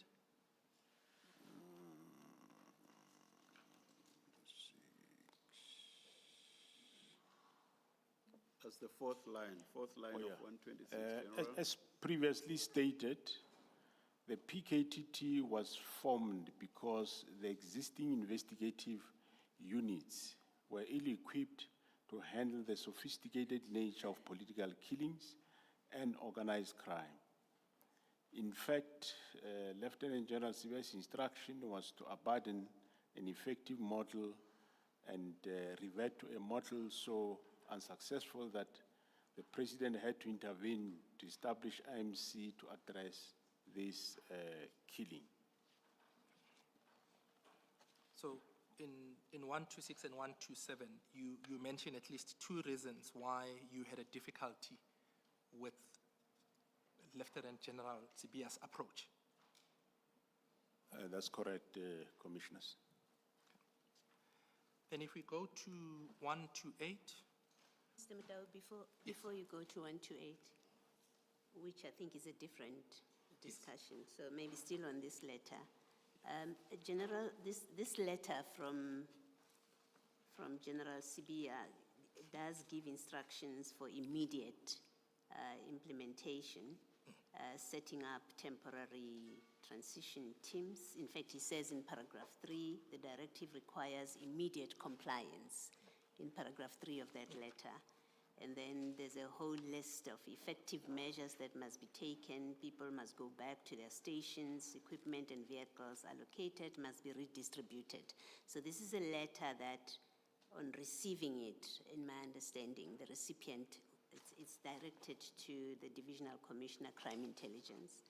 That's the fourth line of 126, General. As previously stated, the PKTT was formed because the existing investigative units were ill-equipped to handle the sophisticated nature of political killings and organized crime. In fact, Lieutenant General Sibia's instruction was to abandon an effective model and revert to a model so unsuccessful that the President had to intervene to establish IMC to address this killing. So in 126 and 127, you mentioned at least 2 reasons why you had a difficulty with Lieutenant General Sibia's approach. That's correct, Commissioners. Then if we go to 128. Mr. Madao, before you go to 128, which I think is a different discussion, so maybe still on this letter. General, this letter from General Sibia does give instructions for immediate implementation, setting up temporary transition teams. In fact, he says in paragraph 3, the directive requires immediate compliance in paragraph 3 of that letter. And then there's a whole list of effective measures that must be taken. People must go back to their stations, equipment and vehicles allocated must be redistributed. So this is a letter that, on receiving it, in my understanding, the recipient, it's directed to the Divisional Commissioner, Crime Intelligence.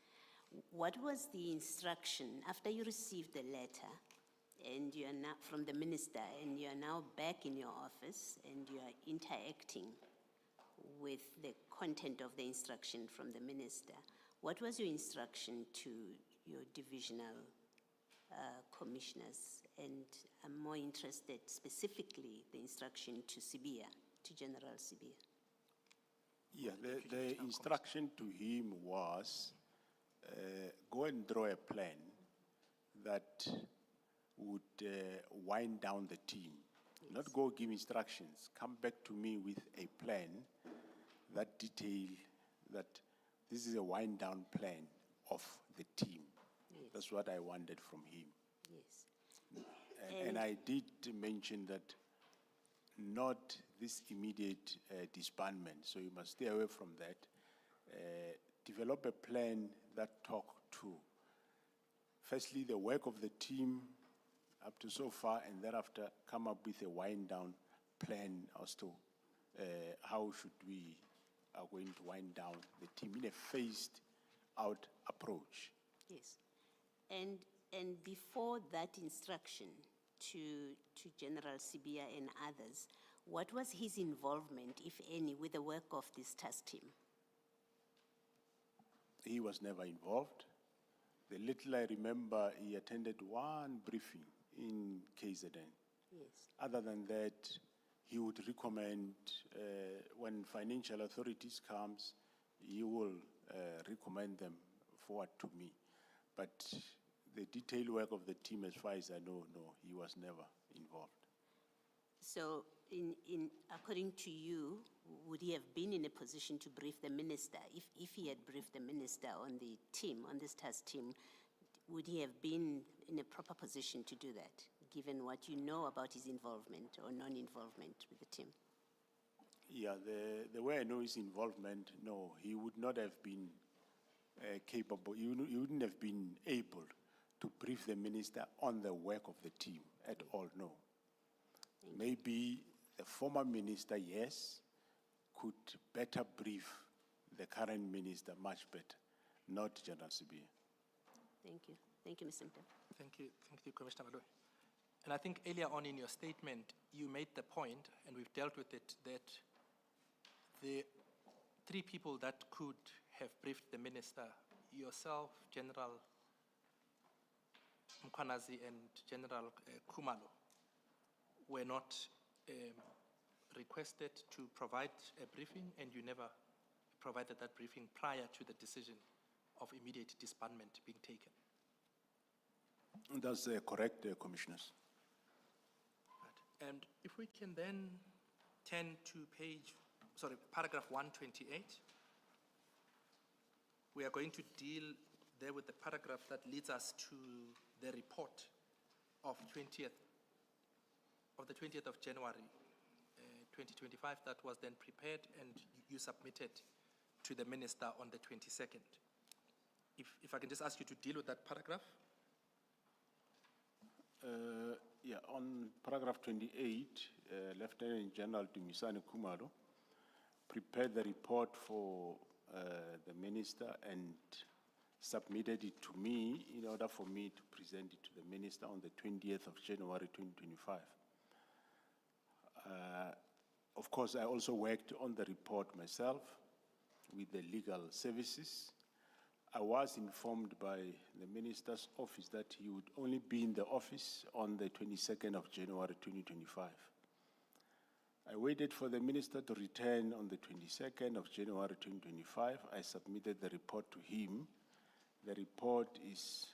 What was the instruction after you received the letter and you are now from the minister and you are now back in your office and you are interacting with the content of the instruction from the minister? What was your instruction to your divisional commissioners? And I'm more interested specifically the instruction to Sibia, to General Sibia. Yeah, the instruction to him was go and draw a plan that would wind down the team. Yes. Not go give instructions. Come back to me with a plan that detail that this is a wind down plan of the team. Yes. That's what I wanted from him. Yes. And I did mention that not this immediate disbandment, so you must stay away from that. Develop a plan that talk to, firstly, the work of the team up to so far, and thereafter come up with a wind down plan as to how should we are going to wind down the team in a phased out approach. Yes. And before that instruction to General Sibia and others, what was his involvement, if any, with the work of this task team? He was never involved. The little I remember, he attended one briefing in KZN. Yes. Other than that, he would recommend, when financial authorities comes, he will recommend them forward to me. But the detailed work of the team, as far as I know, no, he was never involved. So, according to you, would he have been in a position to brief the minister? If he had briefed the minister on the team, on this task team, would he have been in a proper position to do that, given what you know about his involvement or non-involvement with the team? Yeah, the way I know his involvement, no, he would not have been capable, he wouldn't have been able to brief the minister on the work of the team at all, no. Maybe the former minister, yes, could better brief the current minister much better, not General Sibia. Thank you. Thank you, Mr. Mtep. Thank you, Commissioner Madoi. And I think earlier on in your statement, you made the point, and we've dealt with it, that the 3 people that could have briefed the minister, yourself, General Mkwanazi, and General Kumalo, were not requested to provide a briefing, and you never provided that briefing prior to the decision of immediate disbandment being taken. That's correct, Commissioners. Right. And if we can then turn to paragraph 128, we are going to deal there with the paragraph that leads us to the report of the 20th of January, 2025, that was then prepared and you submitted to the Minister on the 22nd. If I can just ask you to deal with that paragraph. On paragraph 28, Lieutenant General Dumisani Kumalo prepared the report for the Minister and submitted it to me in order for me to present it to the Minister on the 20th of January 2025. Of course, I also worked on the report myself with the legal services. I was informed by the Minister's office that he would only be in the office on the 22nd of January 2025. I waited for the Minister to return on the 22nd of January 2025. I submitted the report to him. The report is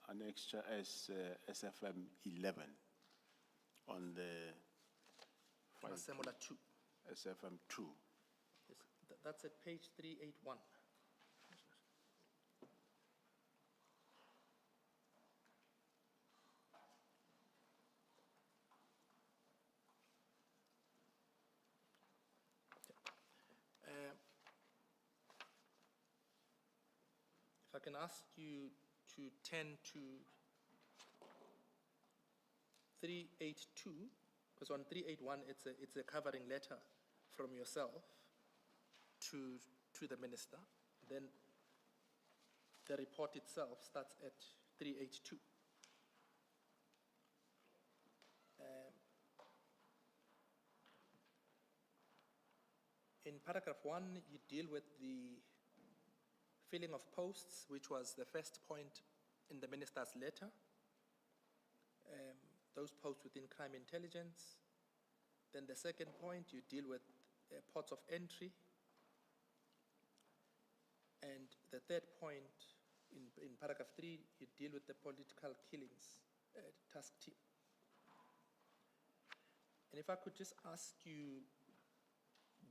annexed as SAfm 11 on the Similar 2. SAfm 2. Yes, that's at page 381. If I can ask you to turn to 382, because on 381 it's a covering letter from yourself to the Minister. Then the report itself starts at 382. In paragraph 1, you deal with the filling of posts, which was the first point in the Minister's letter. Those posts within crime intelligence. Then the second point, you deal with ports of entry. And the third point, in paragraph 3, you deal with the political killings task team. And if I could just ask you,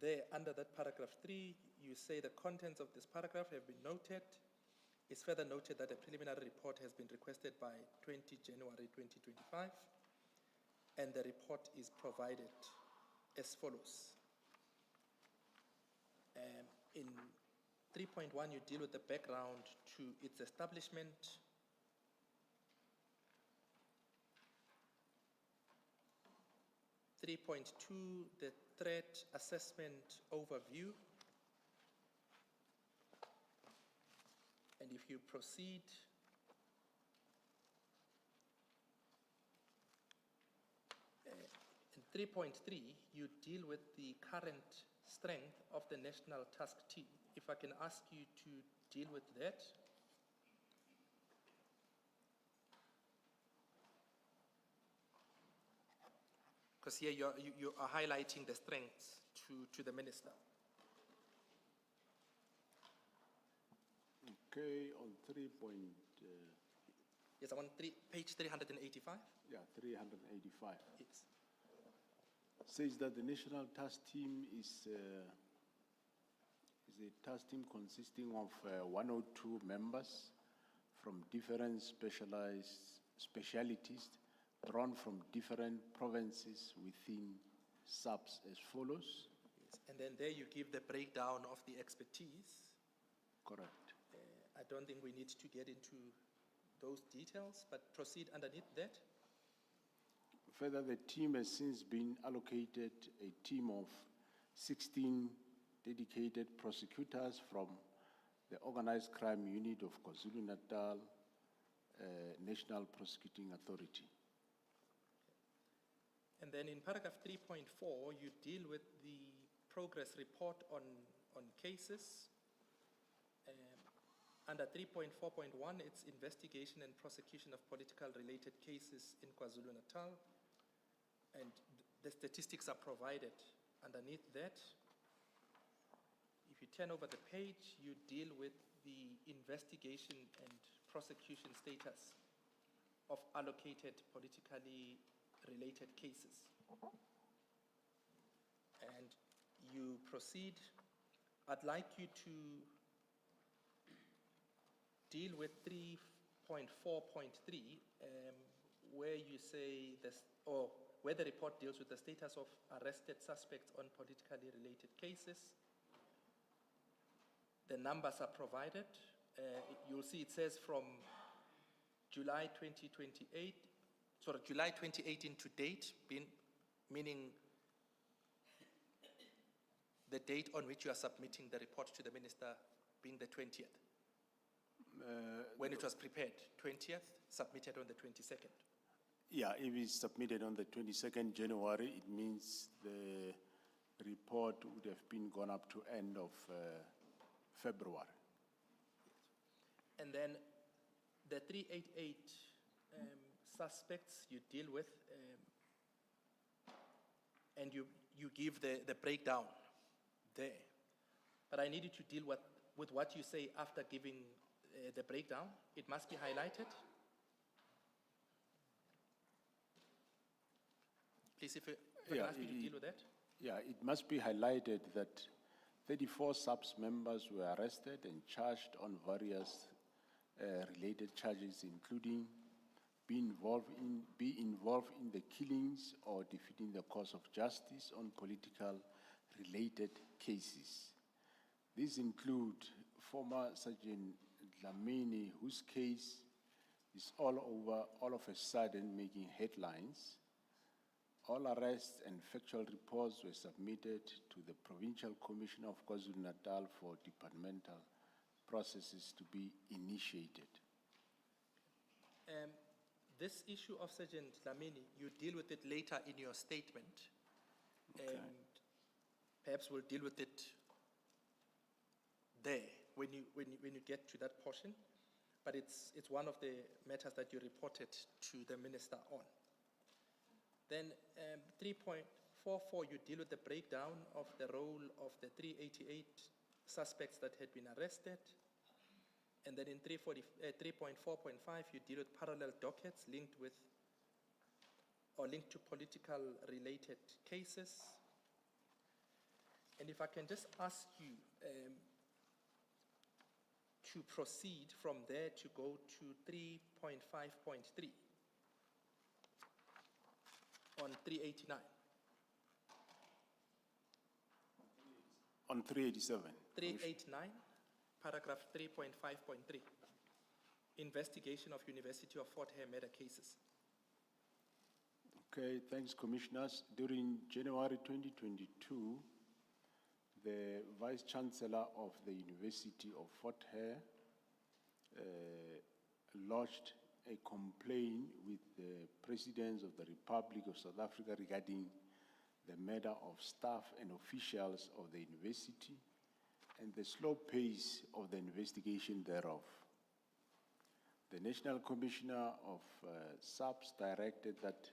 there under that paragraph 3, you say the contents of this paragraph have been noted. It's further noted that a preliminary report has been requested by 20 January 2025, and the report is provided as follows. In 3.1, you deal with the background to its establishment. (3.2), the threat assessment overview. And if you proceed, in 3.3, you deal with the current strength of the National Task Team. If I can ask you to deal with that. Because here you are highlighting the strengths to the Minister. Okay, on 3. Yes, I'm on page 385. Yeah, 385. Yes. Says that the National Task Team is a task team consisting of 102 members from different specialities drawn from different provinces within subs as follows. Yes. And then there you give the breakdown of the expertise. Correct. I don't think we need to get into those details, but proceed underneath that. Further, the team has since been allocated a team of 16 dedicated prosecutors from the Organized Crime Unit of KwaZulu-Natal National Prosecuting Authority. And then in paragraph 3.4, you deal with the progress report on cases. Under 3.4.1, it's investigation and prosecution of political related cases in KwaZulu-Natal. And the statistics are provided underneath that. If you turn over the page, you deal with the investigation and prosecution status of allocated politically related cases. And you proceed. I'd like you to deal with 3.4.3, where you say this, or where the report deals with the status of arrested suspects on politically related cases. The numbers are provided. You'll see it says from July 2018 to date, meaning the date on which you are submitting the report to the minister being the 20th. When it was prepared, 20th, submitted on the 22nd. Yeah, if it's submitted on the 22nd January, it means the report would have been gone up to end of February. And then the 388 suspects you deal with, and you give the breakdown there. But I need you to deal with what you say after giving the breakdown. It must be highlighted. Please, if I can ask you to deal with that. Yeah, it must be highlighted that 34 SAPS members were arrested and charged on various related charges, including be involved in the killings or defeating the cause of justice on political related cases. These include former Sergeant Dlamini, whose case is all of a sudden making headlines. All arrests and factual reports were submitted to the Provincial Commission of KwaZulu-Natal for departmental processes to be initiated. This issue of Sergeant Dlamini, you deal with it later in your statement. Okay. And perhaps we'll deal with it there when you get to that portion. But it's one of the matters that you reported to the minister on. Then 3.44, you deal with the breakdown of the role of the 388 suspects that had been arrested. And then in 3.4.5, you deal with parallel dockets linked to political related cases. And if I can just ask you to proceed from there to go to 3.5.3 on 389. On 387. 389, paragraph 3.5.3. Investigation of University of Fort Hare murder cases. Okay, thanks, Commissioners. During January 2022, the Vice Chancellor of the University of Fort Hare lodged a complaint with the President of the Republic of South Africa regarding the murder of staff and officials of the university and the slow pace of the investigation thereof. The National Commissioner of SAPS directed that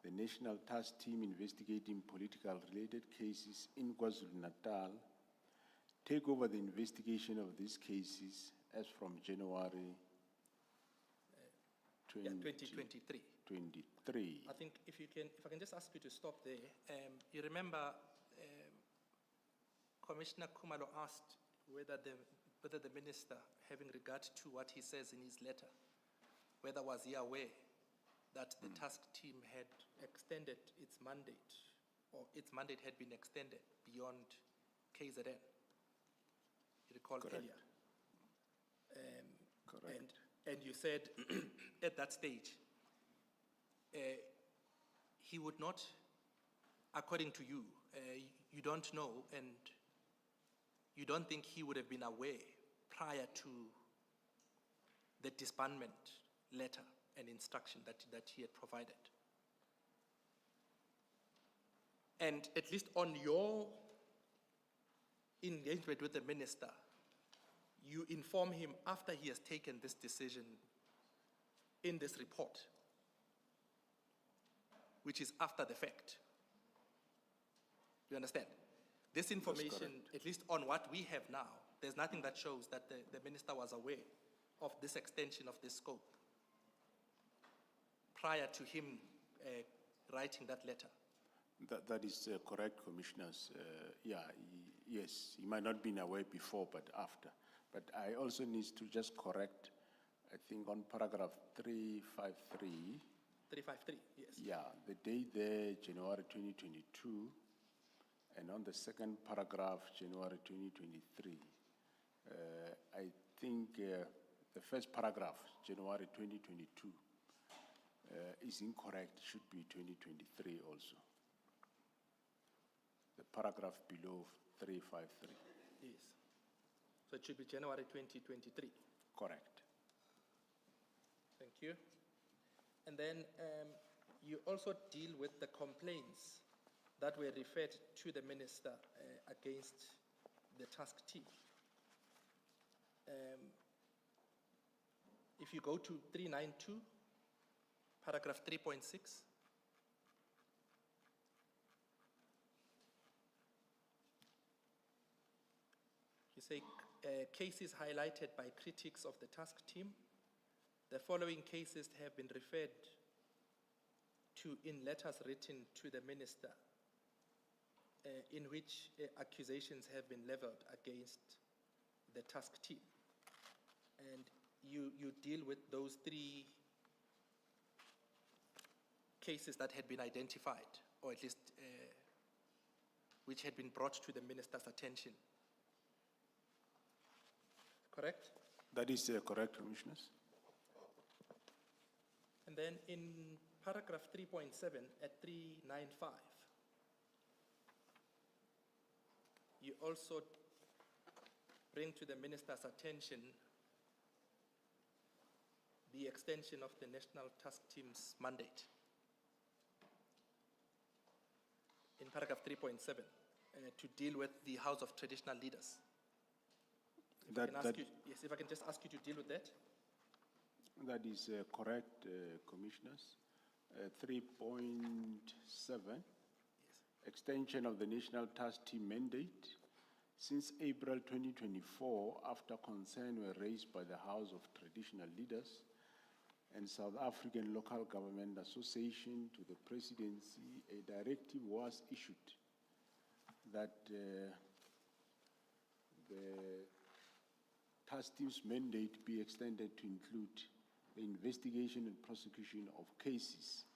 the National Task Team investigating political related cases in KwaZulu-Natal take over the investigation of these cases as from January 2023. 23. I think if I can just ask you to stop there. You remember Commissioner Khumalo asked whether the minister, having regard to what he says in his letter, whether was he aware that the task team had extended its mandate, or its mandate had been extended beyond KZN. You recall earlier. Correct. And you said at that stage, he would not, according to you, you don't know, and you don't think he would have been aware prior to the disbandment letter and instruction that he had provided. And at least on your engagement with the minister, you inform him after he has taken this decision in this report, which is after the fact. You understand? This information, at least on what we have now, there's nothing that shows that the minister was aware of this extension of this scope prior to him writing that letter. That is correct, Commissioners. Yes, he might not have been aware before, but after. But I also need to just correct, I think on paragraph 353. 353, yes. Yeah, the date there, January 2022, and on the second paragraph, January 2023. I think the first paragraph, January 2022, is incorrect. It should be 2023 also. The paragraph below 353. Yes. So it should be January 2023. Correct. Thank you. And then you also deal with the complaints that were referred to the minister against the task team. If you go to 392, paragraph 3.6, you say cases highlighted by critics of the task team. The following cases have been referred to in letters written to the minister in which accusations have been leveled against the task team. And you deal with those three cases that had been identified, or at least which had been brought to the minister's attention. Correct? That is correct, Commissioners. And then in paragraph 3.7 at 395, you also bring to the minister's attention the extension of the National Task Team's mandate. In paragraph 3.7, to deal with the House of Traditional Leaders. If I can just ask you to deal with that. That is correct, Commissioners. 3.7, yes. Extension of the National Task Team mandate. Since April 2024, after concern were raised by the House of Traditional Leaders and South African Local Government Association to the Presidency, a directive was issued that the task team's mandate be extended to include the investigation and prosecution of cases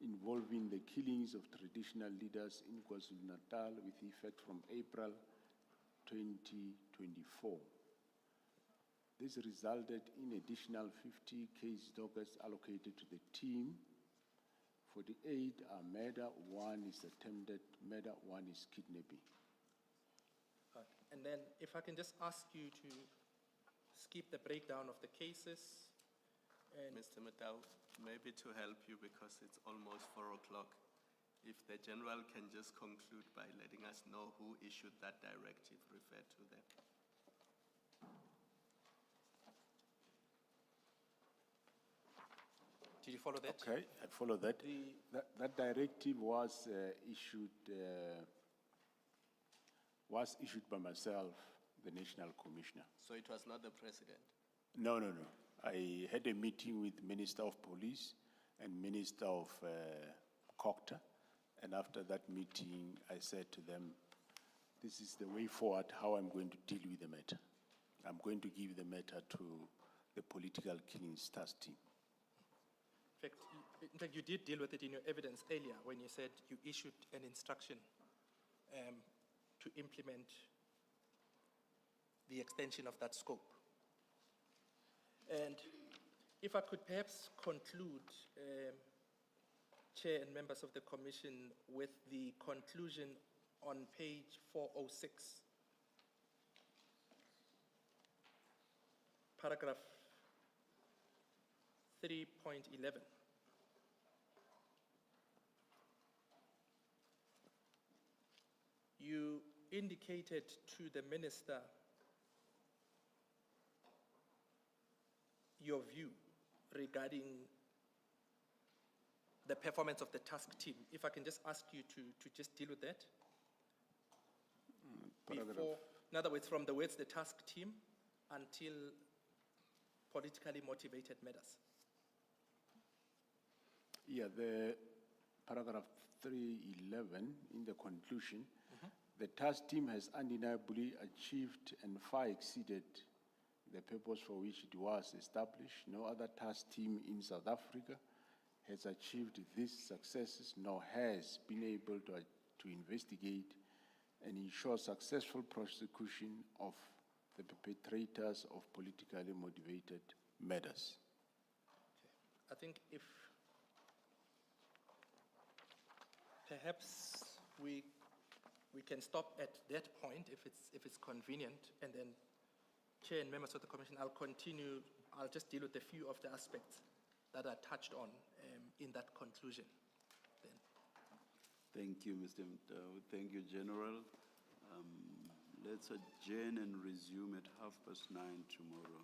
involving the killings of traditional leaders in KwaZulu-Natal with effect from April 2024. This resulted in additional 50 case dockets allocated to the team. 48 are murder, 1 is attempted murder, 1 is kidnapping. And then if I can just ask you to skip the breakdown of the cases. And Mr. Matau, maybe to help you because it's almost 4 o'clock, if the General can just conclude by letting us know who issued that directive referred to them. Did you follow that? Okay, I follow that. That directive was issued by myself, the National Commissioner. So it was not the President? No. I had a meeting with Minister of Police and Minister of Cocta, and after that meeting, I said to them, this is the way forward, how I'm going to deal with the matter. I'm going to give the matter to the political killings task team. In fact, you did deal with it in your evidence earlier when you said you issued an instruction to implement the extension of that scope. And if I could perhaps conclude, Chair and members of the Commission, with the conclusion on page 406, paragraph 3.11. You indicated to the Minister your view regarding the performance of the task team. If I can just ask you to just deal with that. before, in other words, from the words the task team until politically motivated matters. Yeah, the paragraph 311 in the conclusion, the task team has undeniably achieved and far exceeded the purpose for which it was established. No other task team in South Africa has achieved these successes, nor has been able to investigate and ensure successful prosecution of the perpetrators of politically motivated murders. I think if perhaps we can stop at that point if it's convenient, and then Chair and members of the Commission, I'll just deal with a few of the aspects that are touched on in that conclusion. Then. Thank you, Mr. Mtau. Thank you, General. Let's adjourn and resume at 9:30 tomorrow.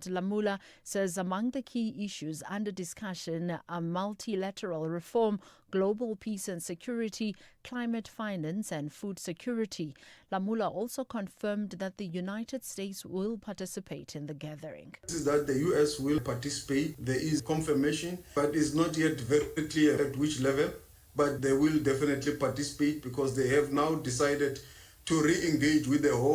Lamula says among the key issues under discussion are multilateral reform, global peace and security, climate finance and food security. Lamula also confirmed that the United States will participate in the gathering. This is that the U.S. will participate. There is confirmation, but it's not yet very clear at which level, but they will definitely participate because they have now decided to re-engage with the whole